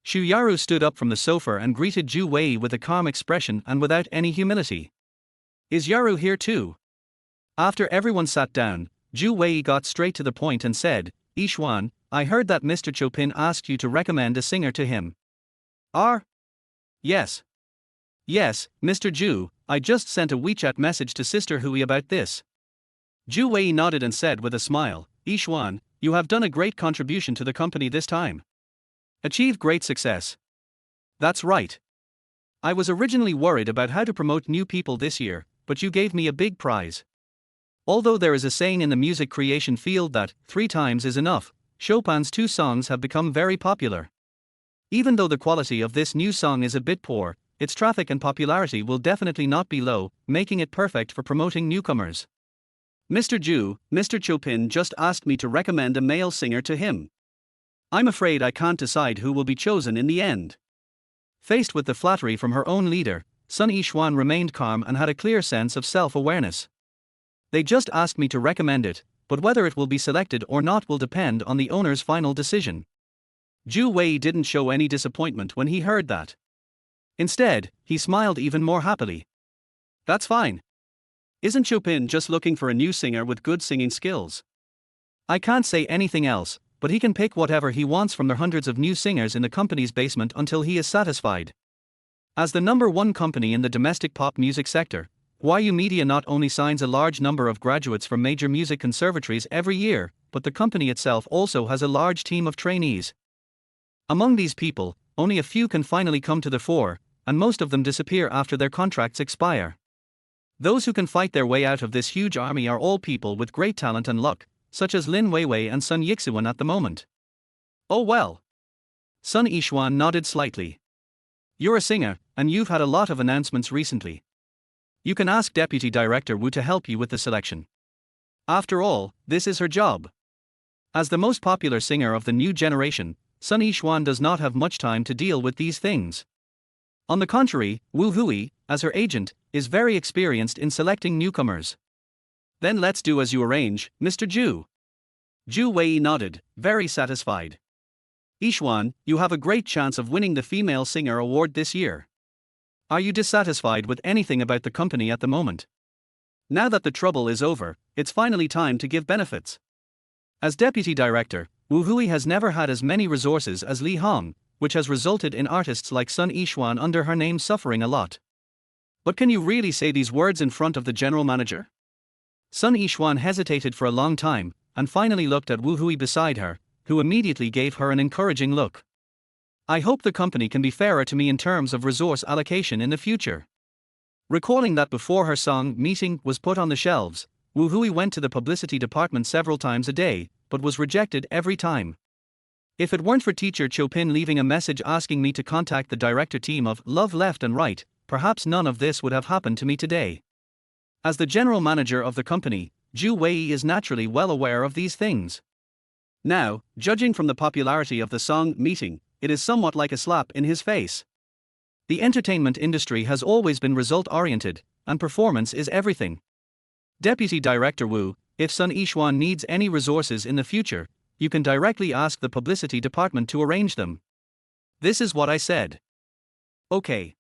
Shuyaru stood up from the sofa and greeted Zhu Wei with a calm expression and without any humility. "Is Yaru here too?" After everyone sat down, Zhu Wei got straight to the point and said, "Yixuan, I heard that Mr. Chopin asked you to recommend a singer to him." Yes. Yes, Mr. Zhu, I just sent a WeChat message to Sister Hui about this." Zhu Wei nodded and said with a smile, "Yixuan, you have done a great contribution to the company this time. Achieved great success." "That's right. I was originally worried about how to promote new people this year, but you gave me a big prize." Although there is a saying in the music creation field that 3 times is enough, Chopin's 2 songs have become very popular. Even though the quality of this new song is a bit poor, its traffic and popularity will definitely not be low, making it perfect for promoting newcomers. "Mr. Zhu, Mr. Chopin just asked me to recommend a male singer to him. I'm afraid I can't decide who will be chosen in the end." Faced with the flattery from her own leader, Sun Yixuan remained calm and had a clear sense of self-awareness. "They just asked me to recommend it, but whether it will be selected or not will depend on the owner's final decision." Zhu Wei didn't show any disappointment when he heard that. Instead, he smiled even more happily. "That's fine. Isn't Chopin just looking for a new singer with good singing skills? I can't say anything else, but he can pick whatever he wants from the hundreds of new singers in the company's basement until he is satisfied." As the #1 company in the domestic pop music sector, Huaguo Media not only signs a large number of graduates from major music conservatories every year, but the company itself also has a large team of trainees. Among these people, only a few can finally come to the fore, and most of them disappear after their contracts expire. Those who can fight their way out of this huge army are all people with great talent and luck, such as Lin Weiwei and Sun Yixuan at the moment. "Oh well." Sun Yixuan nodded slightly. "You're a singer, and you've had a lot of announcements recently. You can ask Deputy Director Wu to help you with the selection. After all, this is her job." As the most popular singer of the new generation, Sun Yixuan does not have much time to deal with these things. On the contrary, Wu Hui, as her agent, is very experienced in selecting newcomers. "Then let's do as you arrange, Mr. Zhu." Zhu Wei nodded, very satisfied. "Yixuan, you have a great chance of winning the Female Singer Award this year. Are you dissatisfied with anything about the company at the moment? Now that the trouble is over, it's finally time to give benefits." As deputy director, Wu Hui has never had as many resources as Li Hong, which has resulted in artists like Sun Yixuan under her name suffering a lot. "But can you really say these words in front of the general manager?" Sun Yixuan hesitated for a long time, and finally looked at Wu Hui beside her, who immediately gave her an encouraging look. "I hope the company can be fairer to me in terms of resource allocation in the future." Recalling that before her song Meeting was put on the shelves, Wu Hui went to the publicity department several times a day, but was rejected every time. "If it weren't for teacher Chopin leaving a message asking me to contact the director team of Love Left and Right, perhaps none of this would have happened to me today." As the general manager of the company, Zhu Wei is naturally well aware of these things. Now, judging from the popularity of the song Meeting, it is somewhat like a slap in his face. The entertainment industry has always been result-oriented, and performance is everything. Deputy Director Wu, if Sun Yixuan needs any resources in the future, you can directly ask the publicity department to arrange them. This is what I said. Okay.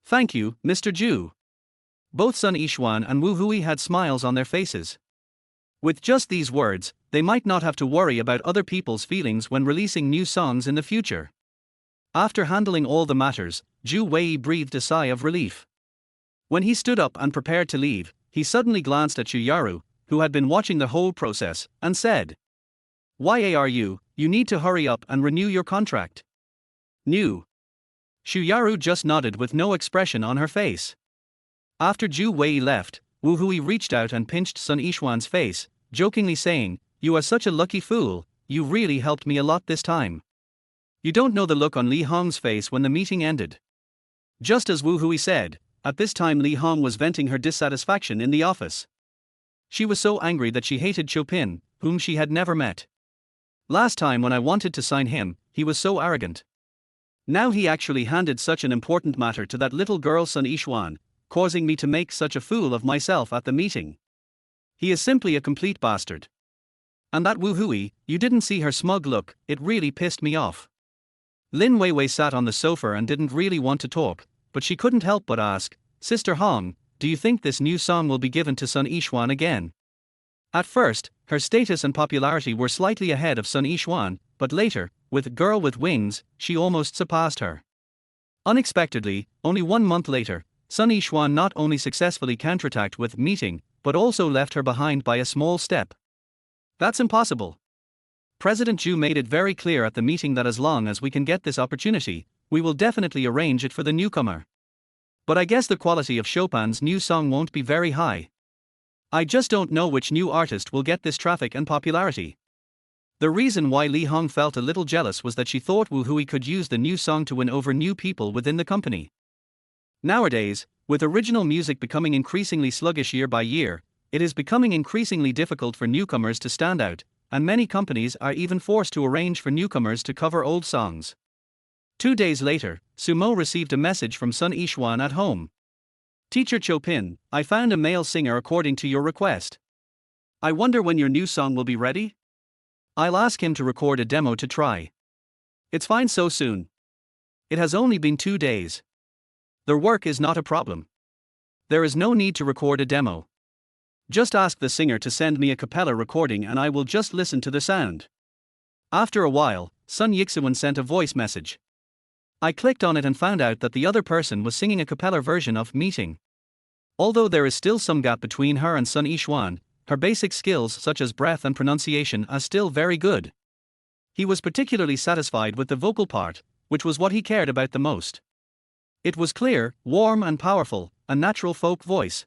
Thank you, Mr. Ju. Both Sun Yixuan and Wu Hui had smiles on their faces. With just these words, they might not have to worry about other people's feelings when releasing new songs in the future. After handling all the matters, Ju Wei breathed a sigh of relief. When he stood up and prepared to leave, he suddenly glanced at Shuyaru, who had been watching the whole process, and said, "Why are you need to hurry up and renew your contract." New. Shuyaru just nodded with no expression on her face. After Ju Wei left, Wu Hui reached out and pinched Sun Yixuan's face, jokingly saying, "You are such a lucky fool, you really helped me a lot this time." You don't know the look on Li Hong's face when the meeting ended. Just as Wu Hui said, at this time Li Hong was venting her dissatisfaction in the office. She was so angry that she hated Chopin, whom she had never met. Last time when I wanted to sign him, he was so arrogant. Now he actually handed such an important matter to that little girl Sun Yixuan, causing me to make such a fool of myself at the meeting. He is simply a complete bastard. And that Wu Hui, you didn't see her smug look, it really pissed me off. Lin Weiwei sat on the sofa and didn't really want to talk, but she couldn't help but ask, "Sister Hong, do you think this new song will be given to Sun Yixuan again?" At first, her status and popularity were slightly ahead of Sun Yixuan, but later, with Girl with Wings, she almost surpassed her. Unexpectedly, only 1 month later, Sun Yixuan not only successfully counterattacked with Meeting, but also left her behind by a small step. That's impossible. President Zhu made it very clear at the meeting that as long as we can get this opportunity, we will definitely arrange it for the newcomer. But I guess the quality of Chopin's new song won't be very high. I just don't know which new artist will get this traffic and popularity. The reason why Li Hong felt a little jealous was that she thought Wu Hui could use the new song to win over new people within the company. Nowadays, with original music becoming increasingly sluggish year by year, it is becoming increasingly difficult for newcomers to stand out, and many companies are even forced to arrange for newcomers to cover old songs. 2 days later, Sumo received a message from Sun Yixuan at home. "Teacher Chopin, I found a male singer according to your request. I wonder when your new song will be ready? I'll ask him to record a demo to try." "It's fine so soon. It has only been 2 days. The work is not a problem. There is no need to record a demo. Just ask the singer to send me a cappella recording and I will just listen to the sound." After a while, Sun Yixuan sent a voice message. I clicked on it and found out that the other person was singing a cappella version of Meeting. Although there is still some gap between her and Sun Yixuan, her basic skills such as breath and pronunciation are still very good. He was particularly satisfied with the vocal part, which was what he cared about the most. It was clear, warm and powerful, a natural folk voice.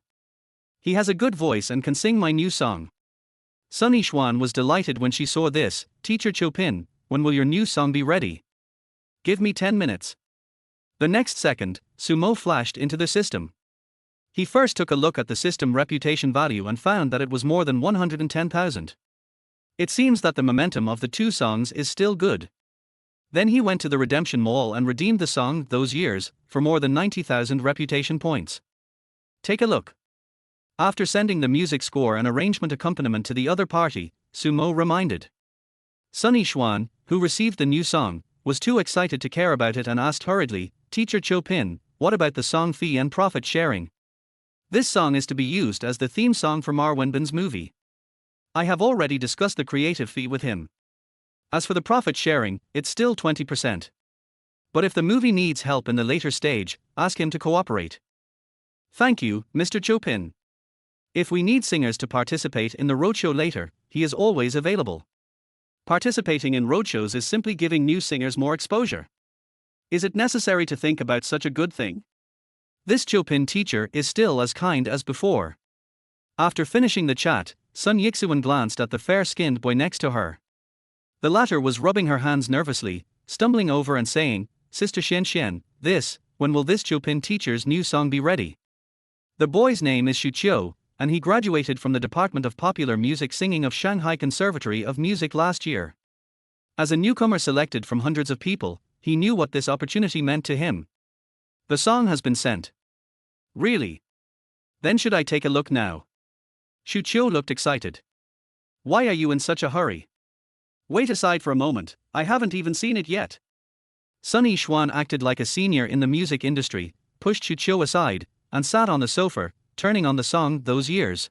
He has a good voice and can sing my new song. Sun Yixuan was delighted when she saw this. "Teacher Chopin, when will your new song be ready?" "Give me 10 minutes. The next second, Sumo flashed into the system. He first took a look at the system reputation value and found that it was more than 110,000. It seems that the momentum of the two songs is still good. Then he went to the Redemption Mall and redeemed the song Those Years for more than 90,000 reputation points. Take a look. After sending the music score and arrangement accompaniment to the other party, Sumo reminded. Sun Yixuan, who received the new song, was too excited to care about it and asked hurriedly, "Teacher Chopin, what about the song fee and profit sharing?" "This song is to be used as the theme song for Ma Wenbin's movie. I have already discussed the creative fee with him. As for the profit sharing, it's still 20%. But if the movie needs help in the later stage, ask him to cooperate." "Thank you, Mr. Chopin. If we need singers to participate in the roadshow later, he is always available." Participating in roadshows is simply giving new singers more exposure. Is it necessary to think about such a good thing? This Chopin teacher is still as kind as before. After finishing the chat, Sun Yixuan glanced at the fair-skinned boy next to her. The latter was rubbing her hands nervously, stumbling over and saying, "Sister Xian, when will this Chopin teacher's new song be ready?" The boy's name is Xu Qiu, and he graduated from the Department of Popular Music Singing of Shanghai Conservatory of Music last year. As a newcomer selected from hundreds of people, he knew what this opportunity meant to him. "The song has been sent." "Really? Then should I take a look now?" Xu Qiu looked excited. "Why are you in such a hurry? Wait aside for a moment, I haven't even seen it yet." Sun Yixuan acted like a senior in the music industry, pushed Chuchiu aside, and sat on the sofa, turning on the song Those Years.